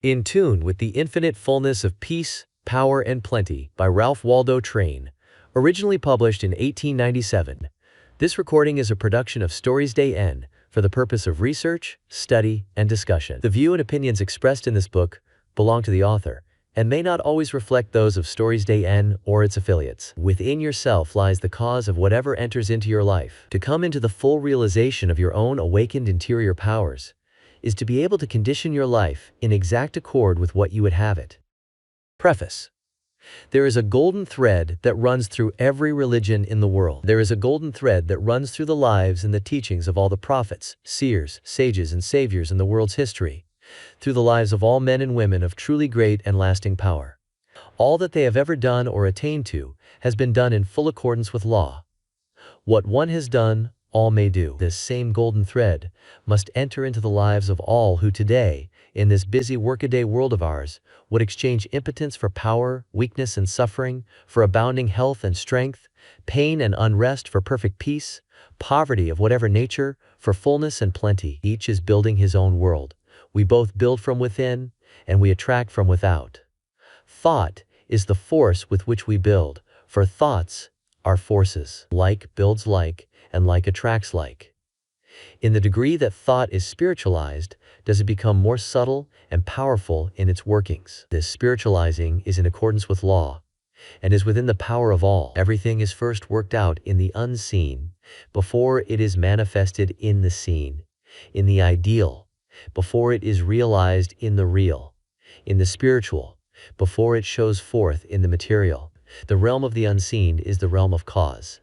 In Tune with the Infinite Fullness of Peace, Power, and Plenty by Ralph Waldo Trine, originally published in 1897. This recording is a production of Stories Day N for the purpose of research, study, and discussion. The view and opinions expressed in this book belong to the author and may not always reflect those of Stories Day N or its affiliates. Within yourself lies the cause of whatever enters into your life. To come into the full realization of your own awakened interior powers is to be able to condition your life in exact accord with what you would have it. Preface. There is a golden thread that runs through every religion in the world. There is a golden thread that runs through the lives and the teachings of all the prophets, seers, sages, and saviors in the world's history, through the lives of all men and women of truly great and lasting power. All that they have ever done or attained to has been done in full accordance with law. What one has done, all may do. This same golden thread must enter into the lives of all who today, in this busy workaday world of ours, would exchange impotence for power, weakness and suffering, for abounding health and strength, pain and unrest for perfect peace, poverty of whatever nature for fullness and plenty. Each is building his own world. We both build from within, and we attract from without. Thought is the force with which we build, for thoughts are forces. Like builds like, and like attracts like. In the degree that thought is spiritualized, does it become more subtle and powerful in its workings. This spiritualizing is in accordance with law, and is within the power of all. Everything is first worked out in the unseen, before it is manifested in the seen, in the ideal, before it is realized in the real, in the spiritual, before it shows forth in the material. The realm of the unseen is the realm of cause.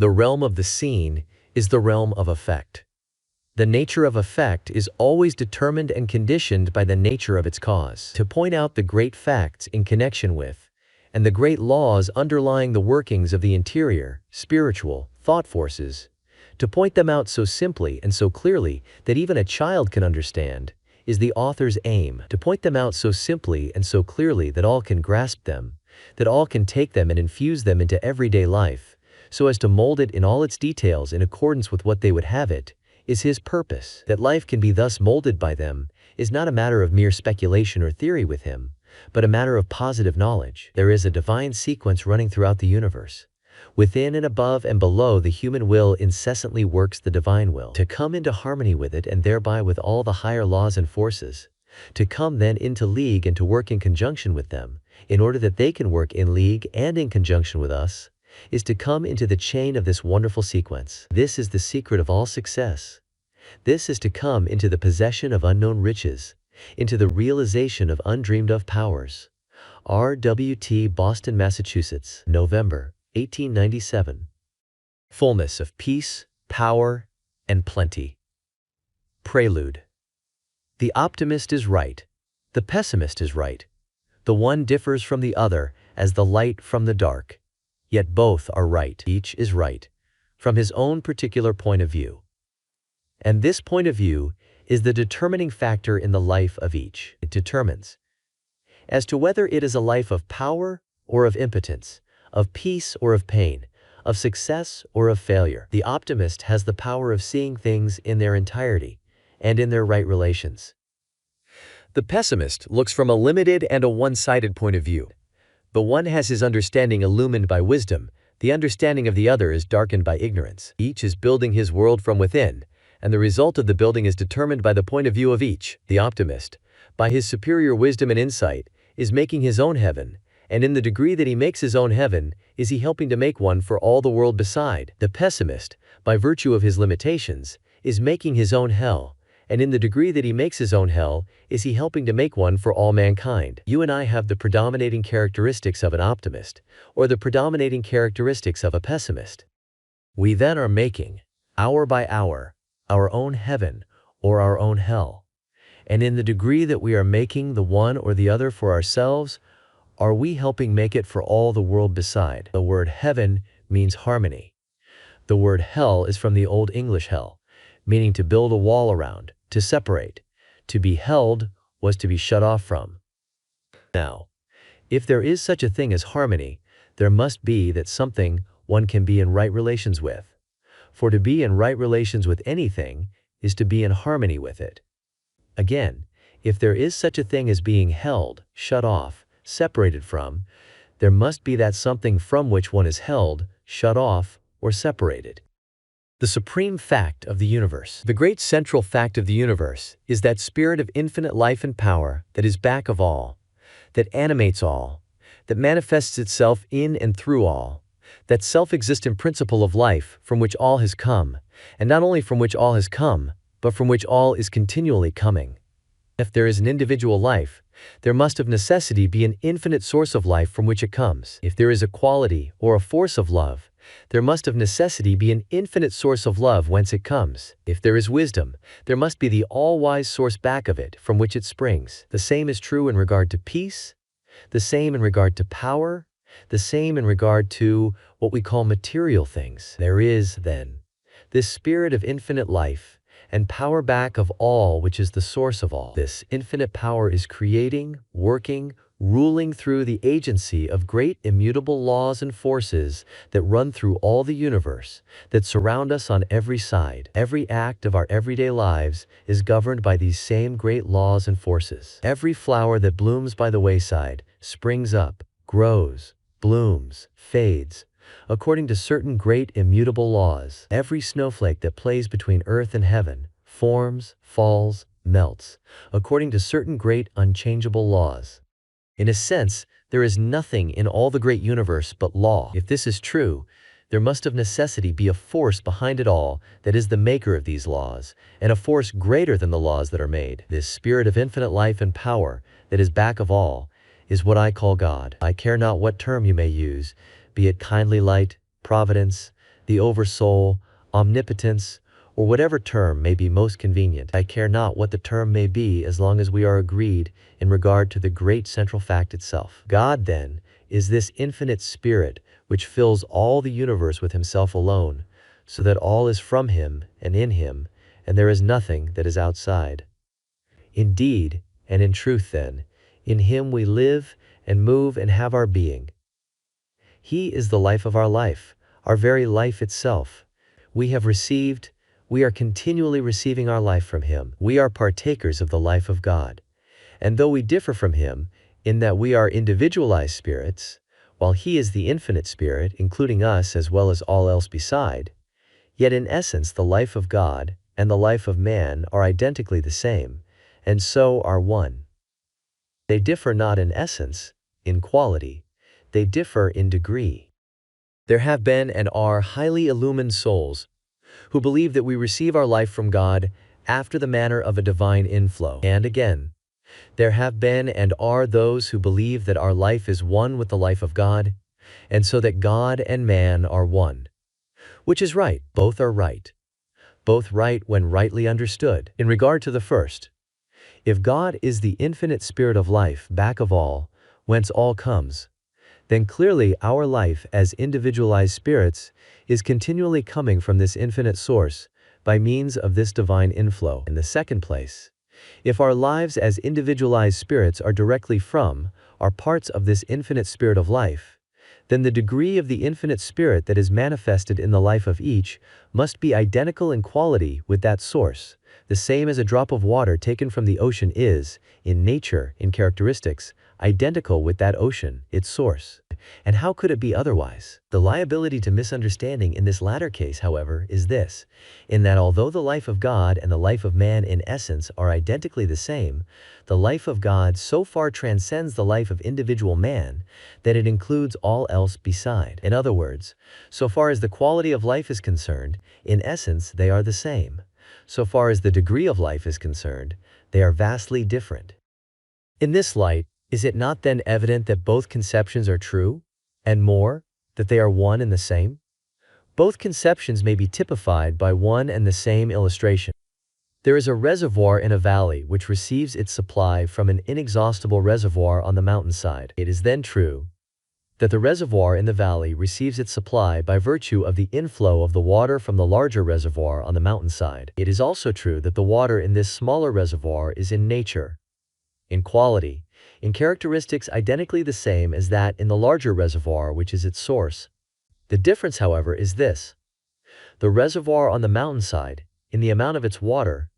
The realm of the seen is the realm of effect. The nature of effect is always determined and conditioned by the nature of its cause. To point out the great facts in connection with, and the great laws underlying the workings of the interior, spiritual, thought forces, to point them out so simply and so clearly that even a child can understand, is the author's aim. To point them out so simply and so clearly that all can grasp them, that all can take them and infuse them into everyday life, so as to mold it in all its details in accordance with what they would have it, is his purpose. That life can be thus molded by them is not a matter of mere speculation or theory with him, but a matter of positive knowledge. There is a divine sequence running throughout the universe. Within and above and below, the human will incessantly works the divine will. To come into harmony with it and thereby with all the higher laws and forces, to come then into league and to work in conjunction with them, in order that they can work in league and in conjunction with us, is to come into the chain of this wonderful sequence. This is the secret of all success. This is to come into the possession of unknown riches, into the realization of undreamed of powers. R.W.T. Boston, Massachusetts, November, 1897. Fullness of peace, power, and plenty. Prelude. The optimist is right. The pessimist is right. The one differs from the other as the light from the dark. Yet both are right. Each is right, from his own particular point of view. And this point of view is the determining factor in the life of each. It determines as to whether it is a life of power or of impotence, of peace or of pain, of success or of failure. The optimist has the power of seeing things in their entirety and in their right relations. The pessimist looks from a limited and a one-sided point of view. The one has his understanding illumined by wisdom, the understanding of the other is darkened by ignorance. Each is building his world from within, and the result of the building is determined by the point of view of each. The optimist, by his superior wisdom and insight, is making his own heaven, and in the degree that he makes his own heaven, is he helping to make one for all the world beside. The pessimist, by virtue of his limitations, is making his own hell, and in the degree that he makes his own hell, is he helping to make one for all mankind. You and I have the predominating characteristics of an optimist, or the predominating characteristics of a pessimist. We then are making, hour by hour, our own heaven or our own hell. And in the degree that we are making the one or the other for ourselves, are we helping make it for all the world beside. The word heaven means harmony. The word hell is from the Old English hell, meaning to build a wall around, to separate. To be held was to be shut off from. Now, if there is such a thing as harmony, there must be that something one can be in right relations with. For to be in right relations with anything is to be in harmony with it. Again, If there is such a thing as being held, shut off, separated from, there must be that something from which one is held, shut off, or separated. The supreme fact of the universe. The great central fact of the universe is that spirit of infinite life and power that is back of all, that animates all, that manifests itself in and through all, that self-existent principle of life from which all has come, and not only from which all has come, but from which all is continually coming. If there is an individual life, there must of necessity be an infinite source of life from which it comes. If there is a quality or a force of love, there must of necessity be an infinite source of love whence it comes. If there is wisdom, there must be the all-wise source back of it from which it springs. The same is true in regard to peace, the same in regard to power, the same in regard to what we call material things. There is, then, this spirit of infinite life and power back of all which is the source of all. This infinite power is creating, working, ruling through the agency of great immutable laws and forces that run through all the universe, that surround us on every side. Every act of our everyday lives is governed by these same great laws and forces. Every flower that blooms by the wayside springs up, grows, blooms, fades, according to certain great immutable laws. Every snowflake that plays between earth and heaven forms, falls, melts, according to certain great unchangeable laws. In a sense, there is nothing in all the great universe but law. If this is true, there must of necessity be a force behind it all that is the maker of these laws, and a force greater than the laws that are made. This spirit of infinite life and power that is back of all is what I call God. I care not what term you may use, be it kindly light, providence, the oversoul, omnipotence, or whatever term may be most convenient. I care not what the term may be as long as we are agreed in regard to the great central fact itself. God, then, is this infinite spirit which fills all the universe with himself alone, so that all is from him and in him, and there is nothing that is outside. Indeed, and in truth then, in him we live and move and have our being. He is the life of our life, our very life itself. We have received, we are continually receiving our life from him. We are partakers of the life of God. And though we differ from him, in that we are individualized spirits, while he is the infinite spirit, including us as well as all else beside, yet in essence the life of God and the life of man are identically the same, and so are one. They differ not in essence, in quality, they differ in degree. There have been and are highly illumined souls who believe that we receive our life from God after the manner of a divine inflow. And again, there have been and are those who believe that our life is one with the life of God, and so that God and man are one. Which is right, both are right. Both right when rightly understood. In regard to the first, if God is the infinite spirit of life back of all, whence all comes, then clearly our life as individualized spirits is continually coming from this infinite source by means of this divine inflow. In the second place, if our lives as individualized spirits are directly from, are parts of this infinite spirit of life, then the degree of the infinite spirit that is manifested in the life of each must be identical in quality with that source, the same as a drop of water taken from the ocean is, in nature, in characteristics, identical with that ocean, its source. And how could it be otherwise? The liability to misunderstanding in this latter case, however, is this, in that although the life of God and the life of man in essence are identically the same, the life of God so far transcends the life of individual man that it includes all else beside. In other words, so far as the quality of life is concerned, in essence they are the same. So far as the degree of life is concerned, they are vastly different. In this light, is it not then evident that both conceptions are true, and more, that they are one and the same? Both conceptions may be typified by one and the same illustration. There is a reservoir in a valley which receives its supply from an inexhaustible reservoir on the mountainside. It is then true that the reservoir in the valley receives its supply by virtue of the inflow of the water from the larger reservoir on the mountainside. It is also true that the water in this smaller reservoir is in nature, in quality, in characteristics identically the same as that in the larger reservoir which is its source. The difference, however, is this. The reservoir on the mountainside, in the amount of its water,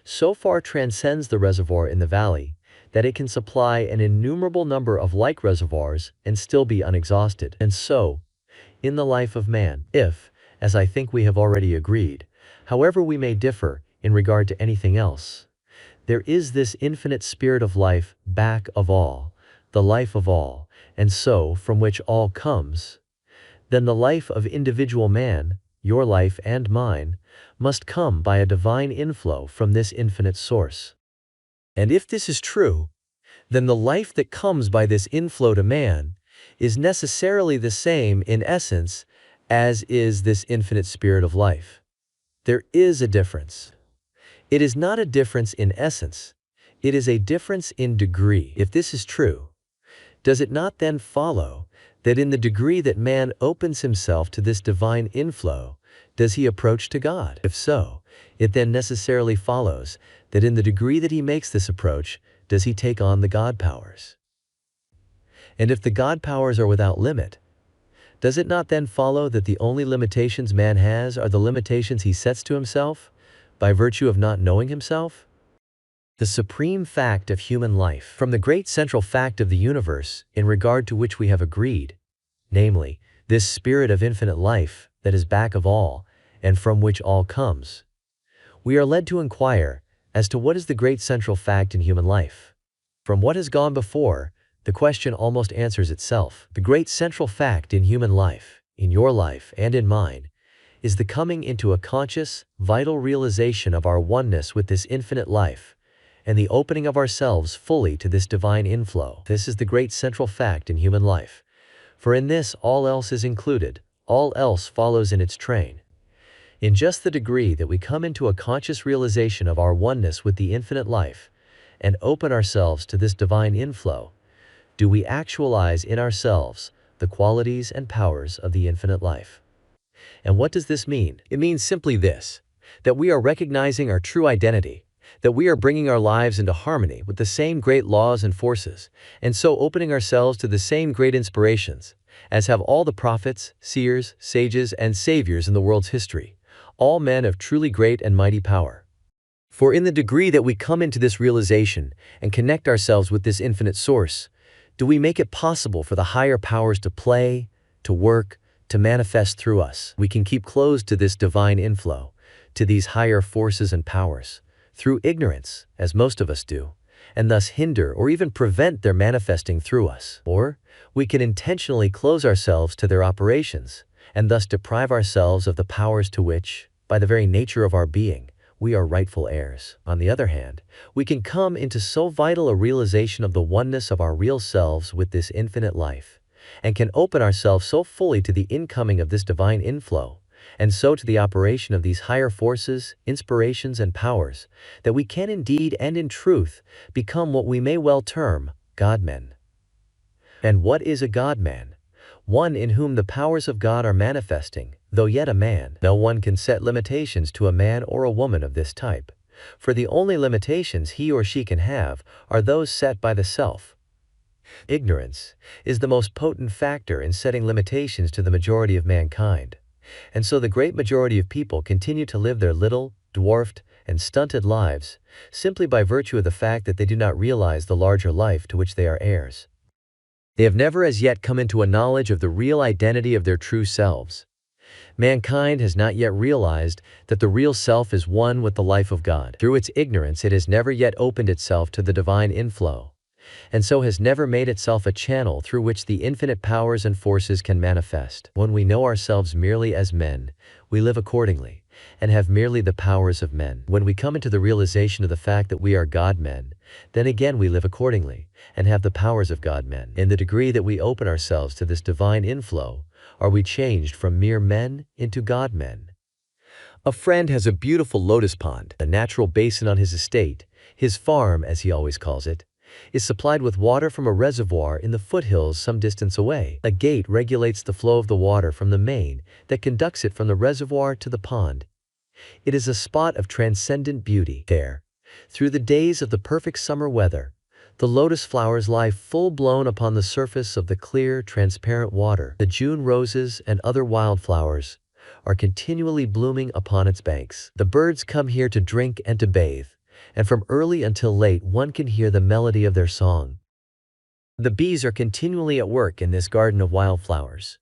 so far transcends the reservoir in the valley that it can supply an innumerable number of like reservoirs and still be unexhausted. And so, in the life of man, if, as I think we have already agreed, however we may differ in regard to anything else, there is this infinite spirit of life back of all, the life of all, and so from which all comes, then the life of individual man, your life and mine, must come by a divine inflow from this infinite source. And if this is true, then the life that comes by this inflow to man is necessarily the same in essence as is this infinite spirit of life. There is a difference. It is not a difference in essence. It is a difference in degree. If this is true, does it not then follow that in the degree that man opens himself to this divine inflow, does he approach to God? If so, it then necessarily follows that in the degree that he makes this approach, does he take on the God powers? And if the God powers are without limit, does it not then follow that the only limitations man has are the limitations he sets to himself, by virtue of not knowing himself? The supreme fact of human life, from the great central fact of the universe in regard to which we have agreed, namely, this spirit of infinite life that is back of all, and from which all comes, we are led to inquire as to what is the great central fact in human life. From what has gone before, the question almost answers itself. The great central fact in human life, in your life and in mine, is the coming into a conscious, vital realization of our oneness with this infinite life, and the opening of ourselves fully to this divine inflow. This is the great central fact in human life. For in this all else is included, all else follows in its train. In just the degree that we come into a conscious realization of our oneness with the infinite life, and open ourselves to this divine inflow, do we actualize in ourselves the qualities and powers of the infinite life. And what does this mean? It means simply this, that we are recognizing our true identity, that we are bringing our lives into harmony with the same great laws and forces, and so opening ourselves to the same great inspirations, as have all the prophets, seers, sages, and saviors in the world's history, all men of truly great and mighty power. For in the degree that we come into this realization and connect ourselves with this infinite source, do we make it possible for the higher powers to play, to work, to manifest through us. We can keep closed to this divine inflow, to these higher forces and powers, through ignorance, as most of us do, and thus hinder or even prevent their manifesting through us. Or, we can intentionally close ourselves to their operations, and thus deprive ourselves of the powers to which, by the very nature of our being, we are rightful heirs. On the other hand, we can come into so vital a realization of the oneness of our real selves with this infinite life, and can open ourselves so fully to the incoming of this divine inflow, and so to the operation of these higher forces, inspirations, and powers, that we can indeed and in truth become what we may well term God-men. And what is a God-man? One in whom the powers of God are manifesting, though yet a man. No one can set limitations to a man or a woman of this type, for the only limitations he or she can have are those set by the self. Ignorance is the most potent factor in setting limitations to the majority of mankind, and so the great majority of people continue to live their little, dwarfed, and stunted lives simply by virtue of the fact that they do not realize the larger life to which they are heirs. They have never as yet come into a knowledge of the real identity of their true selves. Mankind has not yet realized that the real self is one with the life of God. Through its ignorance, it has never yet opened itself to the divine inflow, and so has never made itself a channel through which the infinite powers and forces can manifest. When we know ourselves merely as men, we live accordingly, and have merely the powers of men. When we come into the realization of the fact that we are God-men, then again we live accordingly, and have the powers of God-men. In the degree that we open ourselves to this divine inflow, are we changed from mere men into God-men. A friend has a beautiful lotus pond, a natural basin on his estate. His farm, as he always calls it, is supplied with water from a reservoir in the foothills some distance away. A gate regulates the flow of the water from the main that conducts it from the reservoir to the pond. It is a spot of transcendent beauty. There, through the days of the perfect summer weather, the lotus flowers lie full-blown upon the surface of the clear, transparent water. The June roses and other wildflowers are continually blooming upon its banks. The birds come here to drink and to bathe, and from early until late one can hear the melody of their song. The bees are continually at work in this garden of wildflowers.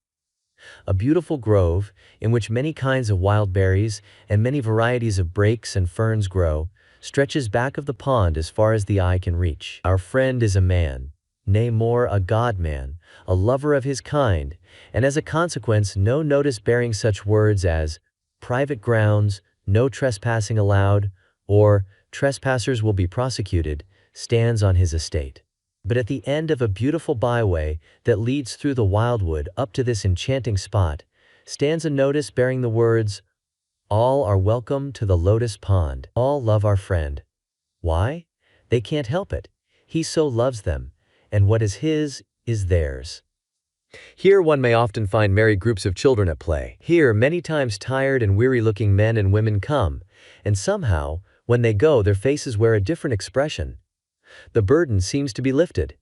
A beautiful grove, in which many kinds of wild berries and many varieties of brakes and ferns grow, stretches back of the pond as far as the eye can reach. Our friend is a man, nay more a God-man, a lover of his kind, and as a consequence no notice bearing such words as private grounds, no trespassing allowed, or trespassers will be prosecuted, stands on his estate. But at the end of a beautiful byway that leads through the wildwood up to this enchanting spot, stands a notice bearing the words, "All are welcome to the lotus pond. All love our friend." Why? They can't help it. He so loves them, and what is his is theirs. Here one may often find merry groups of children at play. Here many times tired and weary-looking men and women come, and somehow, when they go, their faces wear a different expression. The burden seems to be lifted.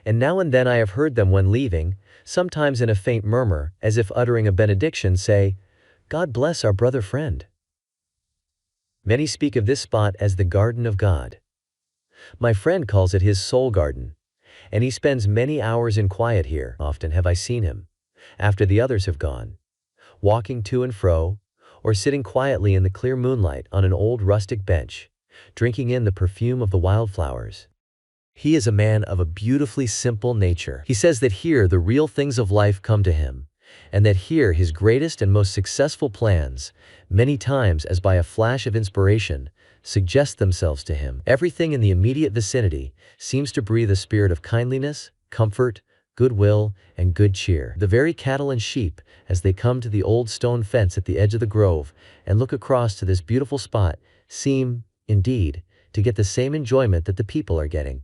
And now and then I have heard them when leaving, sometimes in a faint murmur, as if uttering a benediction, say, "God bless our brother friend." Many speak of this spot as the Garden of God. My friend calls it his soul garden, and he spends many hours in quiet here. Often have I seen him, after the others have gone, walking to and fro, or sitting quietly in the clear moonlight on an old rustic bench, drinking in the perfume of the wildflowers. He is a man of a beautifully simple nature. He says that here the real things of life come to him, and that here his greatest and most successful plans, many times as by a flash of inspiration, suggest themselves to him. Everything in the immediate vicinity seems to breathe a spirit of kindliness, comfort, goodwill, and good cheer. The very cattle and sheep, as they come to the old stone fence at the edge of the grove and look across to this beautiful spot, seem, indeed, to get the same enjoyment that the people are getting.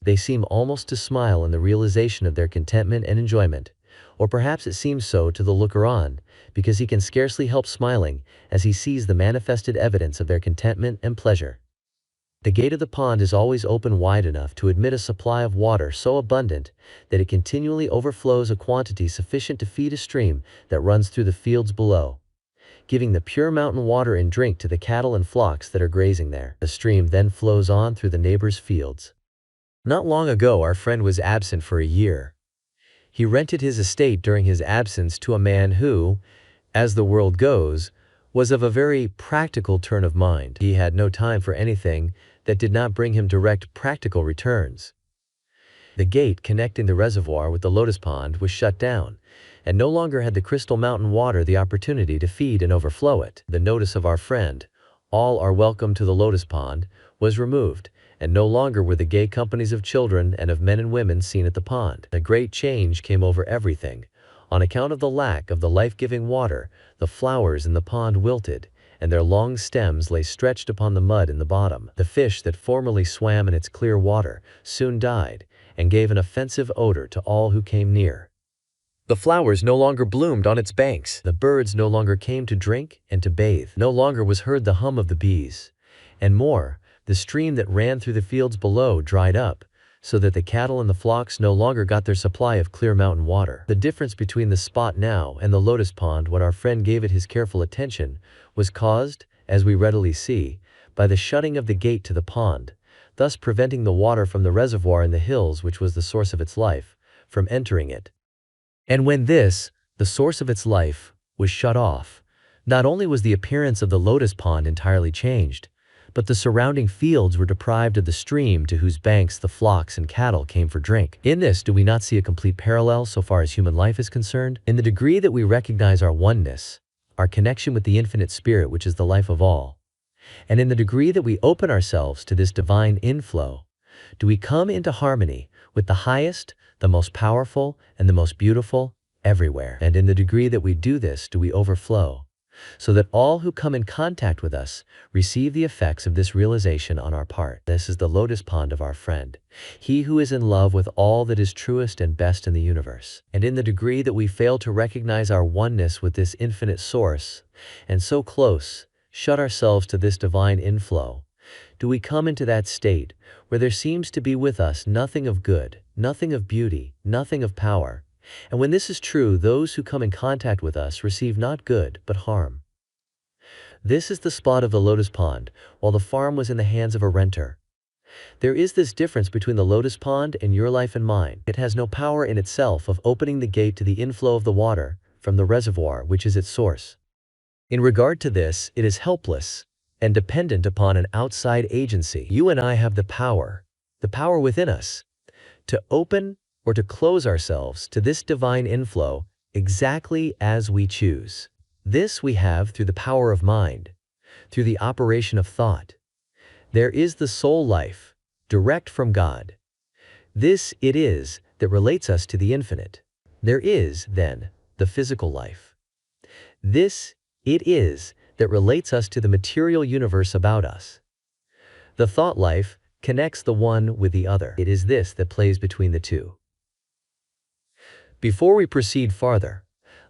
They seem almost to smile in the realization of their contentment and enjoyment, or perhaps it seems so to the looker-on, because he can scarcely help smiling as he sees the manifested evidence of their contentment and pleasure. The gate of the pond is always open wide enough to admit a supply of water so abundant that it continually overflows a quantity sufficient to feed a stream that runs through the fields below, giving the pure mountain water in drink to the cattle and flocks that are grazing there. The stream then flows on through the neighbors' fields. Not long ago our friend was absent for a year. He rented his estate during his absence to a man who, as the world goes, was of a very practical turn of mind. He had no time for anything that did not bring him direct practical returns. The gate connecting the reservoir with the lotus pond was shut down, and no longer had the crystal mountain water the opportunity to feed and overflow it. The notice of our friend, "All are welcome to the lotus pond," was removed, and no longer were the gay companies of children and of men and women seen at the pond. A great change came over everything. On account of the lack of the life-giving water, the flowers in the pond wilted, and their long stems lay stretched upon the mud in the bottom. The fish that formerly swam in its clear water soon died, and gave an offensive odor to all who came near. The flowers no longer bloomed on its banks. The birds no longer came to drink and to bathe. No longer was heard the hum of the bees. And more, the stream that ran through the fields below dried up, so that the cattle and the flocks no longer got their supply of clear mountain water. The difference between the spot now and the lotus pond when our friend gave it his careful attention was caused, as we readily see, by the shutting of the gate to the pond, thus preventing the water from the reservoir in the hills, which was the source of its life, from entering it. And when this, the source of its life, was shut off, not only was the appearance of the lotus pond entirely changed, but the surrounding fields were deprived of the stream to whose banks the flocks and cattle came for drink. In this, do we not see a complete parallel so far as human life is concerned? In the degree that we recognize our oneness, our connection with the infinite spirit which is the life of all, and in the degree that we open ourselves to this divine inflow, do we come into harmony with the highest, the most powerful, and the most beautiful everywhere. And in the degree that we do this, do we overflow, so that all who come in contact with us receive the effects of this realization on our part. This is the lotus pond of our friend, he who is in love with all that is truest and best in the universe. And in the degree that we fail to recognize our oneness with this infinite source, and so close, shut ourselves to this divine inflow, do we come into that state where there seems to be with us nothing of good, nothing of beauty, nothing of power. And when this is true, those who come in contact with us receive not good, but harm. This is the spot of the lotus pond, while the farm was in the hands of a renter. There is this difference between the lotus pond and your life and mine. It has no power in itself of opening the gate to the inflow of the water from the reservoir which is its source. In regard to this, it is helpless and dependent upon an outside agency. You and I have the power within us, to open or to close ourselves to this divine inflow exactly as we choose. This we have through the power of mind, through the operation of thought. There is the soul life, direct from God. This it is that relates us to the infinite. There is, then, the physical life. This it is that relates us to the material universe about us. The thought life connects the one with the other. It is this that plays between the two. Before we proceed farther,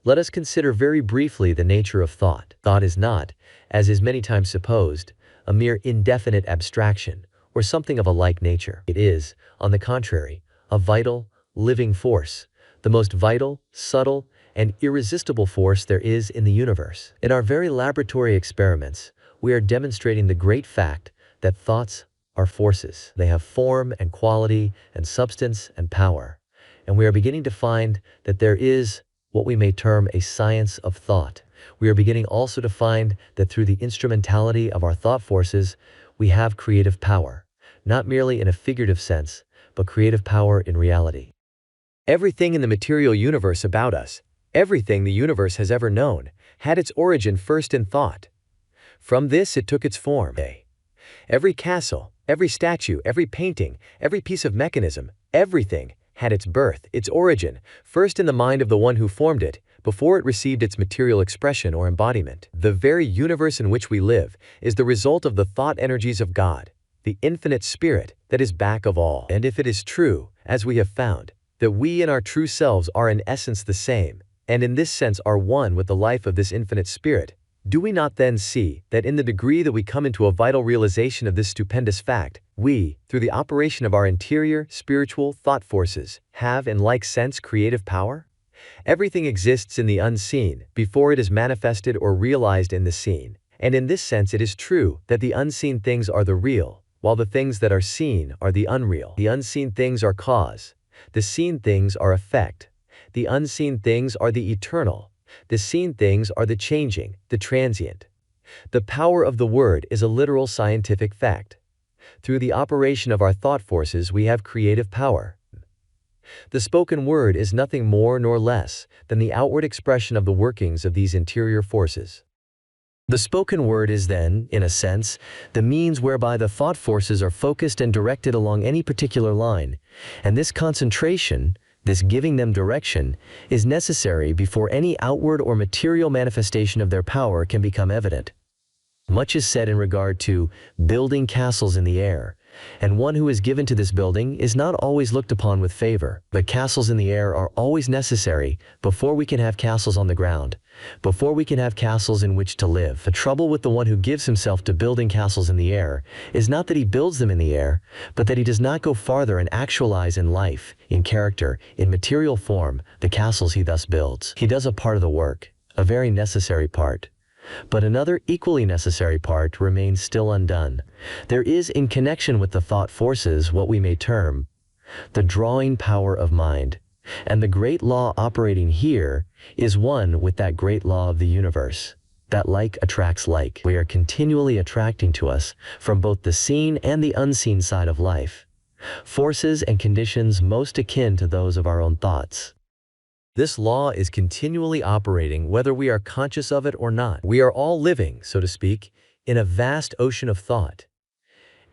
let us consider very briefly the nature of thought. Thought is not, as is many times supposed, a mere indefinite abstraction or something of a like nature. It is, on the contrary, a vital, living force, the most vital, subtle, and irresistible force there is in the universe. In our very laboratory experiments, we are demonstrating the great fact that thoughts are forces. They have form and quality and substance and power. And we are beginning to find that there is what we may term a science of thought. We are beginning also to find that through the instrumentality of our thought forces, we have creative power, not merely in a figurative sense, but creative power in reality. Everything in the material universe about us, everything the universe has ever known, had its origin first in thought. From this it took its form. Every castle, every statue, every painting, every piece of mechanism, everything had its birth, its origin, first in the mind of the one who formed it, before it received its material expression or embodiment. The very universe in which we live is the result of the thought energies of God, the infinite spirit that is back of all. And if it is true, as we have found, that we and our true selves are in essence the same, and in this sense are one with the life of this infinite spirit, do we not then see that in the degree that we come into a vital realization of this stupendous fact, we, through the operation of our interior, spiritual thought forces, have in like sense creative power? Everything exists in the unseen before it is manifested or realized in the seen, and in this sense it is true that the unseen things are the real, while the things that are seen are the unreal. The unseen things are cause, the seen things are effect, the unseen things are the eternal, the seen things are the changing, the transient. The power of the word is a literal scientific fact. Through the operation of our thought forces we have creative power. The spoken word is nothing more nor less than the outward expression of the workings of these interior forces. The spoken word is then, in a sense, the means whereby the thought forces are focused and directed along any particular line, and this concentration, this giving them direction, is necessary before any outward or material manifestation of their power can become evident. Much is said in regard to building castles in the air, and one who is given to this building is not always looked upon with favor. But castles in the air are always necessary before we can have castles on the ground, before we can have castles in which to live. The trouble with the one who gives himself to building castles in the air is not that he builds them in the air, but that he does not go farther and actualize in life, in character, in material form, the castles he thus builds. He does a part of the work, a very necessary part. But another equally necessary part remains still undone. There is in connection with the thought forces what we may term the drawing power of mind, and the great law operating here is one with that great law of the universe, that like attracts like. We are continually attracting to us, from both the seen and the unseen side of life, forces and conditions most akin to those of our own thoughts. This law is continually operating whether we are conscious of it or not. We are all living, so to speak, in a vast ocean of thought.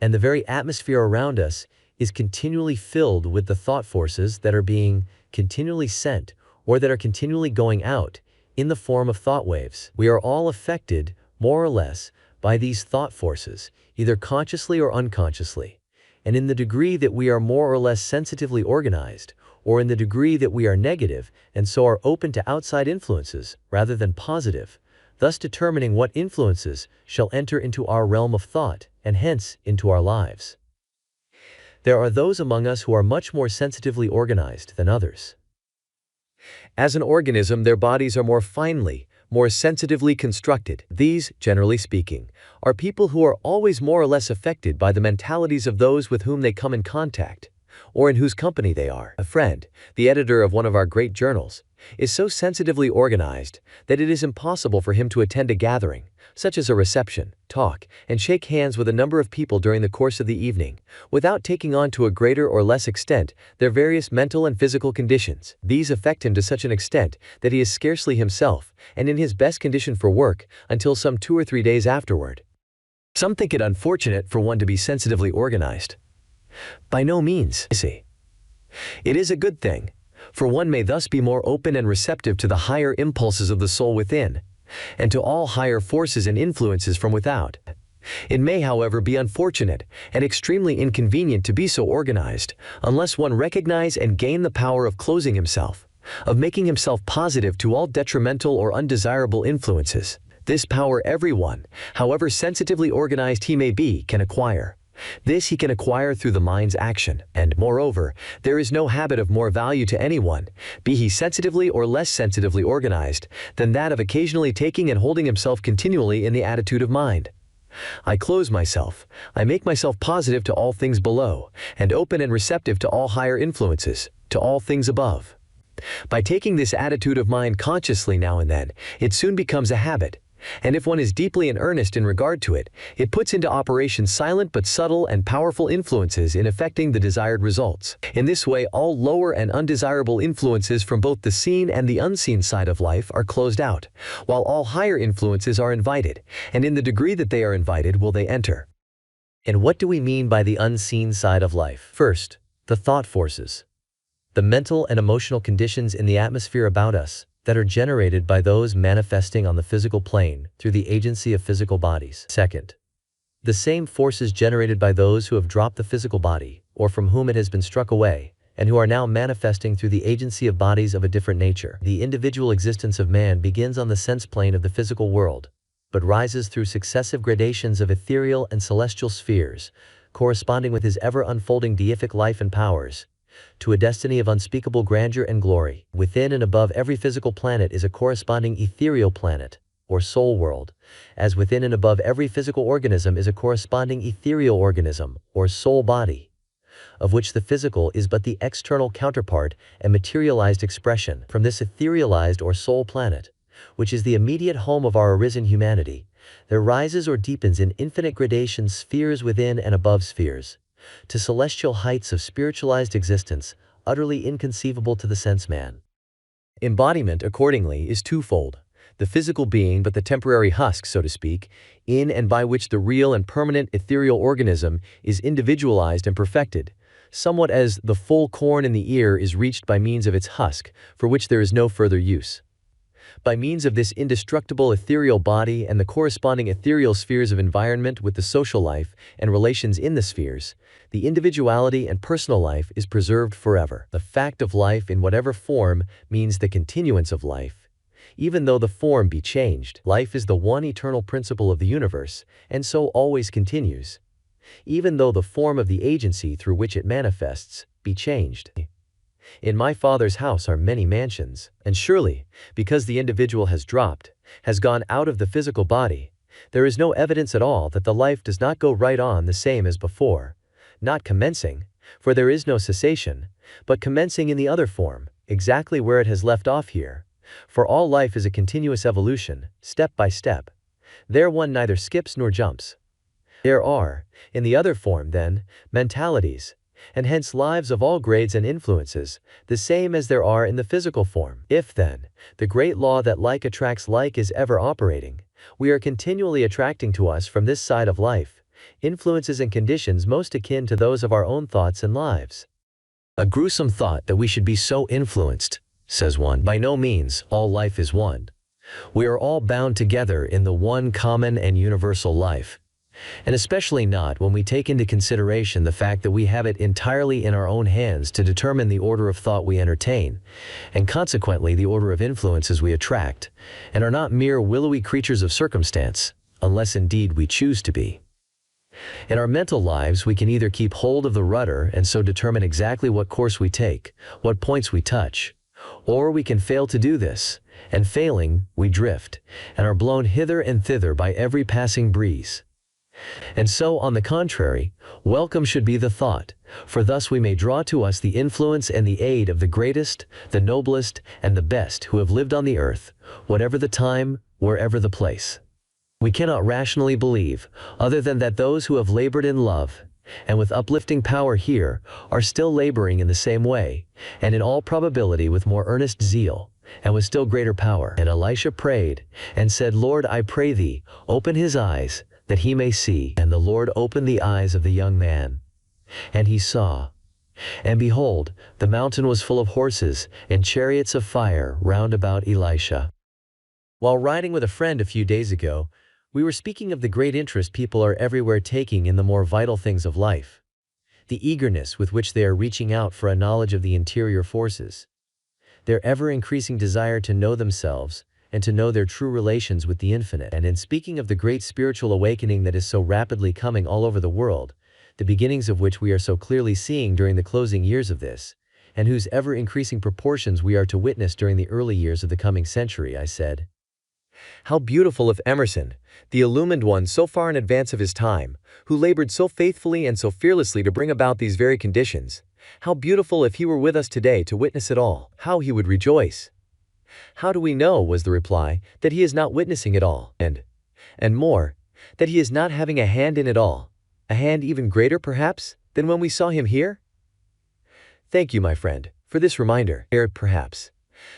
And the very atmosphere around us is continually filled with the thought forces that are being continually sent or that are continually going out in the form of thought waves. We are all affected, more or less, by these thought forces, either consciously or unconsciously. And in the degree that we are more or less sensitively organized, or in the degree that we are negative and so are open to outside influences rather than positive, thus determining what influences shall enter into our realm of thought and hence into our lives. There are those among us who are much more sensitively organized than others. As an organism, their bodies are more finely, more sensitively constructed. These, generally speaking, are people who are always more or less affected by the mentalities of those with whom they come in contact, or in whose company they are. A friend, the editor of one of our great journals, is so sensitively organized that it is impossible for him to attend a gathering, such as a reception, talk, and shake hands with a number of people during the course of the evening, without taking on to a greater or less extent their various mental and physical conditions. These affect him to such an extent that he is scarcely himself, and in his best condition for work, until some 2 or 3 days afterward. Some think it unfortunate for one to be sensitively organized. By no means, see. It is a good thing, for one may thus be more open and receptive to the higher impulses of the soul within, and to all higher forces and influences from without. It may, however, be unfortunate and extremely inconvenient to be so organized, unless one recognize and gain the power of closing himself, of making himself positive to all detrimental or undesirable influences. This power everyone, however sensitively organized he may be, can acquire. This he can acquire through the mind's action, and, moreover, there is no habit of more value to anyone, be he sensitively or less sensitively organized, than that of occasionally taking and holding himself continually in the attitude of mind. I close myself, I make myself positive to all things below, and open and receptive to all higher influences, to all things above. By taking this attitude of mind consciously now and then, it soon becomes a habit. And if one is deeply in earnest in regard to it, it puts into operation silent but subtle and powerful influences in effecting the desired results. In this way, all lower and undesirable influences from both the seen and the unseen side of life are closed out, while all higher influences are invited, and in the degree that they are invited will they enter. And what do we mean by the unseen side of life? First, the thought forces. The mental and emotional conditions in the atmosphere about us, that are generated by those manifesting on the physical plane through the agency of physical bodies. Second, the same forces generated by those who have dropped the physical body, or from whom it has been struck away, and who are now manifesting through the agency of bodies of a different nature. The individual existence of man begins on the sense plane of the physical world, but rises through successive gradations of ethereal and celestial spheres, corresponding with his ever-unfolding deific life and powers, to a destiny of unspeakable grandeur and glory. Within and above every physical planet is a corresponding ethereal planet, or soul world, as within and above every physical organism is a corresponding ethereal organism, or soul body, of which the physical is but the external counterpart and materialized expression. From this etherealized or soul planet, which is the immediate home of our arisen humanity, there rises or deepens in infinite gradations spheres within and above spheres, to celestial heights of spiritualized existence, utterly inconceivable to the sense man. Embodiment, accordingly, is twofold: the physical being but the temporary husk, so to speak, in and by which the real and permanent ethereal organism is individualized and perfected, somewhat as the full corn in the ear is reached by means of its husk, for which there is no further use. By means of this indestructible ethereal body and the corresponding ethereal spheres of environment with the social life and relations in the spheres, the individuality and personal life is preserved forever. The fact of life in whatever form means the continuance of life, even though the form be changed. Life is the one eternal principle of the universe, and so always continues, even though the form of the agency through which it manifests be changed. In my Father's house are many mansions, and surely, because the individual has dropped, has gone out of the physical body, there is no evidence at all that the life does not go right on the same as before, not commencing, for there is no cessation, but commencing in the other form, exactly where it has left off here, for all life is a continuous evolution, step by step. There one neither skips nor jumps. There are, in the other form then, mentalities, and hence lives of all grades and influences, the same as there are in the physical form. If then, the great law that like attracts like is ever operating, we are continually attracting to us from this side of life, influences and conditions most akin to those of our own thoughts and lives. A gruesome thought that we should be so influenced, says one. By no means, all life is one. We are all bound together in the one common and universal life. And especially not when we take into consideration the fact that we have it entirely in our own hands to determine the order of thought we entertain, and consequently the order of influences we attract, and are not mere willowy creatures of circumstance, unless indeed we choose to be. In our mental lives we can either keep hold of the rudder and so determine exactly what course we take, what points we touch, Or we can fail to do this, and failing, we drift, and are blown hither and thither by every passing breeze. And so, on the contrary, welcome should be the thought, for thus we may draw to us the influence and the aid of the greatest, the noblest, and the best who have lived on the earth, whatever the time, wherever the place. We cannot rationally believe, other than that those who have labored in love, and with uplifting power here, are still laboring in the same way, and in all probability with more earnest zeal, and with still greater power. And Elisha prayed, and said, Lord, I pray thee, open his eyes, that he may see. And the Lord opened the eyes of the young man, and he saw. And behold, the mountain was full of horses, and chariots of fire round about Elisha. While riding with a friend a few days ago, we were speaking of the great interest people are everywhere taking in the more vital things of life, the eagerness with which they are reaching out for a knowledge of the interior forces, their ever-increasing desire to know themselves and to know their true relations with the infinite. And in speaking of the great spiritual awakening that is so rapidly coming all over the world, the beginnings of which we are so clearly seeing during the closing years of this, and whose ever-increasing proportions we are to witness during the early years of the coming century, I said, how beautiful if Emerson, the illumined one so far in advance of his time, who labored so faithfully and so fearlessly to bring about these very conditions, how beautiful if he were with us today to witness it all, how he would rejoice. How do we know, was the reply, that he is not witnessing it all, and more, that he is not having a hand in it all, a hand even greater, perhaps, than when we saw him here? Thank you, my friend, for this reminder. Perhaps.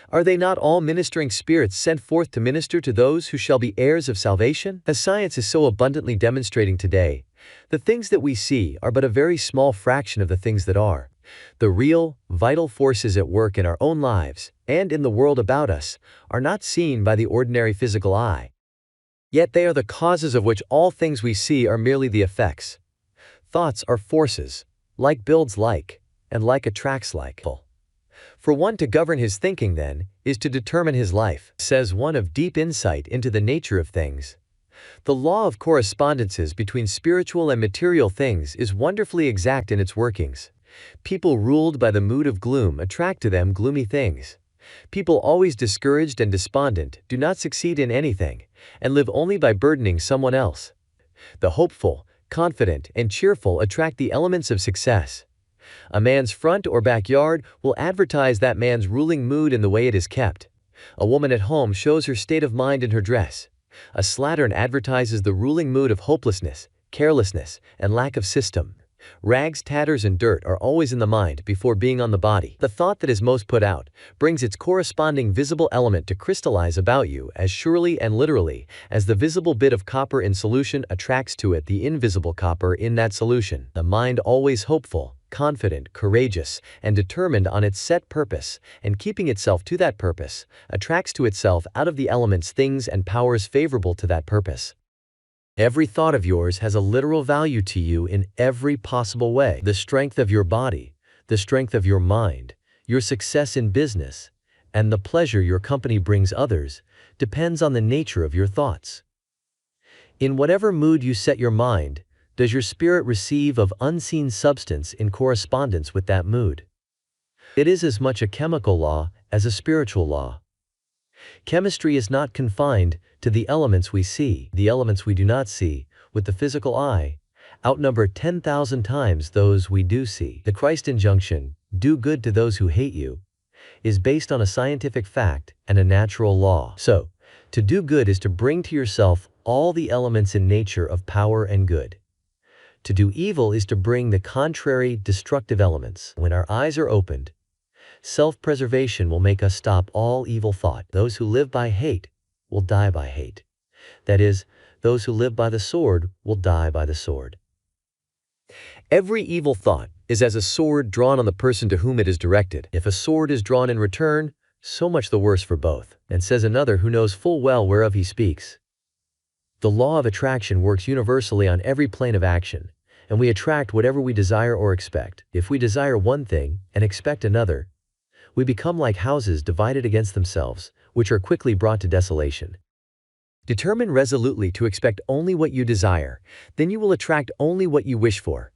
Are they not all ministering spirits sent forth to minister to those who shall be heirs of salvation? As science is so abundantly demonstrating today, the things that we see are but a very small fraction of the things that are. The real, vital forces at work in our own lives, and in the world about us, are not seen by the ordinary physical eye. Yet they are the causes of which all things we see are merely the effects. Thoughts are forces. Like builds like, and like attracts like. For one to govern his thinking, then, is to determine his life, says one of deep insight into the nature of things. The law of correspondences between spiritual and material things is wonderfully exact in its workings. People ruled by the mood of gloom attract to them gloomy things. People always discouraged and despondent do not succeed in anything, and live only by burdening someone else. The hopeful, confident, and cheerful attract the elements of success. A man's front or backyard will advertise that man's ruling mood in the way it is kept. A woman at home shows her state of mind in her dress. A slattern advertises the ruling mood of hopelessness, carelessness, and lack of system. Rags, tatters, and dirt are always in the mind before being on the body. The thought that is most put out brings its corresponding visible element to crystallize about you as surely and literally as the visible bit of copper in solution attracts to it the invisible copper in that solution. The mind, always hopeful, confident, courageous, and determined on its set purpose, and keeping itself to that purpose, attracts to itself out of the elements things and powers favorable to that purpose. Every thought of yours has a literal value to you in every possible way. The strength of your body, the strength of your mind, your success in business, and the pleasure your company brings others depends on the nature of your thoughts. In whatever mood you set your mind, does your spirit receive of unseen substance in correspondence with that mood. It is as much a chemical law as a spiritual law. Chemistry is not confined to the elements we see. The elements we do not see, with the physical eye, outnumber 10,000 times those we do see. The Christ injunction, do good to those who hate you, is based on a scientific fact and a natural law. So, to do good is to bring to yourself all the elements in nature of power and good. To do evil is to bring the contrary, destructive elements. When our eyes are opened, self-preservation will make us stop all evil thought. Those who live by hate will die by hate. That is, those who live by the sword will die by the sword. Every evil thought is as a sword drawn on the person to whom it is directed. If a sword is drawn in return, so much the worse for both. And says another who knows full well whereof he speaks. The law of attraction works universally on every plane of action, and we attract whatever we desire or expect. If we desire one thing and expect another, we become like houses divided against themselves, which are quickly brought to desolation. Determine resolutely to expect only what you desire, then you will attract only what you wish for.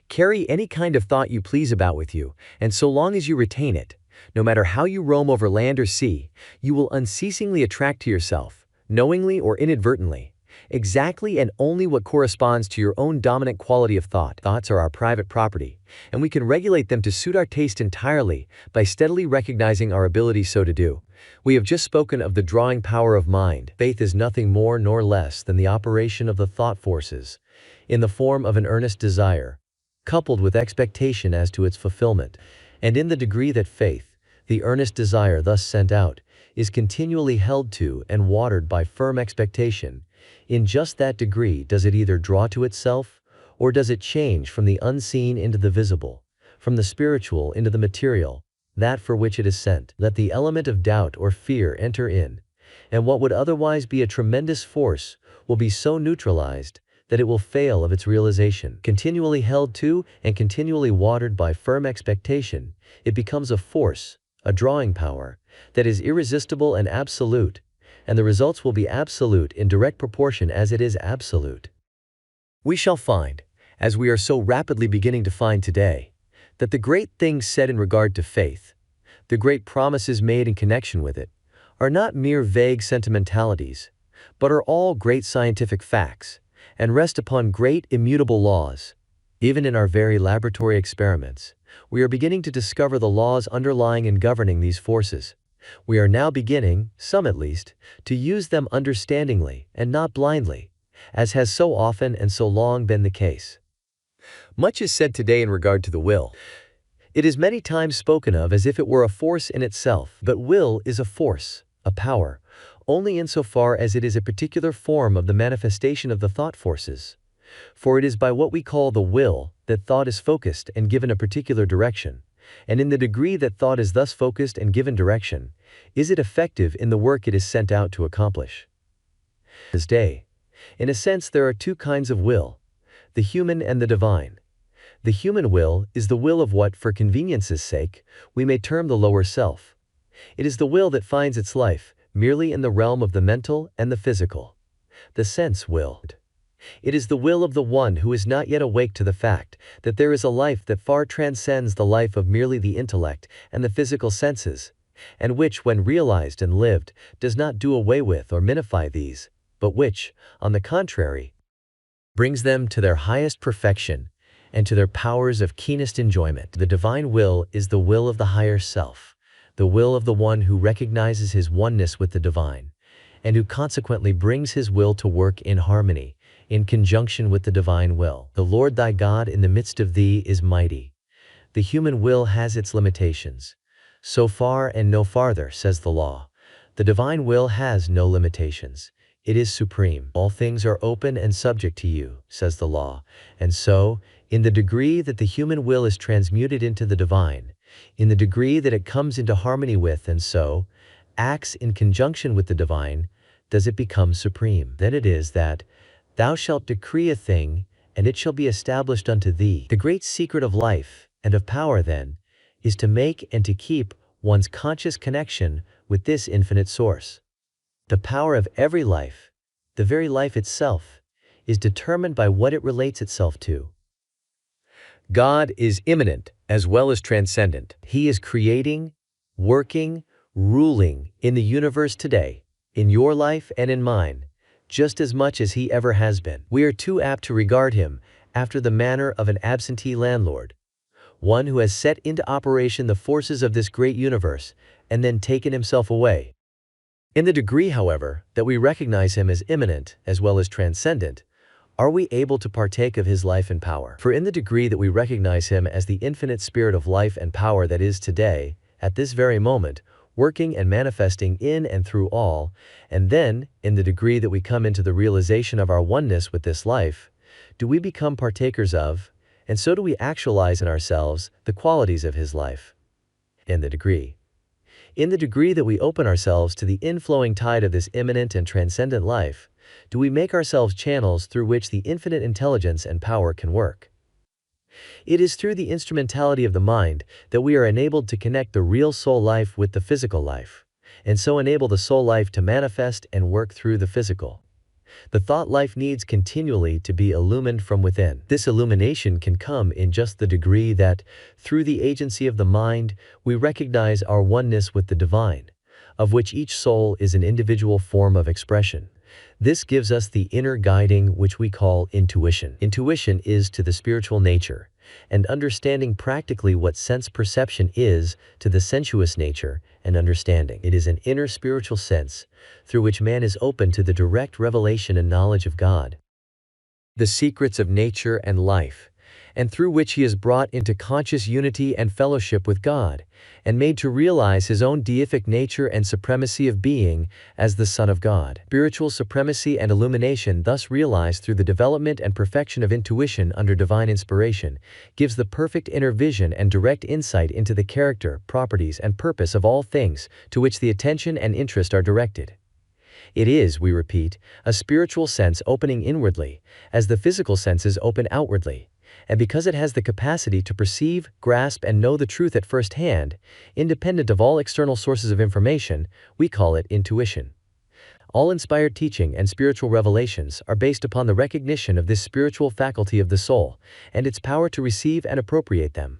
Carry any kind of thought you please about with you, and so long as you retain it, No matter how you roam over land or sea, you will unceasingly attract to yourself, knowingly or inadvertently, exactly and only what corresponds to your own dominant quality of thought. Thoughts are our private property, and we can regulate them to suit our taste entirely by steadily recognizing our ability so to do. We have just spoken of the drawing power of mind. Faith is nothing more nor less than the operation of the thought forces, in the form of an earnest desire, coupled with expectation as to its fulfillment. And in the degree that faith, the earnest desire thus sent out, is continually held to and watered by firm expectation, in just that degree does it either draw to itself, or does it change from the unseen into the visible, from the spiritual into the material, that for which it is sent. Let the element of doubt or fear enter in, and what would otherwise be a tremendous force will be so neutralized that it will fail of its realization. Continually held to and continually watered by firm expectation, it becomes a force, a drawing power, that is irresistible and absolute, and the results will be absolute in direct proportion as it is absolute. We shall find, as we are so rapidly beginning to find today, that the great things said in regard to faith, the great promises made in connection with it, are not mere vague sentimentalities, but are all great scientific facts, and rest upon great immutable laws. Even in our very laboratory experiments, we are beginning to discover the laws underlying and governing these forces. We are now beginning, some at least, to use them understandingly and not blindly, as has so often and so long been the case. Much is said today in regard to the will. It is many times spoken of as if it were a force in itself, but will is a force, a power, only insofar as it is a particular form of the manifestation of the thought forces. For it is by what we call the will that thought is focused and given a particular direction, and in the degree that thought is thus focused and given direction, is it effective in the work it is sent out to accomplish. This day, in a sense, there are two kinds of will, the human and the divine. The human will is the will of what, for convenience's sake, we may term the lower self. It is the will that finds its life merely in the realm of the mental and the physical. The sense will. It is the will of the one who is not yet awake to the fact that there is a life that far transcends the life of merely the intellect and the physical senses, and which, when realized and lived, does not do away with or minify these, but which, on the contrary, brings them to their highest perfection and to their powers of keenest enjoyment. The divine will is the will of the higher self, the will of the one who recognizes his oneness with the divine, and who consequently brings his will to work in harmony, in conjunction with the divine will. The Lord thy God in the midst of thee is mighty. The human will has its limitations. So far and no farther, says the law. The divine will has no limitations. It is supreme. All things are open and subject to you, says the law. And so, in the degree that the human will is transmuted into the divine, in the degree that it comes into harmony with and so acts in conjunction with the divine, does it become supreme. Then it is that thou shalt decree a thing, and it shall be established unto thee. The great secret of life and of power, then, is to make and to keep one's conscious connection with this infinite source. The power of every life, the very life itself, is determined by what it relates itself to. God is immanent as well as transcendent. He is creating, working, ruling in the universe today, in your life and in mine, just as much as he ever has been. We are too apt to regard him after the manner of an absentee landlord, one who has set into operation the forces of this great universe and then taken himself away. In the degree, however, that we recognize him as immanent as well as transcendent, are we able to partake of his life and power? For in the degree that we recognize him as the infinite spirit of life and power that is today, at this very moment, working and manifesting in and through all, and then, in the degree that we come into the realization of our oneness with this life, do we become partakers of, and so do we actualize in ourselves, the qualities of his life. In the degree that we open ourselves to the inflowing tide of this immanent and transcendent life, do we make ourselves channels through which the infinite intelligence and power can work. It is through the instrumentality of the mind that we are enabled to connect the real soul life with the physical life, and so enable the soul life to manifest and work through the physical. The thought life needs continually to be illumined from within. This illumination can come in just the degree that, through the agency of the mind, we recognize our oneness with the divine, of which each soul is an individual form of expression. This gives us the inner guiding which we call intuition. Intuition is to the spiritual nature, and understanding practically what sense perception is to the sensuous nature and understanding. It is an inner spiritual sense through which man is open to the direct revelation and knowledge of God, the secrets of nature and life, and through which he is brought into conscious unity and fellowship with God, and made to realize his own deific nature and supremacy of being as the Son of God. Spiritual supremacy and illumination, thus realized through the development and perfection of intuition under divine inspiration, gives the perfect inner vision and direct insight into the character, properties, and purpose of all things to which the attention and interest are directed. It is, we repeat, a spiritual sense opening inwardly, as the physical senses open outwardly. And because it has the capacity to perceive, grasp, and know the truth at first hand, independent of all external sources of information, we call it intuition. All inspired teaching and spiritual revelations are based upon the recognition of this spiritual faculty of the soul, and its power to receive and appropriate them.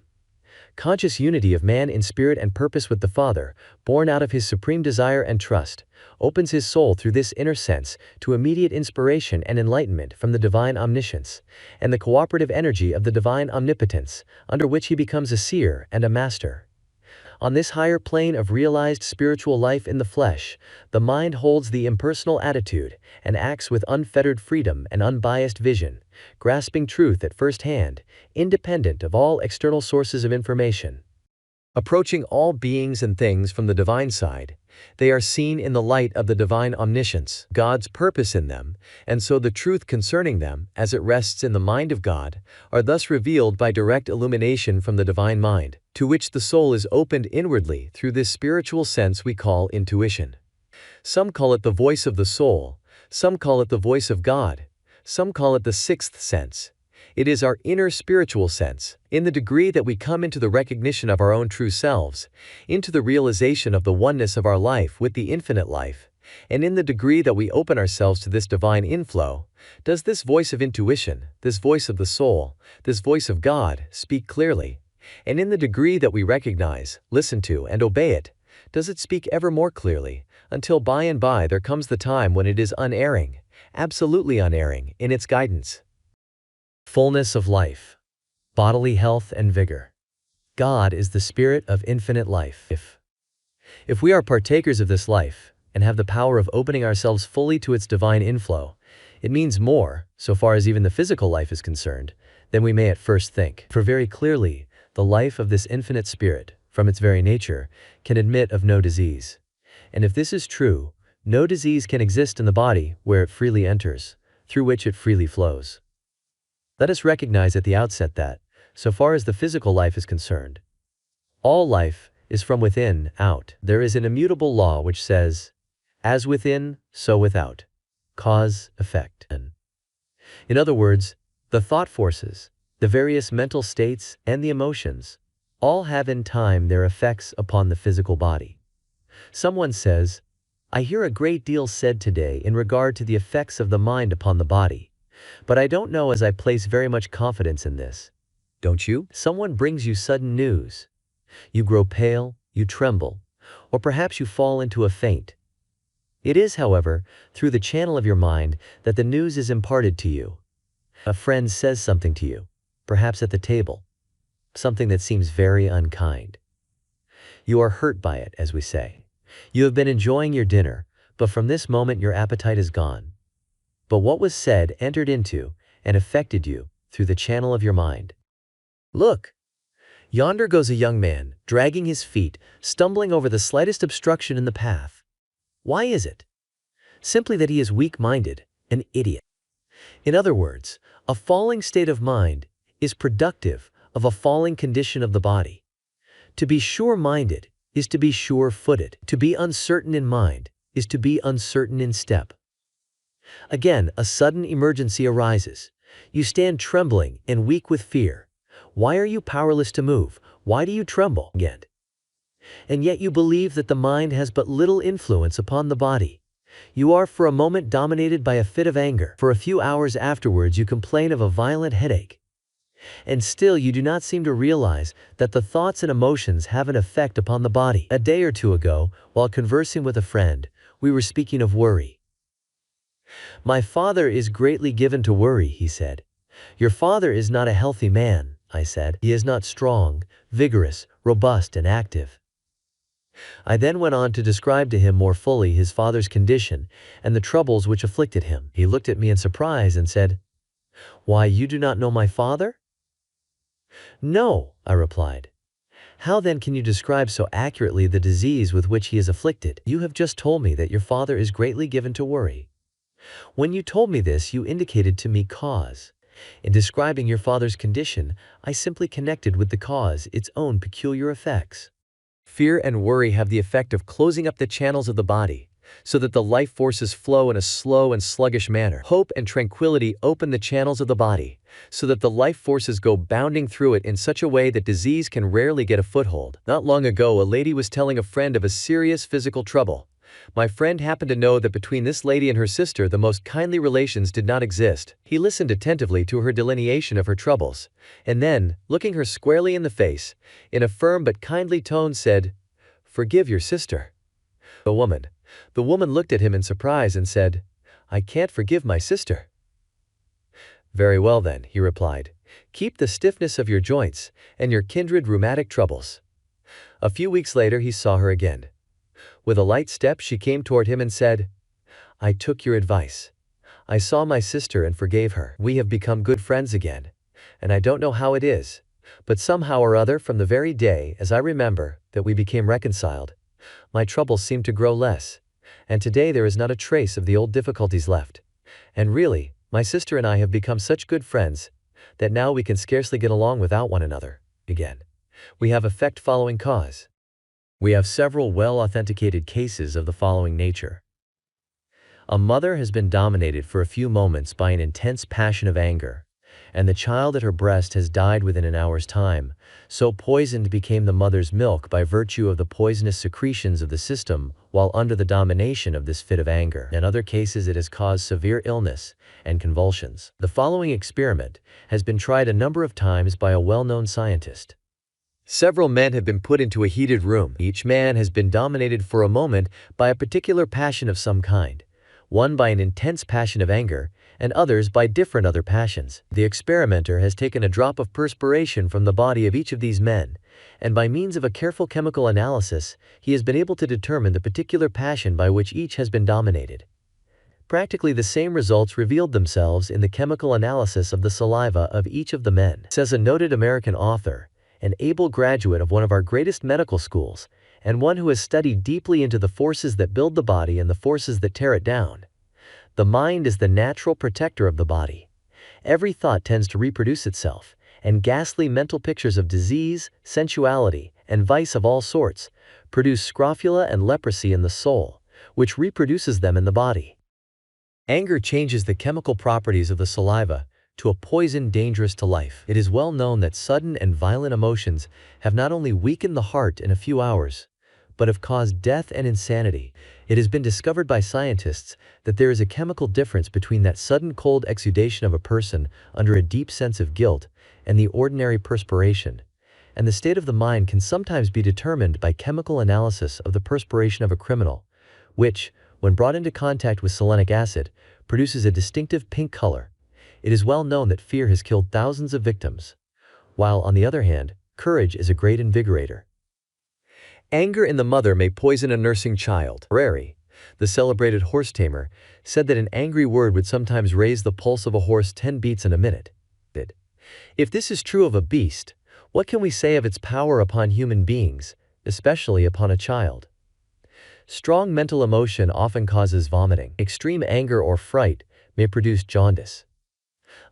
Conscious unity of man in spirit and purpose with the Father, born out of his supreme desire and trust, opens his soul through this inner sense to immediate inspiration and enlightenment from the divine omniscience, and the cooperative energy of the divine omnipotence, under which he becomes a seer and a master. On this higher plane of realized spiritual life in the flesh, the mind holds the impersonal attitude and acts with unfettered freedom and unbiased vision, grasping truth at first hand, independent of all external sources of information. Approaching all beings and things from the divine side, they are seen in the light of the divine omniscience, God's purpose in them, and so the truth concerning them, as it rests in the mind of God, are thus revealed by direct illumination from the divine mind, to which the soul is opened inwardly through this spiritual sense we call intuition. Some call it the voice of the soul, some call it the voice of God, some call it the sixth sense. It is our inner spiritual sense, in the degree that we come into the recognition of our own true selves, into the realization of the oneness of our life with the infinite life, and in the degree that we open ourselves to this divine inflow, does this voice of intuition, this voice of the soul, this voice of God, speak clearly, and in the degree that we recognize, listen to, and obey it, does it speak ever more clearly, until by and by there comes the time when it is unerring, absolutely unerring, in its guidance. Fullness of life, bodily health and vigor. God is the spirit of infinite life. If we are partakers of this life, and have the power of opening ourselves fully to its divine inflow, it means more, so far as even the physical life is concerned, than we may at first think. For very clearly, the life of this infinite spirit, from its very nature, can admit of no disease. And if this is true, no disease can exist in the body where it freely enters, through which it freely flows. Let us recognize at the outset that, so far as the physical life is concerned, all life is from within, out. There is an immutable law which says, as within, so without. Cause, effect. In other words, the thought forces, the various mental states, and the emotions, all have in time their effects upon the physical body. Someone says, I hear a great deal said today in regard to the effects of the mind upon the body. But I don't know as I place very much confidence in this. Don't you? Someone brings you sudden news. You grow pale, you tremble, or perhaps you fall into a faint. It is, however, through the channel of your mind that the news is imparted to you. A friend says something to you, perhaps at the table, something that seems very unkind. You are hurt by it, as we say. You have been enjoying your dinner, but from this moment your appetite is gone. But what was said entered into and affected you through the channel of your mind. Look! Yonder goes a young man, dragging his feet, stumbling over the slightest obstruction in the path. Why is it? Simply that he is weak-minded, an idiot. In other words, a falling state of mind is productive of a falling condition of the body. To be sure-minded is to be sure-footed. To be uncertain in mind is to be uncertain in step. Again, a sudden emergency arises. You stand trembling and weak with fear. Why are you powerless to move? Why do you tremble again? And yet you believe that the mind has but little influence upon the body. You are for a moment dominated by a fit of anger. For a few hours afterwards you complain of a violent headache. And still you do not seem to realize that the thoughts and emotions have an effect upon the body. A day or two ago, while conversing with a friend, we were speaking of worry. "My father is greatly given to worry," he said. "Your father is not a healthy man," I said. "He is not strong, vigorous, robust and active." I then went on to describe to him more fully his father's condition and the troubles which afflicted him. He looked at me in surprise and said, "Why, you do not know my father?" "No," I replied. "How then can you describe so accurately the disease with which he is afflicted? You have just told me that your father is greatly given to worry. When you told me this, you indicated to me cause. In describing your father's condition, I simply connected with the cause, its own peculiar effects." Fear and worry have the effect of closing up the channels of the body, so that the life forces flow in a slow and sluggish manner. Hope and tranquility open the channels of the body, so that the life forces go bounding through it in such a way that disease can rarely get a foothold. Not long ago, a lady was telling a friend of a serious physical trouble. My friend happened to know that between this lady and her sister the most kindly relations did not exist. He listened attentively to her delineation of her troubles, and then, looking her squarely in the face, in a firm but kindly tone said, "Forgive your sister." The woman looked at him in surprise and said, "I can't forgive my sister." "Very well then," he replied. "Keep the stiffness of your joints, and your kindred rheumatic troubles." A few weeks later he saw her again. With a light step she came toward him and said, "I took your advice. I saw my sister and forgave her. We have become good friends again. And I don't know how it is, but somehow or other from the very day, as I remember, that we became reconciled, my troubles seemed to grow less, and today there is not a trace of the old difficulties left. And really, my sister and I have become such good friends, that now we can scarcely get along without one another again. We have effect following cause. We have several well-authenticated cases of the following nature. A mother has been dominated for a few moments by an intense passion of anger, and the child at her breast has died within an hour's time. So poisoned became the mother's milk by virtue of the poisonous secretions of the system while under the domination of this fit of anger. In other cases it has caused severe illness and convulsions. The following experiment has been tried a number of times by a well-known scientist. Several men have been put into a heated room. Each man has been dominated for a moment by a particular passion of some kind, one by an intense passion of anger, and others by different other passions. The experimenter has taken a drop of perspiration from the body of each of these men, and by means of a careful chemical analysis, he has been able to determine the particular passion by which each has been dominated. Practically the same results revealed themselves in the chemical analysis of the saliva of each of the men. Says a noted American author, an able graduate of one of our greatest medical schools, and one who has studied deeply into the forces that build the body and the forces that tear it down. The mind is the natural protector of the body. Every thought tends to reproduce itself, and ghastly mental pictures of disease, sensuality, and vice of all sorts produce scrofula and leprosy in the soul, which reproduces them in the body. Anger changes the chemical properties of the saliva to a poison dangerous to life. It is well known that sudden and violent emotions have not only weakened the heart in a few hours, but have caused death and insanity. It has been discovered by scientists that there is a chemical difference between that sudden cold exudation of a person under a deep sense of guilt and the ordinary perspiration, and the state of the mind can sometimes be determined by chemical analysis of the perspiration of a criminal, which, when brought into contact with selenic acid, produces a distinctive pink color. It is well known that fear has killed thousands of victims, while, on the other hand, courage is a great invigorator. Anger in the mother may poison a nursing child. Rari, the celebrated horse tamer, said that an angry word would sometimes raise the pulse of a horse 10 beats in a minute. If this is true of a beast, what can we say of its power upon human beings, especially upon a child? Strong mental emotion often causes vomiting. Extreme anger or fright may produce jaundice.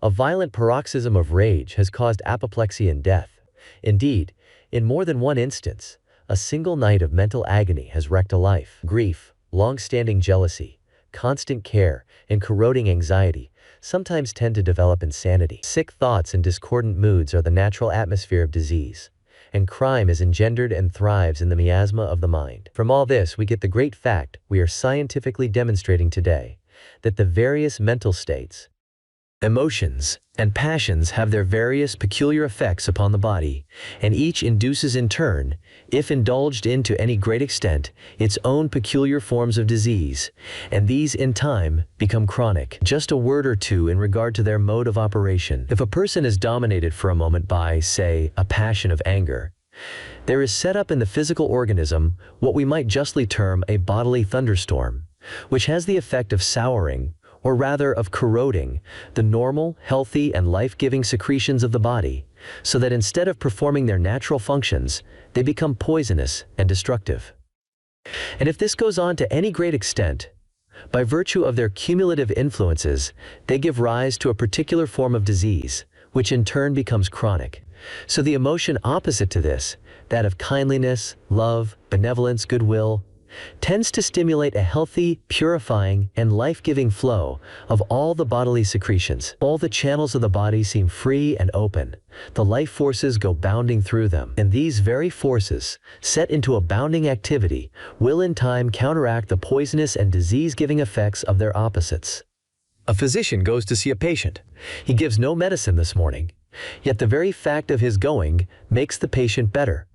A violent paroxysm of rage has caused apoplexy and death. Indeed, in more than one instance, a single night of mental agony has wrecked a life. Grief, long-standing jealousy, constant care, and corroding anxiety sometimes tend to develop insanity. Sick thoughts and discordant moods are the natural atmosphere of disease, and crime is engendered and thrives in the miasma of the mind. From all this we get the great fact we are scientifically demonstrating today, that the various mental states, emotions, and passions have their various peculiar effects upon the body, and each induces in turn, if indulged in to any great extent, its own peculiar forms of disease, and these in time become chronic. Just a word or two in regard to their mode of operation. If a person is dominated for a moment by, say, a passion of anger, there is set up in the physical organism what we might justly term a bodily thunderstorm, which has the effect of souring, or rather of corroding, the normal, healthy, and life-giving secretions of the body, so that instead of performing their natural functions, they become poisonous and destructive. And if this goes on to any great extent, by virtue of their cumulative influences, they give rise to a particular form of disease, which in turn becomes chronic. So the emotion opposite to this, that of kindliness, love, benevolence, goodwill, tends to stimulate a healthy, purifying, and life-giving flow of all the bodily secretions. All the channels of the body seem free and open. The life forces go bounding through them. And these very forces, set into a bounding activity, will in time counteract the poisonous and disease-giving effects of their opposites. A physician goes to see a patient. He gives no medicine this morning, yet the very fact of his going makes the patient better.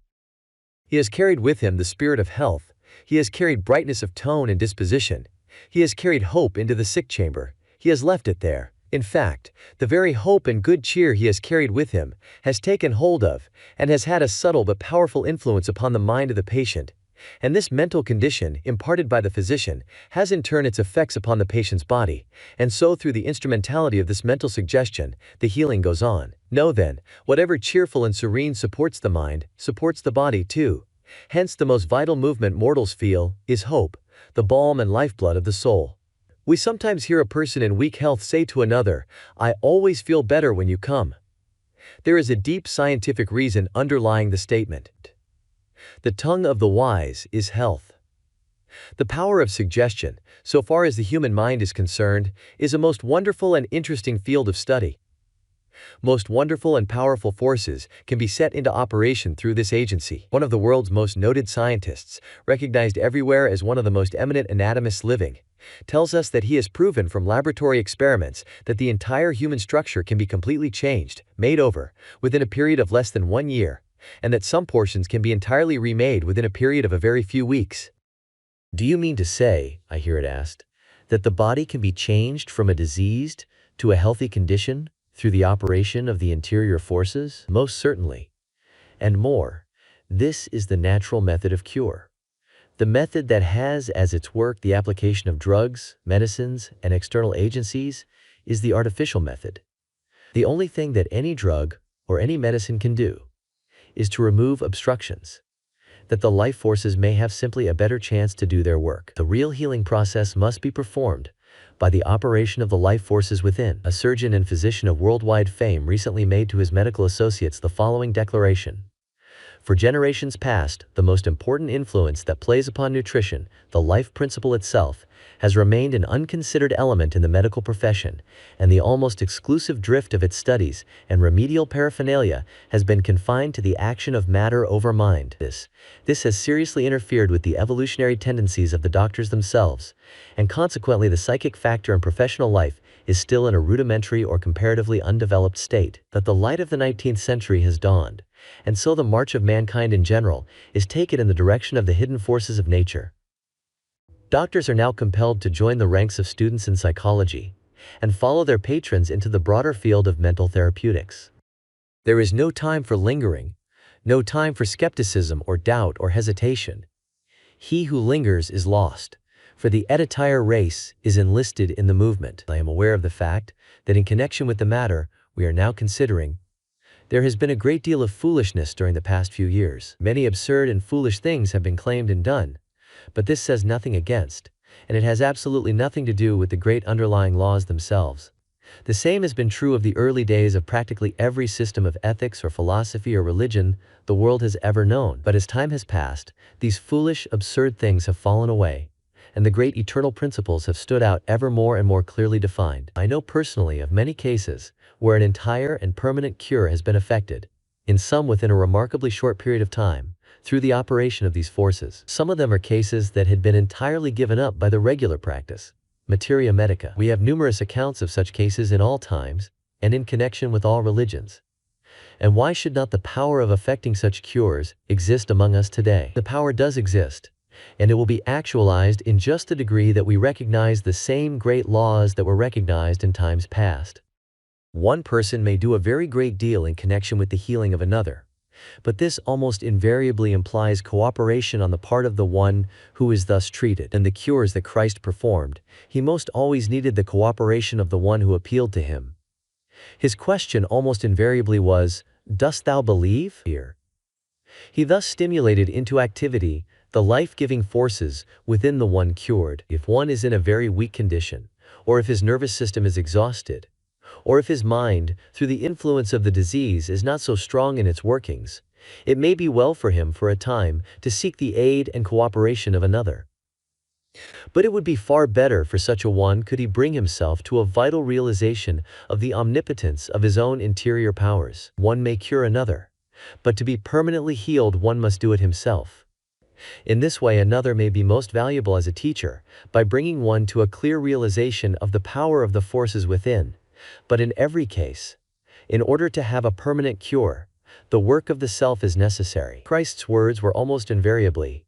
He has carried with him the spirit of health. He has carried brightness of tone and disposition. He has carried hope into the sick chamber. He has left it there. In fact, the very hope and good cheer he has carried with him has taken hold of and has had a subtle but powerful influence upon the mind of the patient. And this mental condition, imparted by the physician, has in turn its effects upon the patient's body. And so through the instrumentality of this mental suggestion, the healing goes on. Know then, whatever cheerful and serene supports the mind, supports the body too. Hence the most vital movement mortals feel is hope, the balm and lifeblood of the soul. We sometimes hear a person in weak health say to another, "I always feel better when you come." There is a deep scientific reason underlying the statement. The tongue of the wise is health. The power of suggestion, so far as the human mind is concerned, is a most wonderful and interesting field of study. Most wonderful and powerful forces can be set into operation through this agency. One of the world's most noted scientists, recognized everywhere as one of the most eminent anatomists living, tells us that he has proven from laboratory experiments that the entire human structure can be completely changed, made over, within a period of less than 1 year, and that some portions can be entirely remade within a period of a very few weeks. Do you mean to say, I hear it asked, that the body can be changed from a diseased to a healthy condition through the operation of the interior forces? Most certainly. And more, this is the natural method of cure. The method that has as its work the application of drugs, medicines, and external agencies is the artificial method. The only thing that any drug or any medicine can do is to remove obstructions, that the life forces may have simply a better chance to do their work. The real healing process must be performed by the operation of the life forces within. A surgeon and physician of worldwide fame recently made to his medical associates the following declaration. For generations past, the most important influence that plays upon nutrition, the life principle itself, has remained an unconsidered element in the medical profession, and the almost exclusive drift of its studies and remedial paraphernalia has been confined to the action of matter over mind. This has seriously interfered with the evolutionary tendencies of the doctors themselves, and consequently the psychic factor in professional life is still in a rudimentary or comparatively undeveloped state. That the light of the 19th century has dawned, and so the march of mankind in general is taken in the direction of the hidden forces of nature. Doctors are now compelled to join the ranks of students in psychology and follow their patrons into the broader field of mental therapeutics. There is no time for lingering, no time for skepticism or doubt or hesitation. He who lingers is lost, for the entire race is enlisted in the movement. I am aware of the fact that in connection with the matter we are now considering, there has been a great deal of foolishness during the past few years. Many absurd and foolish things have been claimed and done, but this says nothing against, and it has absolutely nothing to do with the great underlying laws themselves. The same has been true of the early days of practically every system of ethics or philosophy or religion the world has ever known. But as time has passed, these foolish, absurd things have fallen away, and the great eternal principles have stood out ever more and more clearly defined. I know personally of many cases where an entire and permanent cure has been effected. in some within a remarkably short period of time, through the operation of these forces. Some of them are cases that had been entirely given up by the regular practice, materia medica. We have numerous accounts of such cases in all times, and in connection with all religions. And why should not the power of effecting such cures exist among us today? The power does exist, and it will be actualized in just the degree that we recognize the same great laws that were recognized in times past. One person may do a very great deal in connection with the healing of another, but this almost invariably implies cooperation on the part of the one who is thus treated. In the cures that Christ performed, he most always needed the cooperation of the one who appealed to him. His question almost invariably was, "Dost thou believe?" He thus stimulated into activity the life-giving forces within the one cured. If one is in a very weak condition, or if his nervous system is exhausted, or if his mind, through the influence of the disease, is not so strong in its workings, it may be well for him for a time to seek the aid and cooperation of another. But it would be far better for such a one could he bring himself to a vital realization of the omnipotence of his own interior powers. One may cure another, but to be permanently healed one must do it himself. In this way another may be most valuable as a teacher, by bringing one to a clear realization of the power of the forces within. But in every case, in order to have a permanent cure, the work of the self is necessary. Christ's words were almost invariably,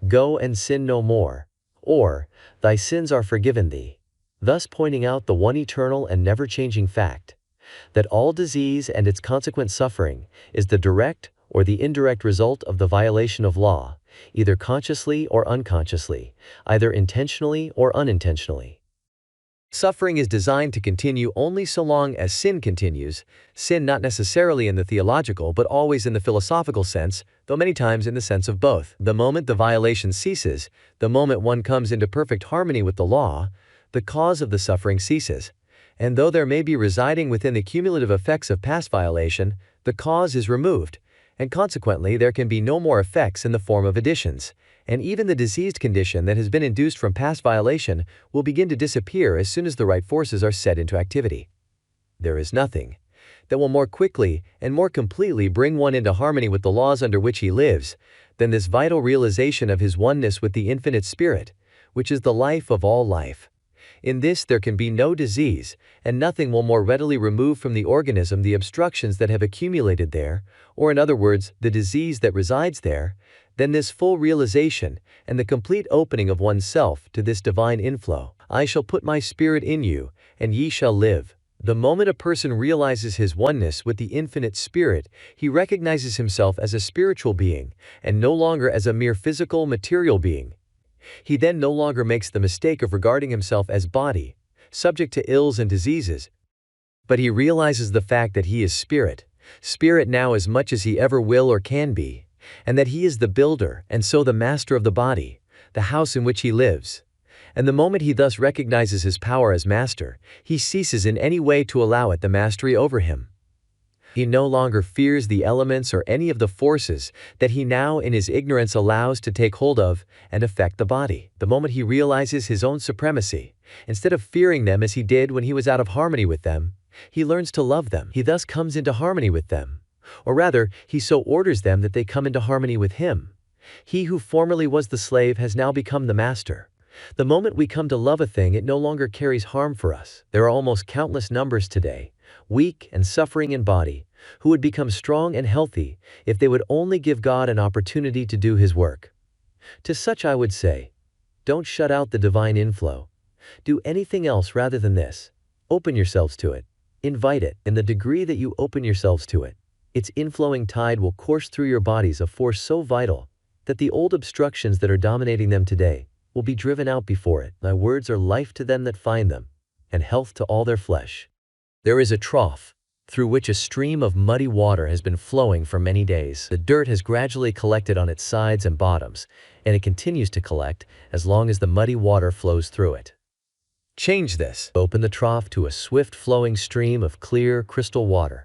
"Go and sin no more," or, "Thy sins are forgiven thee," thus pointing out the one eternal and never-changing fact, that all disease and its consequent suffering is the direct or the indirect result of the violation of law, either consciously or unconsciously, either intentionally or unintentionally. Suffering is designed to continue only so long as sin continues, sin not necessarily in the theological but always in the philosophical sense, though many times in the sense of both. The moment the violation ceases, the moment one comes into perfect harmony with the law, the cause of the suffering ceases. And though there may be residing within the cumulative effects of past violation, the cause is removed, and consequently there can be no more effects in the form of additions, and even the diseased condition that has been induced from past violation will begin to disappear as soon as the right forces are set into activity. There is nothing that will more quickly and more completely bring one into harmony with the laws under which he lives than this vital realization of his oneness with the infinite spirit, which is the life of all life. In this there can be no disease, and nothing will more readily remove from the organism the obstructions that have accumulated there, or in other words, the disease that resides there, than this full realization and the complete opening of oneself to this divine inflow. "I shall put my spirit in you, and ye shall live." The moment a person realizes his oneness with the infinite spirit, he recognizes himself as a spiritual being, and no longer as a mere physical, material being. He then no longer makes the mistake of regarding himself as body, subject to ills and diseases, but he realizes the fact that he is spirit now as much as he ever will or can be, and that he is the builder and so the master of the body, the house in which he lives. And the moment he thus recognizes his power as master, he ceases in any way to allow it the mastery over him. He no longer fears the elements or any of the forces that he now in his ignorance allows to take hold of and affect the body. The moment he realizes his own supremacy, instead of fearing them as he did when he was out of harmony with them, he learns to love them. He thus comes into harmony with them. Or rather, he so orders them that they come into harmony with him. He who formerly was the slave has now become the master. The moment we come to love a thing, it no longer carries harm for us. There are almost countless numbers today, weak and suffering in body, who would become strong and healthy if they would only give God an opportunity to do his work. To such I would say, don't shut out the divine inflow. Do anything else rather than this. Open yourselves to it. Invite it. In the degree that you open yourselves to it, its inflowing tide will course through your bodies a force so vital that the old obstructions that are dominating them today will be driven out before it. Thy words are life to them that find them, and health to all their flesh. There is a trough through which a stream of muddy water has been flowing for many days. The dirt has gradually collected on its sides and bottoms, and it continues to collect as long as the muddy water flows through it. Change this. Open the trough to a swift flowing stream of clear, crystal water,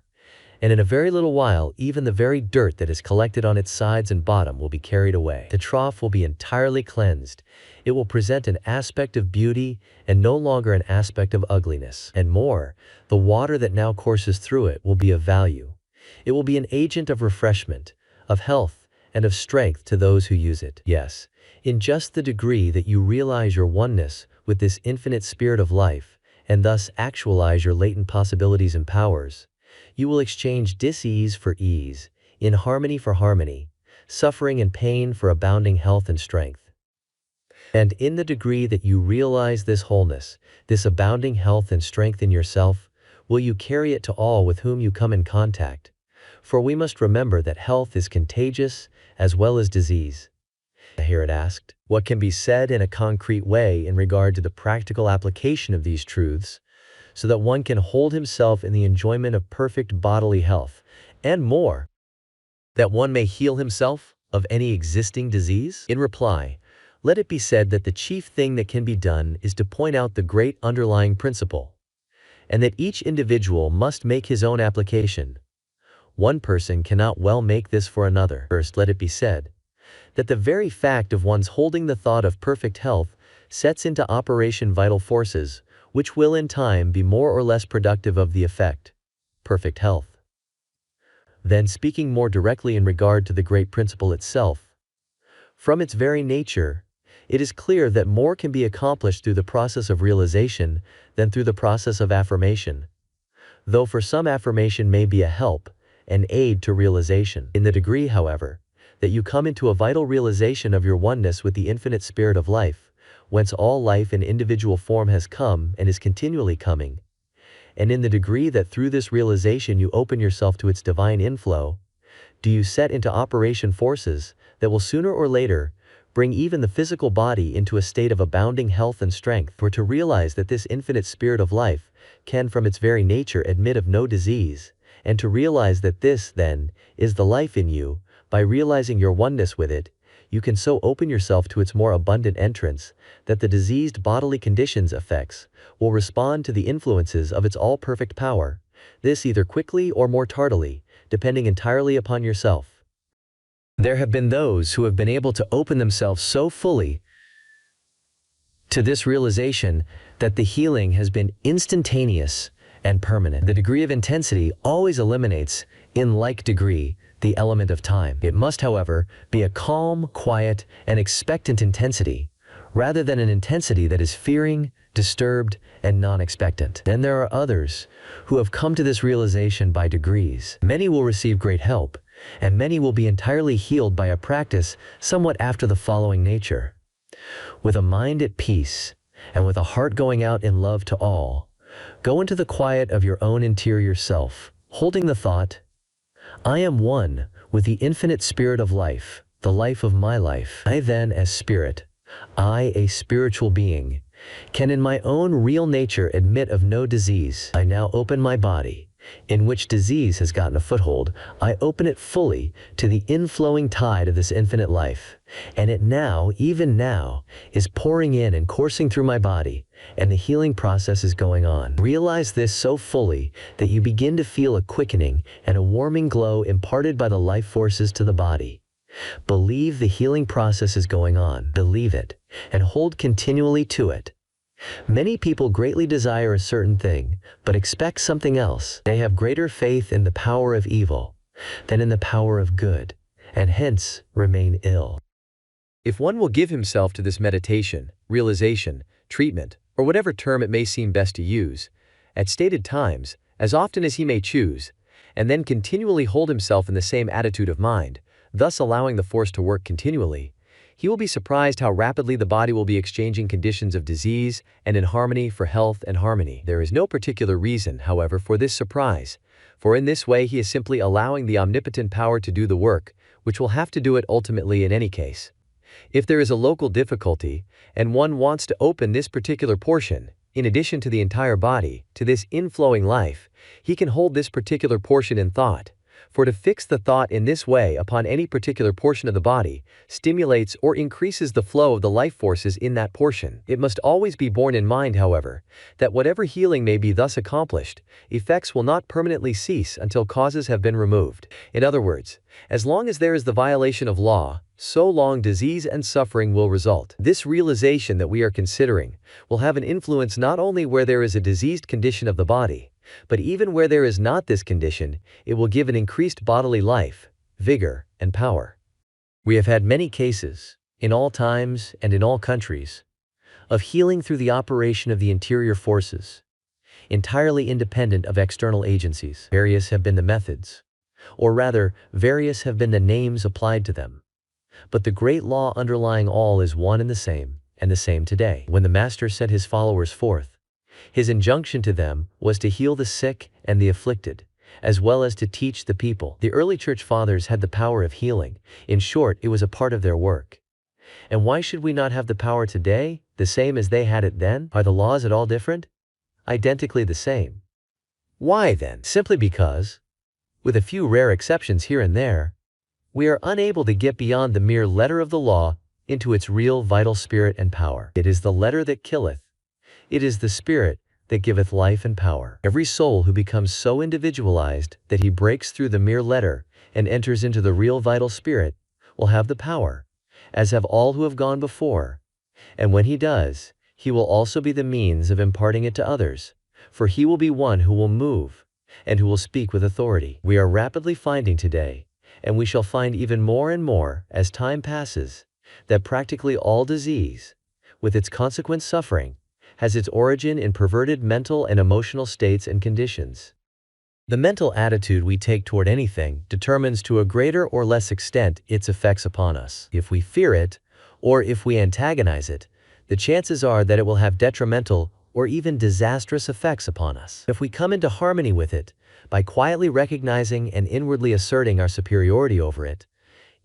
and in a very little while, even the very dirt that is collected on its sides and bottom will be carried away. The trough will be entirely cleansed. It will present an aspect of beauty and no longer an aspect of ugliness. And more, the water that now courses through it will be of value. It will be an agent of refreshment, of health, and of strength to those who use it. Yes, in just the degree that you realize your oneness with this infinite spirit of life, and thus actualize your latent possibilities and powers, you will exchange dis-ease for ease, inharmony for harmony, suffering and pain for abounding health and strength. And in the degree that you realize this wholeness, this abounding health and strength in yourself, will you carry it to all with whom you come in contact. For we must remember that health is contagious as well as disease. Here it asked, what can be said in a concrete way in regard to the practical application of these truths, so that one can hold himself in the enjoyment of perfect bodily health, and more, that one may heal himself of any existing disease? In reply, let it be said that the chief thing that can be done is to point out the great underlying principle, and that each individual must make his own application. One person cannot well make this for another. First, let it be said that the very fact of one's holding the thought of perfect health sets into operation vital forces, which will in time be more or less productive of the effect, perfect health. Then, speaking more directly in regard to the great principle itself, from its very nature, it is clear that more can be accomplished through the process of realization than through the process of affirmation, though for some affirmation may be a help, an aid to realization. In the degree, however, that you come into a vital realization of your oneness with the infinite spirit of life, whence all life in individual form has come and is continually coming, and in the degree that through this realization you open yourself to its divine inflow, do you set into operation forces that will sooner or later bring even the physical body into a state of abounding health and strength. For to realize that this infinite spirit of life can from its very nature admit of no disease, and to realize that this, then, is the life in you, by realizing your oneness with it, you can so open yourself to its more abundant entrance that the diseased bodily conditions effects will respond to the influences of its all-perfect power, this either quickly or more tardily, depending entirely upon yourself. There have been those who have been able to open themselves so fully to this realization that the healing has been instantaneous and permanent. The degree of intensity always eliminates, in like degree, the element of time. It must, however, be a calm, quiet, and expectant intensity, rather than an intensity that is fearing, disturbed, and non-expectant. Then there are others who have come to this realization by degrees. Many will receive great help, and many will be entirely healed by a practice somewhat after the following nature. With a mind at peace, and with a heart going out in love to all, go into the quiet of your own interior self, holding the thought, I am one with the infinite spirit of life, the life of my life. I then, as spirit, I, a spiritual being, can in my own real nature admit of no disease. I now open my body, in which disease has gotten a foothold. I open it fully to the inflowing tide of this infinite life, and it now, even now, is pouring in and coursing through my body, and the healing process is going on. Realize this so fully that you begin to feel a quickening and a warming glow imparted by the life forces to the body. Believe the healing process is going on. Believe it, and hold continually to it. Many people greatly desire a certain thing, but expect something else. They have greater faith in the power of evil than in the power of good, and hence remain ill. If one will give himself to this meditation, realization, treatment, or whatever term it may seem best to use, at stated times, as often as he may choose, and then continually hold himself in the same attitude of mind, thus allowing the force to work continually, he will be surprised how rapidly the body will be exchanging conditions of disease and inharmony for health and harmony. There is no particular reason, however, for this surprise, for in this way he is simply allowing the omnipotent power to do the work, which will have to do it ultimately in any case. If there is a local difficulty, and one wants to open this particular portion, in addition to the entire body, to this inflowing life, he can hold this particular portion in thought. For to fix the thought in this way upon any particular portion of the body stimulates or increases the flow of the life forces in that portion. It must always be borne in mind, however, that whatever healing may be thus accomplished, effects will not permanently cease until causes have been removed. In other words, as long as there is the violation of law, so long disease and suffering will result. This realization that we are considering will have an influence not only where there is a diseased condition of the body, But even where there is not this condition, it will give an increased bodily life, vigor, and power. We have had many cases, in all times and in all countries, of healing through the operation of the interior forces, entirely independent of external agencies. Various have been the methods, or rather, various have been the names applied to them. But the great law underlying all is one and the same today. When the Master sent his followers forth, his injunction to them was to heal the sick and the afflicted, as well as to teach the people. The early church fathers had the power of healing. In short, it was a part of their work. And why should we not have the power today, the same as they had it then? Are the laws at all different? Identically the same. Why then? Simply because, with a few rare exceptions here and there, we are unable to get beyond the mere letter of the law into its real vital spirit and power. It is the letter that killeth. It is the spirit that giveth life and power. Every soul who becomes so individualized that he breaks through the mere letter and enters into the real vital spirit will have the power, as have all who have gone before. And when he does, he will also be the means of imparting it to others, for he will be one who will move and who will speak with authority. We are rapidly finding today, and we shall find even more and more as time passes, that practically all disease, with its consequent suffering, has its origin in perverted mental and emotional states and conditions. The mental attitude we take toward anything determines to a greater or less extent its effects upon us. If we fear it, or if we antagonize it, the chances are that it will have detrimental or even disastrous effects upon us. If we come into harmony with it, by quietly recognizing and inwardly asserting our superiority over it,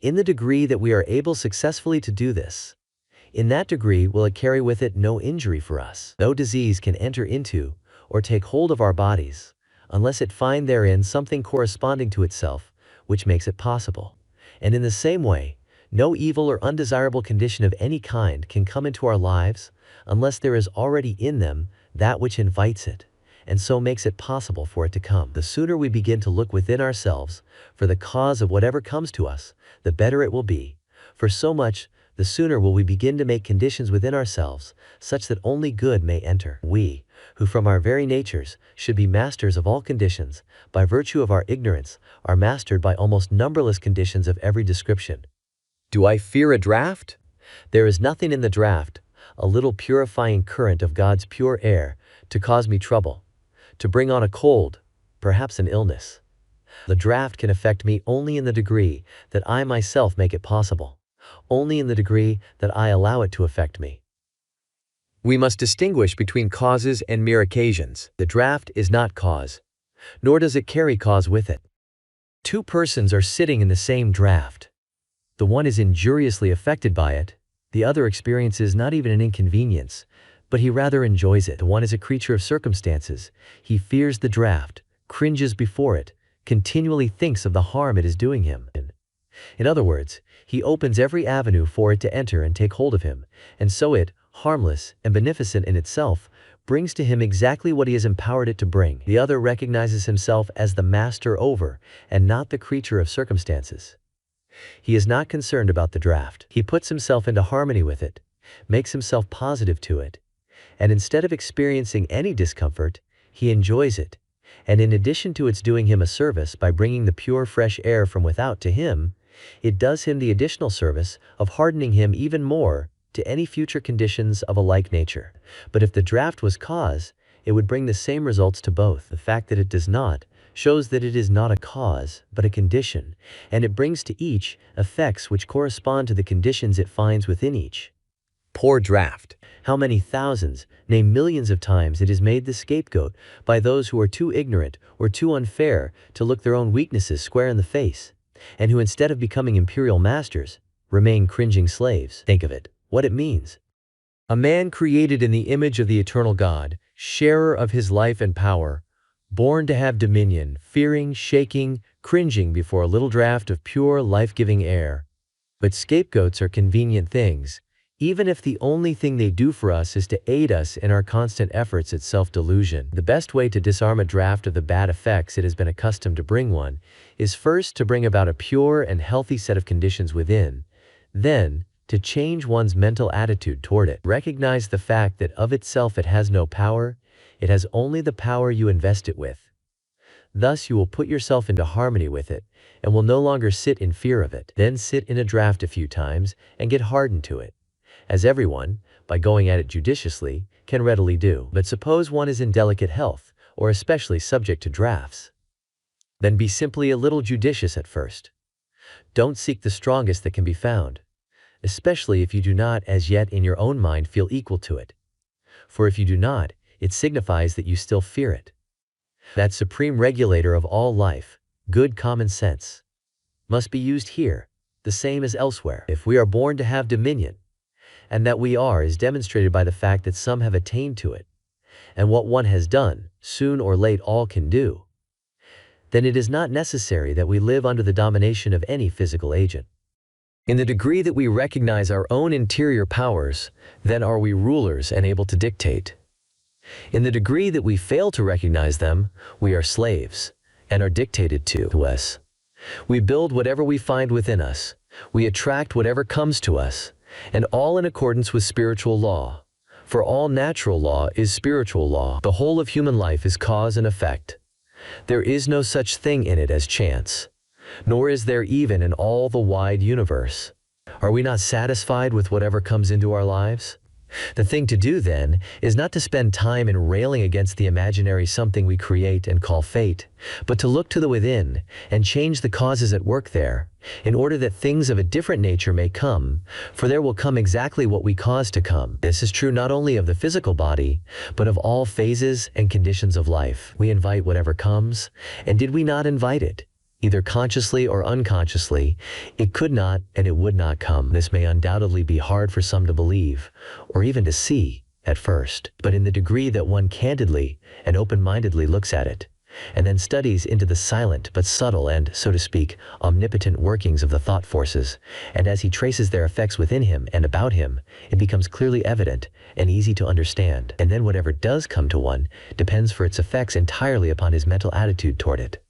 in the degree that we are able successfully to do this, in that degree will it carry with it no injury for us. No disease can enter into or take hold of our bodies unless it find therein something corresponding to itself, which makes it possible. And in the same way, no evil or undesirable condition of any kind can come into our lives unless there is already in them that which invites it, and so makes it possible for it to come. The sooner we begin to look within ourselves for the cause of whatever comes to us, the better it will be. For so much, the sooner will we begin to make conditions within ourselves such that only good may enter. We, who from our very natures should be masters of all conditions, by virtue of our ignorance, are mastered by almost numberless conditions of every description. Do I fear a draught? There is nothing in the draught, a little purifying current of God's pure air, to cause me trouble, to bring on a cold, perhaps an illness. The draught can affect me only in the degree that I myself make it possible, only in the degree that I allow it to affect me. We must distinguish between causes and mere occasions. The draught is not cause, nor does it carry cause with it. Two persons are sitting in the same draught. The one is injuriously affected by it, the other experiences not even an inconvenience, but he rather enjoys it. The one is a creature of circumstances. He fears the draught, cringes before it, continually thinks of the harm it is doing him. In other words, he opens every avenue for it to enter and take hold of him, and so it, harmless and beneficent in itself, brings to him exactly what he has empowered it to bring. The other recognizes himself as the master over, and not the creature of circumstances. He is not concerned about the draught. He puts himself into harmony with it, makes himself positive to it, and instead of experiencing any discomfort, he enjoys it, and in addition to its doing him a service by bringing the pure fresh air from without to him, it does him the additional service of hardening him even more to any future conditions of a like nature. But if the draught was cause, it would bring the same results to both. The fact that it does not shows that it is not a cause, but a condition, and it brings to each effects which correspond to the conditions it finds within each. Poor draught! How many thousands, nay millions of times it is made the scapegoat by those who are too ignorant or too unfair to look their own weaknesses square in the face, and who instead of becoming imperial masters, remain cringing slaves. Think of it, what it means. A man created in the image of the eternal God, sharer of his life and power, born to have dominion, fearing, shaking, cringing before a little draught of pure, life-giving air. But scapegoats are convenient things, even if the only thing they do for us is to aid us in our constant efforts at self-delusion. The best way to disarm a draught of the bad effects it has been accustomed to bring one is first to bring about a pure and healthy set of conditions within, then to change one's mental attitude toward it. Recognize the fact that of itself it has no power, It has only the power you invest it with. Thus you will put yourself into harmony with it, and will no longer sit in fear of it. Then sit in a draft a few times, and get hardened to it, as everyone, by going at it judiciously, can readily do. But suppose one is in delicate health, or especially subject to drafts. Then be simply a little judicious at first. Don't seek the strongest that can be found, especially if you do not as yet in your own mind feel equal to it. For if you do not, it signifies that you still fear it. That supreme regulator of all life, good common sense, must be used here, the same as elsewhere. If we are born to have dominion, and that we are is demonstrated by the fact that some have attained to it, and what one has done, soon or late all can do, then it is not necessary that we live under the domination of any physical agent. In the degree that we recognize our own interior powers, then are we rulers and able to dictate. In the degree that we fail to recognize them, we are slaves, and are dictated to us. We build whatever we find within us, we attract whatever comes to us, and all in accordance with spiritual law. For all natural law is spiritual law. The whole of human life is cause and effect. There is no such thing in it as chance, nor is there even in all the wide universe. Are we not satisfied with whatever comes into our lives? The thing to do, then, is not to spend time in railing against the imaginary something we create and call fate, but to look to the within and change the causes at work there, in order that things of a different nature may come, for there will come exactly what we cause to come. This is true not only of the physical body, but of all phases and conditions of life. We invite whatever comes, and did we not invite it, either consciously or unconsciously, it could not and it would not come. This may undoubtedly be hard for some to believe, or even to see, at first, but in the degree that one candidly and open-mindedly looks at it, and then studies into the silent but subtle and, so to speak, omnipotent workings of the thought forces, and as he traces their effects within him and about him, it becomes clearly evident and easy to understand. And then whatever does come to one depends for its effects entirely upon his mental attitude toward it.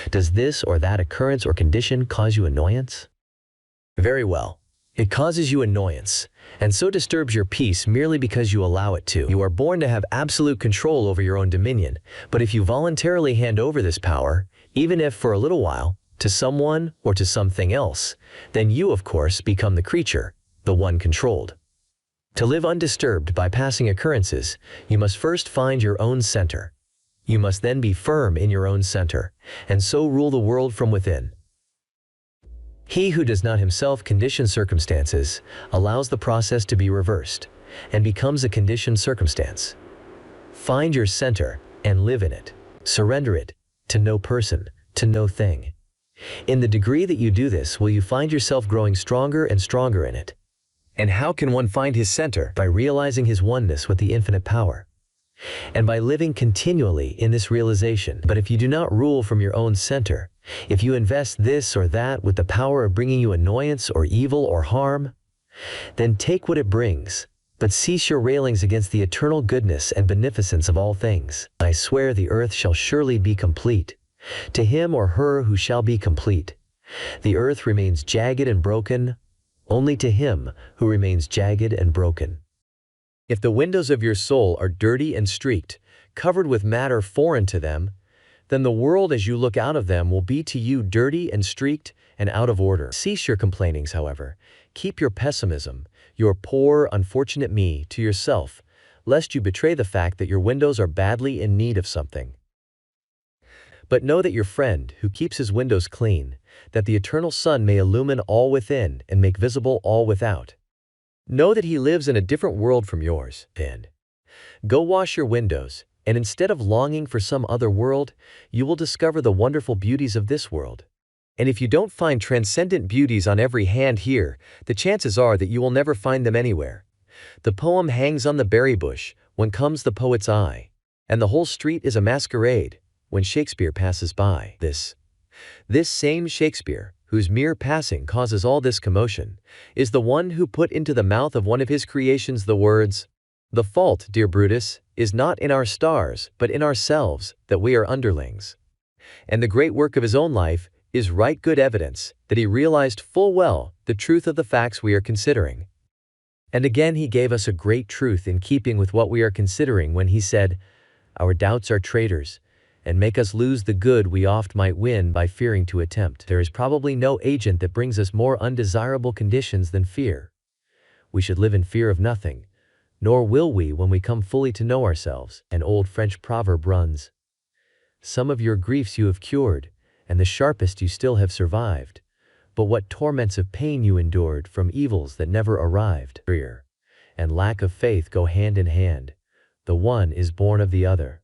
Does this or that occurrence or condition cause you annoyance? Very well. It causes you annoyance, and so disturbs your peace merely because you allow it to. You are born to have absolute control over your own dominion, but if you voluntarily hand over this power, even if for a little while, to someone or to something else, then you, of course, become the creature, the one controlled. To live undisturbed by passing occurrences, you must first find your own center. You must then be firm in your own center, and so rule the world from within. He who does not himself condition circumstances allows the process to be reversed, and becomes a conditioned circumstance. Find your center and live in it. Surrender it to no person, to no thing. In the degree that you do this, will you find yourself growing stronger and stronger in it. And how can one find his center? By realizing his oneness with the infinite power, and by living continually in this realization. But if you do not rule from your own center, if you invest this or that with the power of bringing you annoyance or evil or harm, then take what it brings, but cease your railings against the eternal goodness and beneficence of all things. I swear the earth shall surely be complete, to him or her who shall be complete. The earth remains jagged and broken, only to him who remains jagged and broken. If the windows of your soul are dirty and streaked, covered with matter foreign to them, then the world as you look out of them will be to you dirty and streaked and out of order. Cease your complainings, however. Keep your pessimism, your poor, unfortunate me, to yourself, lest you betray the fact that your windows are badly in need of something. But know that your friend, who keeps his windows clean, that the eternal sun may illumine all within and make visible all without. Know that he lives in a different world from yours. Then go wash your windows, and instead of longing for some other world, you will discover the wonderful beauties of this world. And if you don't find transcendent beauties on every hand here, the chances are that you will never find them anywhere. The poem hangs on the berry bush when comes the poet's eye, and the whole street is a masquerade when Shakespeare passes by. This same Shakespeare, whose mere passing causes all this commotion, is the one who put into the mouth of one of his creations the words, "The fault, dear Brutus, is not in our stars, but in ourselves, that we are underlings." And the great work of his own life is right good evidence that he realized full well the truth of the facts we are considering. And again he gave us a great truth in keeping with what we are considering when he said, "Our doubts are traitors, and make us lose the good we oft might win by fearing to attempt." There is probably no agent that brings us more undesirable conditions than fear. We should live in fear of nothing, nor will we when we come fully to know ourselves. An old French proverb runs, "Some of your griefs you have cured, and the sharpest you still have survived. But what torments of pain you endured from evils that never arrived." Fear and lack of faith go hand in hand. The one is born of the other.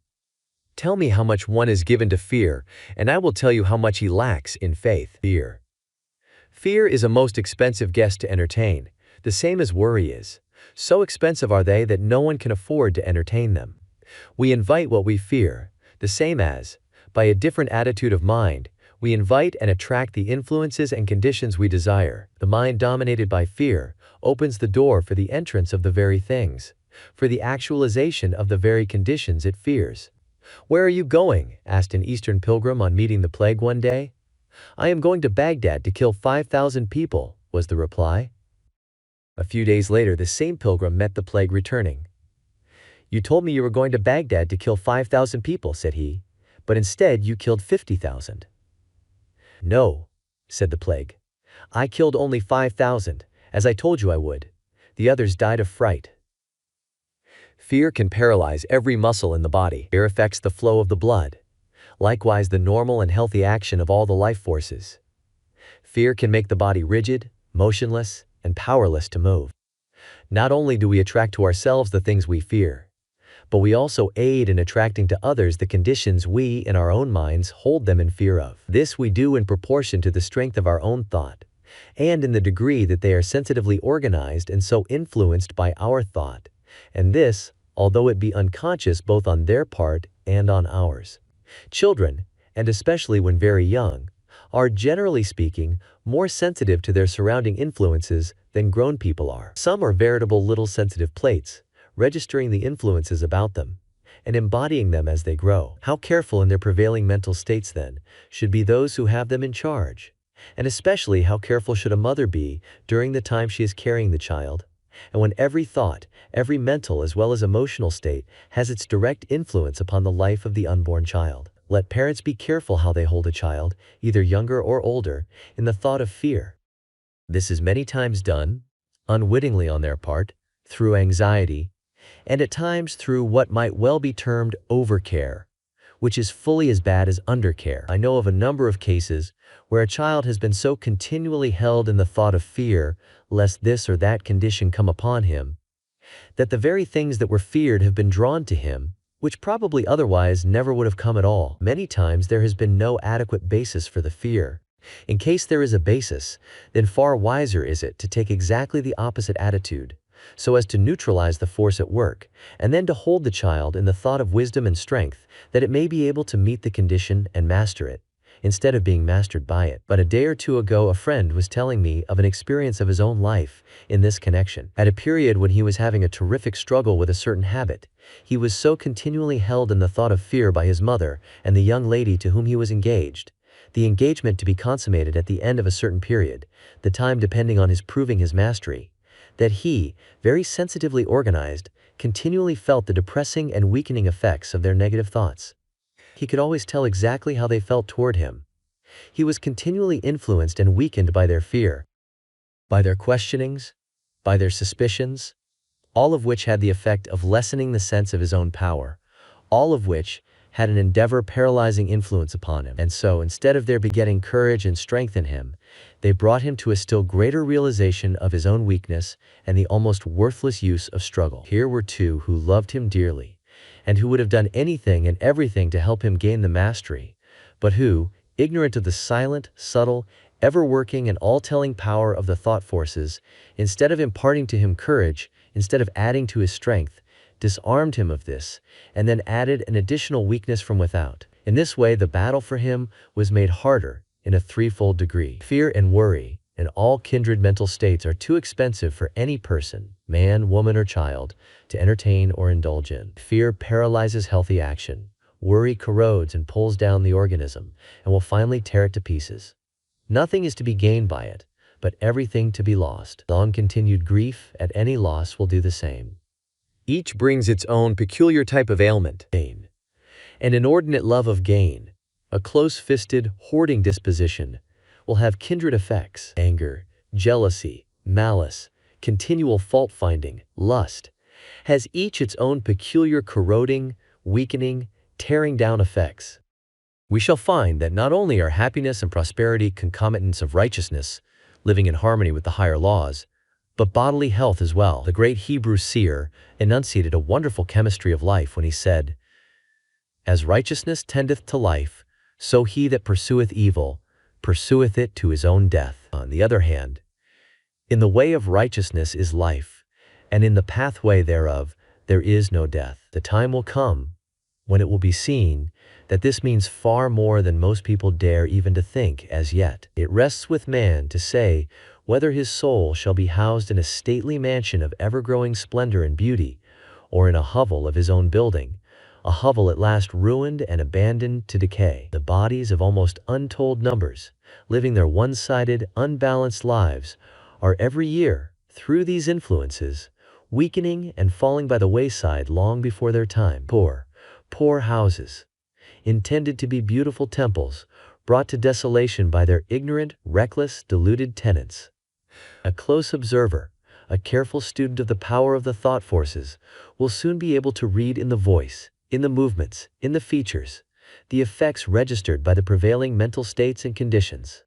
Tell me how much one is given to fear, and I will tell you how much he lacks in faith. Fear. Fear is a most expensive guest to entertain, the same as worry is. So expensive are they that no one can afford to entertain them. We invite what we fear, the same as, by a different attitude of mind, we invite and attract the influences and conditions we desire. The mind dominated by fear opens the door for the entrance of the very things, for the actualization of the very conditions it fears. "Where are you going?" asked an Eastern pilgrim on meeting the plague one day. "I am going to Baghdad to kill 5,000 people, was the reply. A few days later the same pilgrim met the plague returning. "You told me you were going to Baghdad to kill 5,000 people, said he, "but instead you killed 50,000. "No," said the plague. "I killed only 5,000, as I told you I would. The others died of fright." Fear can paralyze every muscle in the body. Fear affects the flow of the blood. Likewise, the normal and healthy action of all the life forces. Fear can make the body rigid, motionless, and powerless to move. Not only do we attract to ourselves the things we fear, but we also aid in attracting to others the conditions we, in our own minds, hold them in fear of. This we do in proportion to the strength of our own thought, and in the degree that they are sensitively organized and so influenced by our thought, and this, although it be unconscious both on their part and on ours. Children, and especially when very young, are, generally speaking, more sensitive to their surrounding influences than grown people are. Some are veritable little sensitive plates, registering the influences about them, and embodying them as they grow. How careful in their prevailing mental states, then, should be those who have them in charge, and especially how careful should a mother be during the time she is carrying the child, and when every thought, every mental as well as emotional state has its direct influence upon the life of the unborn child. Let parents be careful how they hold a child, either younger or older, in the thought of fear. This is many times done, unwittingly on their part, through anxiety, and at times through what might well be termed overcare, which is fully as bad as undercare. I know of a number of cases where a child has been so continually held in the thought of fear, lest this or that condition come upon him, that the very things that were feared have been drawn to him, which probably otherwise never would have come at all. Many times there has been no adequate basis for the fear. In case there is a basis, then far wiser is it to take exactly the opposite attitude, so as to neutralize the force at work, and then to hold the child in the thought of wisdom and strength, that it may be able to meet the condition and master it, instead of being mastered by it. But a day or two ago a friend was telling me of an experience of his own life in this connection. At a period when he was having a terrific struggle with a certain habit, he was so continually held in the thought of fear by his mother and the young lady to whom he was engaged, the engagement to be consummated at the end of a certain period, the time depending on his proving his mastery, that he, very sensitively organized, continually felt the depressing and weakening effects of their negative thoughts. He could always tell exactly how they felt toward him. He was continually influenced and weakened by their fear, by their questionings, by their suspicions, all of which had the effect of lessening the sense of his own power, all of which had an endeavor paralyzing influence upon him. And so, instead of their begetting courage and strength in him, they brought him to a still greater realization of his own weakness and the almost worthless use of struggle. Here were two who loved him dearly, and who would have done anything and everything to help him gain the mastery, but who, ignorant of the silent, subtle, ever-working and all-telling power of the thought forces, instead of imparting to him courage, instead of adding to his strength, disarmed him of this, and then added an additional weakness from without. In this way the battle for him was made harder in a threefold degree. Fear and worry, and all kindred mental states, are too expensive for any person, man, woman, or child, to entertain or indulge in. Fear paralyzes healthy action. Worry corrodes and pulls down the organism, and will finally tear it to pieces. Nothing is to be gained by it, but everything to be lost. Long-continued grief at any loss will do the same. Each brings its own peculiar type of ailment. Gain. An inordinate love of gain, a close-fisted, hoarding disposition, will have kindred effects. Anger, jealousy, malice, continual fault-finding, lust, has each its own peculiar corroding, weakening, tearing down effects. We shall find that not only are happiness and prosperity concomitants of righteousness, living in harmony with the higher laws, but bodily health as well. The great Hebrew seer enunciated a wonderful chemistry of life when he said, "As righteousness tendeth to life, so he that pursueth evil, pursueth it to his own death." On the other hand, in the way of righteousness is life, and in the pathway thereof there is no death. The time will come when it will be seen that this means far more than most people dare even to think as yet. It rests with man to say whether his soul shall be housed in a stately mansion of ever-growing splendor and beauty, or in a hovel of his own building, a hovel at last ruined and abandoned to decay. The bodies of almost untold numbers, living their one-sided, unbalanced lives, are every year, through these influences, weakening and falling by the wayside long before their time. Poor houses, intended to be beautiful temples, brought to desolation by their ignorant, reckless, deluded tenants. A close observer, a careful student of the power of the thought forces, will soon be able to read in the voice, in the movements, in the features, the effects registered by the prevailing mental states and conditions.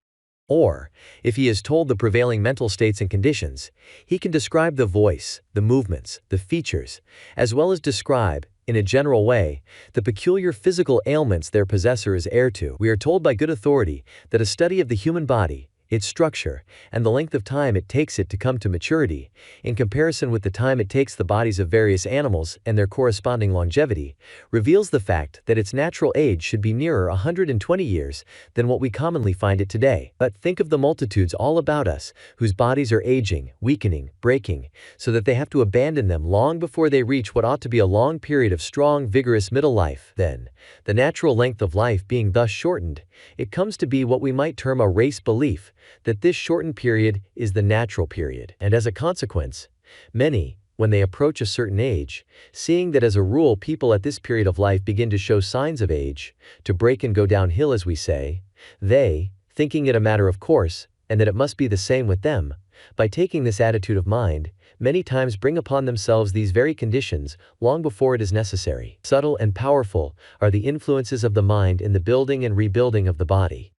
Or, if he is told the prevailing mental states and conditions, he can describe the voice, the movements, the features, as well as describe, in a general way, the peculiar physical ailments their possessor is heir to. We are told by good authority that a study of the human body, its structure, and the length of time it takes it to come to maturity, in comparison with the time it takes the bodies of various animals and their corresponding longevity, reveals the fact that its natural age should be nearer 120 years than what we commonly find it today. But think of the multitudes all about us, whose bodies are aging, weakening, breaking, so that they have to abandon them long before they reach what ought to be a long period of strong, vigorous middle life. Then, the natural length of life being thus shortened, it comes to be what we might term a race belief, that this shortened period is the natural period. And as a consequence, many, when they approach a certain age, seeing that as a rule people at this period of life begin to show signs of age, to break and go downhill as we say, they, thinking it a matter of course, and that it must be the same with them, by taking this attitude of mind, many times bring upon themselves these very conditions long before it is necessary. Subtle and powerful are the influences of the mind in the building and rebuilding of the body.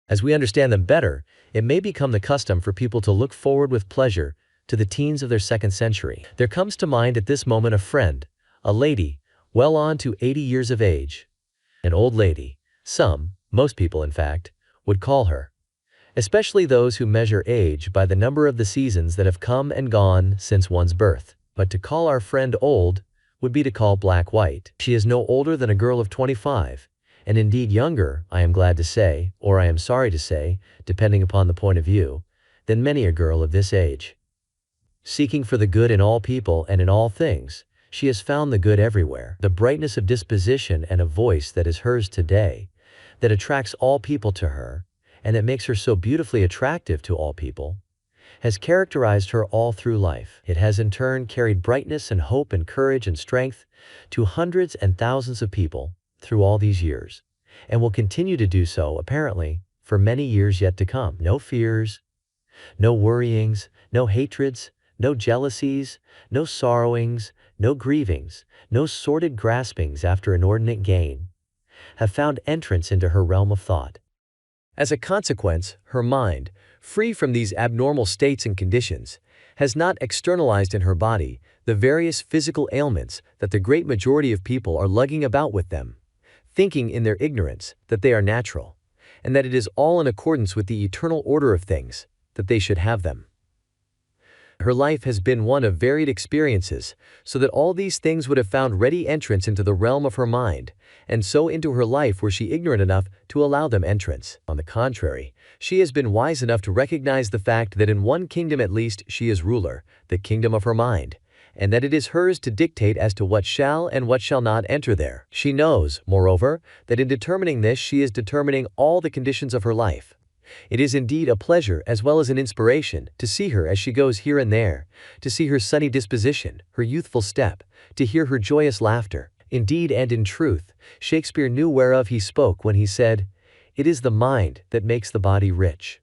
As we understand them better, it may become the custom for people to look forward with pleasure to the teens of their second century. There comes to mind at this moment a friend, a lady, well on to 80 years of age. An old lady, most people in fact, would call her. Especially those who measure age by the number of the seasons that have come and gone since one's birth. But to call our friend old would be to call black white. She is no older than a girl of 25. And indeed younger, I am glad to say, or I am sorry to say, depending upon the point of view, than many a girl of this age. Seeking for the good in all people and in all things, she has found the good everywhere. The brightness of disposition and of voice that is hers today, that attracts all people to her, and that makes her so beautifully attractive to all people, has characterized her all through life. It has in turn carried brightness and hope and courage and strength to hundreds and thousands of people through all these years, and will continue to do so, apparently, for many years yet to come. No fears, no worryings, no hatreds, no jealousies, no sorrowings, no grievings, no sordid graspings after inordinate gain, have found entrance into her realm of thought. As a consequence, her mind, free from these abnormal states and conditions, has not externalized in her body the various physical ailments that the great majority of people are lugging about with them, thinking in their ignorance that they are natural, and that it is all in accordance with the eternal order of things, that they should have them. Her life has been one of varied experiences, so that all these things would have found ready entrance into the realm of her mind, and so into her life were she ignorant enough to allow them entrance. On the contrary, she has been wise enough to recognize the fact that in one kingdom at least she is ruler, the kingdom of her mind, and that it is hers to dictate as to what shall and what shall not enter there. She knows, moreover, that in determining this she is determining all the conditions of her life, It is indeed a pleasure as well as an inspiration to see her as she goes here and there, to see her sunny disposition, her youthful step, to hear her joyous laughter. Indeed and in truth, Shakespeare knew whereof he spoke when he said, "It is the mind that makes the body rich."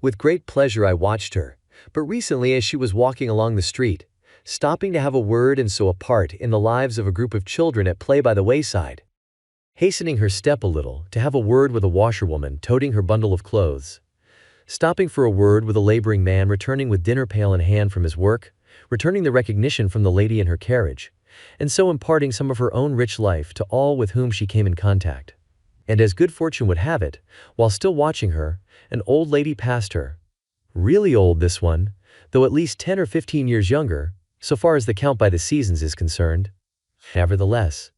With great pleasure I watched her, but recently as she was walking along the street, stopping to have a word and so a part in the lives of a group of children at play by the wayside, hastening her step a little to have a word with a washerwoman toting her bundle of clothes, stopping for a word with a laboring man returning with dinner pail in hand from his work, returning the recognition from the lady in her carriage, and so imparting some of her own rich life to all with whom she came in contact. And as good fortune would have it, while still watching her, an old lady passed her. Really old this one, though at least 10 or 15 years younger, so far as the count by the seasons is concerned. Nevertheless,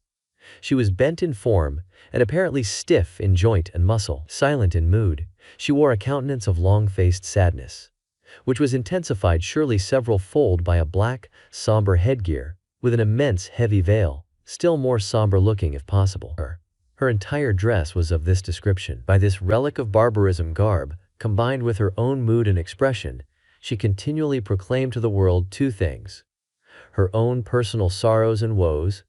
she was bent in form, and apparently stiff in joint and muscle. Silent in mood, she wore a countenance of long-faced sadness, which was intensified surely several-fold by a black, somber headgear, with an immense heavy veil, still more somber-looking if possible. Her entire dress was of this description. By this relic of barbarism garb, combined with her own mood and expression, she continually proclaimed to the world two things: her own personal sorrows and woes,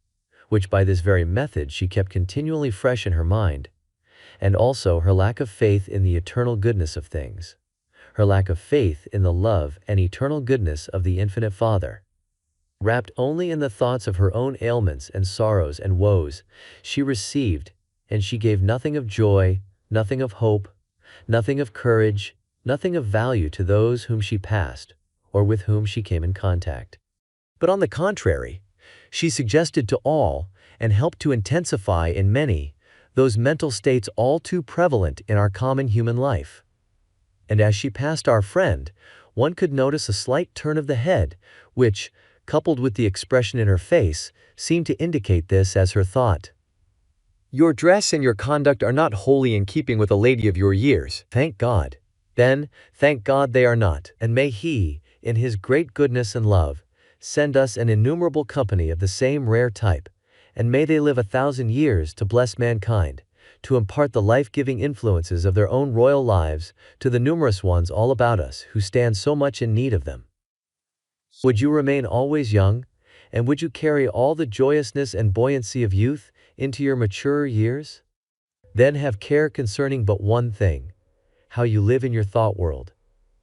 which by this very method she kept continually fresh in her mind, and also her lack of faith in the eternal goodness of things, her lack of faith in the love and eternal goodness of the infinite Father. Wrapped only in the thoughts of her own ailments and sorrows and woes, she received, and she gave nothing of joy, nothing of hope, nothing of courage, nothing of value to those whom she passed, or with whom she came in contact. But on the contrary, she suggested to all, and helped to intensify in many, those mental states all too prevalent in our common human life. And as she passed our friend, one could notice a slight turn of the head, which, coupled with the expression in her face, seemed to indicate this as her thought. "Your dress and your conduct are not wholly in keeping with a lady of your years." Thank God. Then, thank God they are not. And may He, in His great goodness and love, send us an innumerable company of the same rare type, and may they live 1,000 years to bless mankind, to impart the life-giving influences of their own royal lives to the numerous ones all about us who stand so much in need of them. Would you remain always young, and would you carry all the joyousness and buoyancy of youth into your maturer years? Then have care concerning but one thing: how you live in your thought world.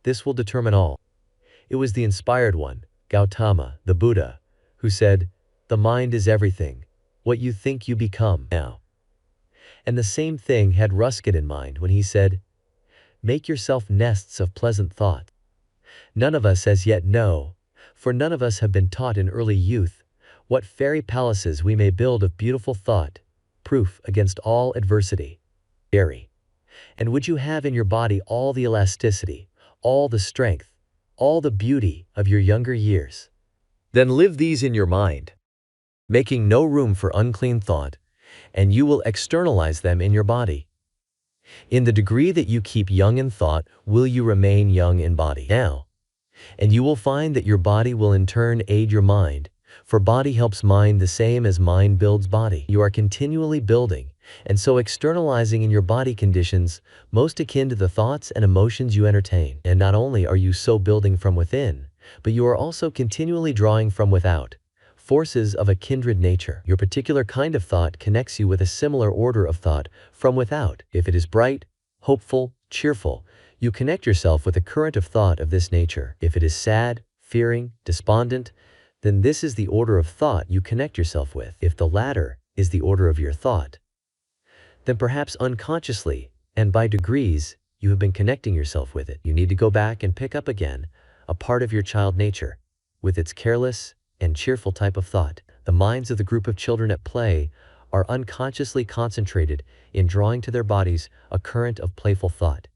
This will determine all. It was the inspired one, Gautama, the Buddha, who said, "The mind is everything. What you think you become." Now. And the same thing had Ruskin in mind when he said, "Make yourself nests of pleasant thought." None of us as yet know, for none of us have been taught in early youth, what fairy palaces we may build of beautiful thought, proof against all adversity. Fairy. And would you have in your body all the elasticity, all the strength, all the beauty of your younger years? Then live these in your mind, making no room for unclean thought, and you will externalize them in your body. In the degree that you keep young in thought, will you remain young in body. Now. And you will find that your body will in turn aid your mind, for body helps mind the same as mind builds body. You are continually building, and so externalizing in your body conditions most akin to the thoughts and emotions you entertain. And not only are you so building from within, but you are also continually drawing from without, forces of a kindred nature. Your particular kind of thought connects you with a similar order of thought from without. If it is bright, hopeful, cheerful, you connect yourself with a current of thought of this nature. If it is sad, fearing, despondent, then this is the order of thought you connect yourself with. If the latter is the order of your thought, then perhaps unconsciously, and by degrees, you have been connecting yourself with it. You need to go back and pick up again a part of your child nature, with its careless and cheerful type of thought. The minds of the group of children at play are unconsciously concentrated in drawing to their bodies a current of playful thought.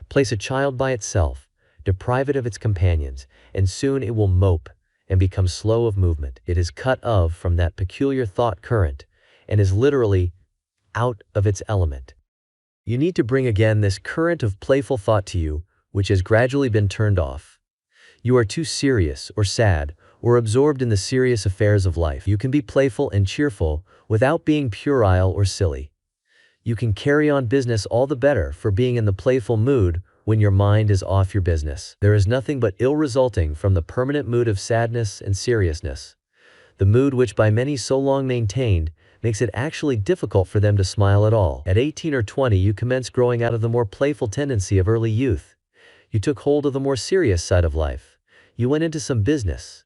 Place a child by itself, deprive it of its companions, and soon it will mope and become slow of movement. It is cut off from that peculiar thought current and is literally out of its element. You need to bring again this current of playful thought to you, which has gradually been turned off. You are too serious or sad or absorbed in the serious affairs of life. You can be playful and cheerful without being puerile or silly. You can carry on business all the better for being in the playful mood when your mind is off your business. There is nothing but ill resulting from the permanent mood of sadness and seriousness. The mood which by many so long maintained makes it actually difficult for them to smile at all. At 18 or 20 you commence growing out of the more playful tendency of early youth. You took hold of the more serious side of life. You went into some business.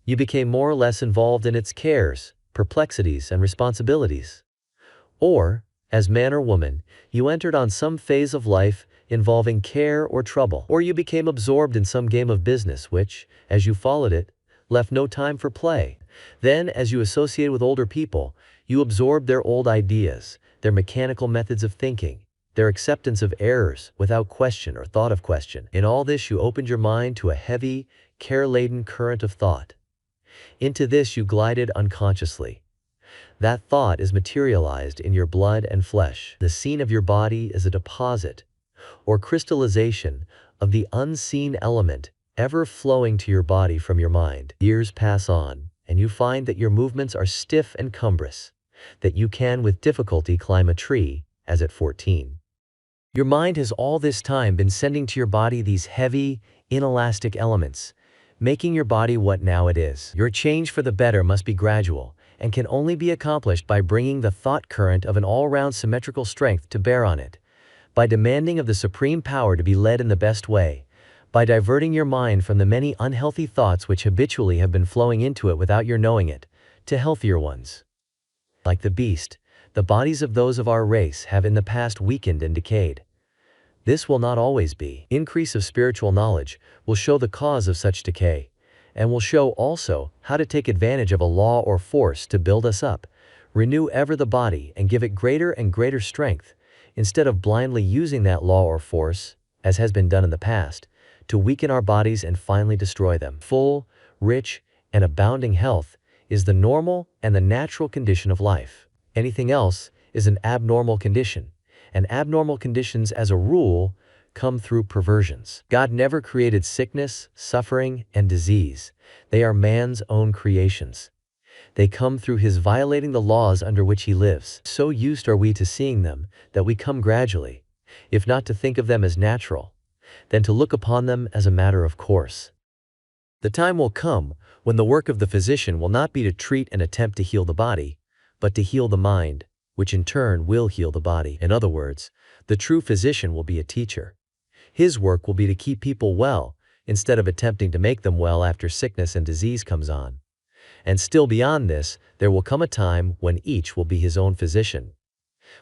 You became more or less involved in its cares, perplexities, and responsibilities. Or, as man or woman, you entered on some phase of life involving care or trouble. Or you became absorbed in some game of business which, as you followed it, left no time for play. Then, as you associated with older people, you absorbed their old ideas, their mechanical methods of thinking, their acceptance of errors without question or thought of question. In all this you opened your mind to a heavy, care-laden current of thought. Into this you glided unconsciously. That thought is materialized in your blood and flesh. The scene of your body is a deposit, or crystallization, of the unseen element ever flowing to your body from your mind. Years pass on, and you find that your movements are stiff and cumbrous, that you can with difficulty climb a tree, as at 14. Your mind has all this time been sending to your body these heavy, inelastic elements, making your body what now it is. Your change for the better must be gradual, and can only be accomplished by bringing the thought current of an all-round symmetrical strength to bear on it, by demanding of the supreme power to be led in the best way, by diverting your mind from the many unhealthy thoughts which habitually have been flowing into it without your knowing it, to healthier ones. Like the beast, the bodies of those of our race have in the past weakened and decayed. This will not always be. Increase of spiritual knowledge will show the cause of such decay, and will show also how to take advantage of a law or force to build us up, renew ever the body and give it greater and greater strength, instead of blindly using that law or force, as has been done in the past, to weaken our bodies and finally destroy them. Full, rich, and abounding health is the normal and the natural condition of life. Anything else is an abnormal condition, and abnormal conditions as a rule come through perversions. God never created sickness, suffering, and disease. They are man's own creations. They come through his violating the laws under which he lives. So used are we to seeing them that we come gradually, if not to think of them as natural, then to look upon them as a matter of course. The time will come when the work of the physician will not be to treat and attempt to heal the body, but to heal the mind, which in turn will heal the body. In other words, the true physician will be a teacher. His work will be to keep people well, instead of attempting to make them well after sickness and disease comes on. And still beyond this, there will come a time when each will be his own physician.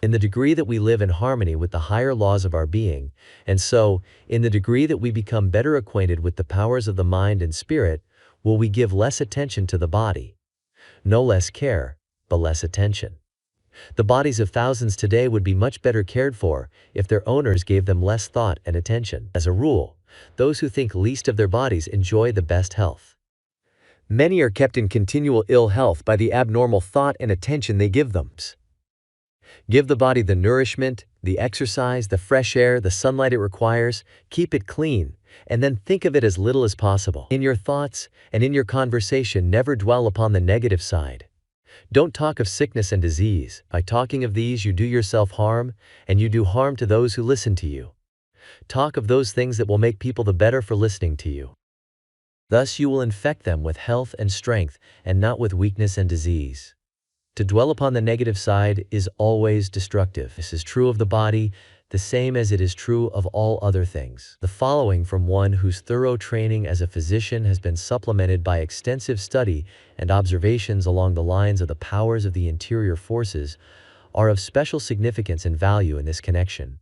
In the degree that we live in harmony with the higher laws of our being, and so, in the degree that we become better acquainted with the powers of the mind and spirit, will we give less attention to the body. No less care, but less attention. The bodies of thousands today would be much better cared for if their owners gave them less thought and attention. As a rule, those who think least of their bodies enjoy the best health. Many are kept in continual ill health by the abnormal thought and attention they give them. Give the body the nourishment, the exercise, the fresh air, the sunlight it requires, keep it clean, and then think of it as little as possible. In your thoughts and in your conversation, never dwell upon the negative side. Don't talk of sickness and disease. By talking of these, you do yourself harm, and you do harm to those who listen to you. Talk of those things that will make people the better for listening to you. Thus you will infect them with health and strength, and not with weakness and disease. To dwell upon the negative side is always destructive. This is true of the body, the same as it is true of all other things. The following from one whose thorough training as a physician has been supplemented by extensive study and observations along the lines of the powers of the interior forces are of special significance and value in this connection.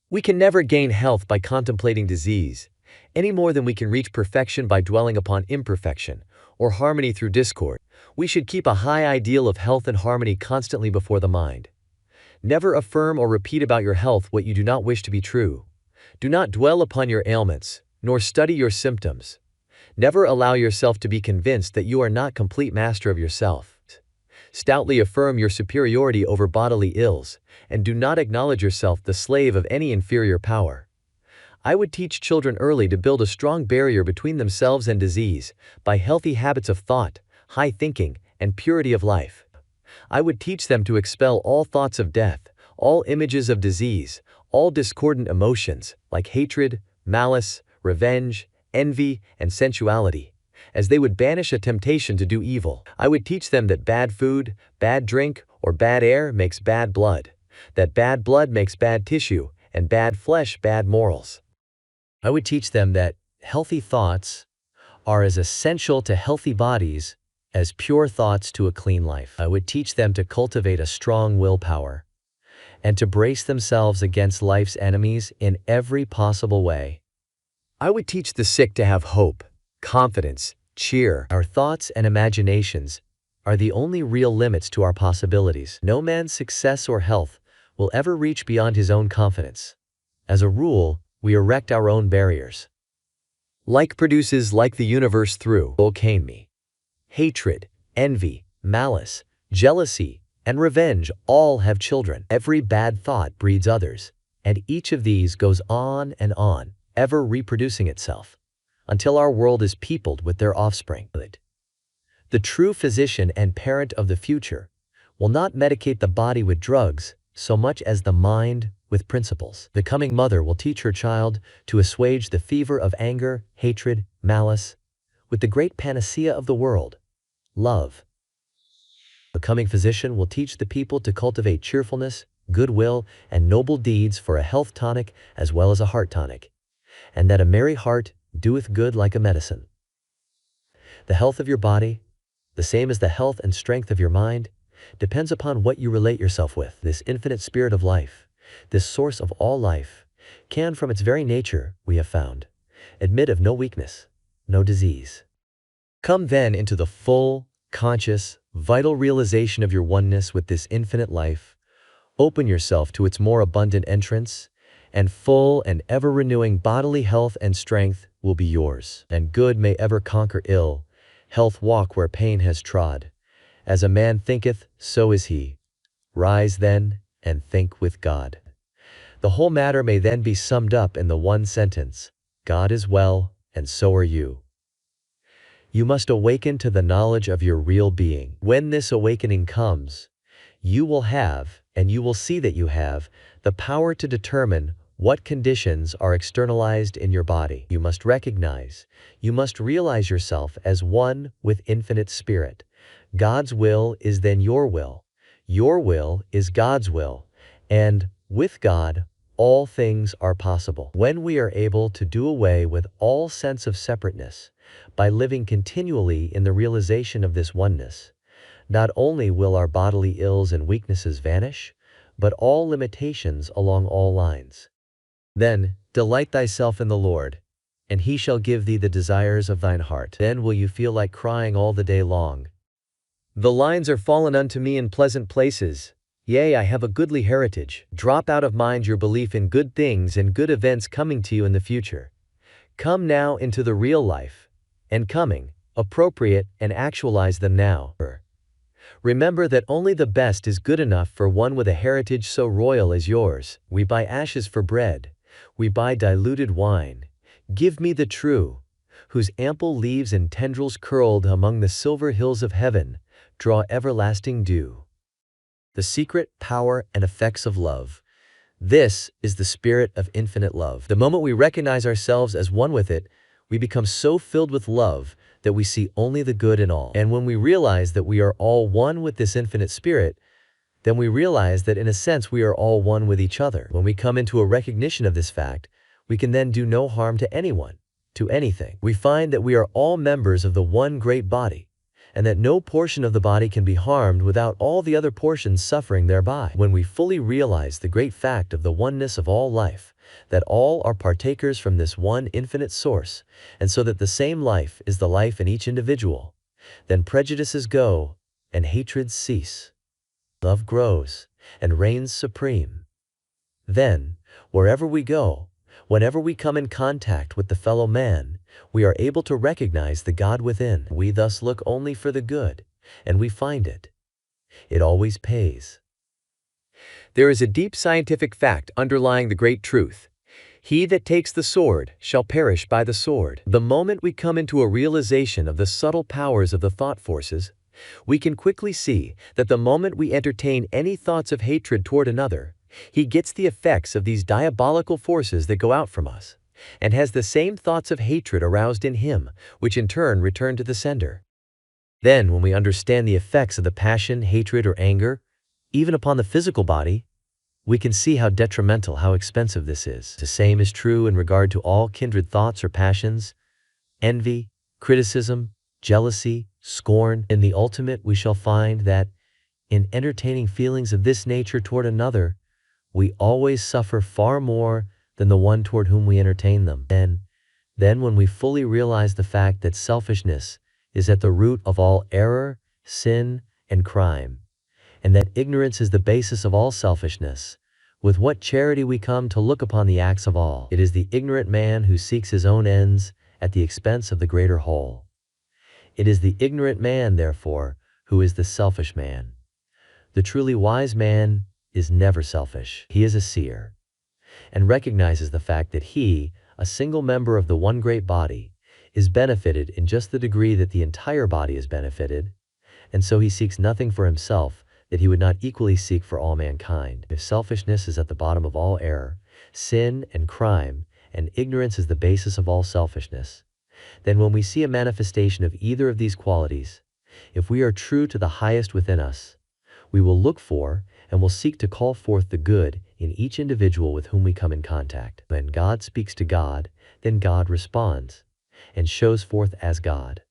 We can never gain health by contemplating disease, any more than we can reach perfection by dwelling upon imperfection, or harmony through discord. We should keep a high ideal of health and harmony constantly before the mind. Never affirm or repeat about your health what you do not wish to be true. Do not dwell upon your ailments, nor study your symptoms. Never allow yourself to be convinced that you are not complete master of yourself. Stoutly affirm your superiority over bodily ills, and do not acknowledge yourself the slave of any inferior power. I would teach children early to build a strong barrier between themselves and disease by healthy habits of thought, high thinking, and purity of life. I would teach them to expel all thoughts of death, all images of disease, all discordant emotions like hatred, malice, revenge, envy, and sensuality, as they would banish a temptation to do evil. I would teach them that bad food, bad drink, or bad air makes bad blood, that bad blood makes bad tissue, and bad flesh bad morals. I would teach them that healthy thoughts are as essential to healthy bodies as pure thoughts to a clean life. I would teach them to cultivate a strong willpower and to brace themselves against life's enemies in every possible way. I would teach the sick to have hope, confidence, cheer. Our thoughts and imaginations are the only real limits to our possibilities. No man's success or health will ever reach beyond his own confidence. As a rule, we erect our own barriers. Like produces like the universe through me. Hatred, envy, malice, jealousy, and revenge all have children. Every bad thought breeds others, and each of these goes on, ever reproducing itself, until our world is peopled with their offspring. The true physician and parent of the future will not medicate the body with drugs so much as the mind with principles. The coming mother will teach her child to assuage the fever of anger, hatred, malice, with the great panacea of the world, love. The coming physician will teach the people to cultivate cheerfulness, goodwill, and noble deeds for a health tonic as well as a heart tonic, and that a merry heart doeth good like a medicine. The health of your body, the same as the health and strength of your mind, depends upon what you relate yourself with. This infinite spirit of life, this source of all life, can from its very nature, we have found, admit of no weakness, no disease. Come then into the full, conscious, vital realization of your oneness with this infinite life. Open yourself to its more abundant entrance, and full and ever-renewing bodily health and strength will be yours. And good may ever conquer ill, health walk where pain has trod. As a man thinketh, so is he. Rise then, and think with God. The whole matter may then be summed up in the one sentence: God is well, and so are you. You must awaken to the knowledge of your real being. When this awakening comes, you will have, and you will see that you have, the power to determine what conditions are externalized in your body. You must recognize, you must realize yourself as one with infinite spirit. God's will is then your will. Your will is God's will. And with God, all things are possible. When we are able to do away with all sense of separateness, by living continually in the realization of this oneness, not only will our bodily ills and weaknesses vanish, but all limitations along all lines. Then, delight thyself in the Lord, and he shall give thee the desires of thine heart. Then will you feel like crying all the day long. The lines are fallen unto me in pleasant places. Yea, I have a goodly heritage. Drop out of mind your belief in good things and good events coming to you in the future. Come now into the real life, and coming, appropriate and actualize them now. Remember that only the best is good enough for one with a heritage so royal as yours. We buy ashes for bread. We buy diluted wine. Give me the true, whose ample leaves and tendrils curled among the silver hills of heaven draw everlasting dew. The secret, power, and effects of love. This is the spirit of infinite love. The moment we recognize ourselves as one with it, we become so filled with love that we see only the good in all. And when we realize that we are all one with this infinite spirit, then we realize that in a sense we are all one with each other. When we come into a recognition of this fact, we can then do no harm to anyone, to anything. We find that we are all members of the one great body, and that no portion of the body can be harmed without all the other portions suffering thereby. When we fully realize the great fact of the oneness of all life, that all are partakers from this one infinite source, and so that the same life is the life in each individual, then prejudices go, and hatreds cease. Love grows, and reigns supreme. Then, wherever we go, whenever we come in contact with the fellow man, we are able to recognize the God within. We thus look only for the good, and we find it. It always pays. There is a deep scientific fact underlying the great truth. He that takes the sword shall perish by the sword. The moment we come into a realization of the subtle powers of the thought forces, we can quickly see that the moment we entertain any thoughts of hatred toward another, He gets the effects of these diabolical forces that go out from us, and has the same thoughts of hatred aroused in him, which in turn return to the sender. Then, when we understand the effects of the passion, hatred, or anger, even upon the physical body, we can see how detrimental, how expensive this is. The same is true in regard to all kindred thoughts or passions, envy, criticism, jealousy, scorn. In the ultimate, we shall find that, in entertaining feelings of this nature toward another, we always suffer far more than the one toward whom we entertain them. Then when we fully realize the fact that selfishness is at the root of all error, sin, and crime, and that ignorance is the basis of all selfishness, with what charity we come to look upon the acts of all. It is the ignorant man who seeks his own ends at the expense of the greater whole. It is the ignorant man, therefore, who is the selfish man. The truly wise man is never selfish. He is a seer, and recognizes the fact that he, a single member of the one great body, is benefited in just the degree that the entire body is benefited, and so he seeks nothing for himself that he would not equally seek for all mankind. If selfishness is at the bottom of all error, sin and crime, and ignorance is the basis of all selfishness, then when we see a manifestation of either of these qualities, if we are true to the highest within us, we will look for and will seek to call forth the good in each individual with whom we come in contact. When God speaks to God, then God responds and shows forth as God.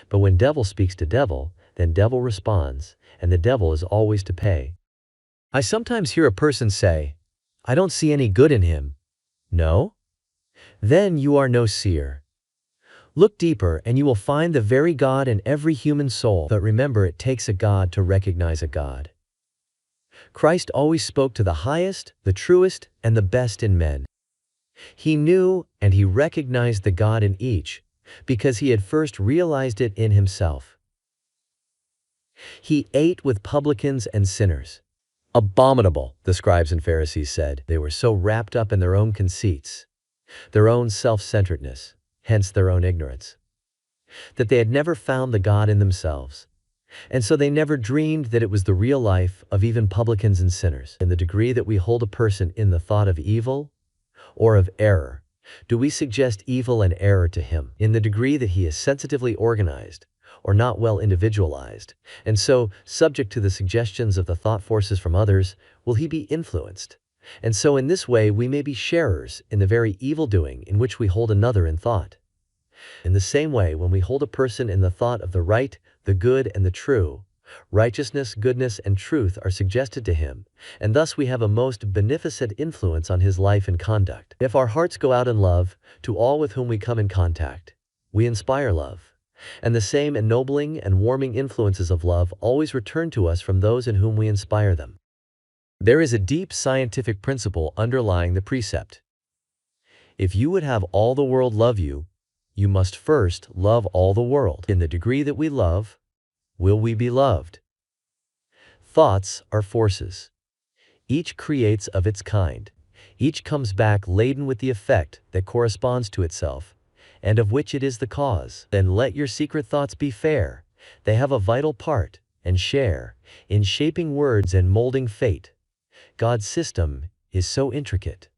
But when devil speaks to devil, then devil responds, and the devil is always to pay. I sometimes hear a person say, "I don't see any good in him." No? Then you are no seer. Look deeper and you will find the very God in every human soul. But remember, it takes a God to recognize a God. Christ always spoke to the highest, the truest, and the best in men. He knew and he recognized the God in each, because he had first realized it in himself. He ate with publicans and sinners. Abominable, the scribes and Pharisees said. They were so wrapped up in their own conceits, their own self-centeredness, hence their own ignorance, that they had never found the God in themselves. And so they never dreamed that it was the real life of even publicans and sinners. In the degree that we hold a person in the thought of evil or of error, do we suggest evil and error to him? In the degree that he is sensitively organized or not well individualized, and so subject to the suggestions of the thought forces from others, will he be influenced? And so in this way we may be sharers in the very evil doing in which we hold another in thought. In the same way, when we hold a person in the thought of the right, the good, and the true, righteousness, goodness, and truth are suggested to him, and thus we have a most beneficent influence on his life and conduct. If our hearts go out in love to all with whom we come in contact, we inspire love, and the same ennobling and warming influences of love always return to us from those in whom we inspire them. There is a deep scientific principle underlying the precept. If you would have all the world love you, you must first love all the world. In the degree that we love, will we be loved? Thoughts are forces. Each creates of its kind. Each comes back laden with the effect that corresponds to itself, and of which it is the cause. Then let your secret thoughts be fair. They have a vital part and share in shaping words and molding fate. God's system is so intricate.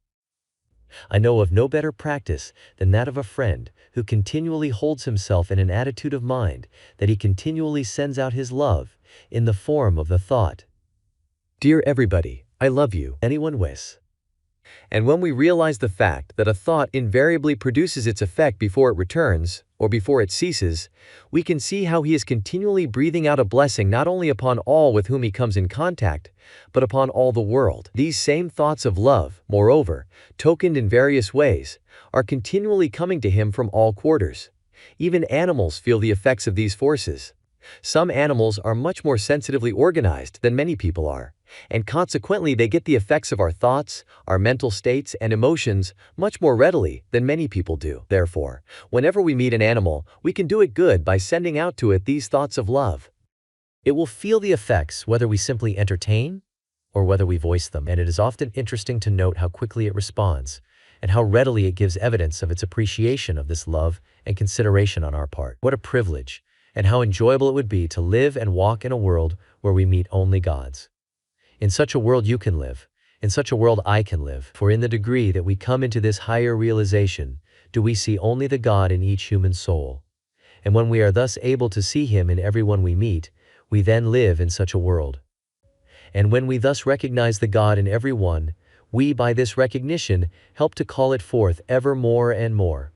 I know of no better practice than that of a friend who continually holds himself in an attitude of mind that he continually sends out his love in the form of the thought, "Dear everybody, I love you, anyone wish." And when we realize the fact that a thought invariably produces its effect before it returns, or before it ceases, we can see how he is continually breathing out a blessing not only upon all with whom he comes in contact, but upon all the world. These same thoughts of love, moreover, tokened in various ways, are continually coming to him from all quarters. Even animals feel the effects of these forces. Some animals are much more sensitively organized than many people are, and consequently they get the effects of our thoughts, our mental states, and emotions much more readily than many people do. Therefore, whenever we meet an animal, we can do it good by sending out to it these thoughts of love. It will feel the effects whether we simply entertain or whether we voice them, and it is often interesting to note how quickly it responds and how readily it gives evidence of its appreciation of this love and consideration on our part. What a privilege, and how enjoyable it would be to live and walk in a world where we meet only gods. In such a world you can live, In such a world I can live. For in the degree that we come into this higher realization, do we see only the God in each human soul. And when we are thus able to see Him in everyone we meet, we then live in such a world. And when we thus recognize the God in everyone, we by this recognition help to call it forth ever more and more.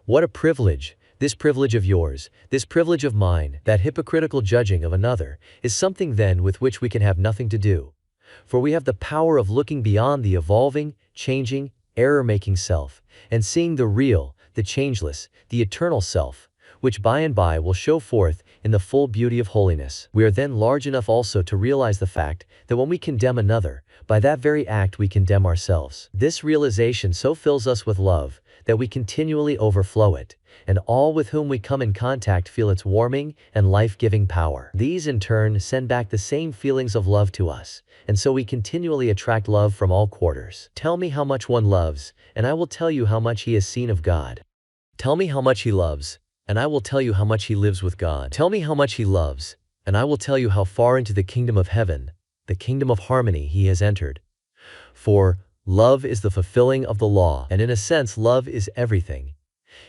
What a privilege, this privilege of yours, this privilege of mine, that hypocritical judging of another, is something then with which we can have nothing to do. For we have the power of looking beyond the evolving, changing, error-making self, and seeing the real, the changeless, the eternal self, which by and by will show forth in the full beauty of holiness. We are then large enough also to realize the fact that when we condemn another, by that very act we condemn ourselves. This realization so fills us with love that we continually overflow it, and all with whom we come in contact feel its warming and life-giving power. These in turn send back the same feelings of love to us, and so we continually attract love from all quarters. Tell me how much one loves, and I will tell you how much he has seen of God. Tell me how much he loves, and I will tell you how much he lives with God. Tell me how much he loves, and I will tell you how far into the kingdom of heaven, the kingdom of harmony, he has entered. For love is the fulfilling of the law, and in a sense love is everything.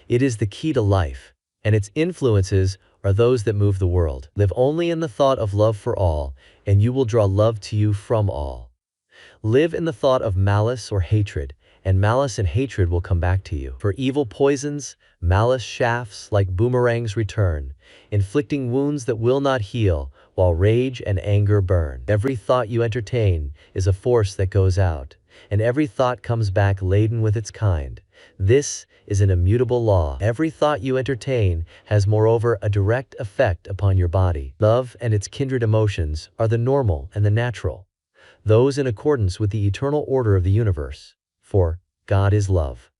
It is the key to life, and its influences are those that move the world. Live only in the thought of love for all, and you will draw love to you from all. Live in the thought of malice or hatred, and malice and hatred will come back to you. For evil poisons, malice shafts like boomerangs return, inflicting wounds that will not heal, while rage and anger burn. Every thought you entertain is a force that goes out, and every thought comes back laden with its kind. This is an immutable law. Every thought you entertain has moreover a direct effect upon your body. Love and its kindred emotions are the normal and the natural, those in accordance with the eternal order of the universe. For God is love.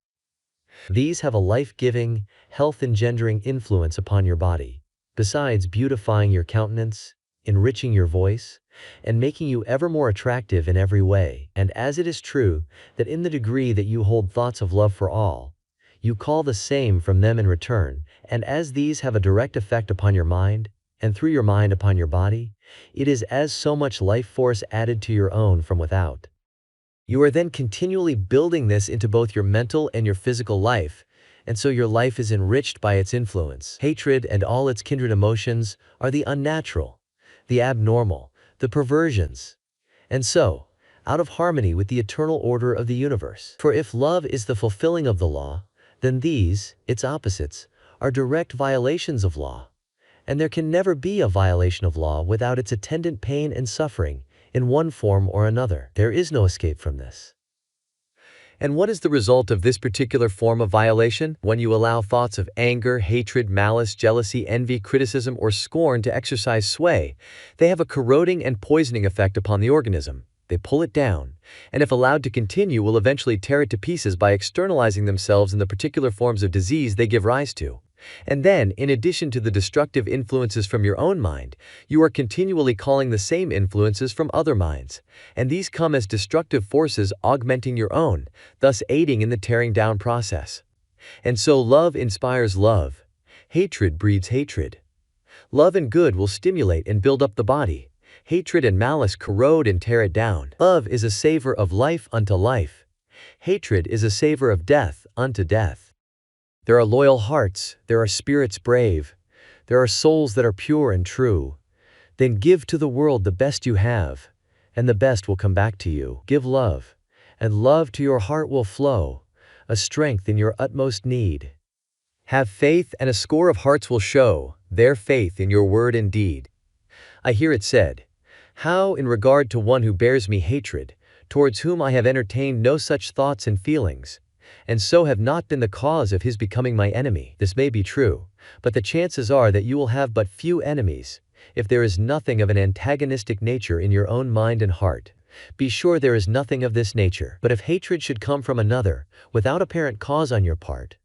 These have a life-giving, health-engendering influence upon your body, besides beautifying your countenance, enriching your voice, and making you ever more attractive in every way. And as it is true that in the degree that you hold thoughts of love for all, you call the same from them in return, and as these have a direct effect upon your mind, and through your mind upon your body, it is as so much life force added to your own from without. You are then continually building this into both your mental and your physical life, and so your life is enriched by its influence. Hatred and all its kindred emotions are the unnatural, the abnormal, the perversions, and so, out of harmony with the eternal order of the universe. For if love is the fulfilling of the law, then these, its opposites, are direct violations of law, and there can never be a violation of law without its attendant pain and suffering, in one form or another. There is no escape from this. And what is the result of this particular form of violation? When you allow thoughts of anger, hatred, malice, jealousy, envy, criticism, or scorn to exercise sway, they have a corroding and poisoning effect upon the organism. They pull it down, and if allowed to continue will eventually tear it to pieces by externalizing themselves in the particular forms of disease they give rise to. And then, in addition to the destructive influences from your own mind, you are continually calling the same influences from other minds, and these come as destructive forces augmenting your own, thus aiding in the tearing down process. And so love inspires love. Hatred breeds hatred. Love and good will stimulate and build up the body. Hatred and malice corrode and tear it down. Love is a savor of life unto life. Hatred is a savor of death unto death. There are loyal hearts, there are spirits brave, there are souls that are pure and true. Then give to the world the best you have, and the best will come back to you. Give love, and love to your heart will flow, a strength in your utmost need. Have faith, and a score of hearts will show their faith in your word and deed. I hear it said, "How in regard to one who bears me hatred, towards whom I have entertained no such thoughts and feelings, and so have not been the cause of his becoming my enemy." This may be true, but the chances are that you will have but few enemies, if there is nothing of an antagonistic nature in your own mind and heart. Be sure there is nothing of this nature. But if hatred should come from another, without apparent cause on your part,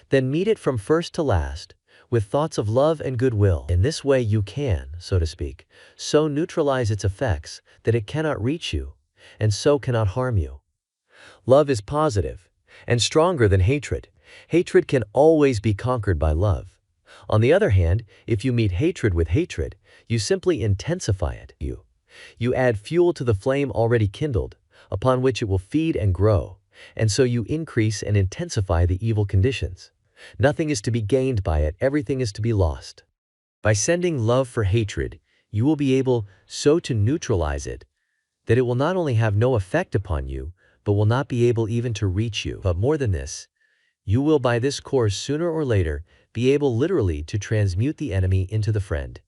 then meet it from first to last, with thoughts of love and goodwill. In this way you can, so to speak, so neutralize its effects that it cannot reach you, and so cannot harm you. Love is positive, and stronger than hatred. Hatred can always be conquered by love. On the other hand, if you meet hatred with hatred, you simply intensify it. You add fuel to the flame already kindled, upon which it will feed and grow, and so you increase and intensify the evil conditions. Nothing is to be gained by it, everything is to be lost. By sending love for hatred, you will be able so to neutralize it that it will not only have no effect upon you, but will not be able even to reach you. But more than this, you will by this course sooner or later be able literally to transmute the enemy into the friend.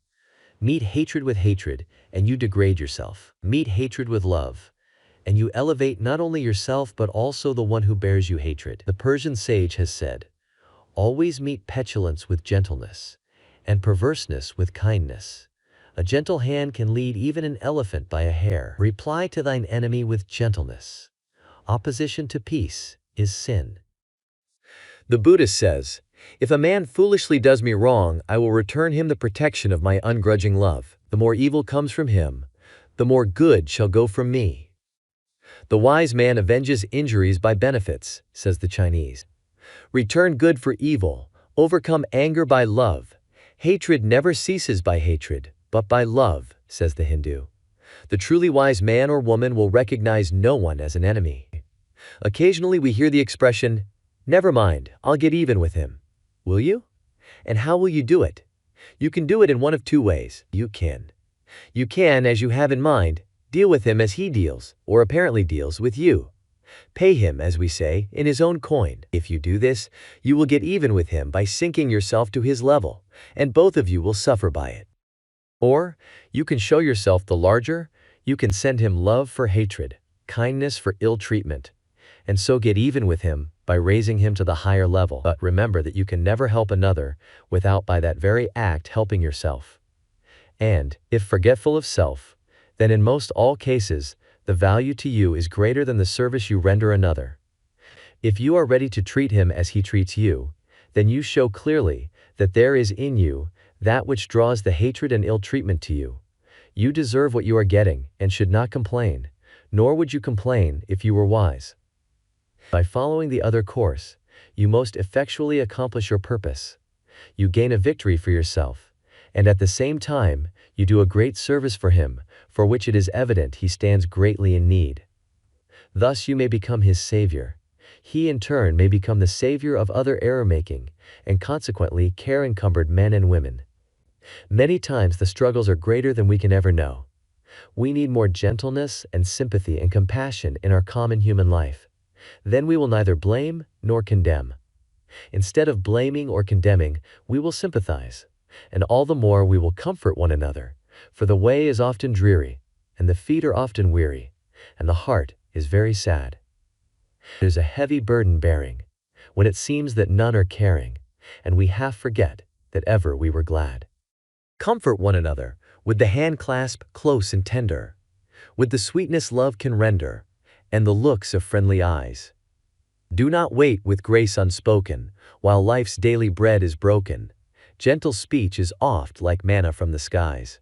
Meet hatred with hatred, and you degrade yourself. Meet hatred with love, and you elevate not only yourself but also the one who bears you hatred. The Persian sage has said, "Always meet petulance with gentleness, and perverseness with kindness. A gentle hand can lead even an elephant by a hair. Reply to thine enemy with gentleness. Opposition to peace is sin." The Buddhist says, "If a man foolishly does me wrong, I will return him the protection of my ungrudging love. The more evil comes from him, the more good shall go from me." The wise man avenges injuries by benefits, says the Chinese. Return good for evil, overcome anger by love. Hatred never ceases by hatred, but by love, says the Hindu. The truly wise man or woman will recognize no one as an enemy. Occasionally we hear the expression, "Never mind, I'll get even with him." Will you? And how will you do it? You can do it in one of two ways. You can, as you have in mind, deal with him as he deals, or apparently deals with you. Pay him, as we say, in his own coin. If you do this, you will get even with him by sinking yourself to his level, and both of you will suffer by it. Or, you can show yourself the larger, you can send him love for hatred, kindness for ill treatment, and so get even with him by raising him to the higher level. But remember that you can never help another without by that very act helping yourself. And, if forgetful of self, then in most all cases, the value to you is greater than the service you render another. If you are ready to treat him as he treats you, then you show clearly that there is in you that which draws the hatred and ill treatment to you. You deserve what you are getting and should not complain, nor would you complain if you were wise. By following the other course, you most effectually accomplish your purpose. You gain a victory for yourself, and at the same time, you do a great service for him, for which it is evident he stands greatly in need. Thus you may become his savior. He in turn may become the savior of other error-making, and consequently care-encumbered men and women. Many times the struggles are greater than we can ever know. We need more gentleness and sympathy and compassion in our common human life. Then we will neither blame nor condemn. Instead of blaming or condemning, we will sympathize, and all the more we will comfort one another, for the way is often dreary, and the feet are often weary, and the heart is very sad. There's a heavy burden bearing, when it seems that none are caring, and we half forget that ever we were glad. Comfort one another, with the hand clasp close and tender, with the sweetness love can render, and the looks of friendly eyes. Do not wait with grace unspoken, while life's daily bread is broken. Gentle speech is oft like manna from the skies.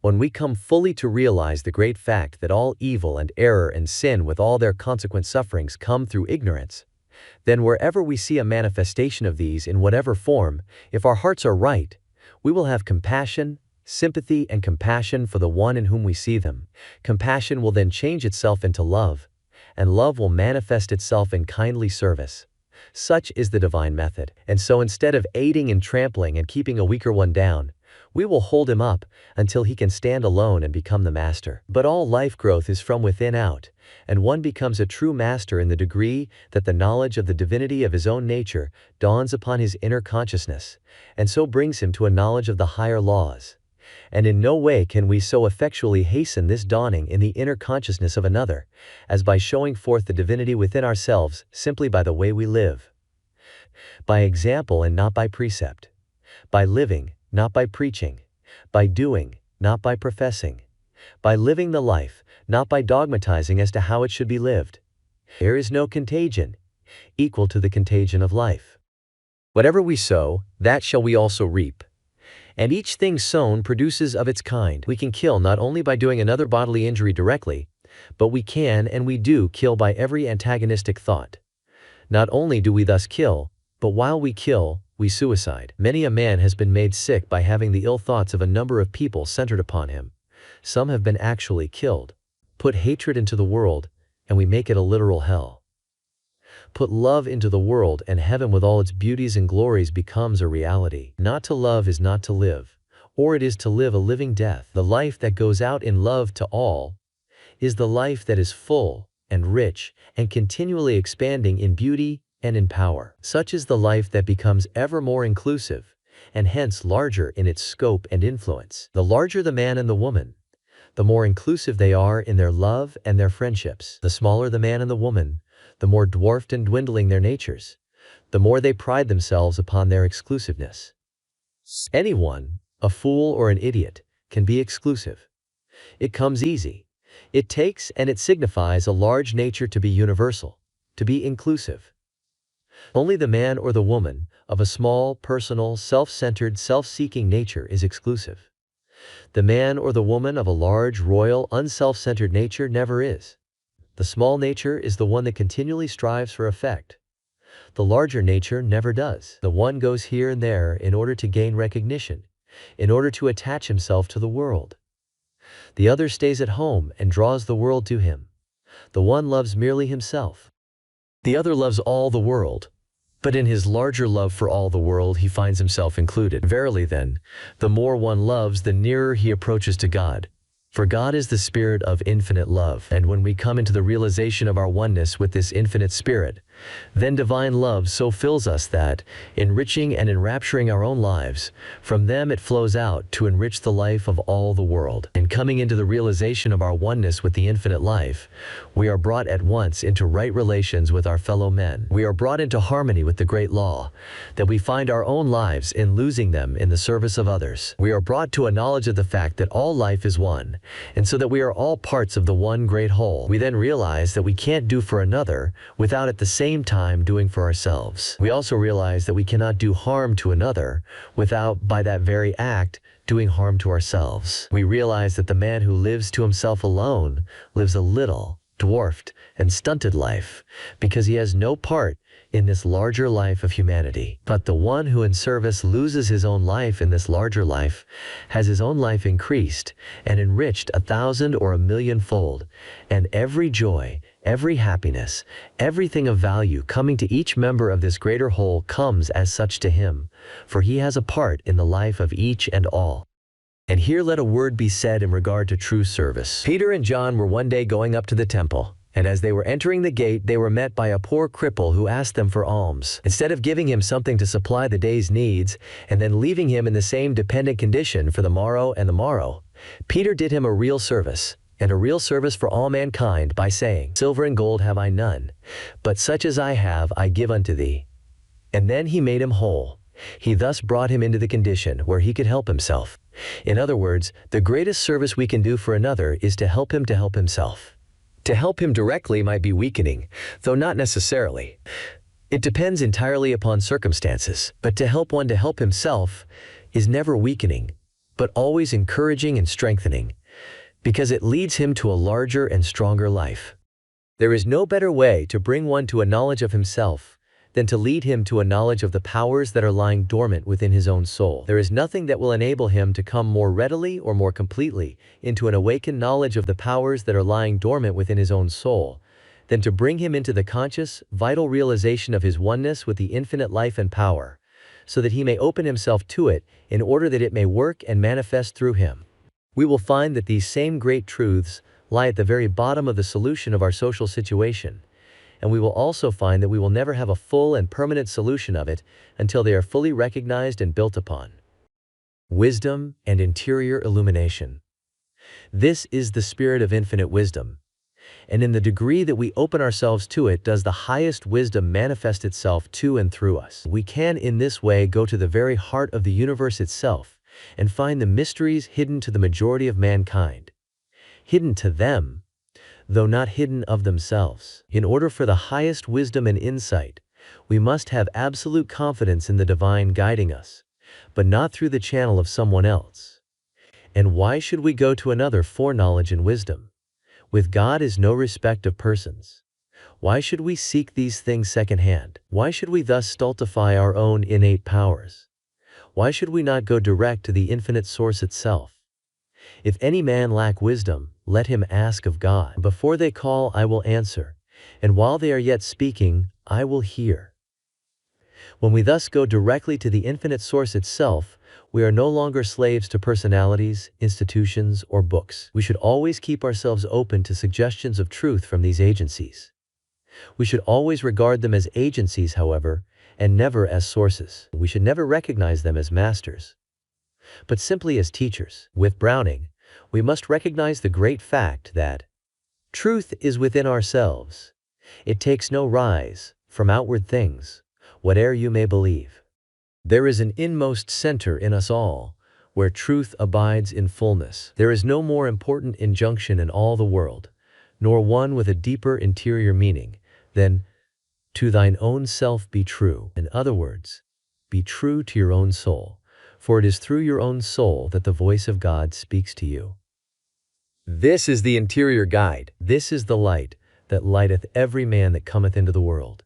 When we come fully to realize the great fact that all evil and error and sin with all their consequent sufferings come through ignorance, then wherever we see a manifestation of these in whatever form, if our hearts are right, we will have compassion, sympathy and compassion for the one in whom we see them. Compassion will then change itself into love, and love will manifest itself in kindly service. Such is the divine method. And so instead of aiding and trampling and keeping a weaker one down, we will hold him up until he can stand alone and become the master. But all life growth is from within out, and one becomes a true master in the degree that the knowledge of the divinity of his own nature dawns upon his inner consciousness, and so brings him to a knowledge of the higher laws. And in no way can we so effectually hasten this dawning in the inner consciousness of another, as by showing forth the divinity within ourselves simply by the way we live. By example and not by precept. By living, not by preaching. By doing, not by professing. By living the life, not by dogmatizing as to how it should be lived. There is no contagion equal to the contagion of life. Whatever we sow, that shall we also reap. And each thing sown produces of its kind. We can kill not only by doing another bodily injury directly, but we can and we do kill by every antagonistic thought. Not only do we thus kill, but while we kill, we suicide. Many a man has been made sick by having the ill thoughts of a number of people centered upon him. Some have been actually killed. Put hatred into the world, and we make it a literal hell. Put love into the world, and heaven with all its beauties and glories becomes a reality. Not to love is not to live, or it is to live a living death. The life that goes out in love to all is the life that is full and rich and continually expanding in beauty and in power. Such is the life that becomes ever more inclusive, and hence larger in its scope and influence. The larger the man and the woman, the more inclusive they are in their love and their friendships. The smaller the man and the woman, the more dwarfed and dwindling their natures, the more they pride themselves upon their exclusiveness. Anyone, a fool or an idiot, can be exclusive. It comes easy. It takes and it signifies a large nature to be universal, to be inclusive. Only the man or the woman of a small, personal, self-centered, self-seeking nature is exclusive. The man or the woman of a large, royal, unself-centered nature never is. The small nature is the one that continually strives for effect. The larger nature never does. The one goes here and there in order to gain recognition, in order to attach himself to the world. The other stays at home and draws the world to him. The one loves merely himself. The other loves all the world. But in his larger love for all the world he finds himself included. Verily then, the more one loves, the nearer he approaches to God. For God is the spirit of infinite love. And when we come into the realization of our oneness with this infinite spirit, then divine love so fills us that, enriching and enrapturing our own lives, from them it flows out to enrich the life of all the world. And coming into the realization of our oneness with the infinite life, we are brought at once into right relations with our fellow men. We are brought into harmony with the great law, that we find our own lives in losing them in the service of others. We are brought to a knowledge of the fact that all life is one, and so that we are all parts of the one great whole. We then realize that we can't do for another without at the same time doing for ourselves. We also realize that we cannot do harm to another without, by that very act, doing harm to ourselves. We realize that the man who lives to himself alone lives a little, dwarfed, and stunted life, because he has no part in this larger life of humanity. But the one who in service loses his own life in this larger life has his own life increased and enriched 1,000 or 1,000,000-fold, and every joy, every happiness, everything of value coming to each member of this greater whole comes as such to him, for he has a part in the life of each and all. And here let a word be said in regard to true service. Peter and John were one day going up to the temple, and as they were entering the gate they were met by a poor cripple who asked them for alms. Instead of giving him something to supply the day's needs, and then leaving him in the same dependent condition for the morrow and the morrow, Peter did him a real service, and a real service for all mankind, by saying, "Silver and gold have I none, but such as I have I give unto thee." And then he made him whole. He thus brought him into the condition where he could help himself. In other words, the greatest service we can do for another is to help him to help himself. To help him directly might be weakening, though not necessarily. It depends entirely upon circumstances, but to help one to help himself is never weakening, but always encouraging and strengthening, because it leads him to a larger and stronger life. There is no better way to bring one to a knowledge of himself than to lead him to a knowledge of the powers that are lying dormant within his own soul. There is nothing that will enable him to come more readily or more completely into an awakened knowledge of the powers that are lying dormant within his own soul than to bring him into the conscious, vital realization of his oneness with the infinite life and power, so that he may open himself to it in order that it may work and manifest through him. We will find that these same great truths lie at the very bottom of the solution of our social situation, and we will also find that we will never have a full and permanent solution of it until they are fully recognized and built upon. Wisdom and interior illumination. This is the spirit of infinite wisdom, and in the degree that we open ourselves to it does the highest wisdom manifest itself to and through us. We can in this way go to the very heart of the universe itself and find the mysteries hidden to the majority of mankind. Hidden to them, though not hidden of themselves. In order for the highest wisdom and insight, we must have absolute confidence in the divine guiding us, but not through the channel of someone else. And why should we go to another for knowledge and wisdom? With God is no respect of persons. Why should we seek these things secondhand? Why should we thus stultify our own innate powers? Why should we not go direct to the infinite source itself? If any man lack wisdom, let him ask of God. Before they call, I will answer, and while they are yet speaking, I will hear. When we thus go directly to the infinite source itself, we are no longer slaves to personalities, institutions, or books. We should always keep ourselves open to suggestions of truth from these agencies. We should always regard them as agencies, however, and never as sources. We should never recognize them as masters, but simply as teachers. With Browning, we must recognize the great fact that truth is within ourselves. It takes no rise from outward things, whate'er you may believe. There is an inmost center in us all, where truth abides in fullness. There is no more important injunction in all the world, nor one with a deeper interior meaning, than to thine own self be true. In other words, be true to your own soul, for it is through your own soul that the voice of God speaks to you. This is the interior guide. This is the light that lighteth every man that cometh into the world.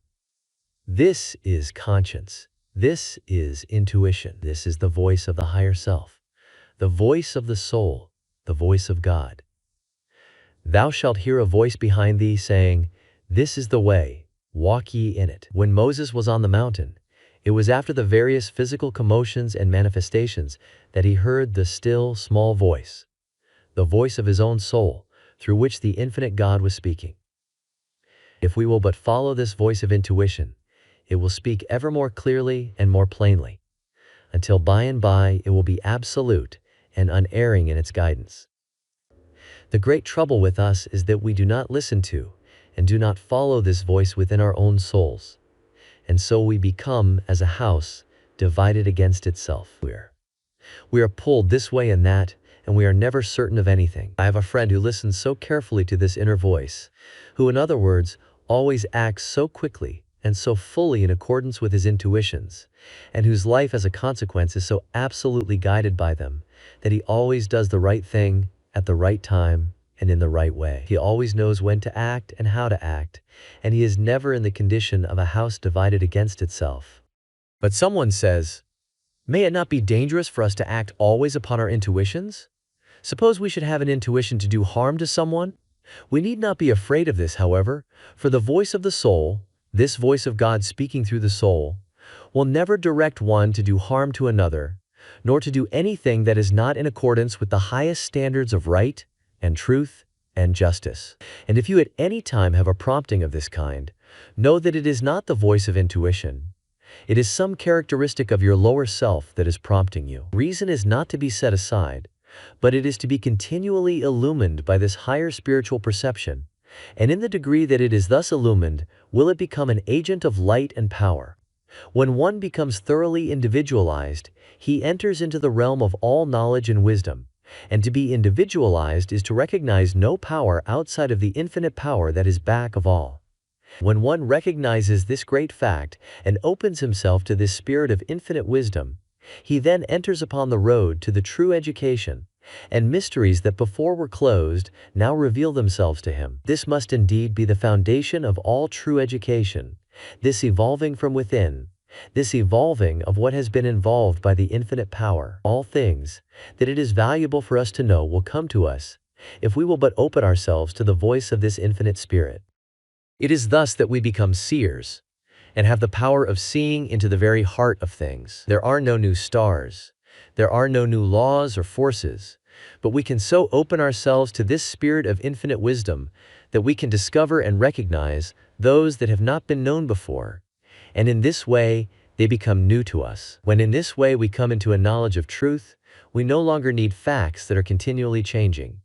This is conscience. This is intuition. This is the voice of the higher self, the voice of the soul, the voice of God. Thou shalt hear a voice behind thee saying, This is the way, walk ye in it. When Moses was on the mountain, it was after the various physical commotions and manifestations that he heard the still, small voice, the voice of his own soul, through which the infinite God was speaking. If we will but follow this voice of intuition, it will speak ever more clearly and more plainly, until by and by it will be absolute and unerring in its guidance. The great trouble with us is that we do not listen to and do not follow this voice within our own souls, and so we become as a house divided against itself. We are pulled this way and that, and we are never certain of anything. I have a friend who listens so carefully to this inner voice, who, in other words, always acts so quickly and so fully in accordance with his intuitions, and whose life as a consequence is so absolutely guided by them, that he always does the right thing at the right time and in the right way. He always knows when to act and how to act, and he is never in the condition of a house divided against itself. But someone says, may it not be dangerous for us to act always upon our intuitions? Suppose we should have an intuition to do harm to someone? We need not be afraid of this, however, for the voice of the soul, this voice of God speaking through the soul, will never direct one to do harm to another, nor to do anything that is not in accordance with the highest standards of right and truth and justice. And if you at any time have a prompting of this kind, know that it is not the voice of intuition. It is some characteristic of your lower self that is prompting you. Reason is not to be set aside, but it is to be continually illumined by this higher spiritual perception, and in the degree that it is thus illumined, will it become an agent of light and power. When one becomes thoroughly individualized, he enters into the realm of all knowledge and wisdom, and to be individualized is to recognize no power outside of the infinite power that is back of all. When one recognizes this great fact and opens himself to this spirit of infinite wisdom, he then enters upon the road to the true education, and mysteries that before were closed now reveal themselves to him. This must indeed be the foundation of all true education, this evolving from within, this evolving of what has been involved by the infinite power. All things that it is valuable for us to know will come to us, if we will but open ourselves to the voice of this infinite spirit. It is thus that we become seers, and have the power of seeing into the very heart of things. There are no new stars. There are no new laws or forces, but we can so open ourselves to this spirit of infinite wisdom that we can discover and recognize those that have not been known before, and in this way they become new to us. When in this way we come into a knowledge of truth, we no longer need facts that are continually changing.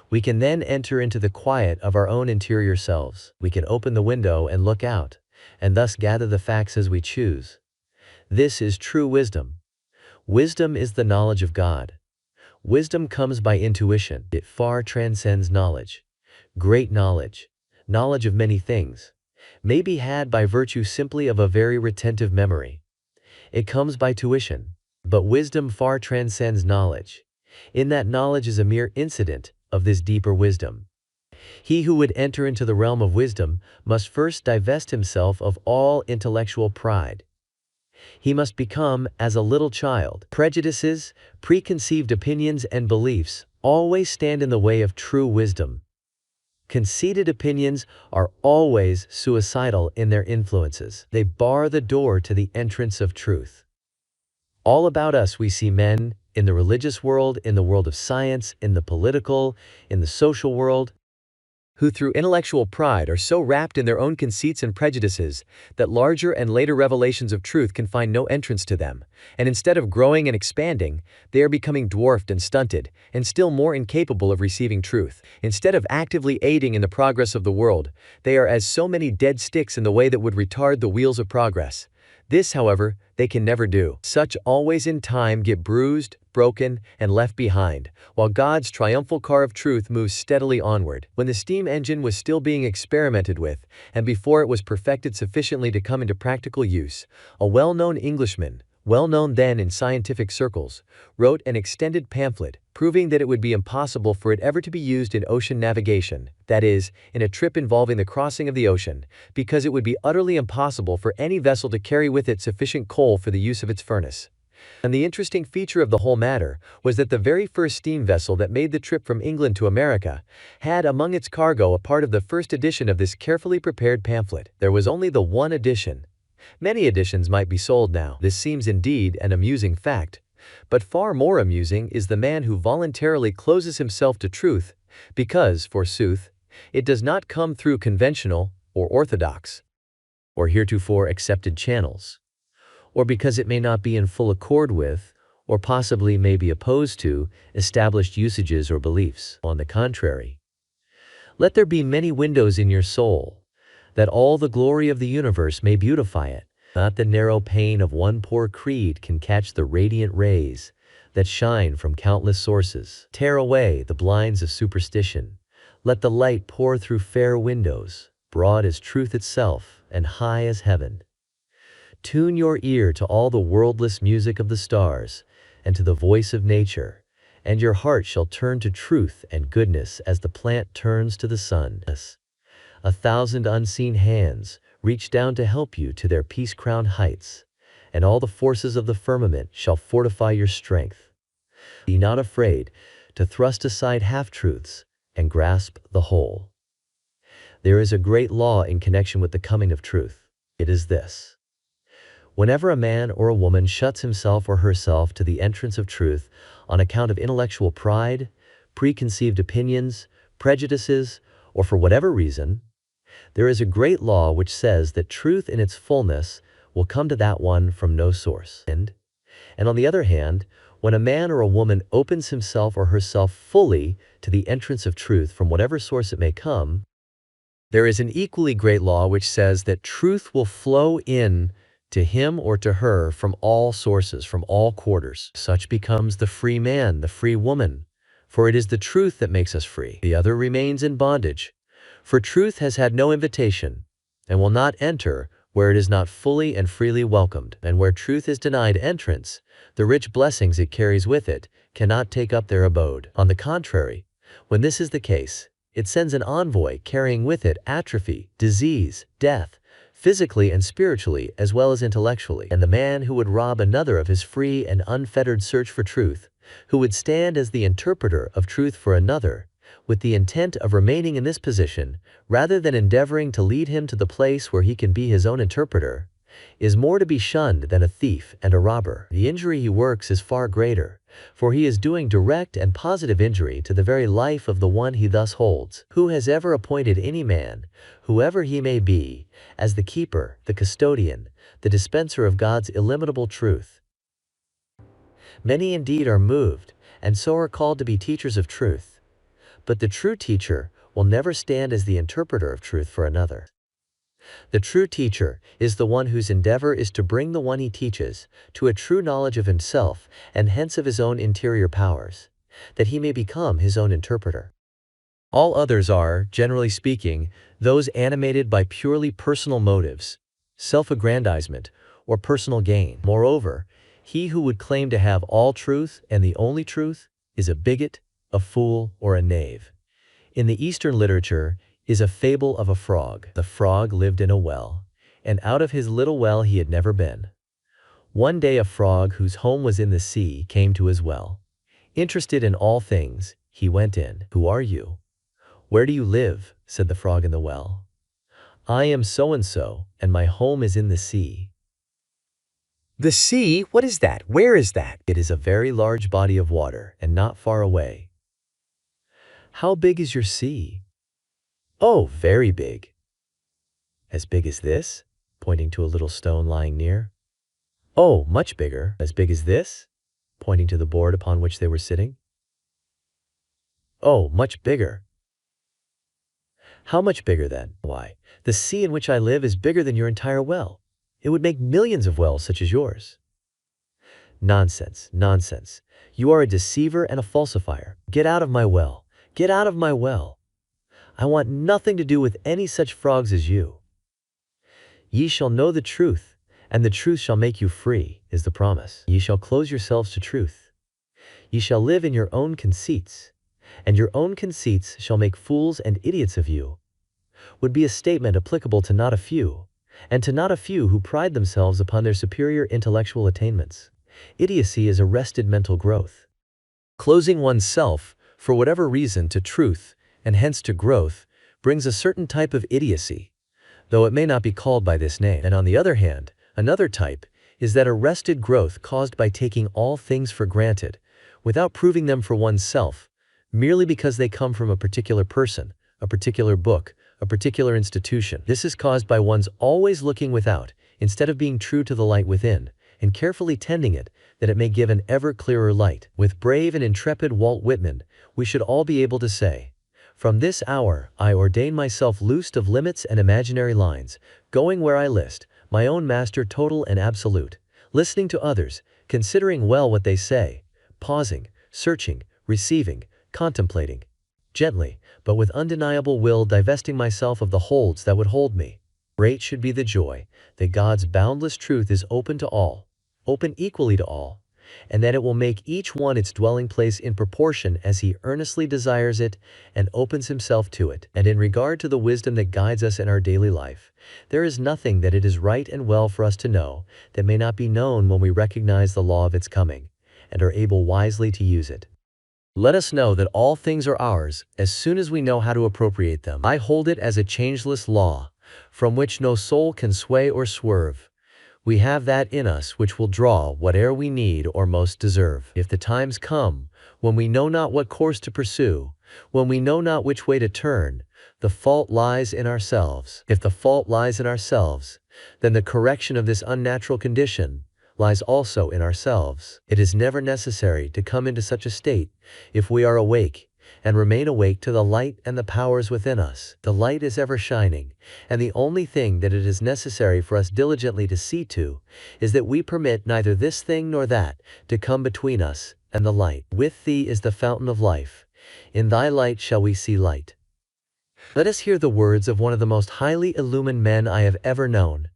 We can then enter into the quiet of our own interior selves. We can open the window and look out, and thus gather the facts as we choose. This is true wisdom. Wisdom is the knowledge of God. Wisdom comes by intuition. It far transcends knowledge. Great knowledge, knowledge of many things, may be had by virtue simply of a very retentive memory. It comes by tuition. But wisdom far transcends knowledge, in that knowledge is a mere incident of this deeper wisdom. He who would enter into the realm of wisdom must first divest himself of all intellectual pride. He must become as a little child. Prejudices, preconceived opinions, and beliefs always stand in the way of true wisdom. Conceited opinions are always suicidal in their influences. They bar the door to the entrance of truth. All about us we see men, in the religious world, in the world of science, in the political, in the social world, who through intellectual pride are so wrapped in their own conceits and prejudices that larger and later revelations of truth can find no entrance to them, and instead of growing and expanding, they are becoming dwarfed and stunted, and still more incapable of receiving truth. Instead of actively aiding in the progress of the world, they are as so many dead sticks in the way that would retard the wheels of progress. This, however, they can never do. Such always in time get bruised, broken, and left behind, while God's triumphal car of truth moves steadily onward. When the steam engine was still being experimented with, and before it was perfected sufficiently to come into practical use, a well-known Englishman, well known then in scientific circles, wrote an extended pamphlet proving that it would be impossible for it ever to be used in ocean navigation, that is, in a trip involving the crossing of the ocean, because it would be utterly impossible for any vessel to carry with it sufficient coal for the use of its furnace. And the interesting feature of the whole matter was that the very first steam vessel that made the trip from England to America had among its cargo a part of the first edition of this carefully prepared pamphlet. There was only the one edition. Many editions might be sold now. This seems indeed an amusing fact. But far more amusing is the man who voluntarily closes himself to truth, because, forsooth, it does not come through conventional, or orthodox, or heretofore accepted channels, or because it may not be in full accord with, or possibly may be opposed to, established usages or beliefs. On the contrary, let there be many windows in your soul, that all the glory of the universe may beautify it. Not the narrow pane of one poor creed can catch the radiant rays that shine from countless sources. Tear away the blinds of superstition. Let the light pour through fair windows, broad as truth itself and high as heaven. Tune your ear to all the worldless music of the stars and to the voice of nature, and your heart shall turn to truth and goodness as the plant turns to the sun. 1,000 unseen hands reach down to help you to their peace-crowned heights, and all the forces of the firmament shall fortify your strength. Be not afraid to thrust aside half-truths and grasp the whole. There is a great law in connection with the coming of truth. It is this: whenever a man or a woman shuts himself or herself to the entrance of truth on account of intellectual pride, preconceived opinions, prejudices, or for whatever reason, there is a great law which says that truth in its fullness will come to that one from no source. And on the other hand, when a man or a woman opens himself or herself fully to the entrance of truth from whatever source it may come, there is an equally great law which says that truth will flow in to him or to her from all sources, from all quarters. Such becomes the free man, the free woman, for it is the truth that makes us free. The other remains in bondage, for truth has had no invitation, and will not enter where it is not fully and freely welcomed. And where truth is denied entrance, the rich blessings it carries with it cannot take up their abode. On the contrary, when this is the case, it sends an envoy carrying with it atrophy, disease, death, physically and spiritually as well as intellectually. And the man who would rob another of his free and unfettered search for truth, who would stand as the interpreter of truth for another, with the intent of remaining in this position, rather than endeavoring to lead him to the place where he can be his own interpreter, is more to be shunned than a thief and a robber. The injury he works is far greater, for he is doing direct and positive injury to the very life of the one he thus holds. Who has ever appointed any man, whoever he may be, as the keeper, the custodian, the dispenser of God's illimitable truth? Many indeed are moved, and so are called to be teachers of truth. But the true teacher will never stand as the interpreter of truth for another. The true teacher is the one whose endeavor is to bring the one he teaches to a true knowledge of himself and hence of his own interior powers, that he may become his own interpreter. All others are, generally speaking, those animated by purely personal motives, self-aggrandizement, or personal gain. Moreover, he who would claim to have all truth and the only truth is a bigot, a fool, or a knave. In the Eastern literature is a fable of a frog. The frog lived in a well, and out of his little well he had never been. One day a frog whose home was in the sea came to his well. Interested in all things, He went in. "Who are you? Where do you live?" said the frog in the well. "I am so-and-so, and my home is in the sea." The sea? What is that? Where is that? "It is a very large body of water, and not far away." "How big is your sea?" "Oh, very big." "As big as this?" pointing to a little stone lying near. "Oh, much bigger." "As big as this?" pointing to the board upon which they were sitting. "Oh, much bigger." "How much bigger then?" "Why, the sea in which I live is bigger than your entire well. It would make millions of wells such as yours." "Nonsense, nonsense. You are a deceiver and a falsifier. Get out of my well. Get out of my well. I want nothing to do with any such frogs as you." "Ye shall know the truth, and the truth shall make you free," is the promise. "Ye shall close yourselves to truth. Ye shall live in your own conceits, and your own conceits shall make fools and idiots of you," would be a statement applicable to not a few, and to not a few who pride themselves upon their superior intellectual attainments. Idiocy is arrested mental growth. Closing oneself, for whatever reason, to truth, and hence to growth, brings a certain type of idiocy, though it may not be called by this name. And on the other hand, another type is that arrested growth caused by taking all things for granted, without proving them for oneself, merely because they come from a particular person, a particular book, a particular institution. This is caused by one's always looking without, instead of being true to the light within, and carefully tending it, that it may give an ever clearer light. With brave and intrepid Walt Whitman, we should all be able to say, "From this hour, I ordain myself loosed of limits and imaginary lines, going where I list, my own master total and absolute, listening to others, considering well what they say, pausing, searching, receiving, contemplating, gently, but with undeniable will divesting myself of the holds that would hold me." Great should be the joy that God's boundless truth is open to all, open equally to all, and that it will make each one its dwelling place in proportion as he earnestly desires it and opens himself to it. And in regard to the wisdom that guides us in our daily life, there is nothing that it is right and well for us to know that may not be known when we recognize the law of its coming, and are able wisely to use it. Let us know that all things are ours, as soon as we know how to appropriate them. I hold it as a changeless law, from which no soul can sway or swerve. We have that in us which will draw whate'er we need or most deserve. If the times come, when we know not what course to pursue, when we know not which way to turn, the fault lies in ourselves. If the fault lies in ourselves, then the correction of this unnatural condition lies also in ourselves. It is never necessary to come into such a state, if we are awake, and remain awake to the light and the powers within us. The light is ever shining, and the only thing that it is necessary for us diligently to see to, is that we permit neither this thing nor that to come between us and the light. With thee is the fountain of life. In thy light shall we see light. Let us hear the words of one of the most highly illumined men I have ever known,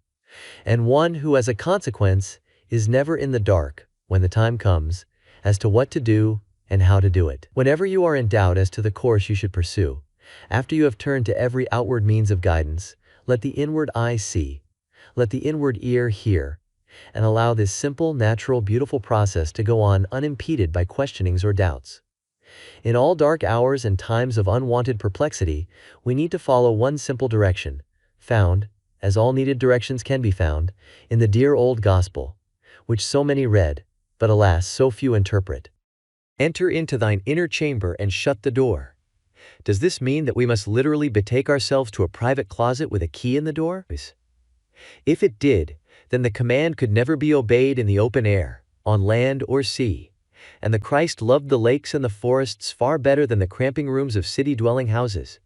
and one who as a consequence is never in the dark, when the time comes, as to what to do and how to do it. Whenever you are in doubt as to the course you should pursue, after you have turned to every outward means of guidance, let the inward eye see, let the inward ear hear, and allow this simple, natural, beautiful process to go on unimpeded by questionings or doubts. In all dark hours and times of unwanted perplexity, we need to follow one simple direction, found, as all needed directions can be found, in the dear old gospel, which so many read, but alas, so few interpret. Enter into thine inner chamber and shut the door. Does this mean that we must literally betake ourselves to a private closet with a key in the door? If it did, then the command could never be obeyed in the open air, on land or sea, and the Christ loved the lakes and the forests far better than the cramping rooms of city-dwelling houses.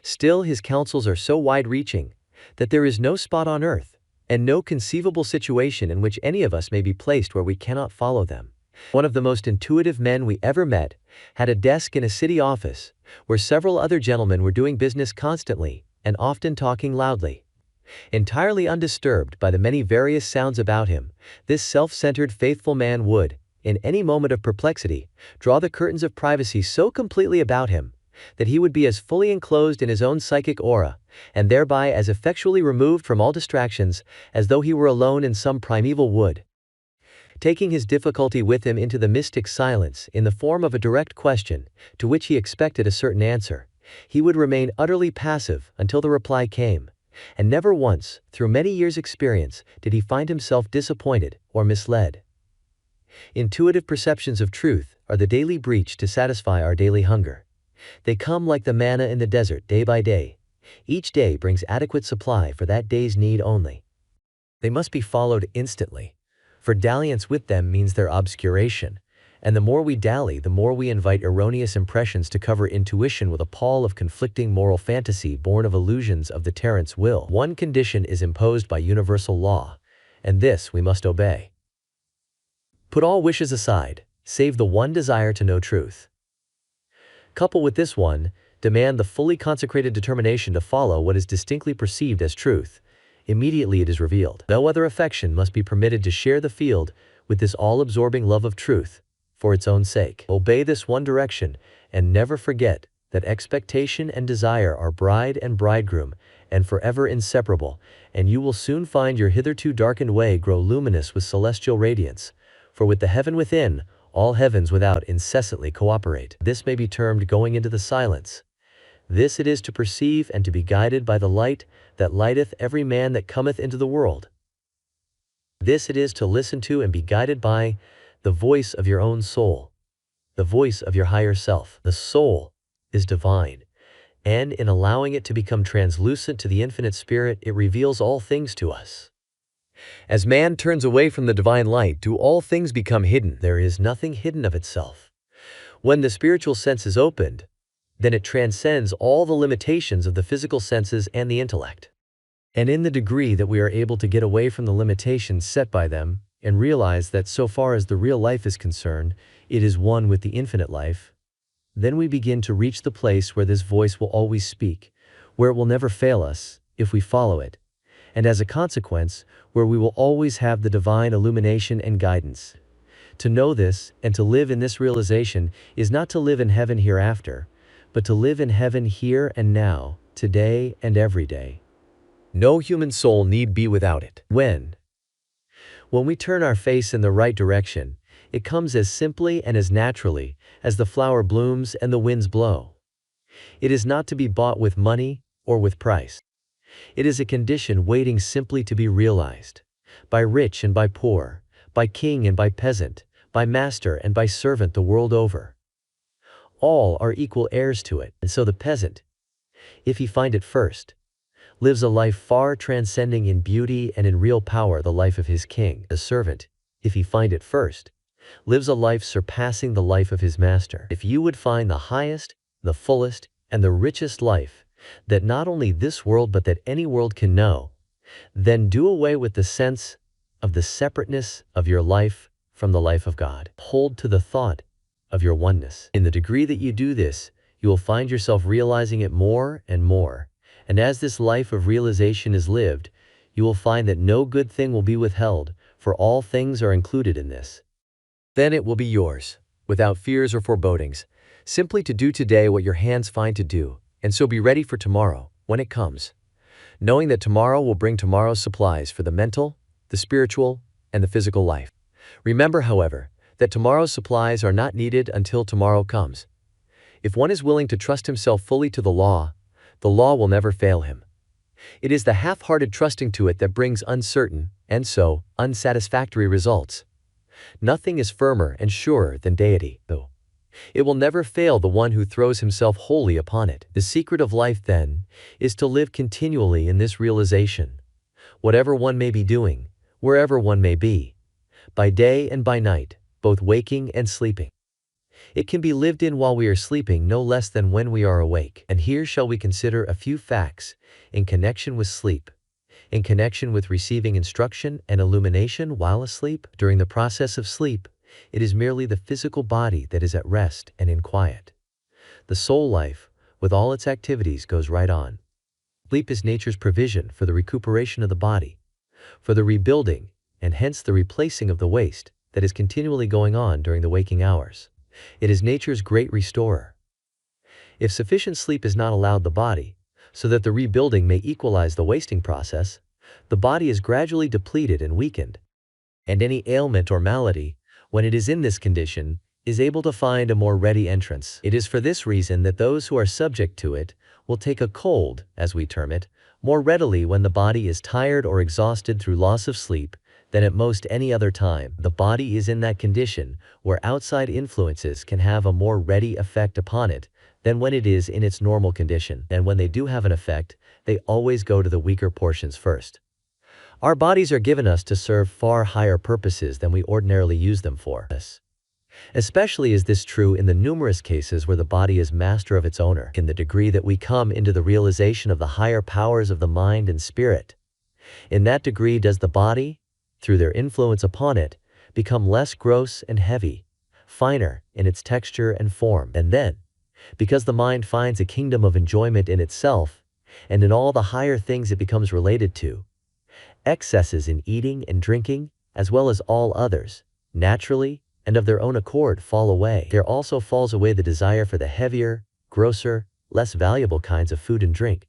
Still his counsels are so wide-reaching, that there is no spot on earth, and no conceivable situation in which any of us may be placed where we cannot follow them. One of the most intuitive men we ever met had a desk in a city office, where several other gentlemen were doing business constantly, and often talking loudly. Entirely undisturbed by the many various sounds about him, this self-centered faithful man would, in any moment of perplexity, draw the curtains of privacy so completely about him, that he would be as fully enclosed in his own psychic aura, and thereby as effectually removed from all distractions, as though he were alone in some primeval wood. taking his difficulty with him into the mystic silence in the form of a direct question, to which he expected a certain answer. He would remain utterly passive until the reply came, and never once, through many years' experience, did he find himself disappointed or misled. Intuitive perceptions of truth are the daily breach to satisfy our daily hunger. They come like the manna in the desert day by day. Each day brings adequate supply for that day's need only. They must be followed instantly, for dalliance with them means their obscuration, and the more we dally, the more we invite erroneous impressions to cover intuition with a pall of conflicting moral fantasy born of illusions of the tyrant's will. One condition is imposed by universal law, and this we must obey. Put all wishes aside, save the one desire to know truth. Couple with this one, demand the fully consecrated determination to follow what is distinctly perceived as truth. Immediately it is revealed. No other affection must be permitted to share the field with this all-absorbing love of truth, for its own sake. Obey this one direction, and never forget that expectation and desire are bride and bridegroom, and forever inseparable, and you will soon find your hitherto darkened way grow luminous with celestial radiance, for with the heaven within, all heavens without incessantly cooperate. This may be termed going into the silence. This it is to perceive and to be guided by the light that lighteth every man that cometh into the world. This it is to listen to and be guided by the voice of your own soul, the voice of your higher self. The soul is divine, and in allowing it to become translucent to the infinite spirit, it reveals all things to us. As man turns away from the divine light, do all things become hidden. There is nothing hidden of itself. When the spiritual sense is opened, then it transcends all the limitations of the physical senses and the intellect. And in the degree that we are able to get away from the limitations set by them, and realize that so far as the real life is concerned, it is one with the infinite life, then we begin to reach the place where this voice will always speak, where it will never fail us if we follow it, and as a consequence, where we will always have the divine illumination and guidance. To know this and to live in this realization is not to live in heaven hereafter, but to live in heaven here and now, today and every day. No human soul need be without it. When we turn our face in the right direction, it comes as simply and as naturally as the flower blooms and the winds blow. It is not to be bought with money or with price. It is a condition waiting simply to be realized, by rich and by poor, by king and by peasant, by master and by servant the world over. All are equal heirs to it, and so the peasant, if he find it first, lives a life far transcending in beauty and in real power the life of his king. The servant, if he find it first, lives a life surpassing the life of his master. If you would find the highest, the fullest, and the richest life that not only this world but that any world can know, then do away with the sense of the separateness of your life from the life of God. Hold to the thought of your oneness. In the degree that you do this, you will find yourself realizing it more and more. And as this life of realization is lived, you will find that no good thing will be withheld, for all things are included in this. Then it will be yours, without fears or forebodings, simply to do today what your hands find to do, and so be ready for tomorrow, when it comes, knowing that tomorrow will bring tomorrow's supplies for the mental, the spiritual, and the physical life. Remember, however, that tomorrow's supplies are not needed until tomorrow comes. If one is willing to trust himself fully to the law will never fail him. It is the half-hearted trusting to it that brings uncertain, and so, unsatisfactory results. Nothing is firmer and surer than deity, though. It will never fail the one who throws himself wholly upon it. The secret of life, then, is to live continually in this realization. Whatever one may be doing, wherever one may be, by day and by night, both waking and sleeping. It can be lived in while we are sleeping no less than when we are awake. And here shall we consider a few facts in connection with sleep, in connection with receiving instruction and illumination while asleep. During the process of sleep, it is merely the physical body that is at rest and in quiet. The soul life, with all its activities, goes right on. Sleep is nature's provision for the recuperation of the body, for the rebuilding, and hence the replacing of the waste that is continually going on during the waking hours. It is nature's great restorer. If sufficient sleep is not allowed the body, so that the rebuilding may equalize the wasting process, the body is gradually depleted and weakened, and any ailment or malady, when it is in this condition, is able to find a more ready entrance. It is for this reason that those who are subject to it will take a cold, as we term it, more readily when the body is tired or exhausted through loss of sleep than at most any other time. The body is in that condition where outside influences can have a more ready effect upon it than when it is in its normal condition. And when they do have an effect, they always go to the weaker portions first. Our bodies are given us to serve far higher purposes than we ordinarily use them for. Especially is this true in the numerous cases where the body is master of its owner, in the degree that we come into the realization of the higher powers of the mind and spirit. In that degree does the body, through their influence upon it, become less gross and heavy, finer in its texture and form. And then, because the mind finds a kingdom of enjoyment in itself, and in all the higher things it becomes related to, excesses in eating and drinking, as well as all others, naturally and of their own accord fall away. There also falls away the desire for the heavier, grosser, less valuable kinds of food and drink,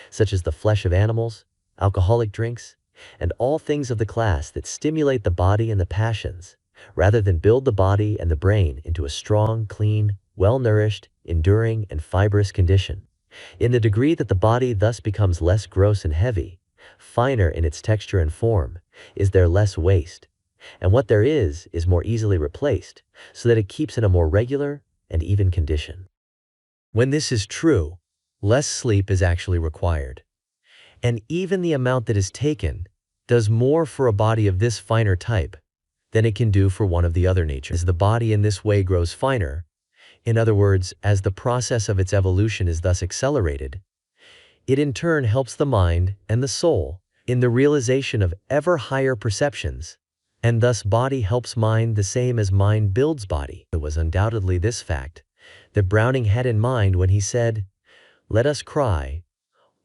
such as the flesh of animals, alcoholic drinks, and all things of the class that stimulate the body and the passions, rather than build the body and the brain into a strong, clean, well-nourished, enduring, and fibrous condition. In the degree that the body thus becomes less gross and heavy, finer in its texture and form, is there less waste, and what there is more easily replaced, so that it keeps in a more regular and even condition. When this is true, less sleep is actually required. And even the amount that is taken does more for a body of this finer type than it can do for one of the other natures. As the body in this way grows finer, in other words, as the process of its evolution is thus accelerated, it in turn helps the mind and the soul in the realization of ever higher perceptions, and thus body helps mind the same as mind builds body. It was undoubtedly this fact that Browning had in mind when he said, "Let us cry,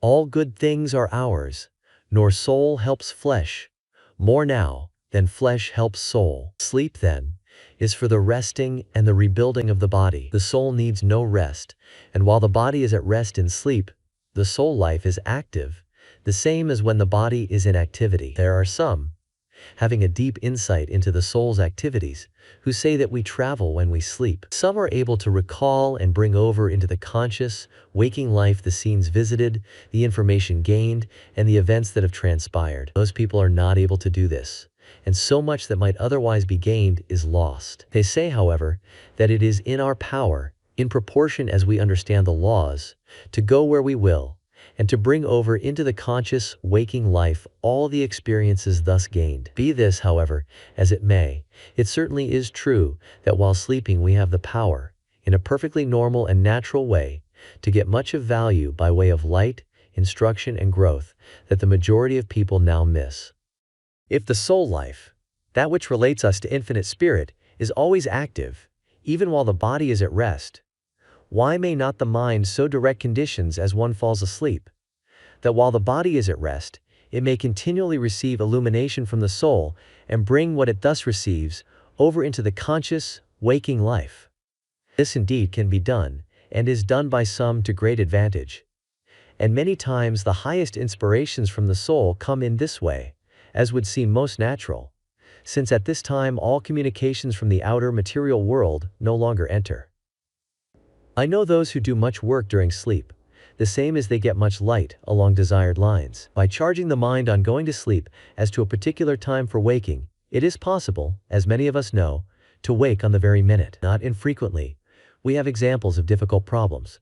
all good things are ours, nor soul helps flesh, more now than flesh helps soul." Sleep, then, is for the resting and the rebuilding of the body. The soul needs no rest, and while the body is at rest in sleep, the soul life is active, the same as when the body is in activity. There are some, having a deep insight into the soul's activities, who say that we travel when we sleep. Some are able to recall and bring over into the conscious, waking life the scenes visited, the information gained, and the events that have transpired. Those people are not able to do this, and so much that might otherwise be gained is lost. They say, however, that it is in our power, in proportion as we understand the laws, to go where we will, and to bring over into the conscious, waking life all the experiences thus gained. Be this, however, as it may, it certainly is true that while sleeping we have the power, in a perfectly normal and natural way, to get much of value by way of light, instruction, and growth that the majority of people now miss. If the soul life, that which relates us to infinite spirit, is always active, even while the body is at rest, why may not the mind so direct conditions as one falls asleep, that while the body is at rest, it may continually receive illumination from the soul and bring what it thus receives over into the conscious, waking life? This indeed can be done, and is done by some to great advantage. And many times the highest inspirations from the soul come in this way, as would seem most natural, since at this time all communications from the outer material world no longer enter. I know those who do much work during sleep, the same as they get much light along desired lines. By charging the mind on going to sleep as to a particular time for waking, it is possible, as many of us know, to wake on the very minute. Not infrequently, we have examples of difficult problems.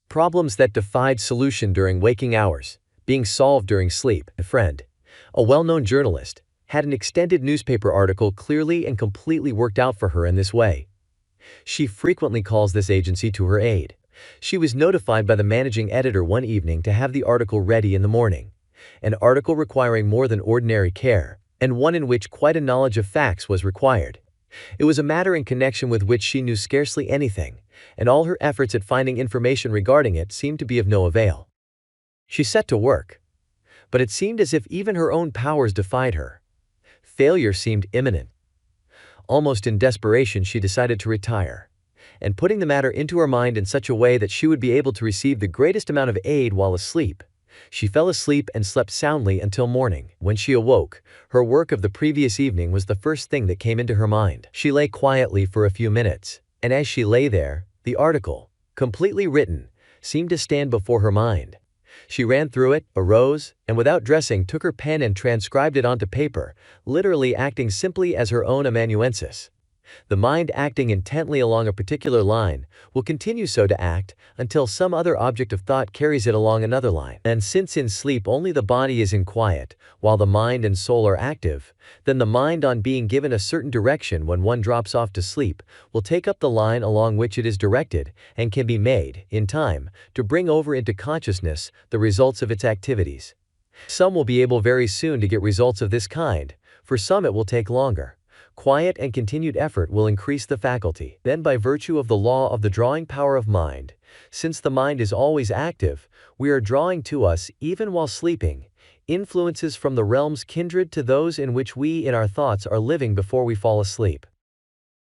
Problems that defied solution during waking hours, being solved during sleep. A friend, a well-known journalist, had an extended newspaper article clearly and completely worked out for her in this way. She frequently calls this agency to her aid. She was notified by the managing editor one evening to have the article ready in the morning, an article requiring more than ordinary care, and one in which quite a knowledge of facts was required. It was a matter in connection with which she knew scarcely anything, and all her efforts at finding information regarding it seemed to be of no avail. She set to work, but it seemed as if even her own powers defied her. Failure seemed imminent. Almost in desperation, she decided to retire, and putting the matter into her mind in such a way that she would be able to receive the greatest amount of aid while asleep, She fell asleep and slept soundly until morning. When she awoke, her work of the previous evening was the first thing that came into her mind. She lay quietly for a few minutes, and as she lay there, the article, completely written, seemed to stand before her mind. She ran through it, arose, and without dressing took her pen and transcribed it onto paper, literally acting simply as her own amanuensis. The mind acting intently along a particular line will continue so to act until some other object of thought carries it along another line. And since in sleep only the body is in quiet, while the mind and soul are active, then the mind, on being given a certain direction when one drops off to sleep, will take up the line along which it is directed and can be made, in time, to bring over into consciousness the results of its activities. Some will be able very soon to get results of this kind, for some it will take longer. Quiet and continued effort will increase the faculty. Then, by virtue of the law of the drawing power of mind, since the mind is always active, we are drawing to us, even while sleeping, influences from the realms kindred to those in which we in our thoughts are living before we fall asleep.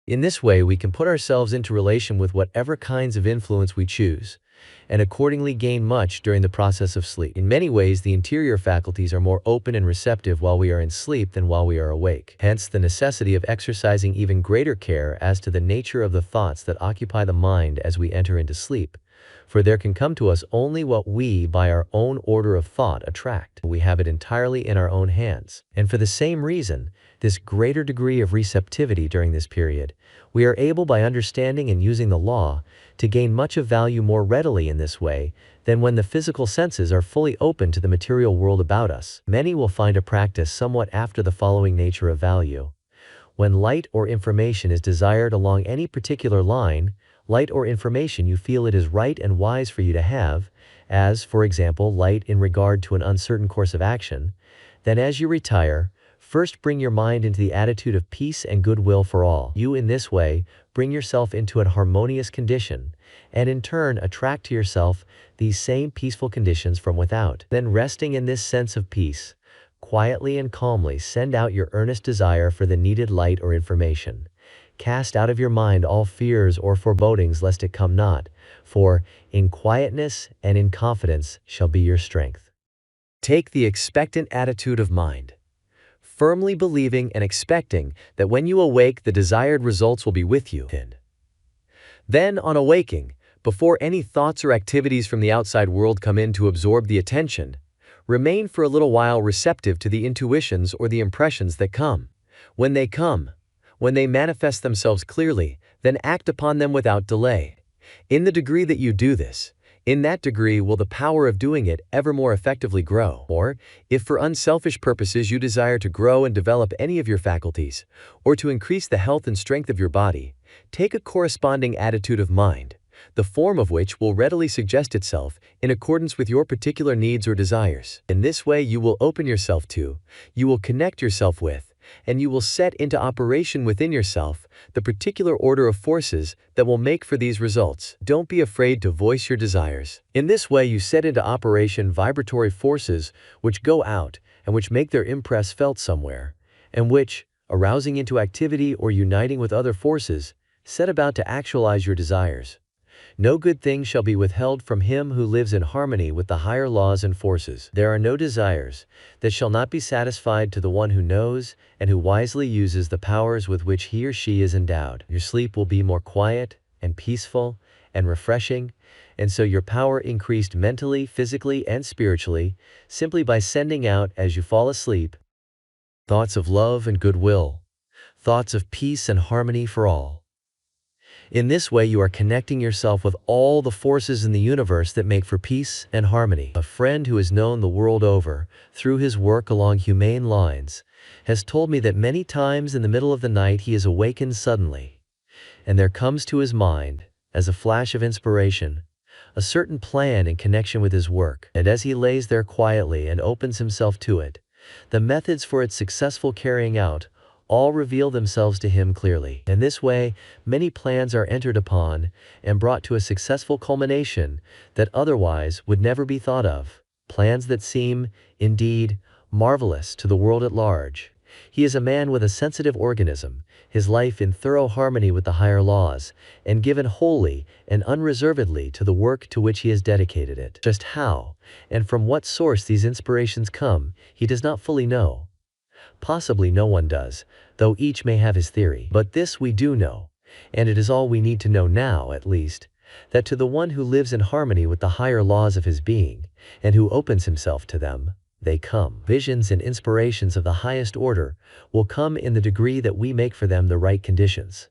In this way we can put ourselves into relation with whatever kinds of influence we choose, and accordingly gain much during the process of sleep. In many ways, the interior faculties are more open and receptive while we are in sleep than while we are awake. Hence, the necessity of exercising even greater care as to the nature of the thoughts that occupy the mind as we enter into sleep. For there can come to us only what we, by our own order of thought, attract. We have it entirely in our own hands. And for the same reason, this greater degree of receptivity during this period, we are able, by understanding and using the law, to gain much of value more readily in this way than when the physical senses are fully open to the material world about us. Many will find a practice somewhat after the following nature of value. When light or information is desired along any particular line, light or information you feel it is right and wise for you to have, as, for example, light in regard to an uncertain course of action, then as you retire, first bring your mind into the attitude of peace and goodwill for all. You in this way bring yourself into a harmonious condition, and in turn attract to yourself these same peaceful conditions from without. Then, resting in this sense of peace, quietly and calmly send out your earnest desire for the needed light or information. Cast out of your mind all fears or forebodings lest it come not, for in quietness and in confidence shall be your strength. Take the expectant attitude of mind, firmly believing and expecting that when you awake the desired results will be with you. Then, on awaking, before any thoughts or activities from the outside world come in to absorb the attention, remain for a little while receptive to the intuitions or the impressions that come. When they manifest themselves clearly, then act upon them without delay. In the degree that you do this, in that degree will the power of doing it ever more effectively grow. Or, if for unselfish purposes you desire to grow and develop any of your faculties, or to increase the health and strength of your body, take a corresponding attitude of mind, the form of which will readily suggest itself in accordance with your particular needs or desires. In this way you will open yourself to, you will connect yourself with, and you will set into operation within yourself the particular order of forces that will make for these results. Don't be afraid to voice your desires. In this way you set into operation vibratory forces which go out and which make their impress felt somewhere, and which, arousing into activity or uniting with other forces, set about to actualize your desires. No good thing shall be withheld from him who lives in harmony with the higher laws and forces. There are no desires that shall not be satisfied to the one who knows and who wisely uses the powers with which he or she is endowed. Your sleep will be more quiet and peaceful and refreshing, and so your power increased mentally, physically, and spiritually, simply by sending out, as you fall asleep, thoughts of love and goodwill, thoughts of peace and harmony for all. In this way you are connecting yourself with all the forces in the universe that make for peace and harmony. A friend who has known the world over, through his work along humane lines, has told me that many times in the middle of the night he is awakened suddenly, and there comes to his mind, as a flash of inspiration, a certain plan in connection with his work, and as he lays there quietly and opens himself to it, the methods for its successful carrying out all reveal themselves to him clearly. In this way, many plans are entered upon and brought to a successful culmination that otherwise would never be thought of. Plans that seem, indeed, marvelous to the world at large. He is a man with a sensitive organism. his life in thorough harmony with the higher laws, and given wholly and unreservedly to the work to which he has dedicated it. Just how, and from what source these inspirations come, he does not fully know. Possibly no one does, though each may have his theory. But this we do know, and it is all we need to know now, at least, that to the one who lives in harmony with the higher laws of his being, and who opens himself to them, they come. Visions and inspirations of the highest order will come in the degree that we make for them the right conditions.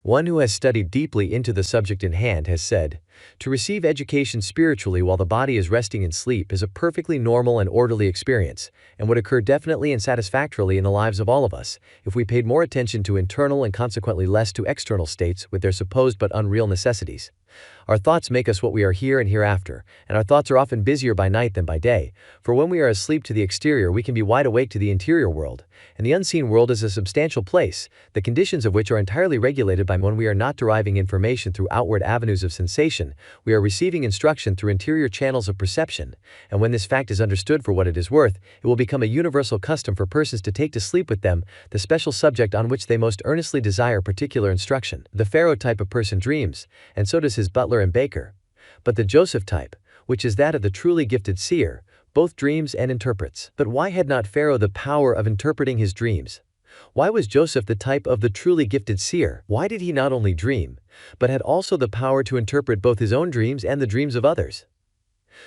One who has studied deeply into the subject in hand has said, "To receive education spiritually while the body is resting in sleep is a perfectly normal and orderly experience, and would occur definitely and satisfactorily in the lives of all of us, if we paid more attention to internal and consequently less to external states with their supposed but unreal necessities. Our thoughts make us what we are here and hereafter, and our thoughts are often busier by night than by day, for when we are asleep to the exterior we can be wide awake to the interior world, and the unseen world is a substantial place, the conditions of which are entirely regulated by when we are not deriving information through outward avenues of sensation, we are receiving instruction through interior channels of perception, and when this fact is understood for what it is worth, it will become a universal custom for persons to take to sleep with them the special subject on which they most earnestly desire particular instruction. The Pharaoh type of person dreams, and so does his butler and baker. But the Joseph type, which is that of the truly gifted seer, both dreams and interprets. But why had not Pharaoh the power of interpreting his dreams? Why was Joseph the type of the truly gifted seer? Why did he not only dream, but had also the power to interpret both his own dreams and the dreams of others?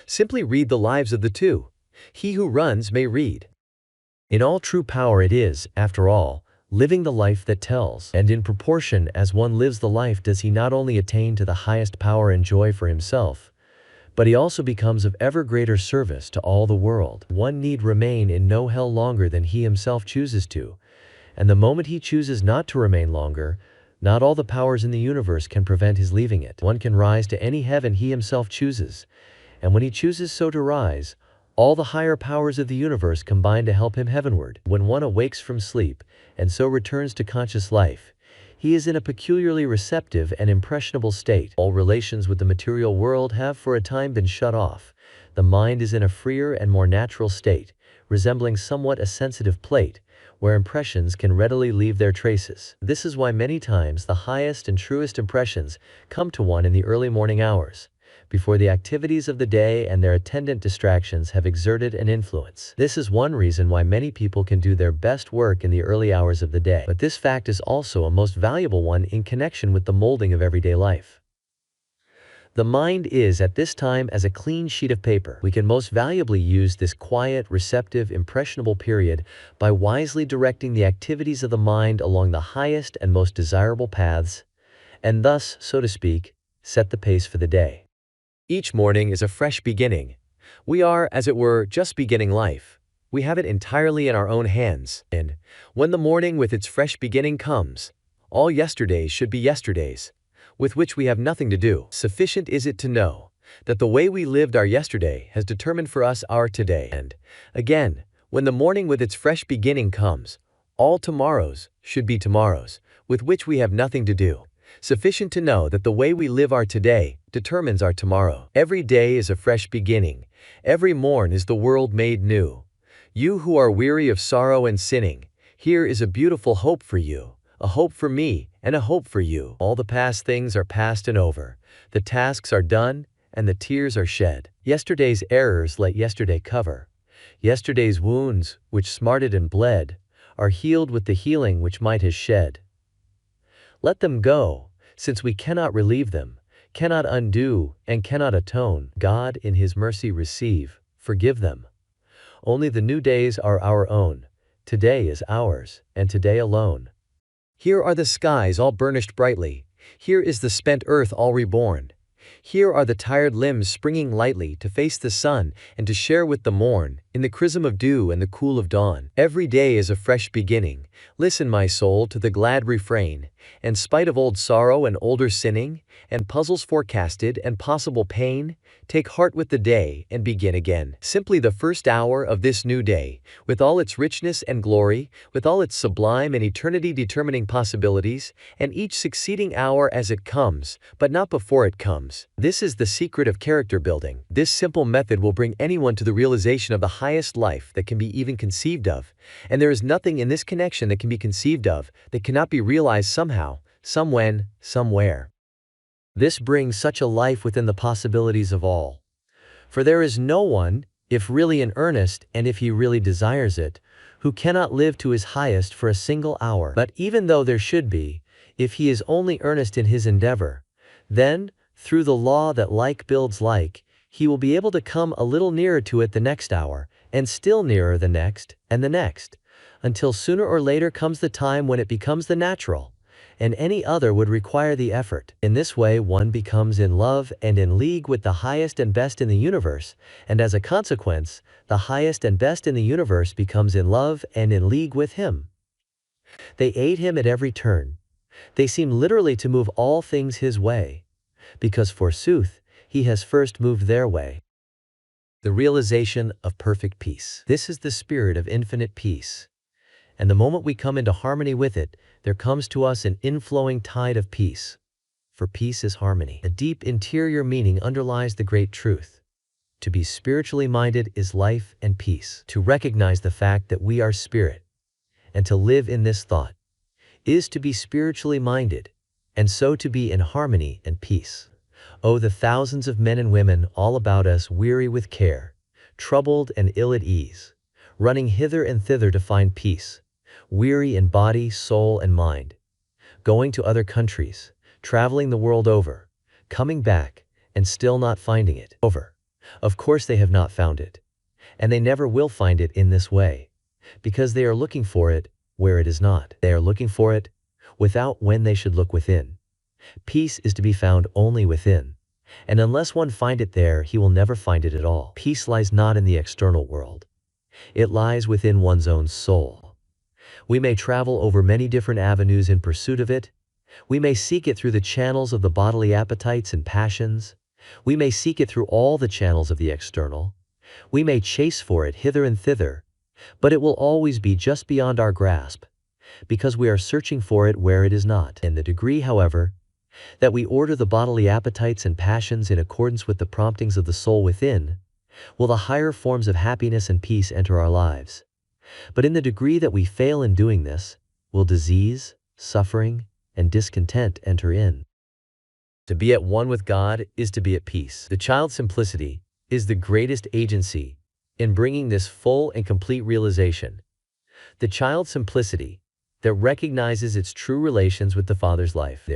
Simply read the lives of the two. He who runs may read. In all true power it is, after all, living the life that tells. And in proportion as one lives the life does he not only attain to the highest power and joy for himself, but he also becomes of ever greater service to all the world. One need remain in no hell longer than he himself chooses to, and the moment he chooses not to remain longer, not all the powers in the universe can prevent his leaving it. One can rise to any heaven he himself chooses, and when he chooses so to rise, all the higher powers of the universe combine to help him heavenward. When one awakes from sleep, and so returns to conscious life, he is in a peculiarly receptive and impressionable state. All relations with the material world have for a time been shut off. The mind is in a freer and more natural state, resembling somewhat a sensitive plate, where impressions can readily leave their traces. This is why many times the highest and truest impressions come to one in the early morning hours, before the activities of the day and their attendant distractions have exerted an influence. This is one reason why many people can do their best work in the early hours of the day. But this fact is also a most valuable one in connection with the molding of everyday life. The mind is at this time as a clean sheet of paper. We can most valuably use this quiet, receptive, impressionable period by wisely directing the activities of the mind along the highest and most desirable paths, and thus, so to speak, set the pace for the day. Each morning is a fresh beginning. We are, as it were, just beginning life. We have it entirely in our own hands, and when the morning with its fresh beginning comes, all yesterdays should be yesterdays, with which we have nothing to do. Sufficient is it to know that the way we lived our yesterday has determined for us our today, and, again, when the morning with its fresh beginning comes, all tomorrows should be tomorrows, with which we have nothing to do. Sufficient to know that the way we live our today determines our tomorrow. Every day is a fresh beginning. Every morn is the world made new. You who are weary of sorrow and sinning, here is a beautiful hope for you, a hope for me, and a hope for you. All the past things are past and over. The tasks are done, and the tears are shed. Yesterday's errors let yesterday cover. Yesterday's wounds, which smarted and bled, are healed with the healing which might has shed. Let them go, since we cannot relieve them, cannot undo, and cannot atone. God in His mercy receive, forgive them. Only the new days are our own. Today is ours, and today alone. Here are the skies all burnished brightly. Here is the spent earth all reborn. Here are the tired limbs springing lightly to face the sun and to share with the morn, in the chrism of dew and the cool of dawn. Every day is a fresh beginning. Listen, my soul, to the glad refrain, and spite of old sorrow and older sinning, and puzzles forecasted and possible pain, take heart with the day and begin again. Simply the first hour of this new day, with all its richness and glory, with all its sublime and eternity-determining possibilities, and each succeeding hour as it comes, but not before it comes. This is the secret of character building. This simple method will bring anyone to the realization of the highest life that can be even conceived of, and there is nothing in this connection that can be conceived of that cannot be realized somehow, somewhen, somewhere. This brings such a life within the possibilities of all. For there is no one, if really in earnest and if he really desires it, who cannot live to his highest for a single hour. But even though there should be, if he is only earnest in his endeavor, then, through the law that like builds like, he will be able to come a little nearer to it the next hour, and still nearer the next, and the next, until sooner or later comes the time when it becomes the natural, and any other would require the effort. In this way one becomes in love and in league with the highest and best in the universe, and as a consequence, the highest and best in the universe becomes in love and in league with him. They aid him at every turn. They seem literally to move all things his way, because forsooth, he has first moved their way. The realization of perfect peace. This is the spirit of infinite peace. And the moment we come into harmony with it, there comes to us an inflowing tide of peace. For peace is harmony. A deep interior meaning underlies the great truth. To be spiritually minded is life and peace. To recognize the fact that we are spirit, and to live in this thought, is to be spiritually minded, and so to be in harmony and peace. Oh, the thousands of men and women all about us weary with care, troubled and ill at ease, running hither and thither to find peace, weary in body, soul, and mind, going to other countries, traveling the world over, coming back, and still not finding it. Of course they have not found it, and they never will find it in this way, because they are looking for it where it is not. They are looking for it without when they should look within. Peace is to be found only within, and unless one find it there, he will never find it at all. Peace lies not in the external world. It lies within one's own soul. We may travel over many different avenues in pursuit of it. We may seek it through the channels of the bodily appetites and passions. We may seek it through all the channels of the external. We may chase for it hither and thither, but it will always be just beyond our grasp, because we are searching for it where it is not. In the degree, however, that we order the bodily appetites and passions in accordance with the promptings of the soul within, will the higher forms of happiness and peace enter our lives. But in the degree that we fail in doing this, will disease, suffering, and discontent enter in. To be at one with God is to be at peace. The child's simplicity is the greatest agency in bringing this full and complete realization. The child's simplicity that recognizes its true relations with the Father's life.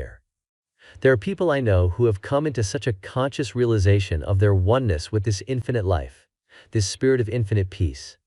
There are people I know who have come into such a conscious realization of their oneness with this infinite life, this spirit of infinite peace,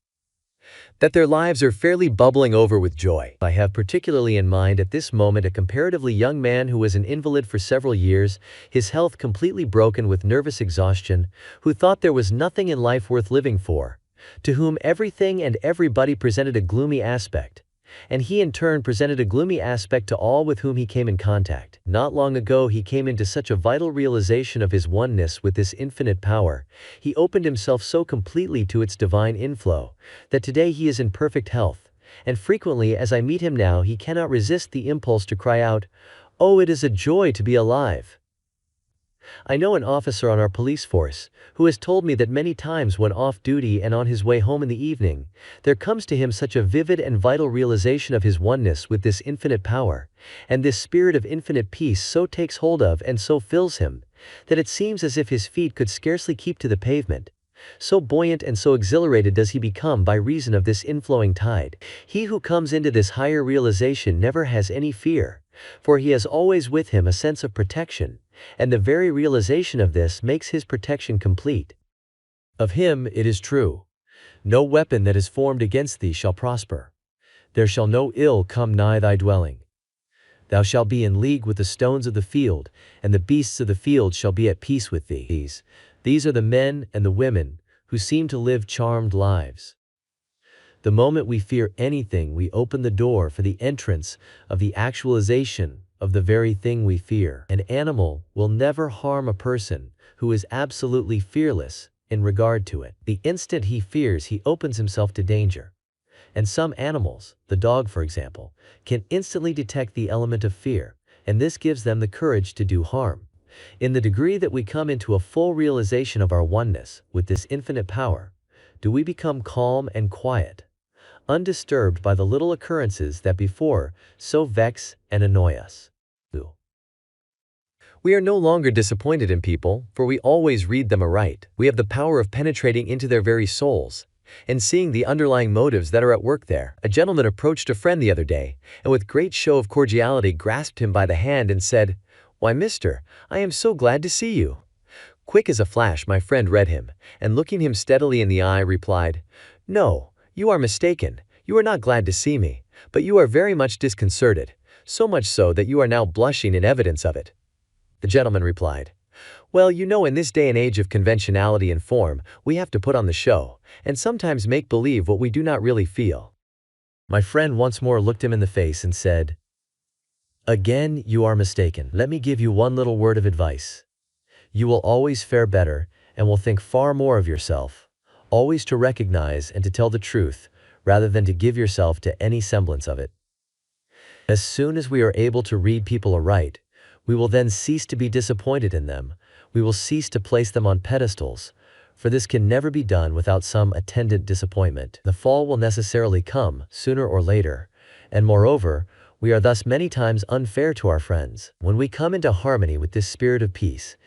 that their lives are fairly bubbling over with joy. I have particularly in mind at this moment a comparatively young man who was an invalid for several years, his health completely broken with nervous exhaustion, who thought there was nothing in life worth living for, to whom everything and everybody presented a gloomy aspect, and he in turn presented a gloomy aspect to all with whom he came in contact. Not long ago he came into such a vital realization of his oneness with this infinite power, he opened himself so completely to its divine inflow, that today he is in perfect health, and frequently as I meet him now he cannot resist the impulse to cry out, "Oh, it is a joy to be alive." I know an officer on our police force, who has told me that many times when off duty and on his way home in the evening, there comes to him such a vivid and vital realization of his oneness with this infinite power, and this spirit of infinite peace so takes hold of and so fills him, that it seems as if his feet could scarcely keep to the pavement. So buoyant and so exhilarated does he become by reason of this inflowing tide. He who comes into this higher realization never has any fear, for he has always with him a sense of protection, and the very realization of this makes his protection complete. Of him it is true, "No weapon that is formed against thee shall prosper. There shall no ill come nigh thy dwelling. Thou shalt be in league with the stones of the field, and the beasts of the field shall be at peace with thee." These are the men and the women who seem to live charmed lives. The moment we fear anything, we open the door for the entrance of the actualization of the very thing we fear. An animal will never harm a person who is absolutely fearless in regard to it. The instant he fears, he opens himself to danger. And some animals, the dog for example, can instantly detect the element of fear, and this gives them the courage to do harm. In the degree that we come into a full realization of our oneness with this infinite power, do we become calm and quiet, undisturbed by the little occurrences that before so vex and annoy us. We are no longer disappointed in people, for we always read them aright. We have the power of penetrating into their very souls and seeing the underlying motives that are at work there. A gentleman approached a friend the other day, and with great show of cordiality grasped him by the hand and said, "Why, mister, I am so glad to see you." Quick as a flash my friend read him, and looking him steadily in the eye replied, "No, you are mistaken. You are not glad to see me, but you are very much disconcerted, so much so that you are now blushing in evidence of it." The gentleman replied, "Well, you know, in this day and age of conventionality and form, we have to put on the show, and sometimes make believe what we do not really feel." My friend once more looked him in the face and said, "Again, you are mistaken. Let me give you one little word of advice. You will always fare better and will think far more of yourself, always to recognize and to tell the truth, rather than to give yourself to any semblance of it. As soon as we are able to read people aright, we will then cease to be disappointed in them. We will cease to place them on pedestals, for this can never be done without some attendant disappointment. The fall will necessarily come, sooner or later, and moreover, we are thus many times unfair to our friends. When we come into harmony with this spirit of peace,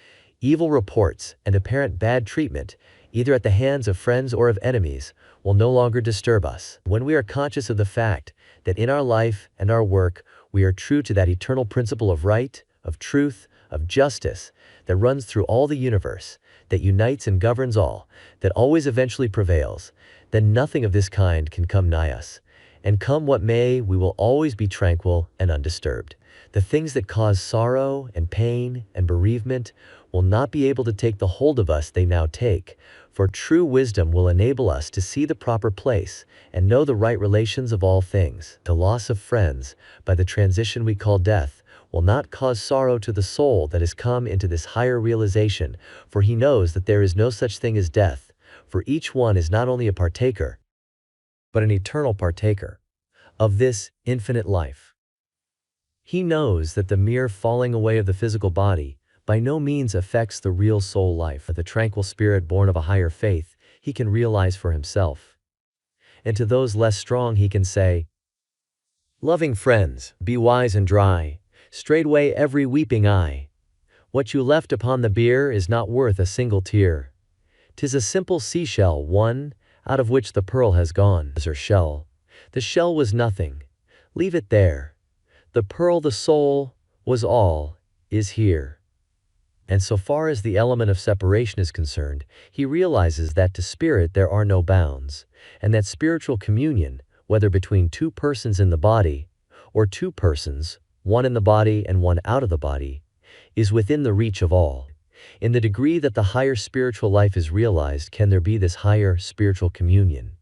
evil reports and apparent bad treatment, either at the hands of friends or of enemies, will no longer disturb us. When we are conscious of the fact that in our life and our work we are true to that eternal principle of right, of truth, of justice, that runs through all the universe, that unites and governs all, that always eventually prevails, then nothing of this kind can come nigh us. And come what may, we will always be tranquil and undisturbed. The things that cause sorrow and pain and bereavement will not be able to take the hold of us they now take, for true wisdom will enable us to see the proper place and know the right relations of all things. The loss of friends, by the transition we call death, will not cause sorrow to the soul that has come into this higher realization, for he knows that there is no such thing as death, for each one is not only a partaker, but an eternal partaker of this infinite life. He knows that the mere falling away of the physical body by no means affects the real soul life. The tranquil spirit born of a higher faith, he can realize for himself. And to those less strong he can say, "Loving friends, be wise and dry, straightway every weeping eye. What you left upon the bier is not worth a single tear. 'Tis a simple seashell, one, out of which the pearl has gone. As her shell, the shell was nothing, leave it there. The pearl, the soul, was all, is here." And so far as the element of separation is concerned, he realizes that to spirit there are no bounds, and that spiritual communion, whether between two persons in the body, or two persons, one in the body and one out of the body, is within the reach of all. In the degree that the higher spiritual life is realized can there be this higher spiritual communion.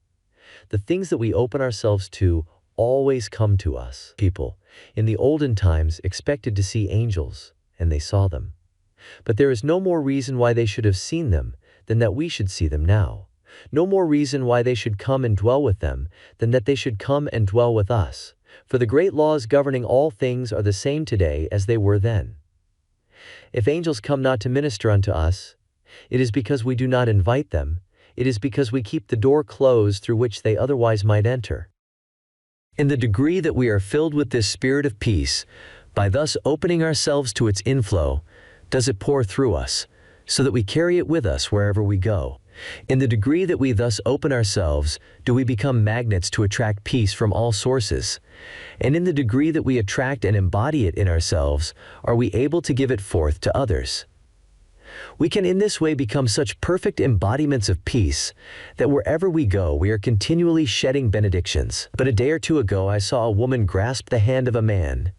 The things that we open ourselves to always come to us. People, in the olden times, expected to see angels, and they saw them. But there is no more reason why they should have seen them than that we should see them now. No more reason why they should come and dwell with them than that they should come and dwell with us. For the great laws governing all things are the same today as they were then. If angels come not to minister unto us, it is because we do not invite them. It is because we keep the door closed through which they otherwise might enter. In the degree that we are filled with this spirit of peace, by thus opening ourselves to its inflow, does it pour through us, so that we carry it with us wherever we go. In the degree that we thus open ourselves, do we become magnets to attract peace from all sources. And in the degree that we attract and embody it in ourselves, are we able to give it forth to others. We can in this way become such perfect embodiments of peace that wherever we go we are continually shedding benedictions. But a day or two ago I saw a woman grasp the hand of a man.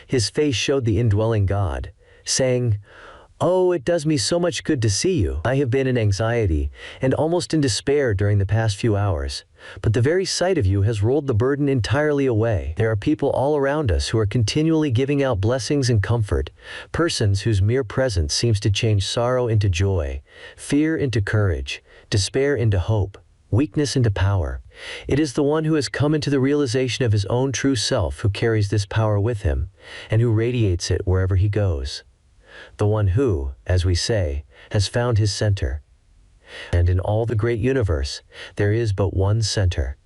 His face showed the indwelling God, saying, "Oh, it does me so much good to see you. I have been in anxiety and almost in despair during the past few hours, but the very sight of you has rolled the burden entirely away." There are people all around us who are continually giving out blessings and comfort, persons whose mere presence seems to change sorrow into joy, fear into courage, despair into hope, weakness into power. It is the one who has come into the realization of his own true self who carries this power with him, and who radiates it wherever he goes. The one who, as we say, has found his center. And in all the great universe, there is but one center,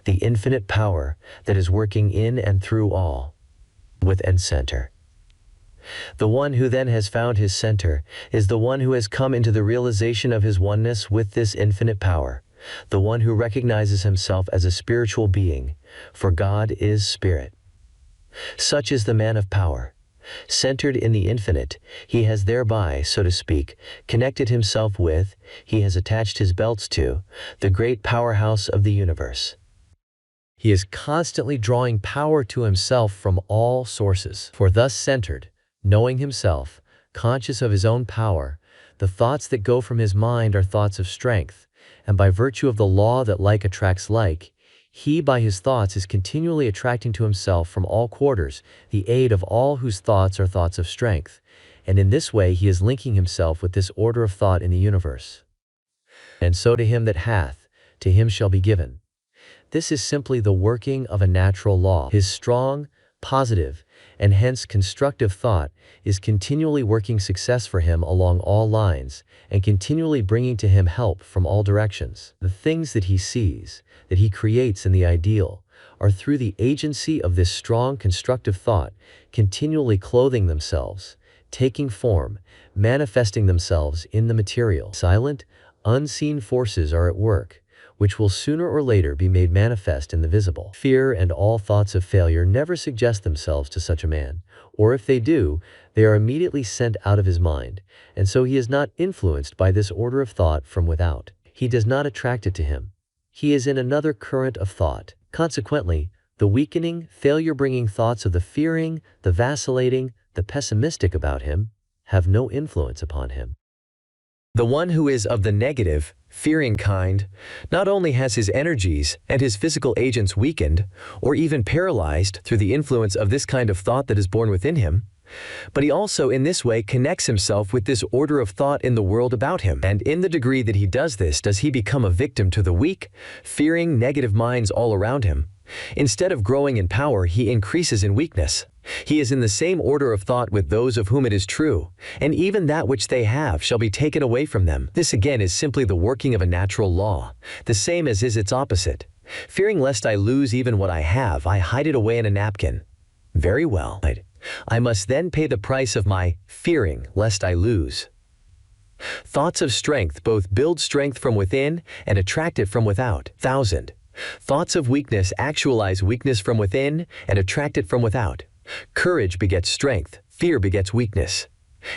the infinite power that is working in and through all, with end center. The one who then has found his center is the one who has come into the realization of his oneness with this infinite power, the one who recognizes himself as a spiritual being, for God is spirit. Such is the man of power. Centered in the infinite, he has thereby, so to speak, connected himself with, he has attached his belts to, the great powerhouse of the universe. He is constantly drawing power to himself from all sources. For thus centered, knowing himself, conscious of his own power, the thoughts that go from his mind are thoughts of strength, and by virtue of the law that like attracts like, he by his thoughts is continually attracting to himself from all quarters the aid of all whose thoughts are thoughts of strength, and in this way he is linking himself with this order of thought in the universe. And so to him that hath, to him shall be given. This is simply the working of a natural law. His strong, positive, and hence constructive thought is continually working success for him along all lines and continually bringing to him help from all directions. The things that he sees, that he creates in the ideal, are through the agency of this strong constructive thought continually clothing themselves, taking form, manifesting themselves in the material. Silent, unseen forces are at work, which will sooner or later be made manifest in the visible. Fear and all thoughts of failure never suggest themselves to such a man, or if they do, they are immediately sent out of his mind, and so he is not influenced by this order of thought from without. He does not attract it to him. He is in another current of thought. Consequently, the weakening, failure-bringing thoughts of the fearing, the vacillating, the pessimistic about him have no influence upon him. The one who is of the negative, fearing kind, not only has his energies and his physical agents weakened, or even paralyzed through the influence of this kind of thought that is born within him, but he also in this way connects himself with this order of thought in the world about him. And in the degree that he does this, does he become a victim to the weak, fearing, negative minds all around him. Instead of growing in power, he increases in weakness. He is in the same order of thought with those of whom it is true, and even that which they have shall be taken away from them. This again is simply the working of a natural law, the same as is its opposite. Fearing lest I lose even what I have, I hide it away in a napkin. Very well. I must then pay the price of my fearing lest I lose. Thoughts of strength both build strength from within and attract it from without. 1000. Thoughts of weakness actualize weakness from within and attract it from without. Courage begets strength, fear begets weakness.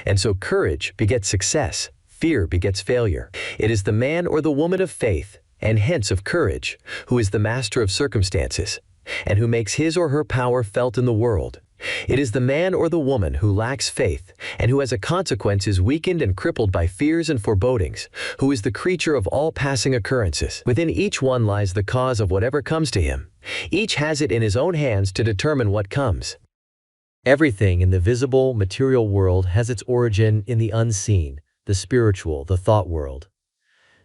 And so courage begets success, fear begets failure. It is the man or the woman of faith, and hence of courage, who is the master of circumstances, and who makes his or her power felt in the world. It is the man or the woman who lacks faith, and who as a consequence is weakened and crippled by fears and forebodings, who is the creature of all passing occurrences. Within each one lies the cause of whatever comes to him. Each has it in his own hands to determine what comes. Everything in the visible, material world has its origin in the unseen, the spiritual, the thought world.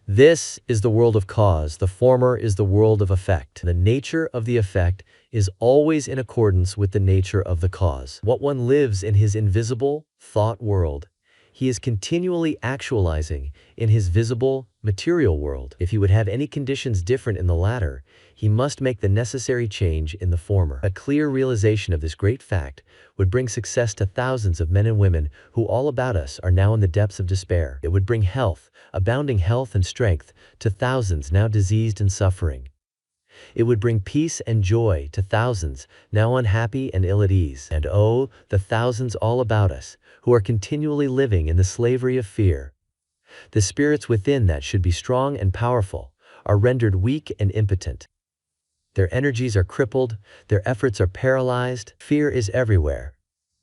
This is the world of cause, the former is the world of effect. The nature of the effect is always in accordance with the nature of the cause. What one lives in his invisible, thought world, he is continually actualizing in his visible, material world. If he would have any conditions different in the latter, he must make the necessary change in the former. A clear realization of this great fact would bring success to thousands of men and women who all about us are now in the depths of despair. It would bring health, abounding health and strength, to thousands now diseased and suffering. It would bring peace and joy to thousands now unhappy and ill at ease. And oh, the thousands all about us who are continually living in the slavery of fear. The spirits within that should be strong and powerful are rendered weak and impotent. Their energies are crippled, their efforts are paralyzed. Fear is everywhere.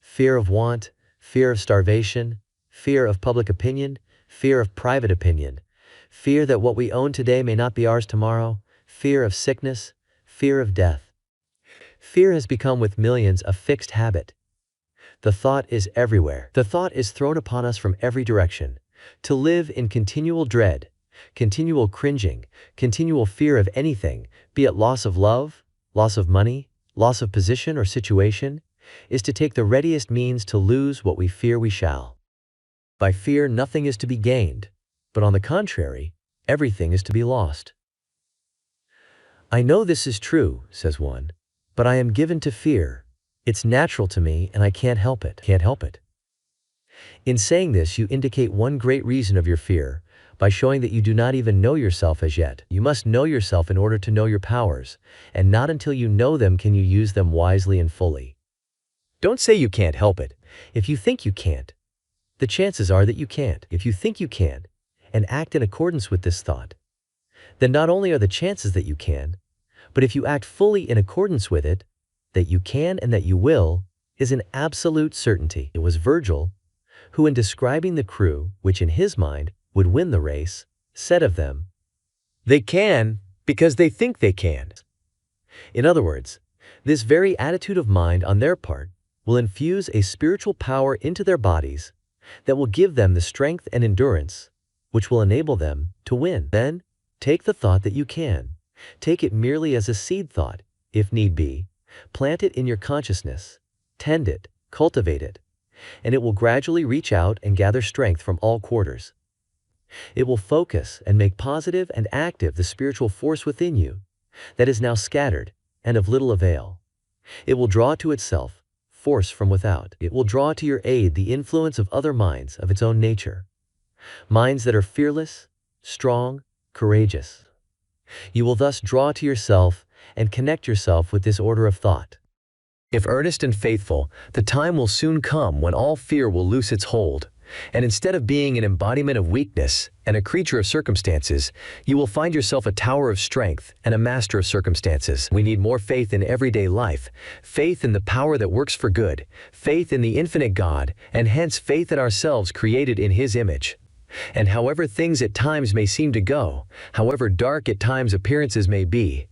Fear of want, fear of starvation, fear of public opinion, fear of private opinion, fear that what we own today may not be ours tomorrow, fear of sickness, fear of death. Fear has become with millions a fixed habit. The thought is everywhere. The thought is thrown upon us from every direction. To live in continual dread, continual cringing, continual fear of anything, be it loss of love, loss of money, loss of position or situation, is to take the readiest means to lose what we fear we shall. By fear nothing is to be gained. but on the contrary, everything is to be lost. I know this is true, says one, but I am given to fear. It's natural to me and I can't help it. Can't help it. In saying this, you indicate one great reason of your fear, by showing that you do not even know yourself as yet. You must know yourself in order to know your powers, and not until you know them can you use them wisely and fully. Don't say you can't help it. If you think you can't, the chances are that you can't. If you think you can, and act in accordance with this thought, then not only are the chances that you can, but if you act fully in accordance with it, that you can and that you will, is an absolute certainty. It was Virgil who, in describing the crew, which in his mind would win the race, said of them, "They can because they think they can." In other words, this very attitude of mind on their part will infuse a spiritual power into their bodies that will give them the strength and endurance which will enable them to win. Then, take the thought that you can. Take it merely as a seed thought, if need be. Plant it in your consciousness. Tend it, cultivate it, and it will gradually reach out and gather strength from all quarters. It will focus and make positive and active the spiritual force within you that is now scattered and of little avail. It will draw to itself force from without. It will draw to your aid the influence of other minds of its own nature. Minds that are fearless, strong, courageous. You will thus draw to yourself and connect yourself with this order of thought. If earnest and faithful, the time will soon come when all fear will loose its hold, and instead of being an embodiment of weakness and a creature of circumstances, you will find yourself a tower of strength and a master of circumstances. We need more faith in everyday life, faith in the power that works for good, faith in the infinite God, and hence faith in ourselves created in His image. And however things at times may seem to go, however dark at times appearances may be,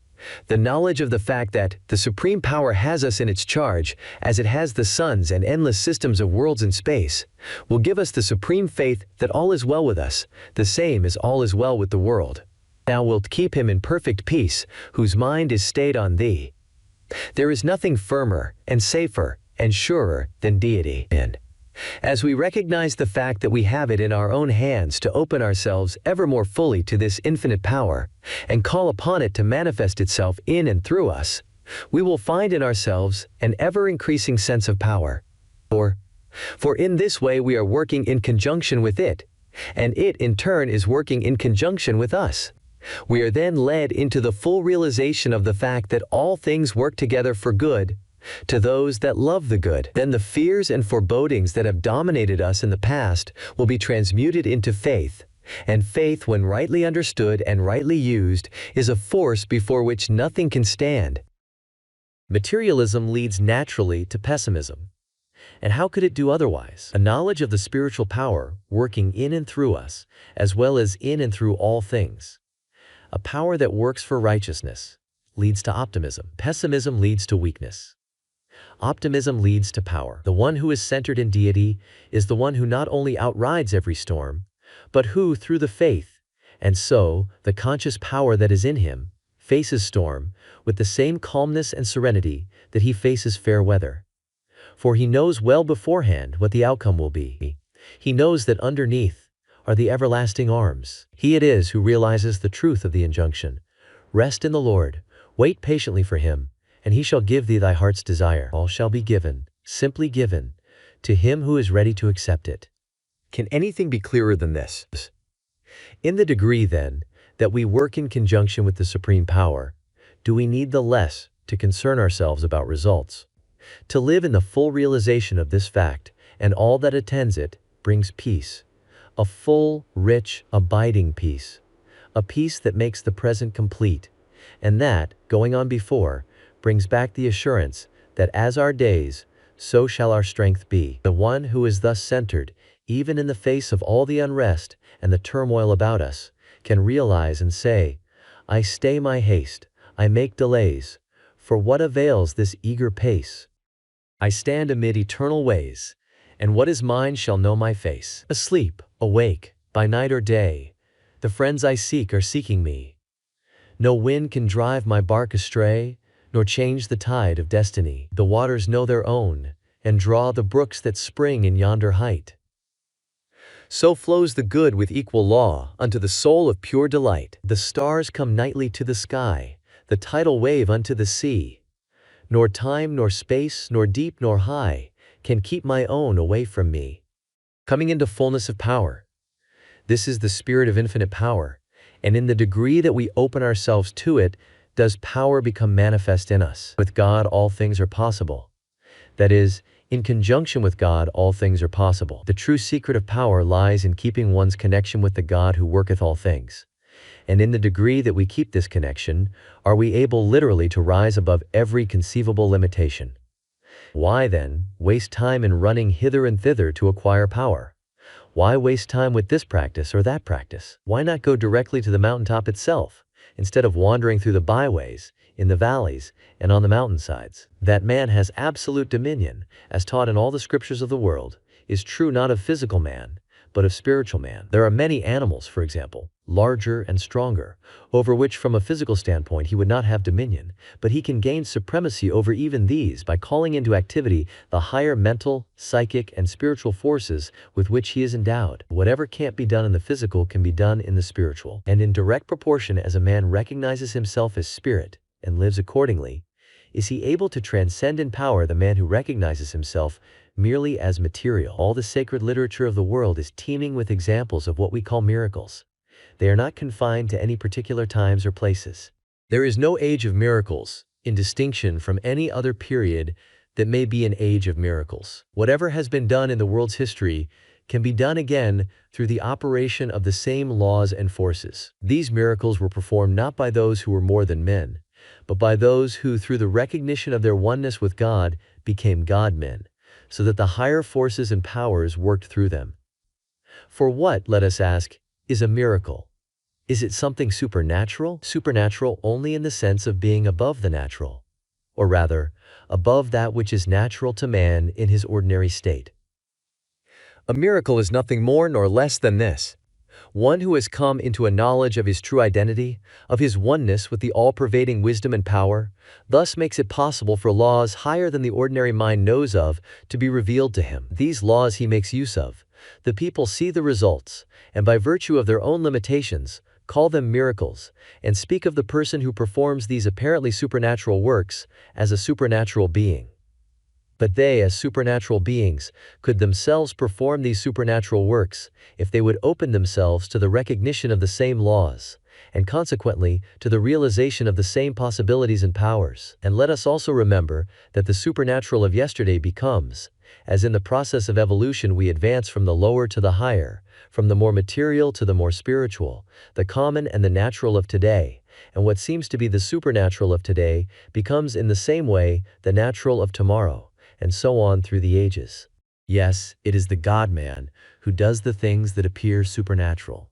the knowledge of the fact that the Supreme Power has us in its charge, as it has the suns and endless systems of worlds in space, will give us the supreme faith that all is well with us, the same as all is well with the world. Thou wilt keep him in perfect peace, whose mind is stayed on thee. There is nothing firmer, and safer, and surer than deity. As we recognize the fact that we have it in our own hands to open ourselves ever more fully to this infinite power, and call upon it to manifest itself in and through us, we will find in ourselves an ever-increasing sense of power. For in this way we are working in conjunction with it, and it in turn is working in conjunction with us. We are then led into the full realization of the fact that all things work together for good, to those that love the good. Then the fears and forebodings that have dominated us in the past will be transmuted into faith, and faith, when rightly understood and rightly used, is a force before which nothing can stand. Materialism leads naturally to pessimism. And how could it do otherwise? A knowledge of the spiritual power working in and through us, as well as in and through all things. A power that works for righteousness leads to optimism. Pessimism leads to weakness. Optimism leads to power. The one who is centered in deity is the one who not only outrides every storm, but who, through the faith, and so, the conscious power that is in him, faces storm with the same calmness and serenity that he faces fair weather. For he knows well beforehand what the outcome will be. He knows that underneath are the everlasting arms. He it is who realizes the truth of the injunction. Rest in the Lord, wait patiently for him, and he shall give thee thy heart's desire. All shall be given, simply given, to him who is ready to accept it. Can anything be clearer than this? In the degree, then, that we work in conjunction with the Supreme Power, do we need the less to concern ourselves about results. To live in the full realization of this fact, and all that attends it, brings peace. A full, rich, abiding peace. A peace that makes the present complete, and that, going on before, brings back the assurance that as our days, so shall our strength be. The one who is thus centered, even in the face of all the unrest and the turmoil about us, can realize and say, I stay my haste, I make delays, for what avails this eager pace? I stand amid eternal ways, and what is mine shall know my face. Asleep, awake, by night or day, the friends I seek are seeking me. No wind can drive my bark astray, nor change the tide of destiny. The waters know their own, and draw the brooks that spring in yonder height. So flows the good with equal law unto the soul of pure delight. The stars come nightly to the sky, the tidal wave unto the sea. Nor time nor space nor deep nor high can keep my own away from me. Coming into fullness of power. This is the spirit of infinite power, and in the degree that we open ourselves to it, does power become manifest in us. With God all things are possible. That is, in conjunction with God all things are possible. The true secret of power lies in keeping one's connection with the God who worketh all things. And in the degree that we keep this connection, are we able literally to rise above every conceivable limitation. Why then waste time in running hither and thither to acquire power? Why waste time with this practice or that practice? Why not go directly to the mountaintop itself, instead of wandering through the byways, in the valleys, and on the mountainsides? That man has absolute dominion, as taught in all the scriptures of the world, is true not of physical man, but of spiritual man. There are many animals, for example, larger and stronger, over which from a physical standpoint he would not have dominion, but he can gain supremacy over even these by calling into activity the higher mental, psychic, and spiritual forces with which he is endowed. Whatever can't be done in the physical can be done in the spiritual, and in direct proportion as a man recognizes himself as spirit and lives accordingly, is he able to transcend in power the man who recognizes himself merely as material. All the sacred literature of the world is teeming with examples of what we call miracles. They are not confined to any particular times or places. There is no age of miracles, in distinction from any other period that may be an age of miracles. Whatever has been done in the world's history can be done again through the operation of the same laws and forces. These miracles were performed not by those who were more than men, but by those who, through the recognition of their oneness with God, became God-men, so that the higher forces and powers worked through them. For what, let us ask, is a miracle? Is it something supernatural? Supernatural only in the sense of being above the natural, or rather, above that which is natural to man in his ordinary state. A miracle is nothing more nor less than this: one who has come into a knowledge of his true identity, of his oneness with the all-pervading wisdom and power, thus makes it possible for laws higher than the ordinary mind knows of to be revealed to him. These laws he makes use of. The people see the results, and by virtue of their own limitations, call them miracles, and speak of the person who performs these apparently supernatural works as a supernatural being. But they, as supernatural beings, could themselves perform these supernatural works if they would open themselves to the recognition of the same laws, and consequently to the realization of the same possibilities and powers. And let us also remember that the supernatural of yesterday becomes, as in the process of evolution we advance from the lower to the higher, from the more material to the more spiritual, the common and the natural of today, and what seems to be the supernatural of today becomes in the same way the natural of tomorrow, and so on through the ages. Yes, it is the God-man who does the things that appear supernatural,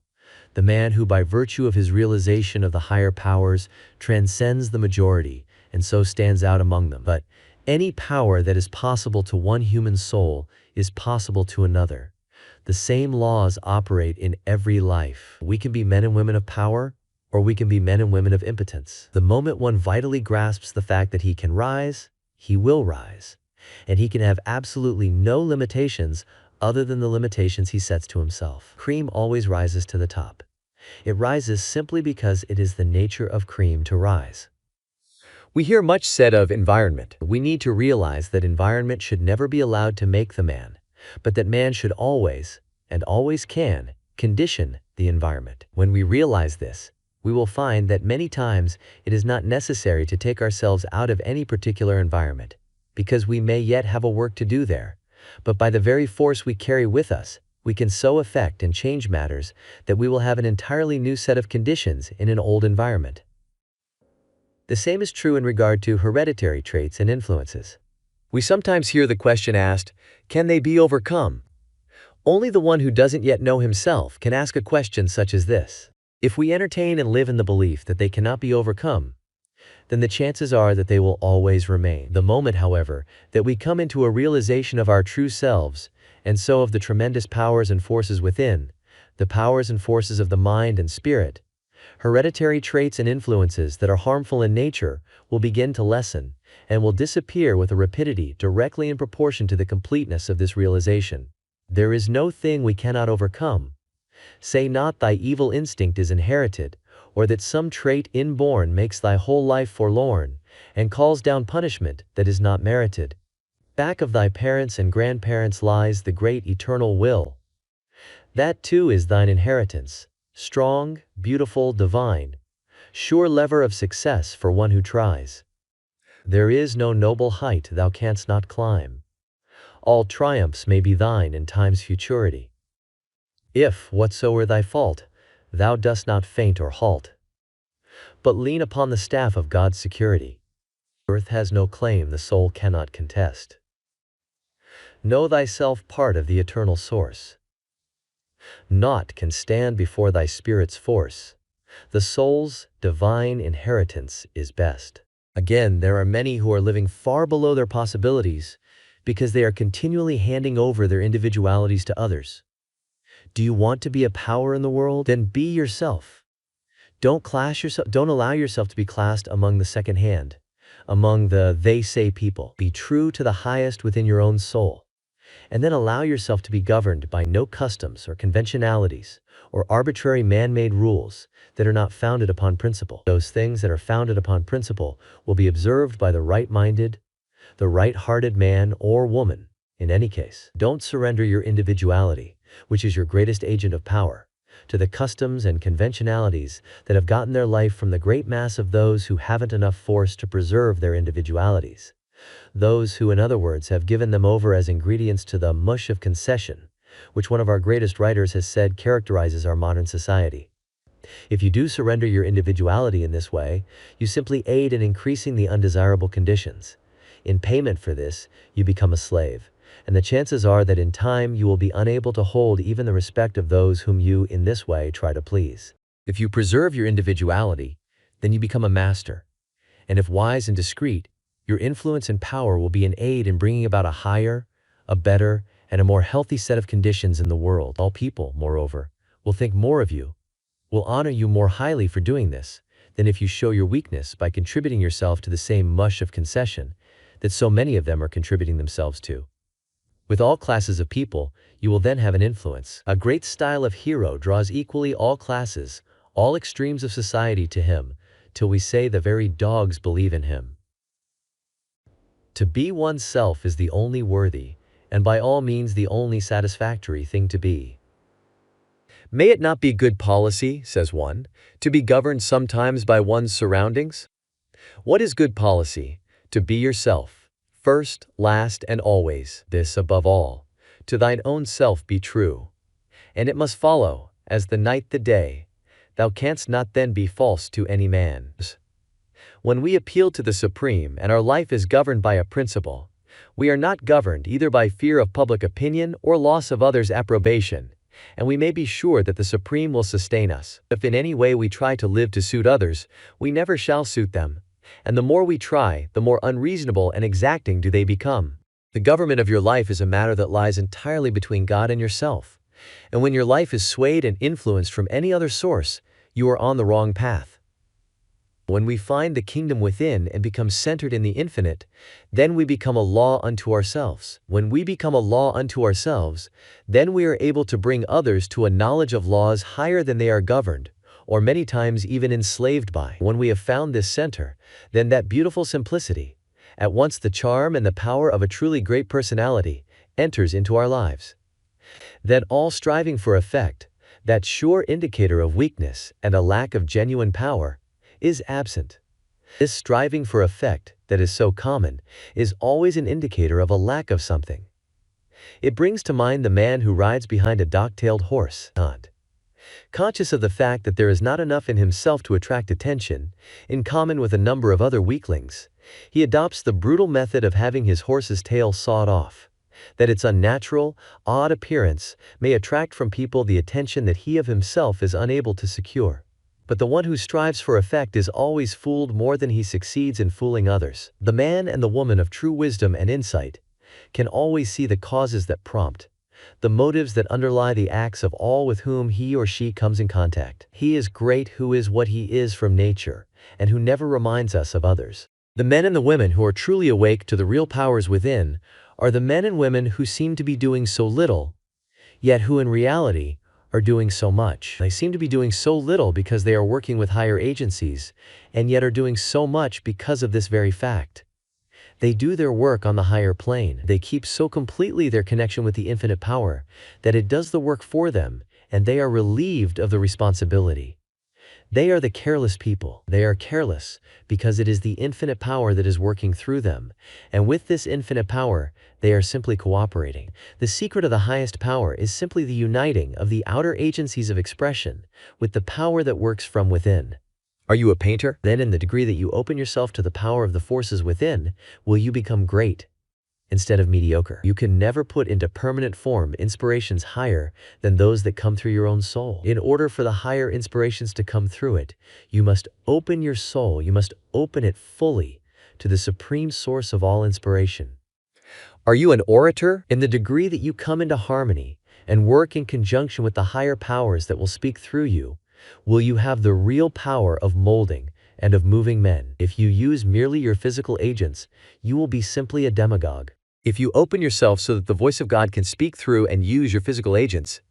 the man who by virtue of his realization of the higher powers transcends the majority and so stands out among them. But any power that is possible to one human soul is possible to another. The same laws operate in every life. We can be men and women of power, or we can be men and women of impotence. The moment one vitally grasps the fact that he can rise, he will rise. And he can have absolutely no limitations other than the limitations he sets to himself. Cream always rises to the top. It rises simply because it is the nature of cream to rise. We hear much said of environment. We need to realize that environment should never be allowed to make the man, but that man should always, and always can, condition the environment. When we realize this, we will find that many times it is not necessary to take ourselves out of any particular environment, because we may yet have a work to do there, but by the very force we carry with us, we can so affect and change matters that we will have an entirely new set of conditions in an old environment. The same is true in regard to hereditary traits and influences. We sometimes hear the question asked, can they be overcome? Only the one who doesn't yet know himself can ask a question such as this. If we entertain and live in the belief that they cannot be overcome, then the chances are that they will always remain. The moment, however, that we come into a realization of our true selves, and so of the tremendous powers and forces within, the powers and forces of the mind and spirit, hereditary traits and influences that are harmful in nature will begin to lessen, and will disappear with a rapidity directly in proportion to the completeness of this realization. There is no thing we cannot overcome. Say not thy evil instinct is inherited, or that some trait inborn makes thy whole life forlorn, and calls down punishment that is not merited. Back of thy parents and grandparents lies the great eternal will. That too is thine inheritance, strong, beautiful, divine, sure lever of success for one who tries. There is no noble height thou canst not climb. All triumphs may be thine in time's futurity. If, whatsoe'er thy fault, thou dost not faint or halt, but lean upon the staff of God's security. Earth has no claim the soul cannot contest. Know thyself part of the eternal source. Naught can stand before thy spirit's force. The soul's divine inheritance is best. Again, there are many who are living far below their possibilities because they are continually handing over their individualities to others. Do you want to be a power in the world? Then be yourself. Don't allow yourself to be classed among the second hand, among the they say people. Be true to the highest within your own soul, and then allow yourself to be governed by no customs or conventionalities or arbitrary man-made rules that are not founded upon principle. Those things that are founded upon principle will be observed by the right-minded, the right-hearted man or woman. In any case, don't surrender your individuality, which is your greatest agent of power, to the customs and conventionalities that have gotten their life from the great mass of those who haven't enough force to preserve their individualities. Those who, in other words, have given them over as ingredients to the mush of concession, which one of our greatest writers has said characterizes our modern society. If you do surrender your individuality in this way, you simply aid in increasing the undesirable conditions. In payment for this, you become a slave, and the chances are that in time you will be unable to hold even the respect of those whom you, in this way, try to please. If you preserve your individuality, then you become a master. And if wise and discreet, your influence and power will be an aid in bringing about a higher, a better, and a more healthy set of conditions in the world. All people, moreover, will think more of you, will honor you more highly for doing this, than if you show your weakness by contributing yourself to the same mush of concession that so many of them are contributing themselves to. With all classes of people, you will then have an influence. A great style of hero draws equally all classes, all extremes of society to him, till we say the very dogs believe in him. To be oneself is the only worthy, and by all means the only satisfactory thing to be. May it not be good policy, says one, to be governed sometimes by one's surroundings? What is good policy? To be yourself, first, last, and always, this above all. To thine own self be true. And it must follow, as the night the day, thou canst not then be false to any man. When we appeal to the Supreme and our life is governed by a principle, we are not governed either by fear of public opinion or loss of others' approbation, and we may be sure that the Supreme will sustain us. If in any way we try to live to suit others, we never shall suit them, and the more we try, the more unreasonable and exacting do they become. The government of your life is a matter that lies entirely between God and yourself, and when your life is swayed and influenced from any other source, you are on the wrong path. When we find the kingdom within and become centered in the infinite, then we become a law unto ourselves. When we become a law unto ourselves, then we are able to bring others to a knowledge of laws higher than they are governed, or many times even enslaved by. When we have found this center, then that beautiful simplicity, at once the charm and the power of a truly great personality, enters into our lives. Then all striving for effect, that sure indicator of weakness and a lack of genuine power, is absent. This striving for effect, that is so common, is always an indicator of a lack of something. It brings to mind the man who rides behind a dock-tailed horse, not conscious of the fact that there is not enough in himself to attract attention, in common with a number of other weaklings. He adopts the brutal method of having his horse's tail sawed off, that its unnatural, odd appearance may attract from people the attention that he of himself is unable to secure. But the one who strives for effect is always fooled more than he succeeds in fooling others. The man and the woman of true wisdom and insight can always see the causes that prompt, the motives that underlie the acts of all with whom he or she comes in contact. He is great who is what he is from nature, and who never reminds us of others. The men and the women who are truly awake to the real powers within are the men and women who seem to be doing so little, yet who in reality are doing so much. They seem to be doing so little because they are working with higher agencies, and yet are doing so much because of this very fact. They do their work on the higher plane. They keep so completely their connection with the infinite power that it does the work for them, and they are relieved of the responsibility. They are the careless people. They are careless because it is the infinite power that is working through them, and with this infinite power, they are simply cooperating. The secret of the highest power is simply the uniting of the outer agencies of expression with the power that works from within. Are you a painter? Then in the degree that you open yourself to the power of the forces within, will you become great instead of mediocre. You can never put into permanent form inspirations higher than those that come through your own soul. In order for the higher inspirations to come through it, you must open your soul, you must open it fully to the supreme source of all inspiration. Are you an orator? In the degree that you come into harmony and work in conjunction with the higher powers that will speak through you, will you have the real power of molding and of moving men. If you use merely your physical agents, you will be simply a demagogue. If you open yourself so that the voice of God can speak through and use your physical agents,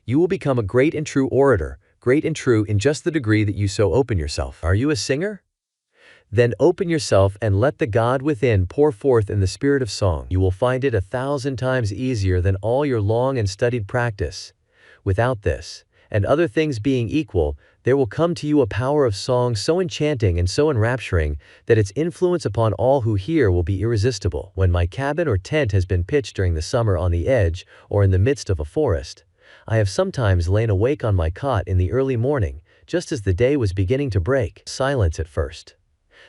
you will become a great and true orator, great and true in just the degree that you so open yourself. Are you a singer? Then open yourself and let the God within pour forth in the spirit of song. You will find it 1,000 times easier than all your long and studied practice. Without this, and other things being equal, there will come to you a power of song so enchanting and so enrapturing that its influence upon all who hear will be irresistible. When my cabin or tent has been pitched during the summer on the edge or in the midst of a forest, I have sometimes lain awake on my cot in the early morning, just as the day was beginning to break. Silence at first.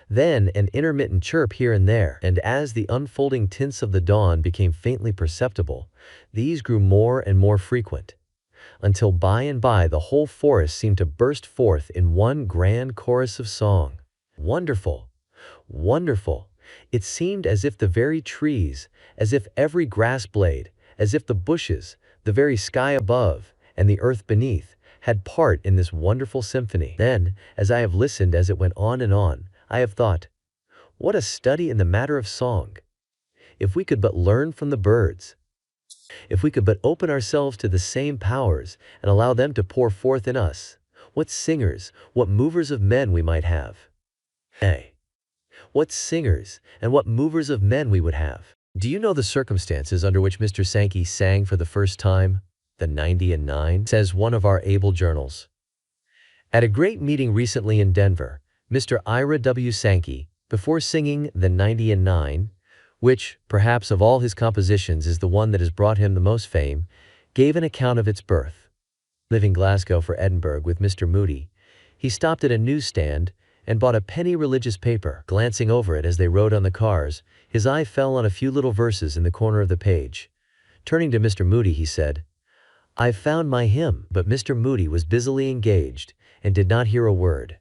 Then an intermittent chirp here and there, and as the unfolding tints of the dawn became faintly perceptible, these grew more and more frequent, until by and by the whole forest seemed to burst forth in one grand chorus of song. Wonderful! Wonderful! It seemed as if the very trees, as if every grass blade, as if the bushes, the very sky above, and the earth beneath, had part in this wonderful symphony. Then, as I have listened as it went on and on, I have thought, what a study in the matter of song! If we could but learn from the birds, if we could but open ourselves to the same powers and allow them to pour forth in us, what singers, what movers of men we might have. Nay, what singers and what movers of men we would have. Do you know the circumstances under which Mr. Sankey sang for the first time? The 90 and 9, says one of our able journals. At a great meeting recently in Denver, Mr. Ira W. Sankey, before singing the 90 and 9, which, perhaps of all his compositions is the one that has brought him the most fame, gave an account of its birth. Leaving Glasgow for Edinburgh with Mr. Moody, he stopped at a newsstand and bought a penny religious paper. Glancing over it as they rode on the cars, his eye fell on a few little verses in the corner of the page. Turning to Mr. Moody, he said, "I've found my hymn." But Mr. Moody was busily engaged and did not hear a word.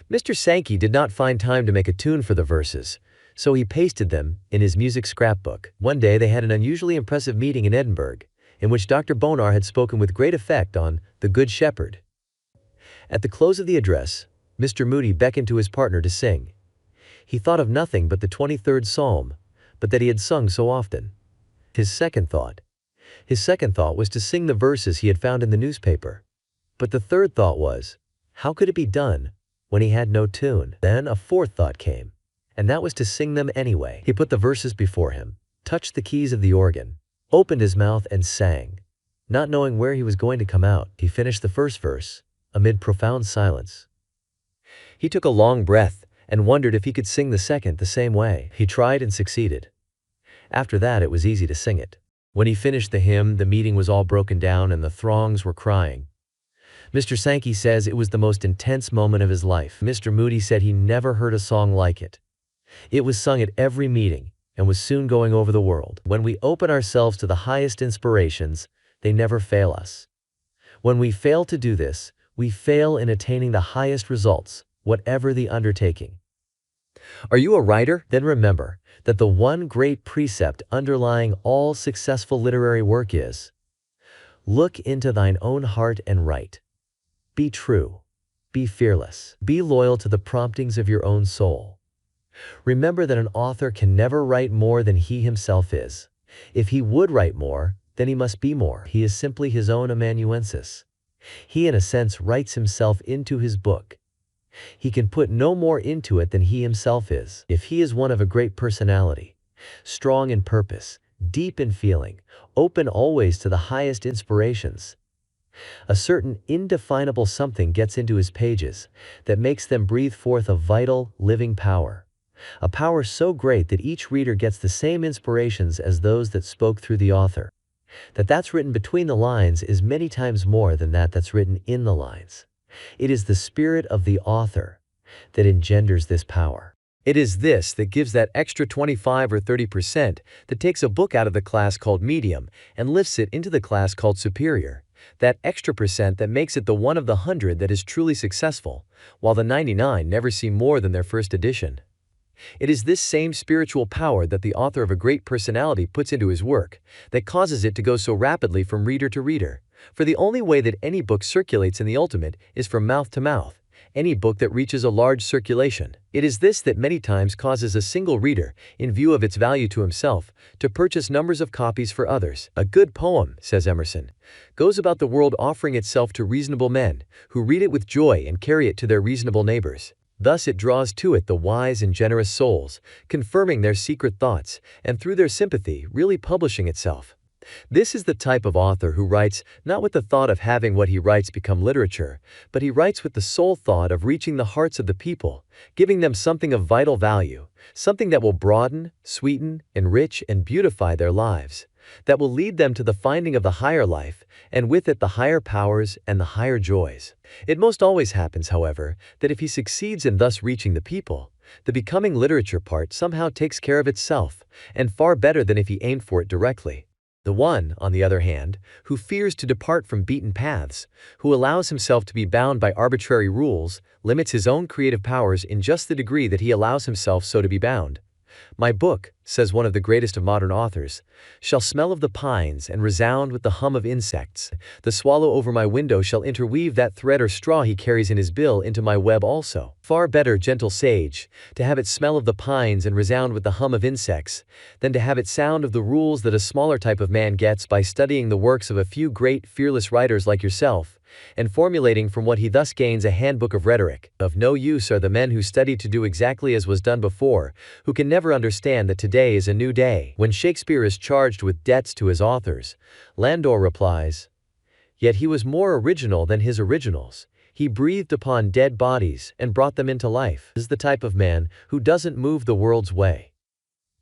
Mr. Sankey did not find time to make a tune for the verses, so he pasted them in his music scrapbook. One day they had an unusually impressive meeting in Edinburgh, in which Dr. Bonar had spoken with great effect on the Good Shepherd. At the close of the address, Mr. Moody beckoned to his partner to sing. He thought of nothing but the 23rd Psalm, but that he had sung so often. His second thought was to sing the verses he had found in the newspaper. But the third thought was, how could it be done when he had no tune? Then a fourth thought came, and that was to sing them anyway. He put the verses before him, touched the keys of the organ, opened his mouth and sang, not knowing where he was going to come out. He finished the first verse, amid profound silence. He took a long breath and wondered if he could sing the second the same way. He tried and succeeded. After that it was easy to sing it. When he finished the hymn, the meeting was all broken down and the throngs were crying. Mr. Sankey says it was the most intense moment of his life. Mr. Moody said he never heard a song like it. It was sung at every meeting and was soon going over the world. When we open ourselves to the highest inspirations, they never fail us. When we fail to do this, we fail in attaining the highest results, whatever the undertaking. Are you a writer? Then remember that the one great precept underlying all successful literary work is, look into thine own heart and write. Be true. Be fearless. Be loyal to the promptings of your own soul. Remember that an author can never write more than he himself is. If he would write more, then he must be more. He is simply his own amanuensis. He in a sense writes himself into his book. He can put no more into it than he himself is. If he is one of a great personality, strong in purpose, deep in feeling, open always to the highest inspirations, a certain indefinable something gets into his pages that makes them breathe forth a vital, living power. A power so great that each reader gets the same inspirations as those that spoke through the author. That's written between the lines is many times more than that's written in the lines. It is the spirit of the author that engenders this power. It is this that gives that extra 25 or 30% that takes a book out of the class called medium and lifts it into the class called superior. That extra percent that makes it the one of the 100 that is truly successful, while the 99 never see more than their first edition. It is this same spiritual power that the author of a great personality puts into his work that causes it to go so rapidly from reader to reader. For the only way that any book circulates in the ultimate is from mouth to mouth. Any book that reaches a large circulation. It is this that many times causes a single reader, in view of its value to himself, to purchase numbers of copies for others. A good poem, says Emerson, goes about the world offering itself to reasonable men, who read it with joy and carry it to their reasonable neighbors. Thus it draws to it the wise and generous souls, confirming their secret thoughts, and through their sympathy, really publishing itself. This is the type of author who writes not with the thought of having what he writes become literature, but he writes with the sole thought of reaching the hearts of the people, giving them something of vital value, something that will broaden, sweeten, enrich, and beautify their lives, that will lead them to the finding of the higher life, and with it the higher powers and the higher joys. It most always happens, however, that if he succeeds in thus reaching the people, the becoming literature part somehow takes care of itself, and far better than if he aimed for it directly. The one, on the other hand, who fears to depart from beaten paths, who allows himself to be bound by arbitrary rules, limits his own creative powers in just the degree that he allows himself so to be bound. My book, says one of the greatest of modern authors, shall smell of the pines and resound with the hum of insects. The swallow over my window shall interweave that thread or straw he carries in his bill into my web also. Far better, gentle sage, to have it smell of the pines and resound with the hum of insects, than to have it sound of the rules that a smaller type of man gets by studying the works of a few great, fearless writers like yourself, and formulating from what he thus gains a handbook of rhetoric. Of no use are the men who study to do exactly as was done before, who can never understand that today is a new day. When Shakespeare is charged with debts to his authors, Landor replies, "Yet he was more original than his originals. He breathed upon dead bodies and brought them into life." This is the type of man who doesn't move the world's way,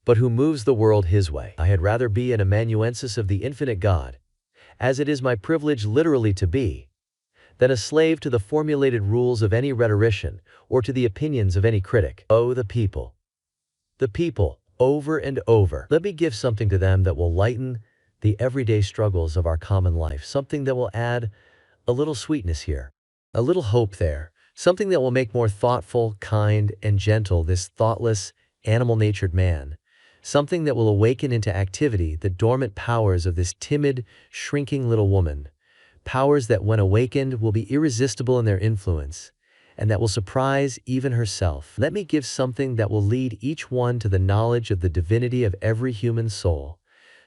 but who moves the world his way. I had rather be an amanuensis of the infinite God, as it is my privilege literally to be, than a slave to the formulated rules of any rhetorician or to the opinions of any critic. Oh, the people, over and over. Let me give something to them that will lighten the everyday struggles of our common life, something that will add a little sweetness here, a little hope there, something that will make more thoughtful, kind, and gentle this thoughtless, animal-natured man, something that will awaken into activity the dormant powers of this timid, shrinking little woman, powers that when awakened will be irresistible in their influence, and that will surprise even herself. Let me give something that will lead each one to the knowledge of the divinity of every human soul,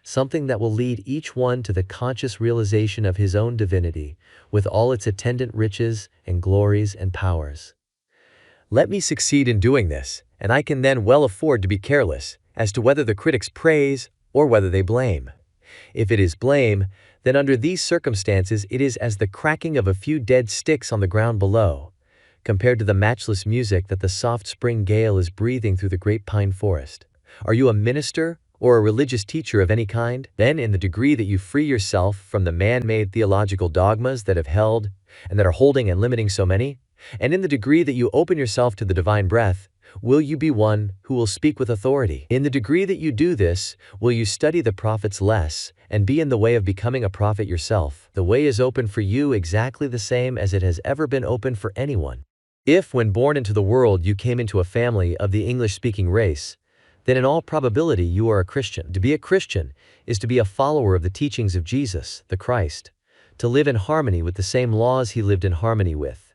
something that will lead each one to the conscious realization of his own divinity, with all its attendant riches and glories and powers. Let me succeed in doing this, and I can then well afford to be careless as to whether the critics praise or whether they blame. If it is blame, then under these circumstances it is as the cracking of a few dead sticks on the ground below, compared to the matchless music that the soft spring gale is breathing through the great pine forest. Are you a minister or a religious teacher of any kind? Then in the degree that you free yourself from the man-made theological dogmas that have held and that are holding and limiting so many, and in the degree that you open yourself to the divine breath, will you be one who will speak with authority? In the degree that you do this, will you study the prophets less and be in the way of becoming a prophet yourself? The way is open for you exactly the same as it has ever been open for anyone. If, when born into the world, you came into a family of the English-speaking race, then in all probability you are a Christian. To be a Christian is to be a follower of the teachings of Jesus, the Christ, to live in harmony with the same laws he lived in harmony with.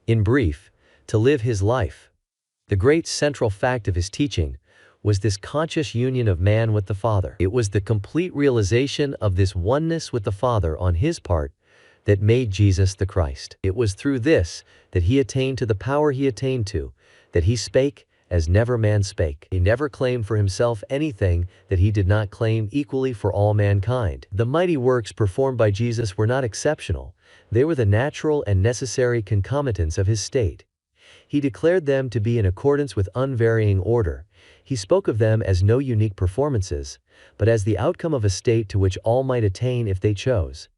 In brief, to live his life. The great central fact of his teaching was this conscious union of man with the Father. It was the complete realization of this oneness with the Father on his part that made Jesus the Christ. It was through this that he attained to the power he attained to, that he spake as never man spake. He never claimed for himself anything that he did not claim equally for all mankind. The mighty works performed by Jesus were not exceptional. They were the natural and necessary concomitants of his state. He declared them to be in accordance with unvarying order. He spoke of them as no unique performances, but as the outcome of a state to which all might attain if they chose.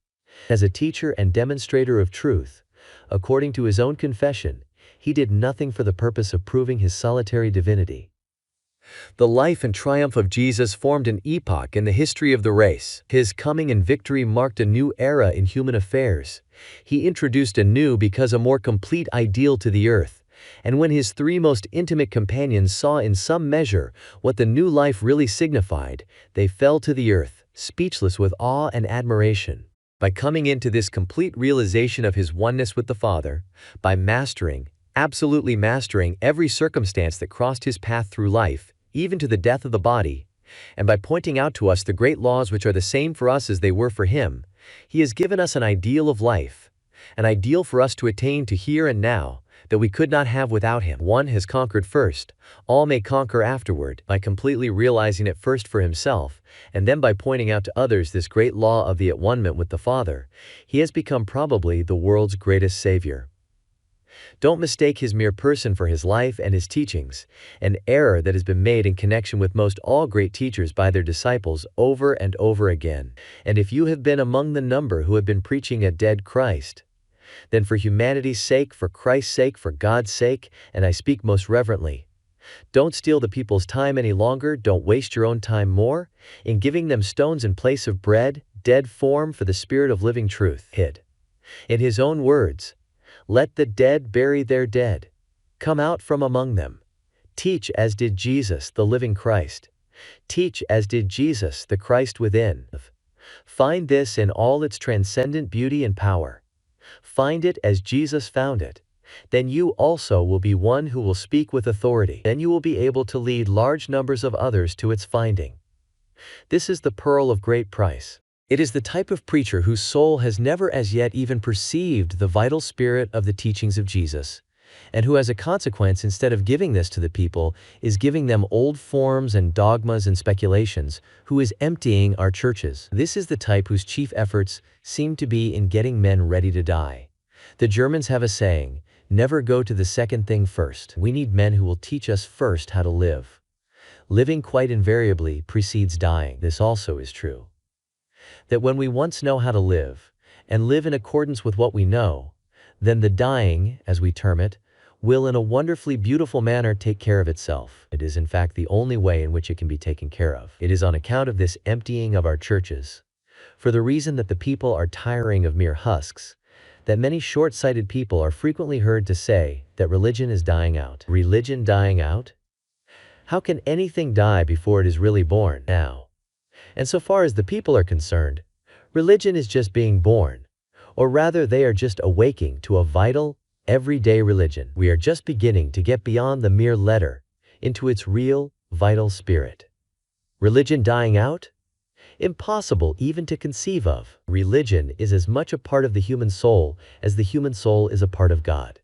As a teacher and demonstrator of truth, according to his own confession, he did nothing for the purpose of proving his solitary divinity. The life and triumph of Jesus formed an epoch in the history of the race. His coming and victory marked a new era in human affairs. He introduced a new because a more complete ideal to the earth. And when his three most intimate companions saw in some measure what the new life really signified, they fell to the earth, speechless with awe and admiration. By coming into this complete realization of his oneness with the Father, by absolutely mastering every circumstance that crossed his path through life, even to the death of the body, and by pointing out to us the great laws which are the same for us as they were for him, he has given us an ideal of life, an ideal for us to attain to here and now, that we could not have without him. One has conquered first, all may conquer afterward, by completely realizing it first for himself, and then by pointing out to others this great law of the at-one-ment with the Father. He has become probably the world's greatest Savior. Don't mistake his mere person for his life and his teachings, an error that has been made in connection with most all great teachers by their disciples over and over again. And if you have been among the number who have been preaching a dead Christ, then for humanity's sake, for Christ's sake, for God's sake, and I speak most reverently, don't steal the people's time any longer, don't waste your own time more, in giving them stones in place of bread, dead form for the spirit of living truth. In his own words, let the dead bury their dead. Come out from among them. Teach as did Jesus, the living Christ. Teach as did Jesus, the Christ within. Find this in all its transcendent beauty and power. Find it as Jesus found it. Then you also will be one who will speak with authority. Then you will be able to lead large numbers of others to its finding. This is the pearl of great price. It is the type of preacher whose soul has never as yet even perceived the vital spirit of the teachings of Jesus, and who as a consequence, instead of giving this to the people, is giving them old forms and dogmas and speculations, who is emptying our churches. This is the type whose chief efforts seem to be in getting men ready to die. The Germans have a saying, never go to the second thing first. We need men who will teach us first how to live. Living quite invariably precedes dying. This also is true. That when we once know how to live, and live in accordance with what we know, then the dying, as we term it, will in a wonderfully beautiful manner take care of itself. It is in fact the only way in which it can be taken care of. It is on account of this emptying of our churches, for the reason that the people are tiring of mere husks, that many short-sighted people are frequently heard to say that religion is dying out. Religion dying out? How can anything die before it is really born? Now, and so far as the people are concerned, religion is just being born, or rather they are just awaking to a vital, everyday religion. We are just beginning to get beyond the mere letter into its real, vital spirit. Religion dying out? Impossible even to conceive of. Religion is as much a part of the human soul as the human soul is a part of God.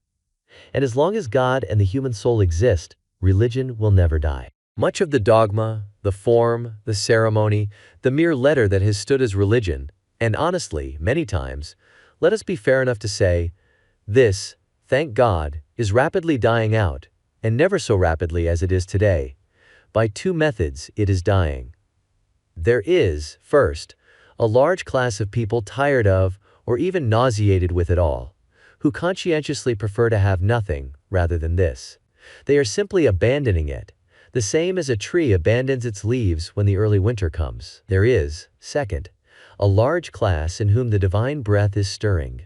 And as long as God and the human soul exist, religion will never die. Much of the dogma, the form, the ceremony, the mere letter that has stood as religion, and honestly, many times, let us be fair enough to say, this, thank God, is rapidly dying out, and never so rapidly as it is today. By two methods it is dying. There is, first, a large class of people tired of, or even nauseated with it all, who conscientiously prefer to have nothing, rather than this. They are simply abandoning it, the same as a tree abandons its leaves when the early winter comes. There is, second, a large class in whom the divine breath is stirring,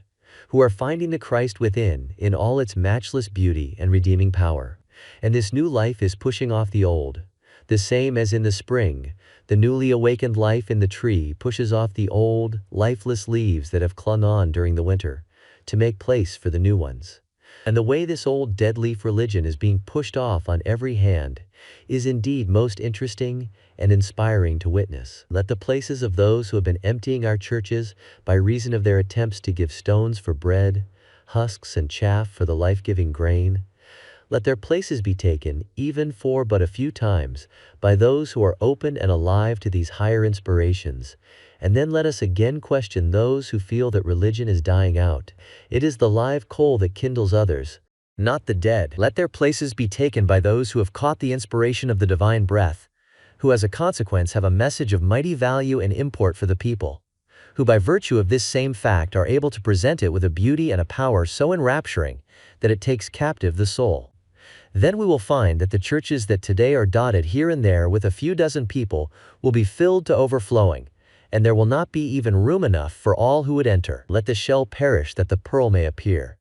who are finding the Christ within in all its matchless beauty and redeeming power. And this new life is pushing off the old, the same as in the spring, the newly awakened life in the tree pushes off the old, lifeless leaves that have clung on during the winter, to make place for the new ones. And the way this old dead-leaf religion is being pushed off on every hand is indeed most interesting and inspiring to witness. Let the places of those who have been emptying our churches by reason of their attempts to give stones for bread, husks and chaff for the life-giving grain, let their places be taken, even for but a few times, by those who are open and alive to these higher inspirations. And then let us again question those who feel that religion is dying out. It is the live coal that kindles others, not the dead. Let their places be taken by those who have caught the inspiration of the divine breath, who as a consequence have a message of mighty value and import for the people, who by virtue of this same fact are able to present it with a beauty and a power so enrapturing that it takes captive the soul. Then we will find that the churches that today are dotted here and there with a few dozen people will be filled to overflowing, and there will not be even room enough for all who would enter. Let the shell perish that the pearl may appear.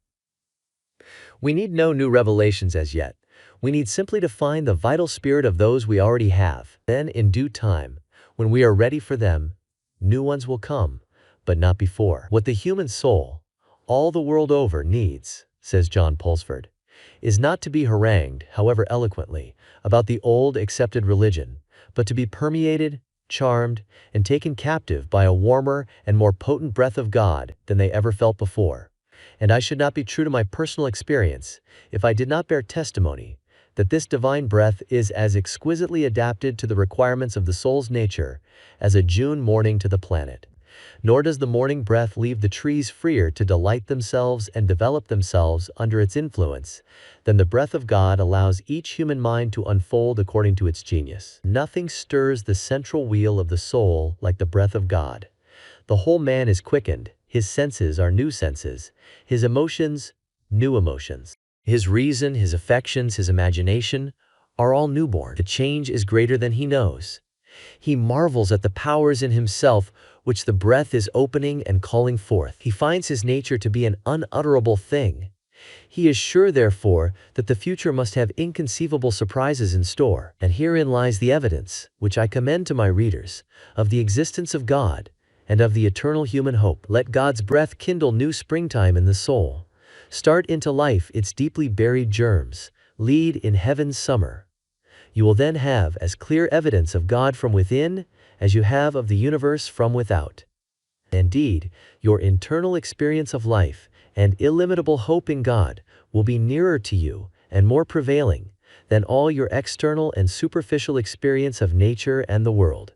We need no new revelations as yet. We need simply to find the vital spirit of those we already have. Then, in due time, when we are ready for them, new ones will come, but not before. What the human soul, all the world over, needs, says John Pulsford, is not to be harangued, however eloquently, about the old accepted religion, but to be permeated, charmed, and taken captive by a warmer and more potent breath of God than they ever felt before. And I should not be true to my personal experience if I did not bear testimony that this divine breath is as exquisitely adapted to the requirements of the soul's nature as a June morning to the planet. Nor does the morning breath leave the trees freer to delight themselves and develop themselves under its influence than the breath of God allows each human mind to unfold according to its genius. Nothing stirs the central wheel of the soul like the breath of God. The whole man is quickened, his senses are new senses, his emotions, new emotions. His reason, his affections, his imagination are all newborn. The change is greater than he knows. He marvels at the powers in himself which the breath is opening and calling forth. He finds his nature to be an unutterable thing. He is sure, therefore, that the future must have inconceivable surprises in store. And herein lies the evidence, which I commend to my readers, of the existence of God and of the eternal human hope. Let God's breath kindle new springtime in the soul, start into life its deeply buried germs, lead in heaven's summer. You will then have as clear evidence of God from within as you have of the universe from without. Indeed, your internal experience of life and illimitable hope in God will be nearer to you and more prevailing than all your external and superficial experience of nature and the world.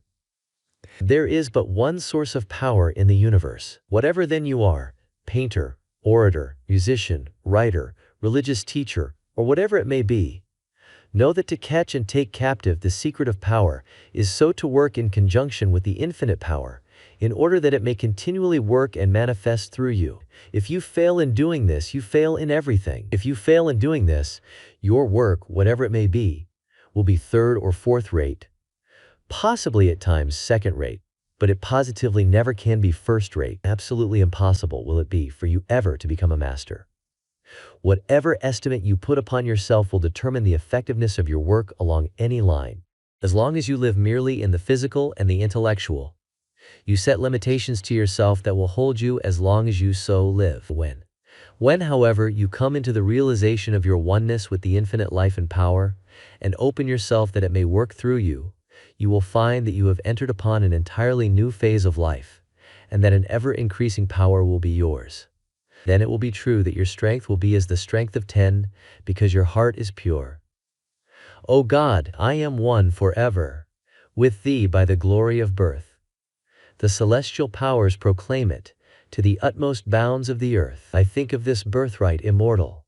There is but one source of power in the universe. Whatever then you are, painter, orator, musician, writer, religious teacher, or whatever it may be, know that to catch and take captive the secret of power is so to work in conjunction with the infinite power, in order that it may continually work and manifest through you. If you fail in doing this, you fail in everything. If you fail in doing this, your work, whatever it may be, will be third or fourth rate, possibly at times second rate, but it positively never can be first rate. Absolutely impossible will it be for you ever to become a master. Whatever estimate you put upon yourself will determine the effectiveness of your work along any line. As long as you live merely in the physical and the intellectual, you set limitations to yourself that will hold you as long as you so live. When, however, you come into the realization of your oneness with the infinite life and power, and open yourself that it may work through you, you will find that you have entered upon an entirely new phase of life, and that an ever-increasing power will be yours. Then it will be true that your strength will be as the strength of 10, because your heart is pure. O God, I am one forever with thee by the glory of birth. The celestial powers proclaim it to the utmost bounds of the earth. I think of this birthright immortal,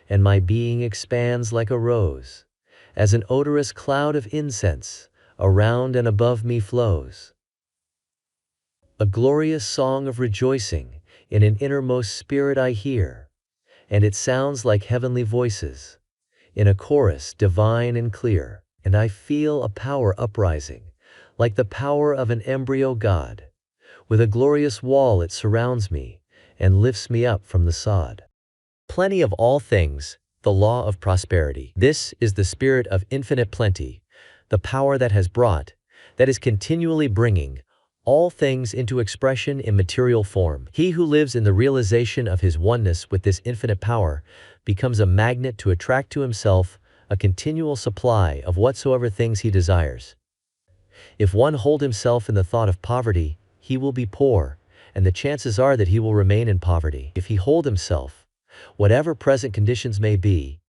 and my being expands like a rose, as an odorous cloud of incense around and above me flows. A glorious song of rejoicing in an innermost spirit I hear, and it sounds like heavenly voices, in a chorus divine and clear, and I feel a power uprising, like the power of an embryo God. With a glorious wall it surrounds me, and lifts me up from the sod. Plenty of all things, the law of prosperity. This is the spirit of infinite plenty, the power that has brought, that is continually bringing, all things into expression in material form. He who lives in the realization of his oneness with this infinite power becomes a magnet to attract to himself a continual supply of whatsoever things he desires. If one hold himself in the thought of poverty, he will be poor, and the chances are that he will remain in poverty. If he hold himself, whatever present conditions may be,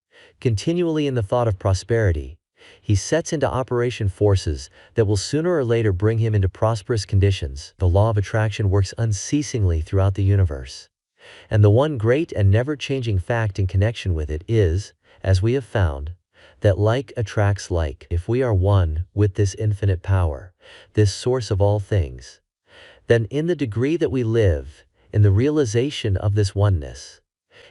continually in the thought of prosperity, he sets into operation forces that will sooner or later bring him into prosperous conditions. The law of attraction works unceasingly throughout the universe. And the one great and never-changing fact in connection with it is, as we have found, that like attracts like. If we are one with this infinite power, this source of all things, then in the degree that we live in the realization of this oneness,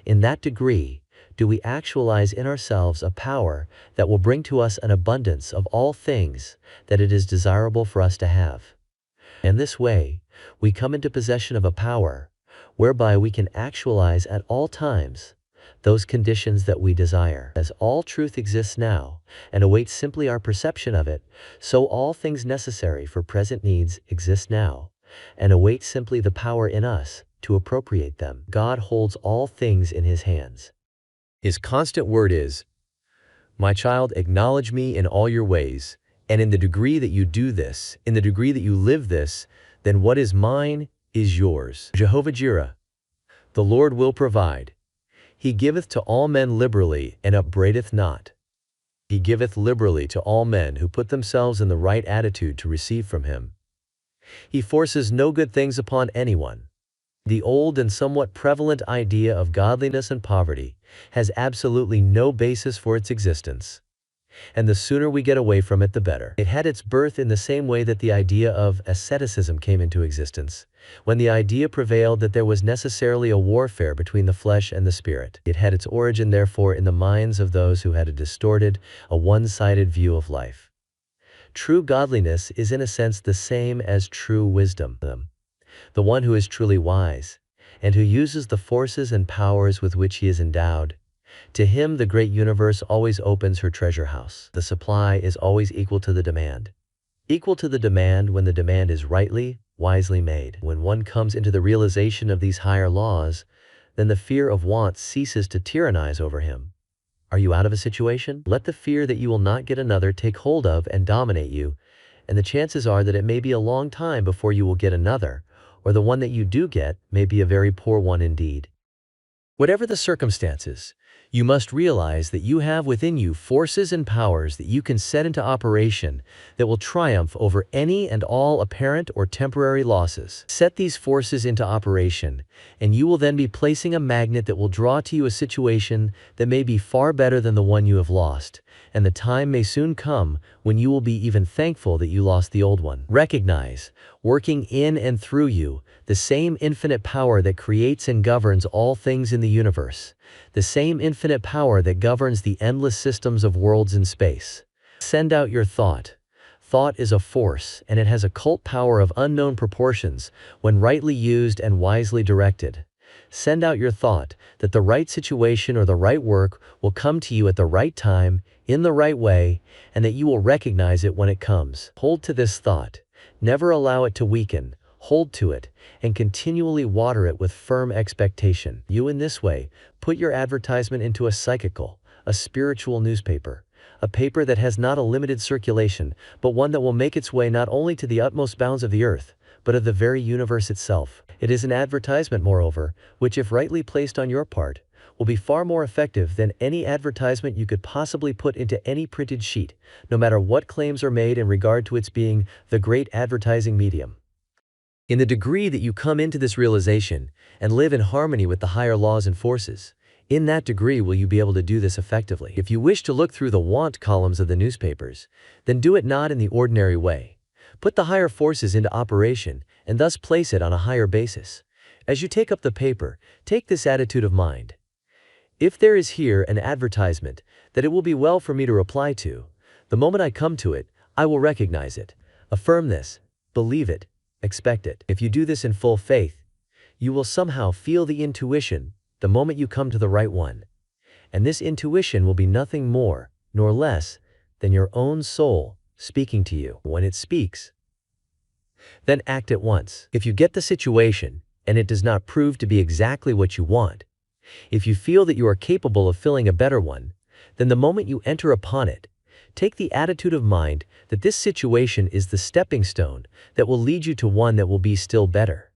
in that degree do we actualize in ourselves a power that will bring to us an abundance of all things that it is desirable for us to have. In this way, we come into possession of a power whereby we can actualize at all times those conditions that we desire. As all truth exists now and awaits simply our perception of it, so all things necessary for present needs exist now and await simply the power in us to appropriate them. God holds all things in his hands. His constant word is, "My child, acknowledge me in all your ways, and in the degree that you do this, in the degree that you live this, then what is mine is yours." Jehovah Jireh, the Lord will provide. He giveth to all men liberally and upbraideth not. He giveth liberally to all men who put themselves in the right attitude to receive from him. He forces no good things upon anyone. The old and somewhat prevalent idea of godliness and poverty has absolutely no basis for its existence. And the sooner we get away from it, the better. It had its birth in the same way that the idea of asceticism came into existence, when the idea prevailed that there was necessarily a warfare between the flesh and the spirit. It had its origin, therefore, in the minds of those who had a distorted, a one-sided view of life. True godliness is in a sense the same as true wisdom. The one who is truly wise, and who uses the forces and powers with which he is endowed, to him the great universe always opens her treasure house. The supply is always equal to the demand. Equal to the demand when the demand is rightly, wisely made. When one comes into the realization of these higher laws, then the fear of want ceases to tyrannize over him. Are you out of a situation? Let the fear that you will not get another take hold of and dominate you, and the chances are that it may be a long time before you will get another, or the one that you do get may be a very poor one indeed. Whatever the circumstances, you must realize that you have within you forces and powers that you can set into operation that will triumph over any and all apparent or temporary losses. Set these forces into operation, and you will then be placing a magnet that will draw to you a situation that may be far better than the one you have lost, and the time may soon come when you will be even thankful that you lost the old one. Recognize, working in and through you, the same infinite power that creates and governs all things in the universe, the same infinite power that governs the endless systems of worlds in space. Send out your thought. Thought is a force, and it has occult power of unknown proportions when rightly used and wisely directed. Send out your thought that the right situation or the right work will come to you at the right time, in the right way, and that you will recognize it when it comes. Hold to this thought. Never allow it to weaken. Hold to it, and continually water it with firm expectation. You in this way, put your advertisement into a psychical, a spiritual newspaper, a paper that has not a limited circulation, but one that will make its way not only to the utmost bounds of the earth, but of the very universe itself. It is an advertisement, moreover, which if rightly placed on your part, will be far more effective than any advertisement you could possibly put into any printed sheet, no matter what claims are made in regard to its being the great advertising medium. In the degree that you come into this realization and live in harmony with the higher laws and forces, in that degree will you be able to do this effectively. If you wish to look through the want columns of the newspapers, then do it not in the ordinary way. Put the higher forces into operation and thus place it on a higher basis. As you take up the paper, take this attitude of mind. If there is here an advertisement that it will be well for me to reply to, the moment I come to it, I will recognize it. Affirm this, believe it, expect it. If you do this in full faith, you will somehow feel the intuition the moment you come to the right one. And this intuition will be nothing more nor less than your own soul speaking to you. When it speaks, Then act at once. If you get the situation, and it does not prove to be exactly what you want, if you feel that you are capable of filling a better one, then the moment you enter upon it, take the attitude of mind that this situation is the stepping stone that will lead you to one that will be still better.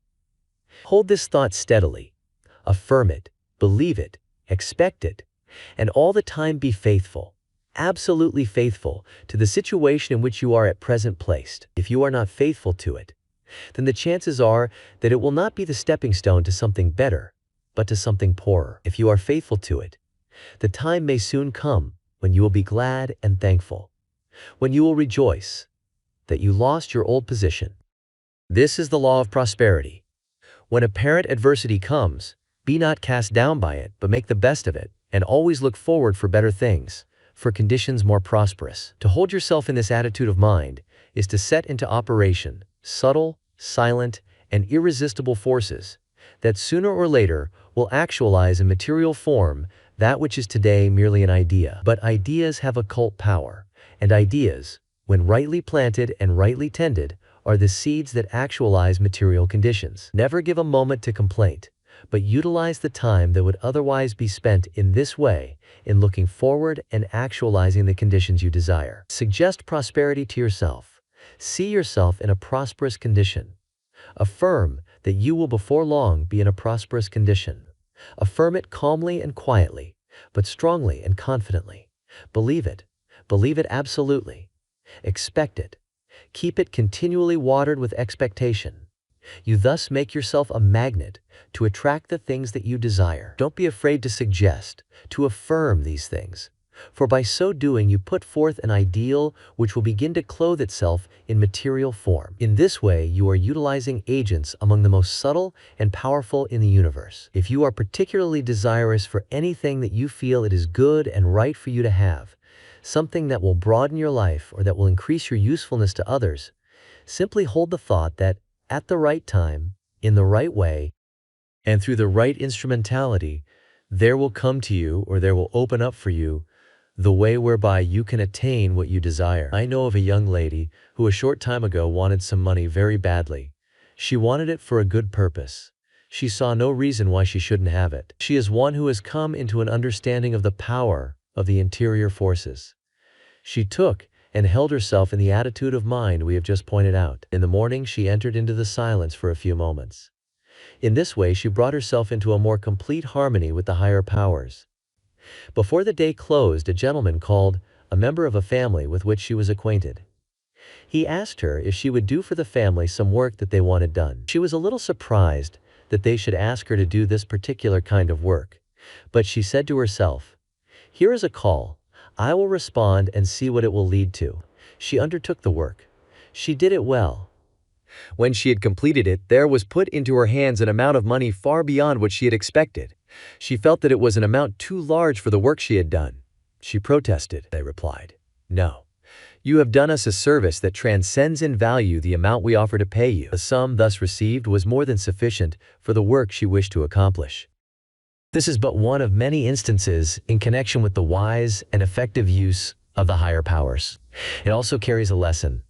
Hold this thought steadily. Affirm it, believe it, expect it, and all the time be faithful, absolutely faithful to the situation in which you are at present placed. If you are not faithful to it, then the chances are that it will not be the stepping stone to something better, but to something poorer. If you are faithful to it, the time may soon come when you will be glad and thankful, when you will rejoice that you lost your old position. This is the law of prosperity. When apparent adversity comes, be not cast down by it, but make the best of it, and always look forward for better things, for conditions more prosperous. To hold yourself in this attitude of mind is to set into operation subtle, silent, and irresistible forces that sooner or later will actualize in material form that which is today merely an idea. But ideas have occult power, and ideas, when rightly planted and rightly tended, are the seeds that actualize material conditions. Never give a moment to complaint, but utilize the time that would otherwise be spent in this way in looking forward and actualizing the conditions you desire. Suggest prosperity to yourself. See yourself in a prosperous condition. Affirm that you will before long be in a prosperous condition. Affirm it calmly and quietly, but strongly and confidently. Believe it. Believe it absolutely. Expect it. Keep it continually watered with expectation. You thus make yourself a magnet to attract the things that you desire. Don't be afraid to suggest, to affirm these things, for by so doing you put forth an ideal which will begin to clothe itself in material form. In this way, you are utilizing agents among the most subtle and powerful in the universe. If you are particularly desirous for anything that you feel it is good and right for you to have, something that will broaden your life or that will increase your usefulness to others, simply hold the thought that at the right time, in the right way, and through the right instrumentality, there will come to you, or there will open up for you, the way whereby you can attain what you desire. I know of a young lady who a short time ago wanted some money very badly. She wanted it for a good purpose. She saw no reason why she shouldn't have it. She is one who has come into an understanding of the power of the interior forces. She took and held herself in the attitude of mind we have just pointed out. In the morning, she entered into the silence for a few moments. In this way, she brought herself into a more complete harmony with the higher powers. Before the day closed, a gentleman called, a member of a family with which she was acquainted. He asked her if she would do for the family some work that they wanted done. She was a little surprised that they should ask her to do this particular kind of work, but she said to herself, "Here is a call. I will respond and see what it will lead to." She undertook the work. She did it well. When she had completed it, there was put into her hands an amount of money far beyond what she had expected. She felt that it was an amount too large for the work she had done. She protested. They replied, "No. You have done us a service that transcends in value the amount we offer to pay you." The sum thus received was more than sufficient for the work she wished to accomplish. This is but one of many instances in connection with the wise and effective use of the higher powers. It also carries a lesson.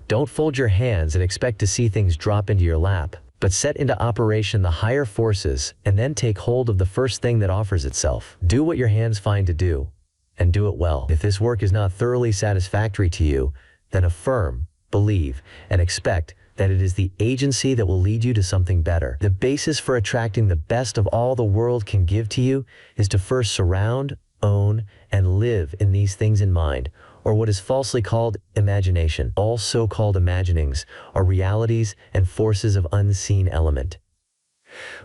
Don't fold your hands and expect to see things drop into your lap, but set into operation the higher forces and then take hold of the first thing that offers itself. Do what your hands find to do, and do it well. If this work is not thoroughly satisfactory to you, then affirm, believe, and expect that it is the agency that will lead you to something better. The basis for attracting the best of all the world can give to you is to first surround, own, and live in these things in mind, or what is falsely called imagination. All so-called imaginings are realities and forces of unseen element.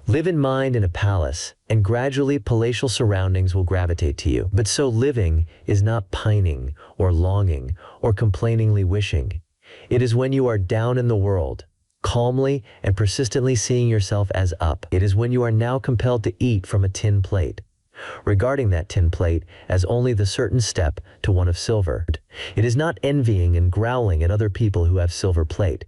Live in mind in a palace, and gradually palatial surroundings will gravitate to you. But so living is not pining, or longing, or complainingly wishing. It is when you are down in the world, calmly and persistently seeing yourself as up. It is when you are now compelled to eat from a tin plate, regarding that tin plate as only the certain step to one of silver. It is not envying and growling at other people who have silver plate.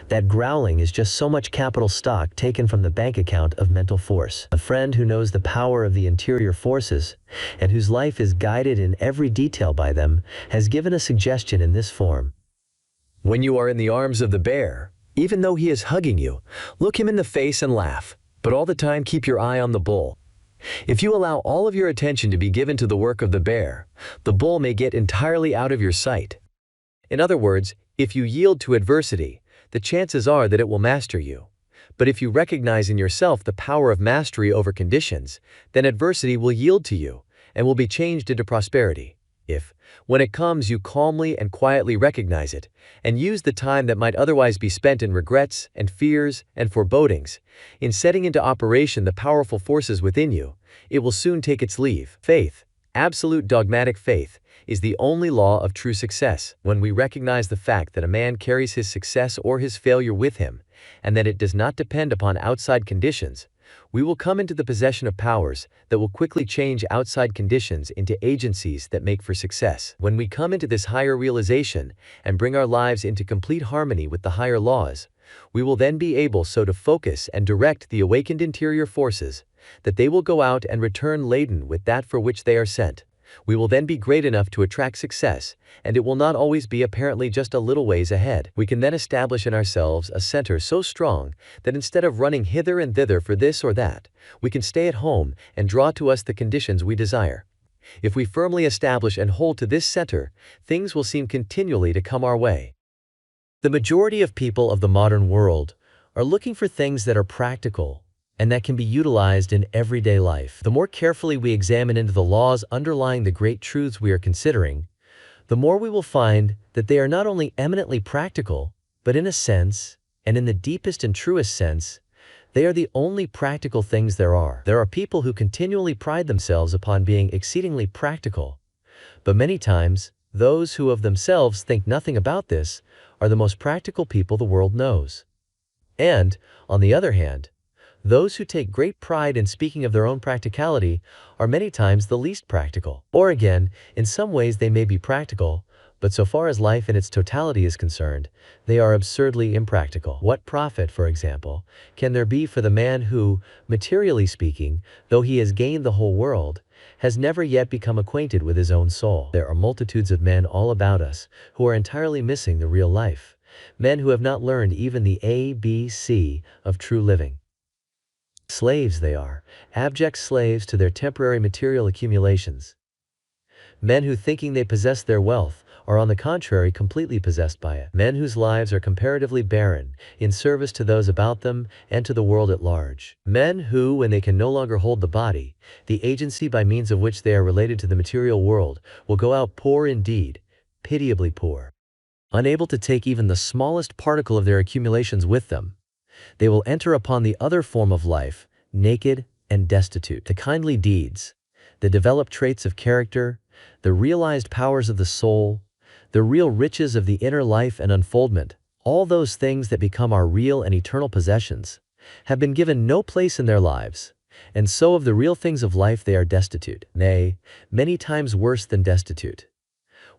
That growling is just so much capital stock taken from the bank account of mental force. A friend who knows the power of the interior forces, and whose life is guided in every detail by them, has given a suggestion in this form. When you are in the arms of the bear, Even though he is hugging you, look him in the face and laugh, but all the time keep your eye on the bull. If you allow all of your attention to be given to the work of the bear, the bull may get entirely out of your sight. In other words, if you yield to adversity, the chances are that it will master you. But if you recognize in yourself the power of mastery over conditions, then adversity will yield to you and will be changed into prosperity. If, when it comes, you calmly and quietly recognize it, and use the time that might otherwise be spent in regrets and fears and forebodings, in setting into operation the powerful forces within you, it will soon take its leave. Faith, absolute dogmatic faith, is the only law of true success. When we recognize the fact that a man carries his success or his failure with him, and that it does not depend upon outside conditions, we will come into the possession of powers that will quickly change outside conditions into agencies that make for success. When we come into this higher realization and bring our lives into complete harmony with the higher laws, we will then be able so to focus and direct the awakened interior forces that they will go out and return laden with that for which they are sent. We will then be great enough to attract success, and it will not always be apparently just a little ways ahead. We can then establish in ourselves a center so strong that instead of running hither and thither for this or that, we can stay at home and draw to us the conditions we desire. If we firmly establish and hold to this center, things will seem continually to come our way. The majority of people of the modern world are looking for things that are practical and that can be utilized in everyday life. The more carefully we examine into the laws underlying the great truths we are considering, the more we will find that they are not only eminently practical, but in a sense, and in the deepest and truest sense, they are the only practical things there are. There are people who continually pride themselves upon being exceedingly practical, but many times, those who of themselves think nothing about this are the most practical people the world knows. And, on the other hand, those who take great pride in speaking of their own practicality are many times the least practical. Or again, in some ways they may be practical, but so far as life in its totality is concerned, they are absurdly impractical. What profit, for example, can there be for the man who, materially speaking, though he has gained the whole world, has never yet become acquainted with his own soul? There are multitudes of men all about us who are entirely missing the real life, men who have not learned even the ABC of true living. Slaves they are, abject slaves to their temporary material accumulations. Men who, thinking they possess their wealth, are on the contrary completely possessed by it. Men whose lives are comparatively barren, in service to those about them and to the world at large. Men who, when they can no longer hold the body, the agency by means of which they are related to the material world, will go out poor indeed, pitiably poor. Unable to take even the smallest particle of their accumulations with them, they will enter upon the other form of life, naked and destitute. The kindly deeds, the developed traits of character, the realized powers of the soul, the real riches of the inner life and unfoldment, all those things that become our real and eternal possessions, have been given no place in their lives, and so of the real things of life they are destitute, nay, many times worse than destitute.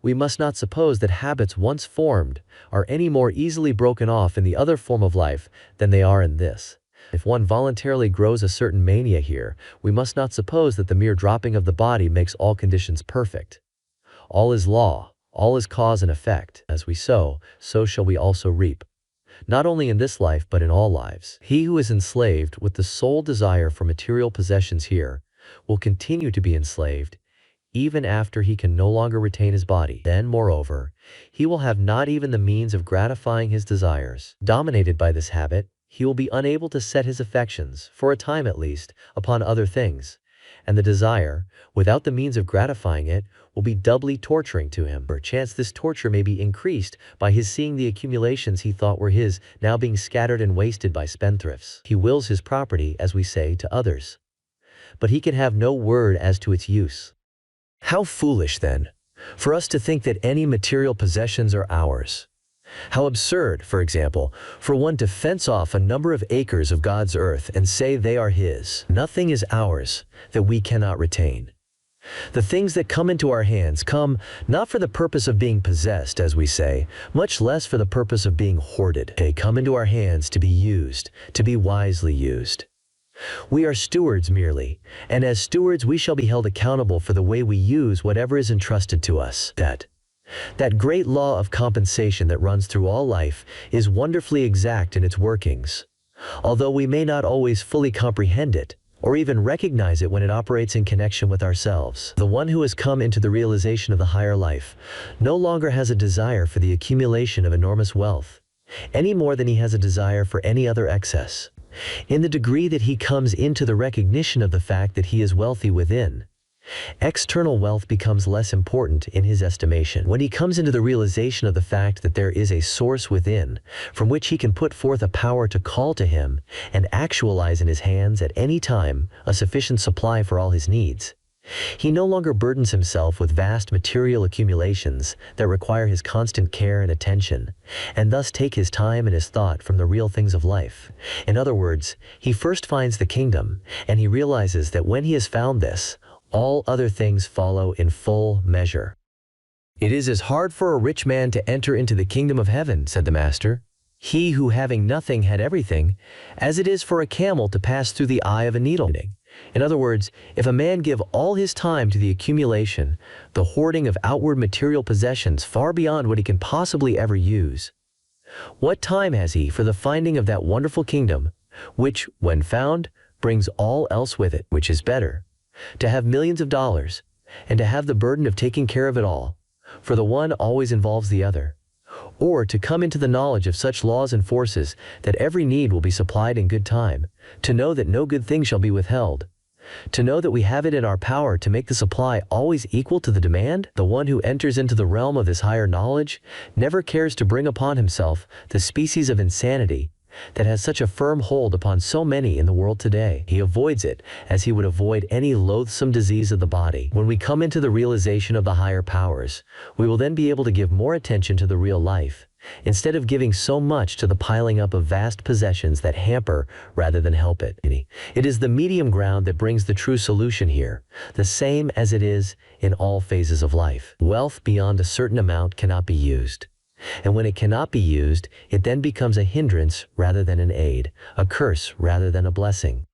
We must not suppose that habits once formed are any more easily broken off in the other form of life than they are in this. If one voluntarily grows a certain mania here, we must not suppose that the mere dropping of the body makes all conditions perfect. All is law, all is cause and effect. As we sow, so shall we also reap. Not only in this life but in all lives. He who is enslaved with the sole desire for material possessions here will continue to be enslaved even after he can no longer retain his body. Then, moreover, he will have not even the means of gratifying his desires. Dominated by this habit, he will be unable to set his affections, for a time at least, upon other things, and the desire, without the means of gratifying it, will be doubly torturing to him. Perchance this torture may be increased by his seeing the accumulations he thought were his now being scattered and wasted by spendthrifts. He wills his property, as we say, to others, but he can have no word as to its use. How foolish, then, for us to think that any material possessions are ours. How absurd, for example, for one to fence off a number of acres of God's earth and say they are his. Nothing is ours that we cannot retain. The things that come into our hands come not for the purpose of being possessed, as we say, much less for the purpose of being hoarded. They come into our hands to be used, to be wisely used. We are stewards merely, and as stewards we shall be held accountable for the way we use whatever is entrusted to us. That, That great law of compensation that runs through all life is wonderfully exact in its workings. Although we may not always fully comprehend it, or even recognize it when it operates in connection with ourselves. The one who has come into the realization of the higher life no longer has a desire for the accumulation of enormous wealth, any more than he has a desire for any other excess. In the degree that he comes into the recognition of the fact that he is wealthy within, external wealth becomes less important in his estimation. When he comes into the realization of the fact that there is a source within, from which he can put forth a power to call to him and actualize in his hands at any time a sufficient supply for all his needs, he no longer burdens himself with vast material accumulations that require his constant care and attention, and thus take his time and his thought from the real things of life. In other words, he first finds the kingdom, and he realizes that when he has found this, all other things follow in full measure. "It is as hard for a rich man to enter into the kingdom of heaven," said the Master, "he who having nothing had everything, as it is for a camel to pass through the eye of a needle." In other words, if a man give all his time to the accumulation, the hoarding of outward material possessions far beyond what he can possibly ever use, what time has he for the finding of that wonderful kingdom, which, when found, brings all else with it, which is better? To have millions of dollars, and to have the burden of taking care of it all, for the one always involves the other, or to come into the knowledge of such laws and forces that every need will be supplied in good time, to know that no good thing shall be withheld, to know that we have it in our power to make the supply always equal to the demand. The one who enters into the realm of this higher knowledge never cares to bring upon himself the species of insanity that has such a firm hold upon so many in the world today. He avoids it as he would avoid any loathsome disease of the body. When we come into the realization of the higher powers, we will then be able to give more attention to the real life, instead of giving so much to the piling up of vast possessions that hamper rather than help it. It is the medium ground that brings the true solution here, the same as it is in all phases of life. Wealth beyond a certain amount cannot be used. And when it cannot be used, it then becomes a hindrance rather than an aid, a curse rather than a blessing.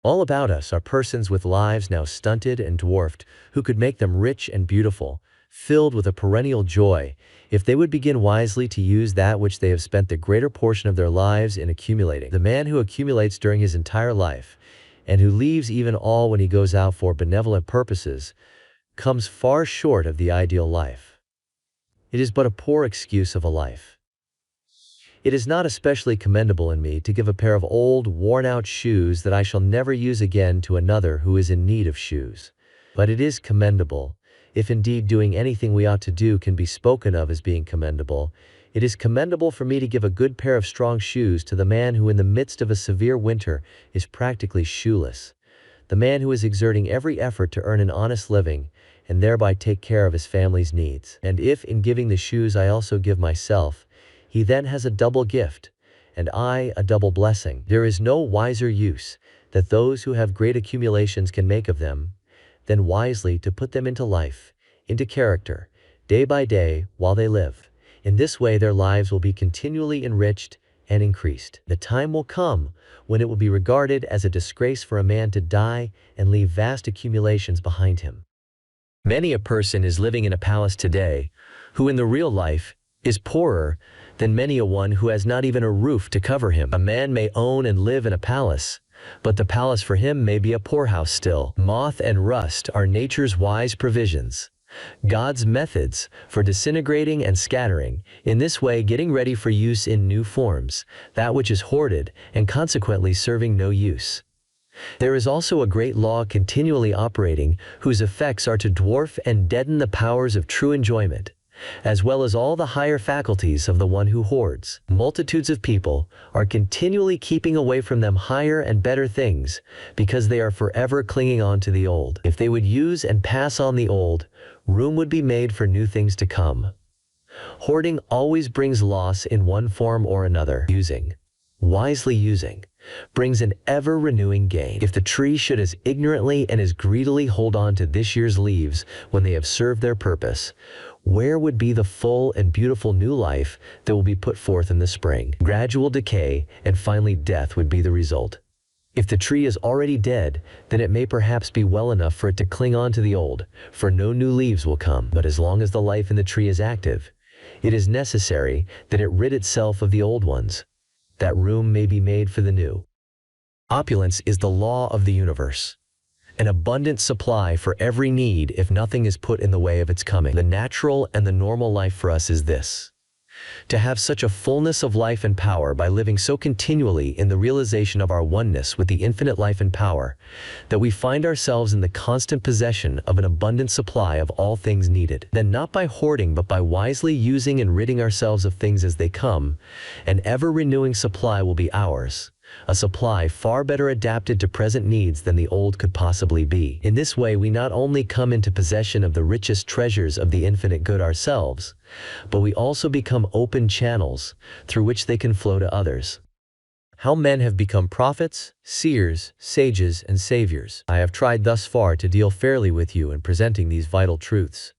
All about us are persons with lives now stunted and dwarfed, who could make them rich and beautiful, filled with a perennial joy, if they would begin wisely to use that which they have spent the greater portion of their lives in accumulating. The man who accumulates during his entire life, and who leaves even all when he goes out for benevolent purposes, comes far short of the ideal life. It is but a poor excuse of a life. It is not especially commendable in me to give a pair of old, worn-out shoes that I shall never use again to another who is in need of shoes. But it is commendable, if indeed doing anything we ought to do can be spoken of as being commendable, it is commendable for me to give a good pair of strong shoes to the man who in the midst of a severe winter is practically shoeless, the man who is exerting every effort to earn an honest living, and thereby take care of his family's needs. And if in giving the shoes I also give myself, he then has a double gift, and I a double blessing. There is no wiser use that those who have great accumulations can make of them, than wisely to put them into life, into character, day by day while they live. In this way their lives will be continually enriched and increased. The time will come when it will be regarded as a disgrace for a man to die and leave vast accumulations behind him. Many a person is living in a palace today, who in the real life is poorer than many a one who has not even a roof to cover him. A man may own and live in a palace, but the palace for him may be a poorhouse still. Moth and rust are nature's wise provisions, God's methods for disintegrating and scattering, in this way getting ready for use in new forms, that which is hoarded and consequently serving no use. There is also a great law continually operating, whose effects are to dwarf and deaden the powers of true enjoyment, as well as all the higher faculties of the one who hoards. Multitudes of people are continually keeping away from them higher and better things, because they are forever clinging on to the old. If they would use and pass on the old, room would be made for new things to come. Hoarding always brings loss in one form or another. Wisely using, brings an ever-renewing gain. If the tree should as ignorantly and as greedily hold on to this year's leaves when they have served their purpose, where would be the full and beautiful new life that will be put forth in the spring? Gradual decay and finally death would be the result. If the tree is already dead, then it may perhaps be well enough for it to cling on to the old, for no new leaves will come. But as long as the life in the tree is active, it is necessary that it rid itself of the old ones, that room may be made for the new. Opulence is the law of the universe. An abundant supply for every need if nothing is put in the way of its coming. The natural and the normal life for us is this: to have such a fullness of life and power by living so continually in the realization of our oneness with the infinite life and power, that we find ourselves in the constant possession of an abundant supply of all things needed. Then not by hoarding but by wisely using and ridding ourselves of things as they come, an ever-renewing supply will be ours. A supply far better adapted to present needs than the old could possibly be. In this way we not only come into possession of the richest treasures of the infinite good ourselves, but we also become open channels through which they can flow to others. How men have become prophets, seers, sages, and saviors. I have tried thus far to deal fairly with you in presenting these vital truths,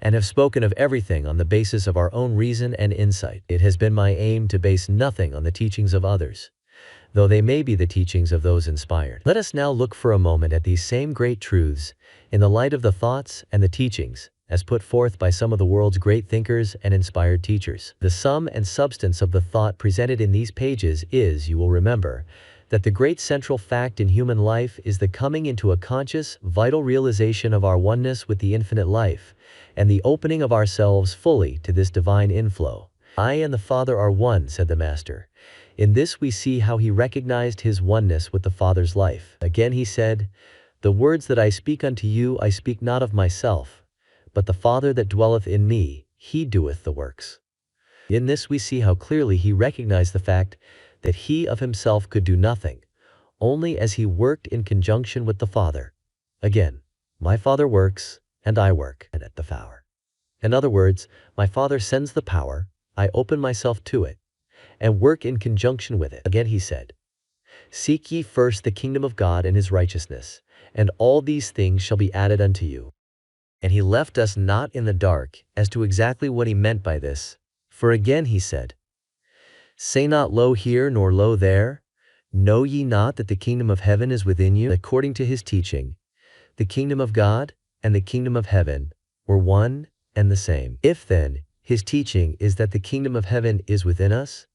and have spoken of everything on the basis of our own reason and insight. It has been my aim to base nothing on the teachings of others, though they may be the teachings of those inspired. Let us now look for a moment at these same great truths in the light of the thoughts and the teachings as put forth by some of the world's great thinkers and inspired teachers. The sum and substance of the thought presented in these pages is, you will remember, that the great central fact in human life is the coming into a conscious, vital realization of our oneness with the infinite life, and the opening of ourselves fully to this divine inflow. I and the Father are one, said the Master. In this we see how he recognized his oneness with the Father's life. Again he said, "The words that I speak unto you I speak not of myself, but the Father that dwelleth in me, he doeth the works." In this we see how clearly he recognized the fact that he of himself could do nothing, only as he worked in conjunction with the Father. Again, my Father works, and I work, and at the power. In other words, my Father sends the power, I open myself to it, and work in conjunction with it. Again he said, "Seek ye first the kingdom of God and his righteousness, and all these things shall be added unto you." And he left us not in the dark as to exactly what he meant by this, for again he said, "Say not lo here nor lo there, know ye not that the kingdom of heaven is within you?" According to his teaching, the kingdom of God and the kingdom of heaven were one and the same. If then his teaching is that the kingdom of heaven is within us,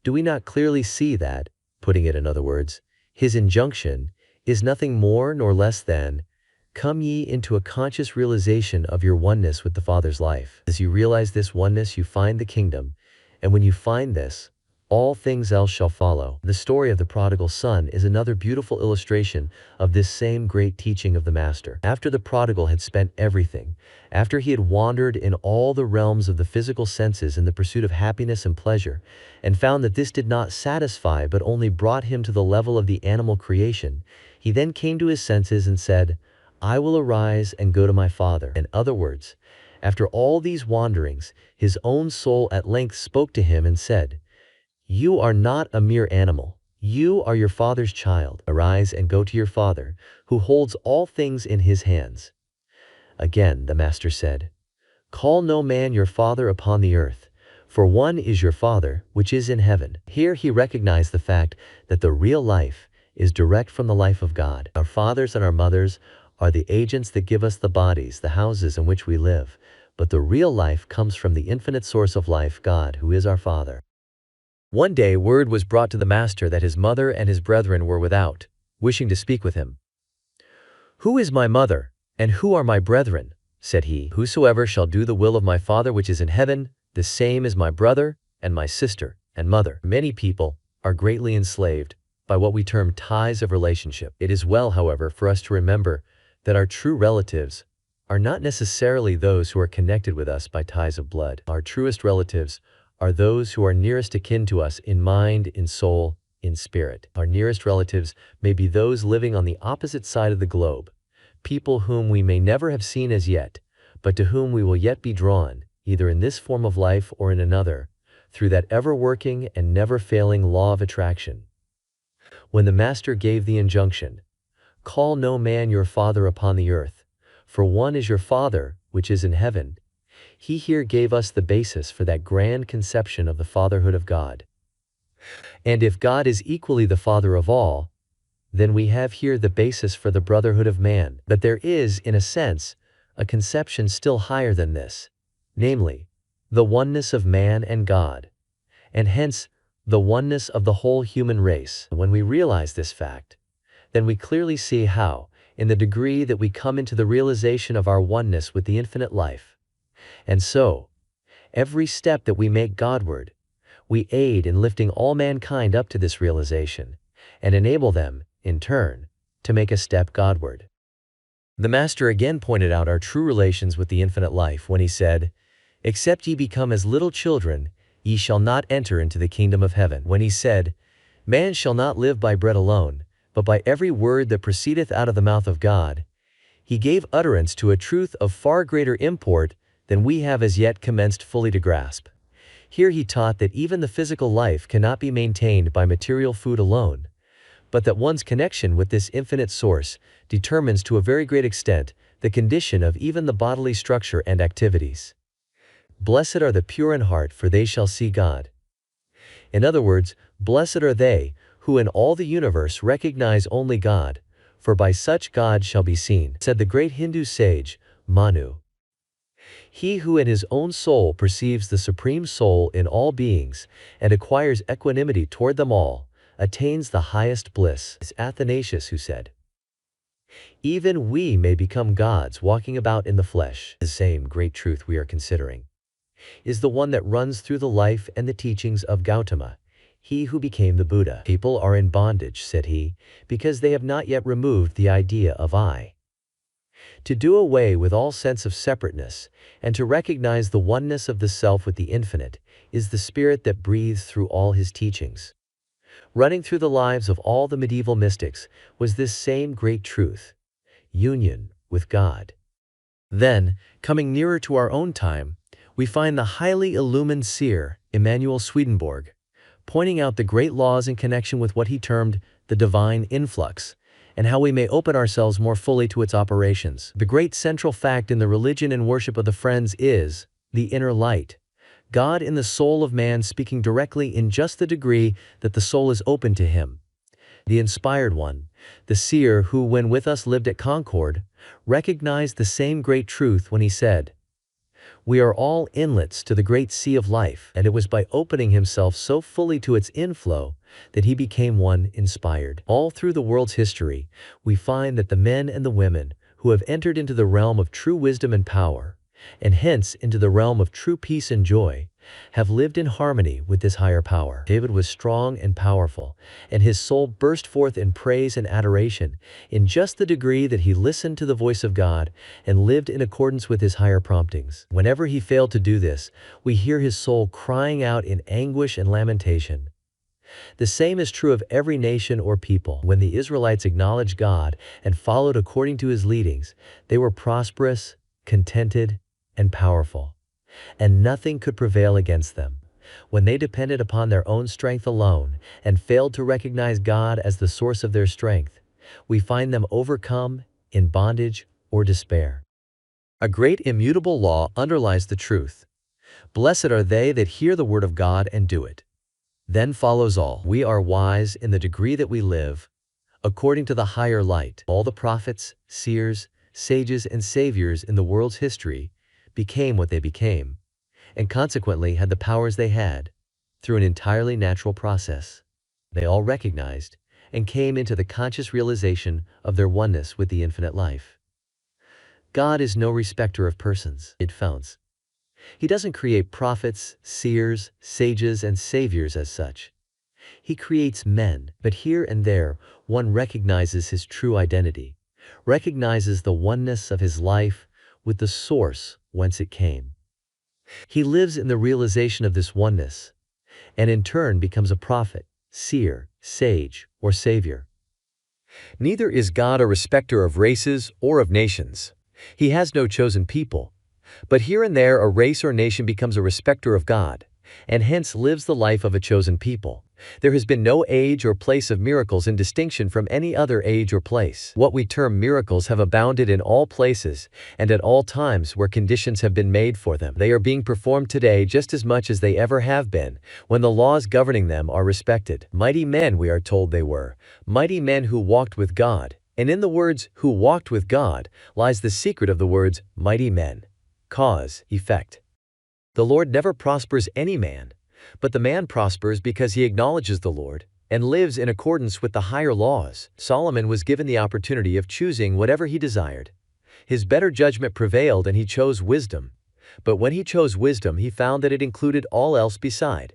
do we not clearly see that, putting it in other words, his injunction is nothing more nor less than, "Come ye into a conscious realization of your oneness with the Father's life." As you realize this oneness, you find the kingdom, and when you find this, all things else shall follow. The story of the prodigal son is another beautiful illustration of this same great teaching of the Master. After the prodigal had spent everything, after he had wandered in all the realms of the physical senses in the pursuit of happiness and pleasure, and found that this did not satisfy but only brought him to the level of the animal creation, he then came to his senses and said, "I will arise and go to my Father." In other words, after all these wanderings, his own soul at length spoke to him and said, "You are not a mere animal. You are your Father's child. Arise and go to your Father, who holds all things in his hands." Again the Master said, "Call no man your father upon the earth, for one is your Father, which is in heaven." Here he recognized the fact that the real life is direct from the life of God. Our fathers and our mothers are the agents that give us the bodies, the houses in which we live, but the real life comes from the infinite source of life, God, who is our Father. One day word was brought to the Master that his mother and his brethren were without, wishing to speak with him. "Who is my mother, and who are my brethren?" said he. "Whosoever shall do the will of my Father which is in heaven, the same is my brother, and my sister, and mother." Many people are greatly enslaved by what we term ties of relationship. It is well, however, for us to remember that our true relatives are not necessarily those who are connected with us by ties of blood. Our truest relatives are those who are nearest akin to us in mind, in soul, in spirit. Our nearest relatives may be those living on the opposite side of the globe, people whom we may never have seen as yet, but to whom we will yet be drawn, either in this form of life or in another, through that ever-working and never-failing law of attraction. When the Master gave the injunction, "Call no man your father upon the earth, for one is your Father, which is in heaven," he here gave us the basis for that grand conception of the fatherhood of God. And if God is equally the Father of all, then we have here the basis for the brotherhood of man. But there is, in a sense, a conception still higher than this, namely, the oneness of man and God, and hence, the oneness of the whole human race. When we realize this fact, then we clearly see how, in the degree that we come into the realization of our oneness with the infinite life, and so, every step that we make Godward, we aid in lifting all mankind up to this realization, and enable them, in turn, to make a step Godward. The Master again pointed out our true relations with the infinite life when he said, "Except ye become as little children, ye shall not enter into the kingdom of heaven." When he said, "Man shall not live by bread alone, but by every word that proceedeth out of the mouth of God," he gave utterance to a truth of far greater import than we have as yet commenced fully to grasp. Here he taught that even the physical life cannot be maintained by material food alone, but that one's connection with this infinite source determines to a very great extent the condition of even the bodily structure and activities. Blessed are the pure in heart, for they shall see God. In other words, blessed are they who in all the universe recognize only God, for by such God shall be seen, said the great Hindu sage, Manu. He who in his own soul perceives the Supreme Soul in all beings and acquires equanimity toward them all, attains the highest bliss. It's Athanasius who said, "Even we may become gods walking about in the flesh." The same great truth we are considering is the one that runs through the life and the teachings of Gautama, he who became the Buddha. "People are in bondage," said he, "because they have not yet removed the idea of I." To do away with all sense of separateness, and to recognize the oneness of the self with the infinite, is the spirit that breathes through all his teachings. Running through the lives of all the medieval mystics was this same great truth, union with God. Then, coming nearer to our own time, we find the highly illumined seer, Emanuel Swedenborg, pointing out the great laws in connection with what he termed the divine influx, and how we may open ourselves more fully to its operations. The great central fact in the religion and worship of the Friends is the inner light, God in the soul of man speaking directly in just the degree that the soul is open to him. The inspired one, the seer who when with us lived at Concord, recognized the same great truth when he said, "We are all inlets to the great sea of life," and it was by opening himself so fully to its inflow that he became one inspired. All through the world's history, we find that the men and the women who have entered into the realm of true wisdom and power, and hence into the realm of true peace and joy, have lived in harmony with this higher power. David was strong and powerful, and his soul burst forth in praise and adoration in just the degree that he listened to the voice of God and lived in accordance with his higher promptings. Whenever he failed to do this, we hear his soul crying out in anguish and lamentation. The same is true of every nation or people. When the Israelites acknowledged God and followed according to his leadings, they were prosperous, contented, and powerful, and nothing could prevail against them. When they depended upon their own strength alone and failed to recognize God as the source of their strength, we find them overcome, in bondage, or despair. A great immutable law underlies the truth. Blessed are they that hear the word of God and do it. Then follows all. We are wise in the degree that we live, according to the higher light. All the prophets, seers, sages, and saviors in the world's history became what they became, and consequently had the powers they had, through an entirely natural process. They all recognized and came into the conscious realization of their oneness with the infinite life. God is no respecter of persons. It founds. He doesn't create prophets, seers, sages, and saviors as such. He creates men, but here and there one recognizes his true identity, recognizes the oneness of his life with the source whence it came. He lives in the realization of this oneness, and in turn becomes a prophet, seer, sage, or savior. Neither is God a respecter of races or of nations. He has no chosen people. But here and there a race or nation becomes a respecter of God, and hence lives the life of a chosen people. There has been no age or place of miracles in distinction from any other age or place. What we term miracles have abounded in all places and at all times where conditions have been made for them. They are being performed today just as much as they ever have been, when the laws governing them are respected. Mighty men, we are told they were, mighty men who walked with God. And in the words, who walked with God, lies the secret of the words, mighty men. Cause, effect. The Lord never prospers any man, but the man prospers because he acknowledges the Lord and lives in accordance with the higher laws. Solomon was given the opportunity of choosing whatever he desired. His better judgment prevailed and he chose wisdom. But when he chose wisdom, he found that it included all else beside.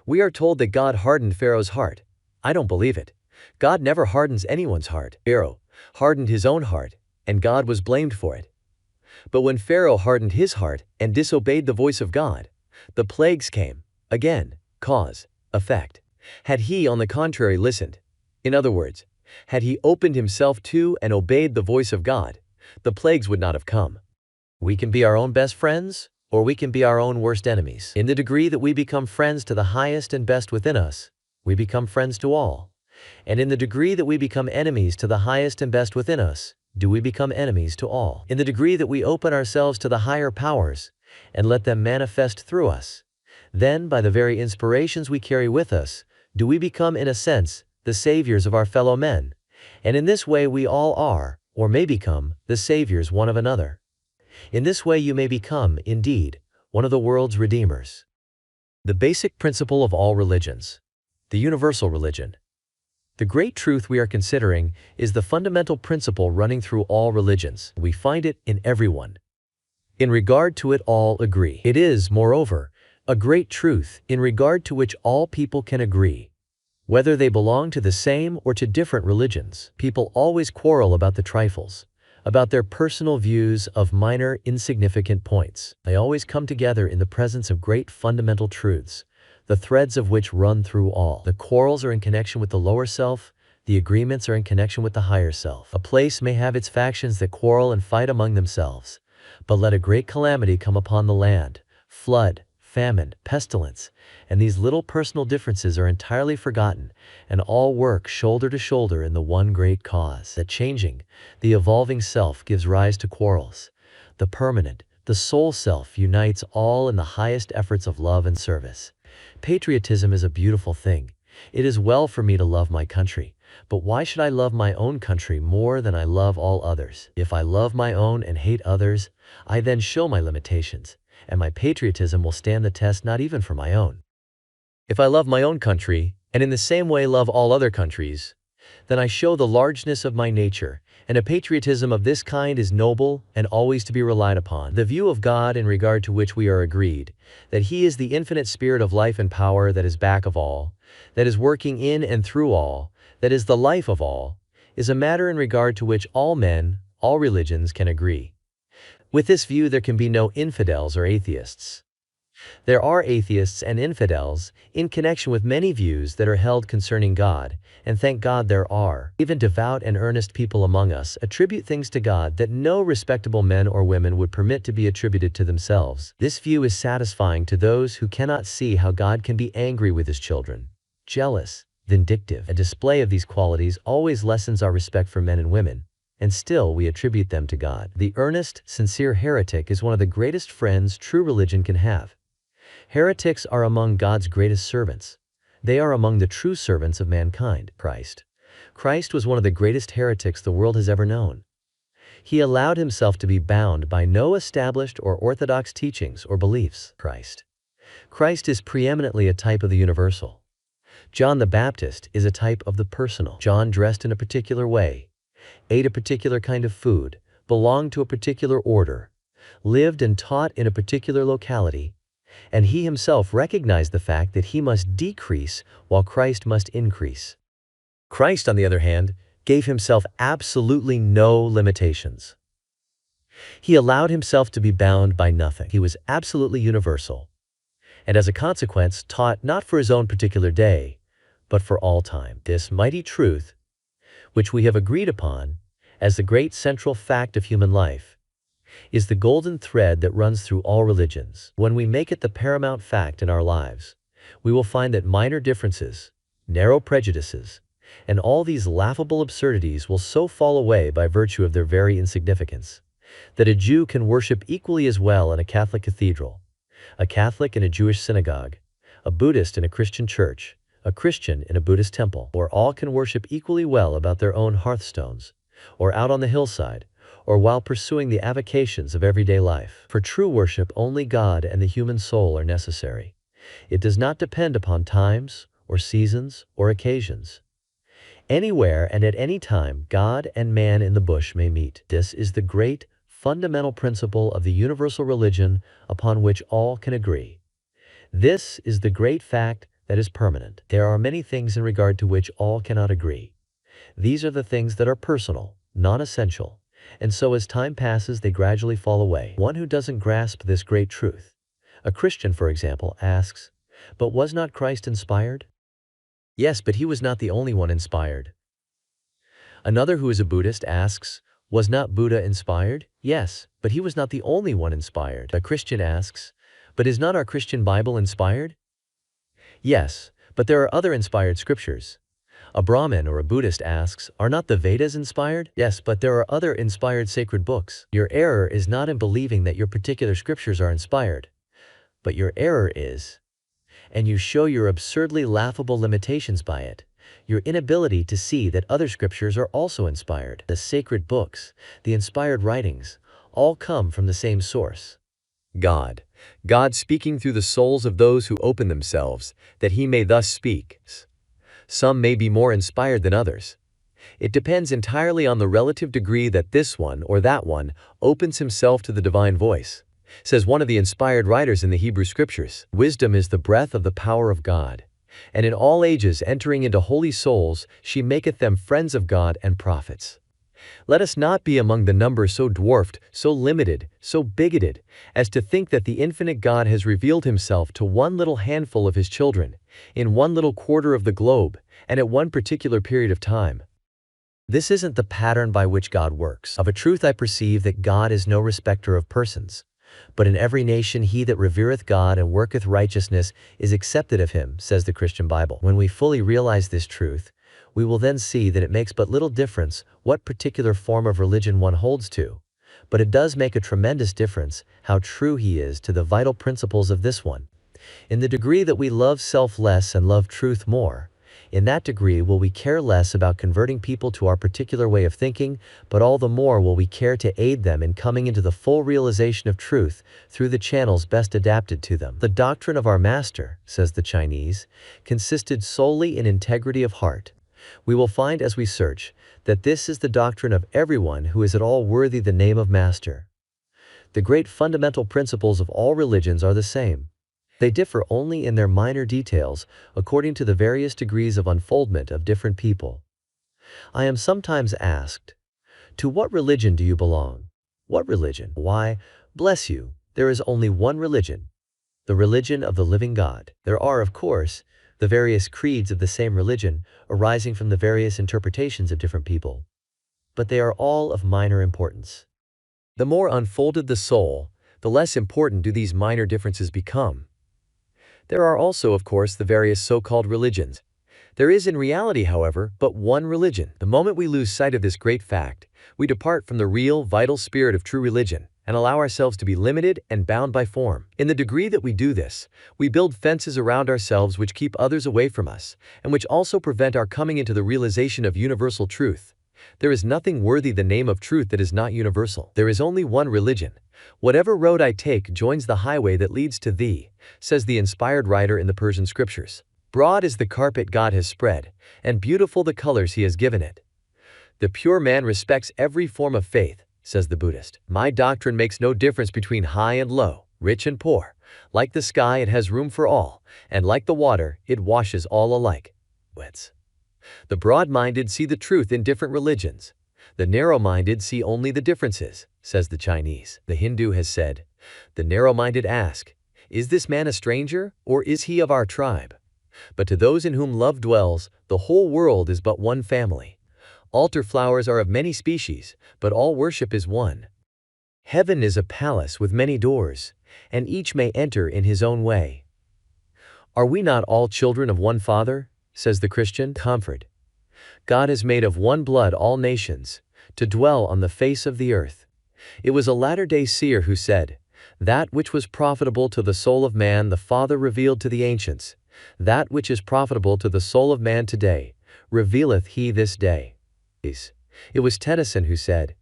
We are told that God hardened Pharaoh's heart. I don't believe it. God never hardens anyone's heart. Pharaoh hardened his own heart, and God was blamed for it. But when Pharaoh hardened his heart and disobeyed the voice of God, the plagues came. Again, cause, effect. Had he, on the contrary, listened, in other words, had he opened himself to and obeyed the voice of God, the plagues would not have come. We can be our own best friends, or we can be our own worst enemies. In the degree that we become friends to the highest and best within us, we become friends to all. And in the degree that we become enemies to the highest and best within us, do we become enemies to all. In the degree that we open ourselves to the higher powers and let them manifest through us, then, by the very inspirations we carry with us, do we become, in a sense, the saviors of our fellow men. And in this way we all are, or may become, the saviors one of another. In this way you may become, indeed, one of the world's redeemers. The basic principle of all religions. The universal religion. The great truth we are considering is the fundamental principle running through all religions. We find it in everyone. In regard to it all agree. It is, moreover, a great truth in regard to which all people can agree. Whether they belong to the same or to different religions, people always quarrel about the trifles, about their personal views of minor, insignificant points. They always come together in the presence of great fundamental truths, the threads of which run through all. The quarrels are in connection with the lower self, the agreements are in connection with the higher self. A place may have its factions that quarrel and fight among themselves, but let a great calamity come upon the land, flood, famine, pestilence, and these little personal differences are entirely forgotten, and all work shoulder to shoulder in the one great cause. The changing, the evolving self gives rise to quarrels. The permanent, the soul self unites all in the highest efforts of love and service. Patriotism is a beautiful thing. It is well for me to love my country, but why should I love my own country more than I love all others? If I love my own and hate others, I then show my limitations, and my patriotism will stand the test not even for my own. If I love my own country, and in the same way love all other countries, then I show the largeness of my nature, and a patriotism of this kind is noble and always to be relied upon. The view of God in regard to which we are agreed, that He is the infinite spirit of life and power that is back of all, that is working in and through all, that is the life of all, is a matter in regard to which all men, all religions can agree. With this view there can be no infidels or atheists. There are atheists and infidels in connection with many views that are held concerning God, and thank God there are. Even devout and earnest people among us attribute things to God that no respectable men or women would permit to be attributed to themselves. This view is satisfying to those who cannot see how God can be angry with His children, jealous, vindictive. A display of these qualities always lessens our respect for men and women, and still we attribute them to God. The earnest, sincere heretic is one of the greatest friends true religion can have. Heretics are among God's greatest servants. They are among the true servants of mankind. Christ was one of the greatest heretics the world has ever known. He allowed himself to be bound by no established or orthodox teachings or beliefs. Christ is preeminently a type of the universal. John the Baptist is a type of the personal. John dressed in a particular way, ate a particular kind of food, belonged to a particular order, lived and taught in a particular locality, and he himself recognized the fact that he must decrease while Christ must increase. Christ, on the other hand, gave himself absolutely no limitations. He allowed himself to be bound by nothing. He was absolutely universal, and as a consequence taught not for his own particular day, but for all time. This mighty truth, which we have agreed upon as the great central fact of human life, is the golden thread that runs through all religions. When we make it the paramount fact in our lives, we will find that minor differences, narrow prejudices, and all these laughable absurdities will so fall away by virtue of their very insignificance, that a Jew can worship equally as well in a Catholic cathedral, a Catholic in a Jewish synagogue, a Buddhist in a Christian church, a Christian in a Buddhist temple, or all can worship equally well about their own hearthstones, or out on the hillside, or while pursuing the avocations of everyday life. For true worship, only God and the human soul are necessary. It does not depend upon times, or seasons, or occasions. Anywhere and at any time, God and man in the bush may meet. This is the great, fundamental principle of the universal religion upon which all can agree. This is the great fact that is permanent. There are many things in regard to which all cannot agree. These are the things that are personal, non-essential, and so as time passes they gradually fall away. One who doesn't grasp this great truth, a Christian for example, asks, but was not Christ inspired? Yes, but he was not the only one inspired. Another who is a Buddhist asks, was not Buddha inspired? Yes, but he was not the only one inspired. A Christian asks, but is not our Christian Bible inspired? Yes, but there are other inspired scriptures. A Brahmin or a Buddhist asks, are not the Vedas inspired? Yes, but there are other inspired sacred books. Your error is not in believing that your particular scriptures are inspired, but your error is, and you show your absurdly laughable limitations by it, your inability to see that other scriptures are also inspired. The sacred books, the inspired writings, all come from the same source. God. God speaking through the souls of those who open themselves, that he may thus speak. Some may be more inspired than others. It depends entirely on the relative degree that this one or that one opens himself to the divine voice. Says one of the inspired writers in the Hebrew Scriptures, wisdom is the breath of the power of God, and in all ages entering into holy souls, she maketh them friends of God and prophets. Let us not be among the number so dwarfed, so limited, so bigoted, as to think that the infinite God has revealed himself to one little handful of his children, in one little quarter of the globe, and at one particular period of time. This isn't the pattern by which God works. Of a truth I perceive that God is no respecter of persons, but in every nation he that revereth God and worketh righteousness is accepted of him, says the Christian Bible. When we fully realize this truth, we will then see that it makes but little difference what particular form of religion one holds to, but it does make a tremendous difference how true he is to the vital principles of this one. In the degree that we love self less and love truth more, in that degree will we care less about converting people to our particular way of thinking, but all the more will we care to aid them in coming into the full realization of truth through the channels best adapted to them. The doctrine of our master, says the Chinese, consisted solely in integrity of heart. We will find as we search that this is the doctrine of everyone who is at all worthy the name of master. The great fundamental principles of all religions are the same. They differ only in their minor details according to the various degrees of unfoldment of different people. I am sometimes asked, to what religion do you belong? What religion? Why, bless you, there is only one religion, the religion of the living God. There are, of course, the various creeds of the same religion arising from the various interpretations of different people, but they are all of minor importance. The more unfolded the soul, the less important do these minor differences become. There are also, of course, the various so-called religions. There is in reality, however, but one religion. The moment we lose sight of this great fact, we depart from the real, vital spirit of true religion, and allow ourselves to be limited and bound by form. In the degree that we do this, we build fences around ourselves which keep others away from us, and which also prevent our coming into the realization of universal truth. There is nothing worthy the name of truth that is not universal. There is only one religion. Whatever road I take joins the highway that leads to thee, says the inspired writer in the Persian scriptures. Broad is the carpet God has spread, and beautiful the colors he has given it. The pure man respects every form of faith, says the Buddhist. My doctrine makes no difference between high and low, rich and poor. Like the sky, it has room for all, and like the water, it washes all alike. The broad-minded see the truth in different religions. The narrow-minded see only the differences, says the Chinese. The Hindu has said, the narrow-minded ask, is this man a stranger, or is he of our tribe? But to those in whom love dwells, the whole world is but one family. Altar flowers are of many species, but all worship is one. Heaven is a palace with many doors, and each may enter in his own way. Are we not all children of one Father? Says the Christian. Comfort. God has made of one blood all nations, to dwell on the face of the earth. It was a latter-day seer who said, "That which was profitable to the soul of man the Father revealed to the ancients. That which is profitable to the soul of man today, revealeth he this day." It was Tennyson who said,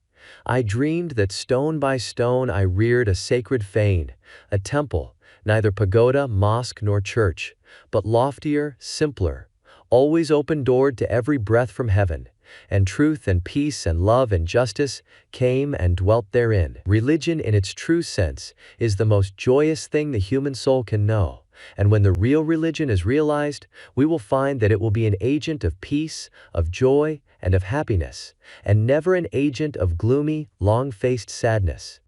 "I dreamed that stone by stone I reared a sacred fane, a temple, neither pagoda, mosque nor church, but loftier, simpler, always open-doored to every breath from heaven, and truth and peace and love and justice came and dwelt therein." Religion in its true sense is the most joyous thing the human soul can know, and when the real religion is realized, we will find that it will be an agent of peace, of joy, and of happiness, and never an agent of gloomy, long-faced sadness.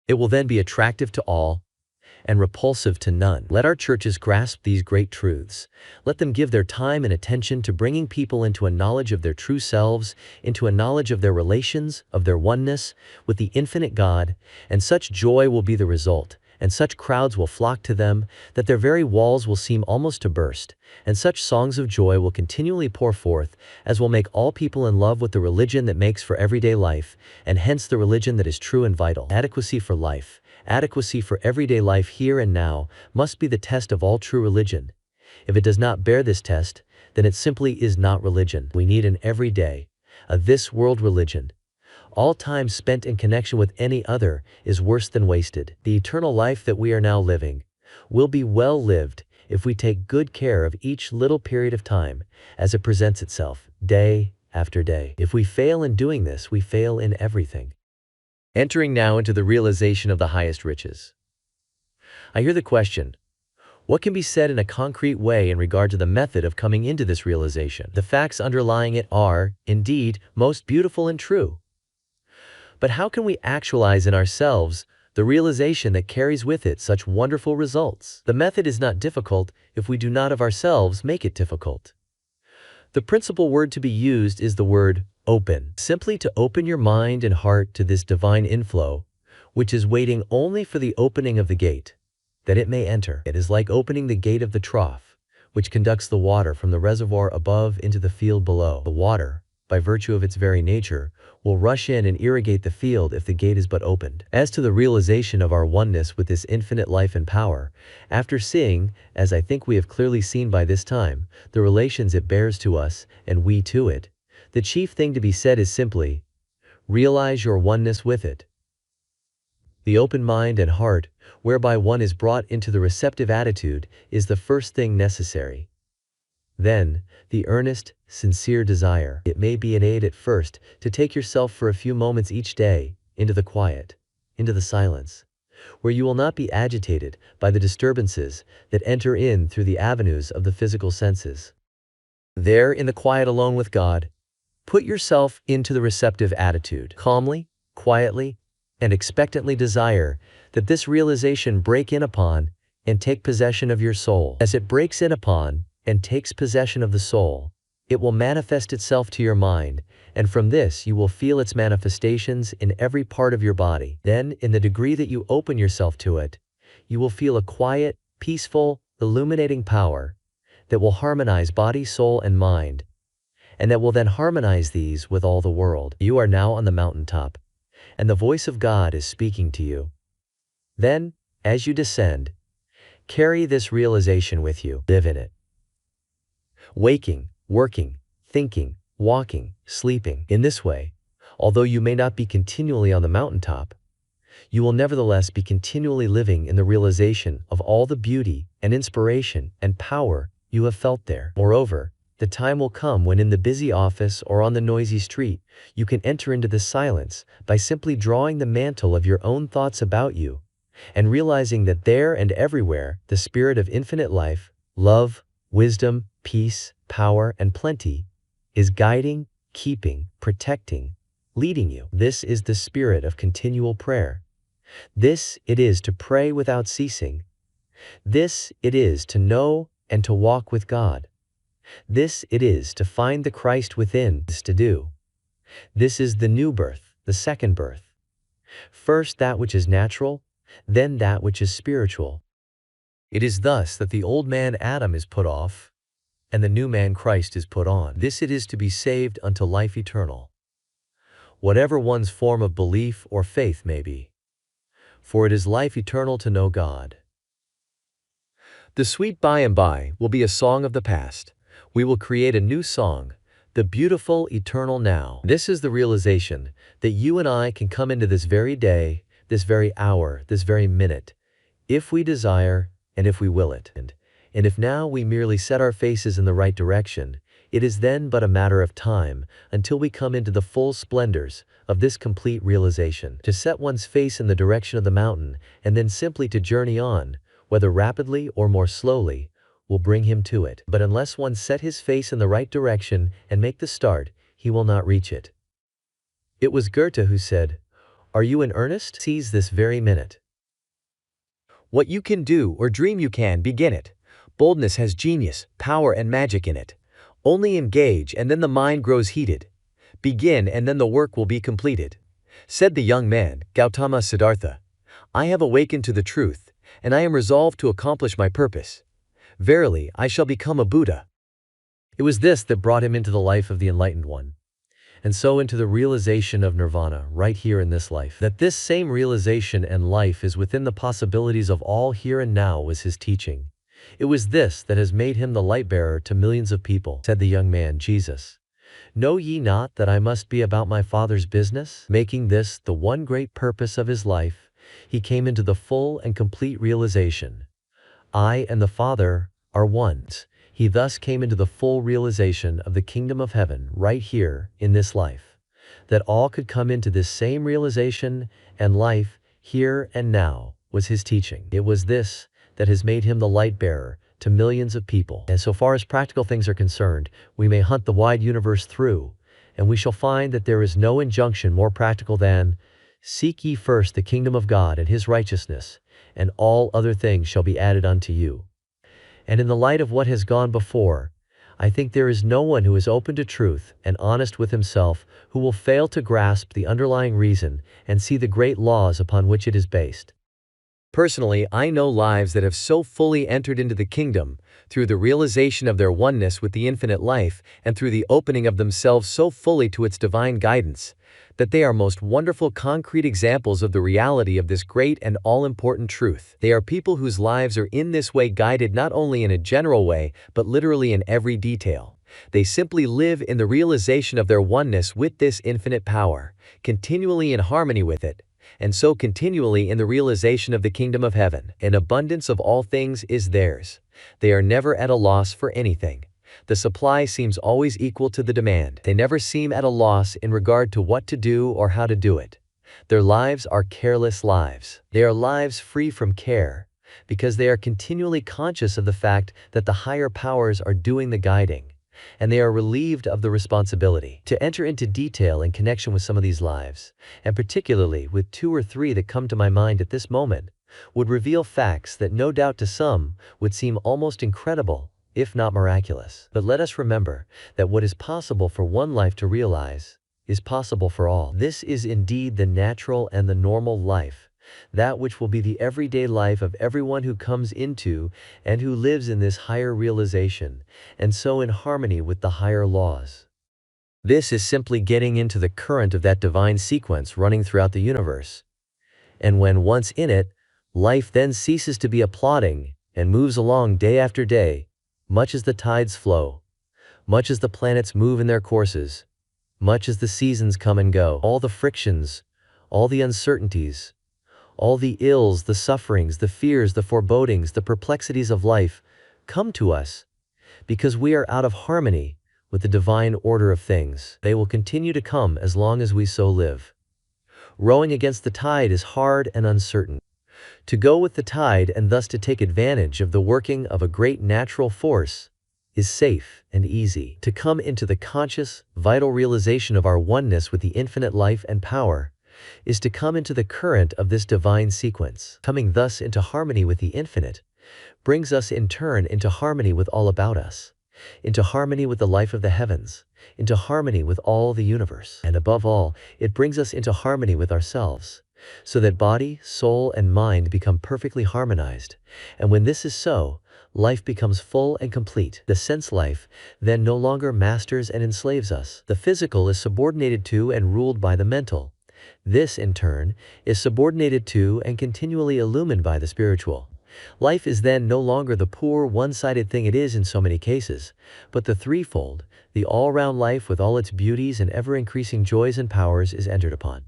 It will then be attractive to all, and repulsive to none. Let our churches grasp these great truths. Let them give their time and attention to bringing people into a knowledge of their true selves, into a knowledge of their relations, of their oneness with the infinite God, and such joy will be the result, and such crowds will flock to them, that their very walls will seem almost to burst, and such songs of joy will continually pour forth, as will make all people in love with the religion that makes for everyday life, and hence the religion that is true and vital. Adequacy for life. Adequacy for everyday life here and now must be the test of all true religion. If it does not bear this test, then it simply is not religion. We need an everyday, a this world religion. All time spent in connection with any other is worse than wasted. The eternal life that we are now living will be well lived if we take good care of each little period of time as it presents itself, day after day. If we fail in doing this, we fail in everything. Entering now into the realization of the highest riches. I hear the question, what can be said in a concrete way in regard to the method of coming into this realization? The facts underlying it are, indeed, most beautiful and true. But how can we actualize in ourselves the realization that carries with it such wonderful results? The method is not difficult if we do not of ourselves make it difficult. The principal word to be used is the word open. Simply to open your mind and heart to this divine inflow, which is waiting only for the opening of the gate, that it may enter. It is like opening the gate of the trough, which conducts the water from the reservoir above into the field below. The water, by virtue of its very nature, will rush in and irrigate the field if the gate is but opened. As to the realization of our oneness with this infinite life and power, after seeing, as I think we have clearly seen by this time, the relations it bears to us and we to it, the chief thing to be said is simply, realize your oneness with it. The open mind and heart, whereby one is brought into the receptive attitude, is the first thing necessary. Then, the earnest, sincere desire. It may be an aid at first to take yourself for a few moments each day into the quiet, into the silence, where you will not be agitated by the disturbances that enter in through the avenues of the physical senses. There, in the quiet alone with God, put yourself into the receptive attitude. Calmly, quietly, and expectantly desire that this realization break in upon and take possession of your soul. As it breaks in upon and takes possession of the soul, it will manifest itself to your mind, and from this you will feel its manifestations in every part of your body. Then, in the degree that you open yourself to it, you will feel a quiet, peaceful, illuminating power that will harmonize body, soul, and mind, and that will then harmonize these with all the world. You are now on the mountaintop, and the voice of God is speaking to you. Then, as you descend, carry this realization with you. Live in it. Waking, working, thinking, walking, sleeping. In this way, although you may not be continually on the mountaintop, you will nevertheless be continually living in the realization of all the beauty and inspiration and power you have felt there. Moreover, the time will come when in the busy office or on the noisy street, you can enter into the silence by simply drawing the mantle of your own thoughts about you and realizing that there and everywhere the spirit of infinite life, love, wisdom, peace, power, and plenty is guiding, keeping, protecting, leading you. This is the spirit of continual prayer. This it is to pray without ceasing. This it is to know and to walk with God. This it is to find the Christ within. This to do. This is the new birth, the second birth. First that which is natural, then that which is spiritual. It is thus that the old man Adam is put off, and the new man Christ is put on. This it is to be saved unto life eternal, whatever one's form of belief or faith may be. For it is life eternal to know God. The sweet by and by will be a song of the past. We will create a new song, the beautiful eternal now. This is the realization that you and I can come into this very day, this very hour, this very minute, if we desire and if we will it. And if now we merely set our faces in the right direction, it is then but a matter of time until we come into the full splendors of this complete realization. To set one's face in the direction of the mountain and then simply to journey on, whether rapidly or more slowly, will bring him to it. But unless one set his face in the right direction and make the start, he will not reach it. It was Goethe who said, "Are you in earnest? Seize this very minute. What you can do or dream you can, begin it. Boldness has genius, power and magic in it. Only engage and then the mind grows heated. Begin and then the work will be completed." Said the young man, Gautama Siddhartha, "I have awakened to the truth, and I am resolved to accomplish my purpose. Verily, I shall become a Buddha." It was this that brought him into the life of the enlightened one, and so into the realization of nirvana right here in this life. That this same realization and life is within the possibilities of all here and now was his teaching. It was this that has made him the light-bearer to millions of people. Said the young man, Jesus, "Know ye not that I must be about my Father's business?" Making this the one great purpose of his life, he came into the full and complete realization. I and the Father are one. He thus came into the full realization of the kingdom of heaven right here in this life. That all could come into this same realization and life here and now was his teaching. It was this that has made him the light bearer to millions of people. And so far as practical things are concerned, we may hunt the wide universe through, and we shall find that there is no injunction more practical than, "Seek ye first the kingdom of God and his righteousness, and all other things shall be added unto you." And in the light of what has gone before, I think there is no one who is open to truth and honest with himself who will fail to grasp the underlying reason and see the great laws upon which it is based. Personally, I know lives that have so fully entered into the kingdom through the realization of their oneness with the infinite life and through the opening of themselves so fully to its divine guidance, that they are most wonderful concrete examples of the reality of this great and all-important truth. They are people whose lives are in this way guided not only in a general way, but literally in every detail. They simply live in the realization of their oneness with this infinite power, continually in harmony with it, and so continually in the realization of the kingdom of heaven. An abundance of all things is theirs. They are never at a loss for anything. The supply seems always equal to the demand. They never seem at a loss in regard to what to do or how to do it. Their lives are careless lives. They are lives free from care, because they are continually conscious of the fact that the higher powers are doing the guiding, and they are relieved of the responsibility. To enter into detail in connection with some of these lives, and particularly with 2 or 3 that come to my mind at this moment, would reveal facts that no doubt to some would seem almost incredible, if not miraculous. But let us remember that what is possible for one life to realize is possible for all. This is indeed the natural and the normal life, that which will be the everyday life of everyone who comes into and who lives in this higher realization, and so in harmony with the higher laws. This is simply getting into the current of that divine sequence running throughout the universe. And when once in it, life then ceases to be a plodding and moves along day after day, much as the tides flow, much as the planets move in their courses, much as the seasons come and go. All the frictions, all the uncertainties, all the ills, the sufferings, the fears, the forebodings, the perplexities of life come to us because we are out of harmony with the divine order of things. They will continue to come as long as we so live. Rowing against the tide is hard and uncertain. To go with the tide and thus to take advantage of the working of a great natural force is safe and easy. To come into the conscious, vital realization of our oneness with the infinite life and power is to come into the current of this divine sequence. Coming thus into harmony with the infinite brings us in turn into harmony with all about us, into harmony with the life of the heavens, into harmony with all the universe. And above all, it brings us into harmony with ourselves, so that body, soul, and mind become perfectly harmonized. And when this is so, life becomes full and complete. The sense life then no longer masters and enslaves us. The physical is subordinated to and ruled by the mental. This, in turn, is subordinated to and continually illumined by the spiritual. Life is then no longer the poor, one-sided thing it is in so many cases, but the threefold, the all-round life with all its beauties and ever-increasing joys and powers is entered upon.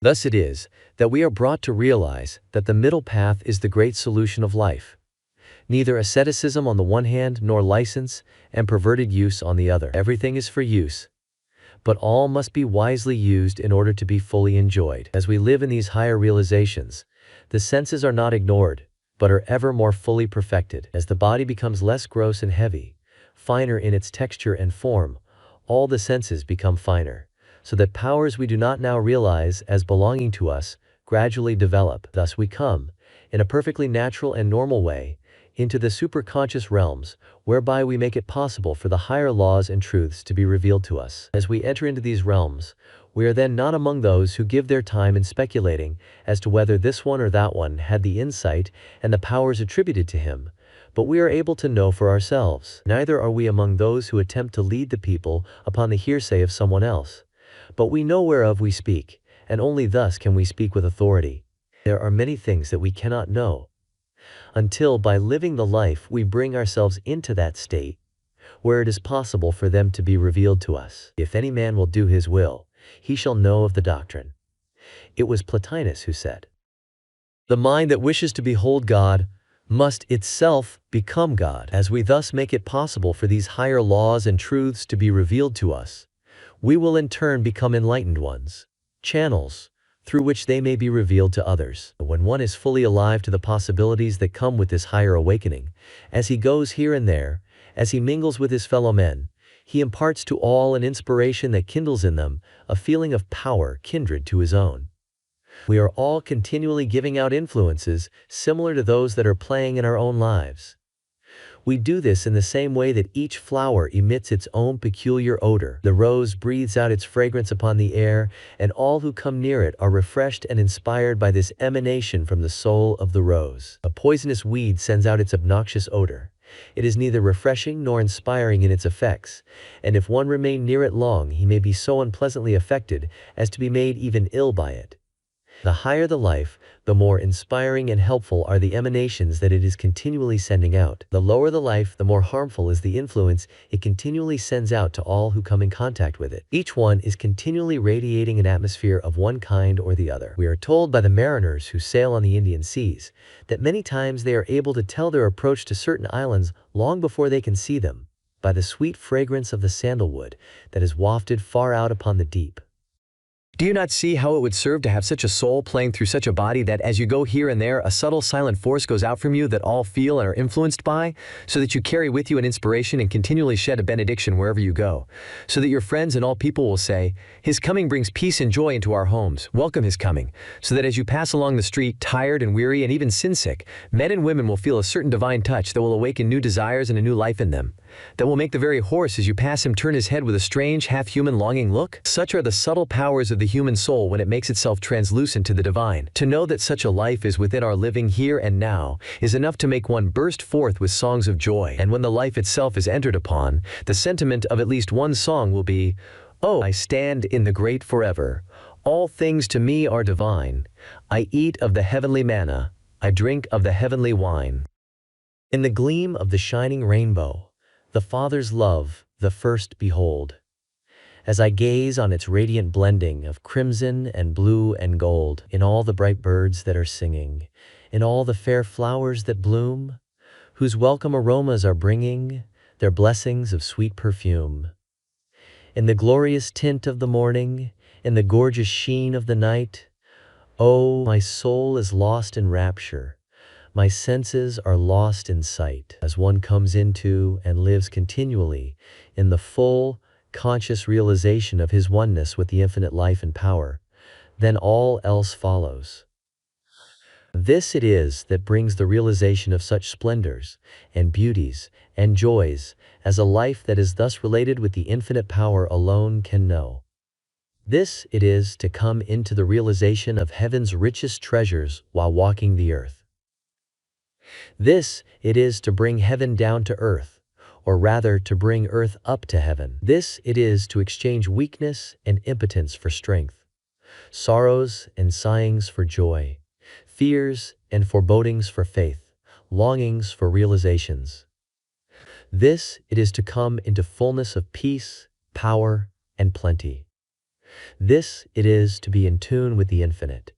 Thus it is that we are brought to realize that the middle path is the great solution of life. Neither asceticism on the one hand nor license and perverted use on the other. Everything is for use, but all must be wisely used in order to be fully enjoyed. As we live in these higher realizations, the senses are not ignored, but are ever more fully perfected. As the body becomes less gross and heavy, finer in its texture and form, all the senses become finer, so that powers we do not now realize as belonging to us gradually develop. Thus we come, in a perfectly natural and normal way, into the superconscious realms, whereby we make it possible for the higher laws and truths to be revealed to us. As we enter into these realms, we are then not among those who give their time in speculating as to whether this one or that one had the insight and the powers attributed to him, but we are able to know for ourselves. Neither are we among those who attempt to lead the people upon the hearsay of someone else, but we know whereof we speak, and only thus can we speak with authority. There are many things that we cannot know, until by living the life we bring ourselves into that state, where it is possible for them to be revealed to us. If any man will do his will, he shall know of the doctrine. It was Plotinus who said, "The mind that wishes to behold God must itself become God." As we thus make it possible for these higher laws and truths to be revealed to us, we will in turn become enlightened ones, channels through which they may be revealed to others. When one is fully alive to the possibilities that come with this higher awakening, as he goes here and there, as he mingles with his fellow men, he imparts to all an inspiration that kindles in them a feeling of power kindred to his own. We are all continually giving out influences similar to those that are playing in our own lives. We do this in the same way that each flower emits its own peculiar odor. The rose breathes out its fragrance upon the air, and all who come near it are refreshed and inspired by this emanation from the soul of the rose. A poisonous weed sends out its obnoxious odor. It is neither refreshing nor inspiring in its effects, and if one remain near it long, he may be so unpleasantly affected as to be made even ill by it. The higher the life, the more inspiring and helpful are the emanations that it is continually sending out. The lower the life, the more harmful is the influence it continually sends out to all who come in contact with it. Each one is continually radiating an atmosphere of one kind or the other. We are told by the mariners who sail on the Indian seas that many times they are able to tell their approach to certain islands long before they can see them, by the sweet fragrance of the sandalwood that is wafted far out upon the deep. Do you not see how it would serve to have such a soul playing through such a body that as you go here and there, a subtle silent force goes out from you that all feel and are influenced by, so that you carry with you an inspiration and continually shed a benediction wherever you go, so that your friends and all people will say, "His coming brings peace and joy into our homes. Welcome his coming," so that as you pass along the street, tired and weary and even sin-sick, men and women will feel a certain divine touch that will awaken new desires and a new life in them, that will make the very horse as you pass him turn his head with a strange, half-human longing look. Such are the subtle powers of the human soul when it makes itself translucent to the divine. To know that such a life is within our living here and now is enough to make one burst forth with songs of joy. And when the life itself is entered upon, the sentiment of at least one song will be, "Oh, I stand in the great forever. All things to me are divine. I eat of the heavenly manna. I drink of the heavenly wine." In the gleam of the shining rainbow, the Father's love, the first behold. As I gaze on its radiant blending of crimson and blue and gold, in all the bright birds that are singing, in all the fair flowers that bloom, whose welcome aromas are bringing their blessings of sweet perfume. In the glorious tint of the morning, in the gorgeous sheen of the night, oh, my soul is lost in rapture. My senses are lost in sight. As one comes into and lives continually in the full, conscious realization of his oneness with the infinite life and power, then all else follows. This it is that brings the realization of such splendors and beauties and joys as a life that is thus related with the infinite power alone can know. This it is to come into the realization of heaven's richest treasures while walking the earth. This it is to bring heaven down to earth, or rather to bring earth up to heaven. This it is to exchange weakness and impotence for strength, sorrows and sighings for joy, fears and forebodings for faith, longings for realizations. This it is to come into fullness of peace, power, and plenty. This it is to be in tune with the infinite.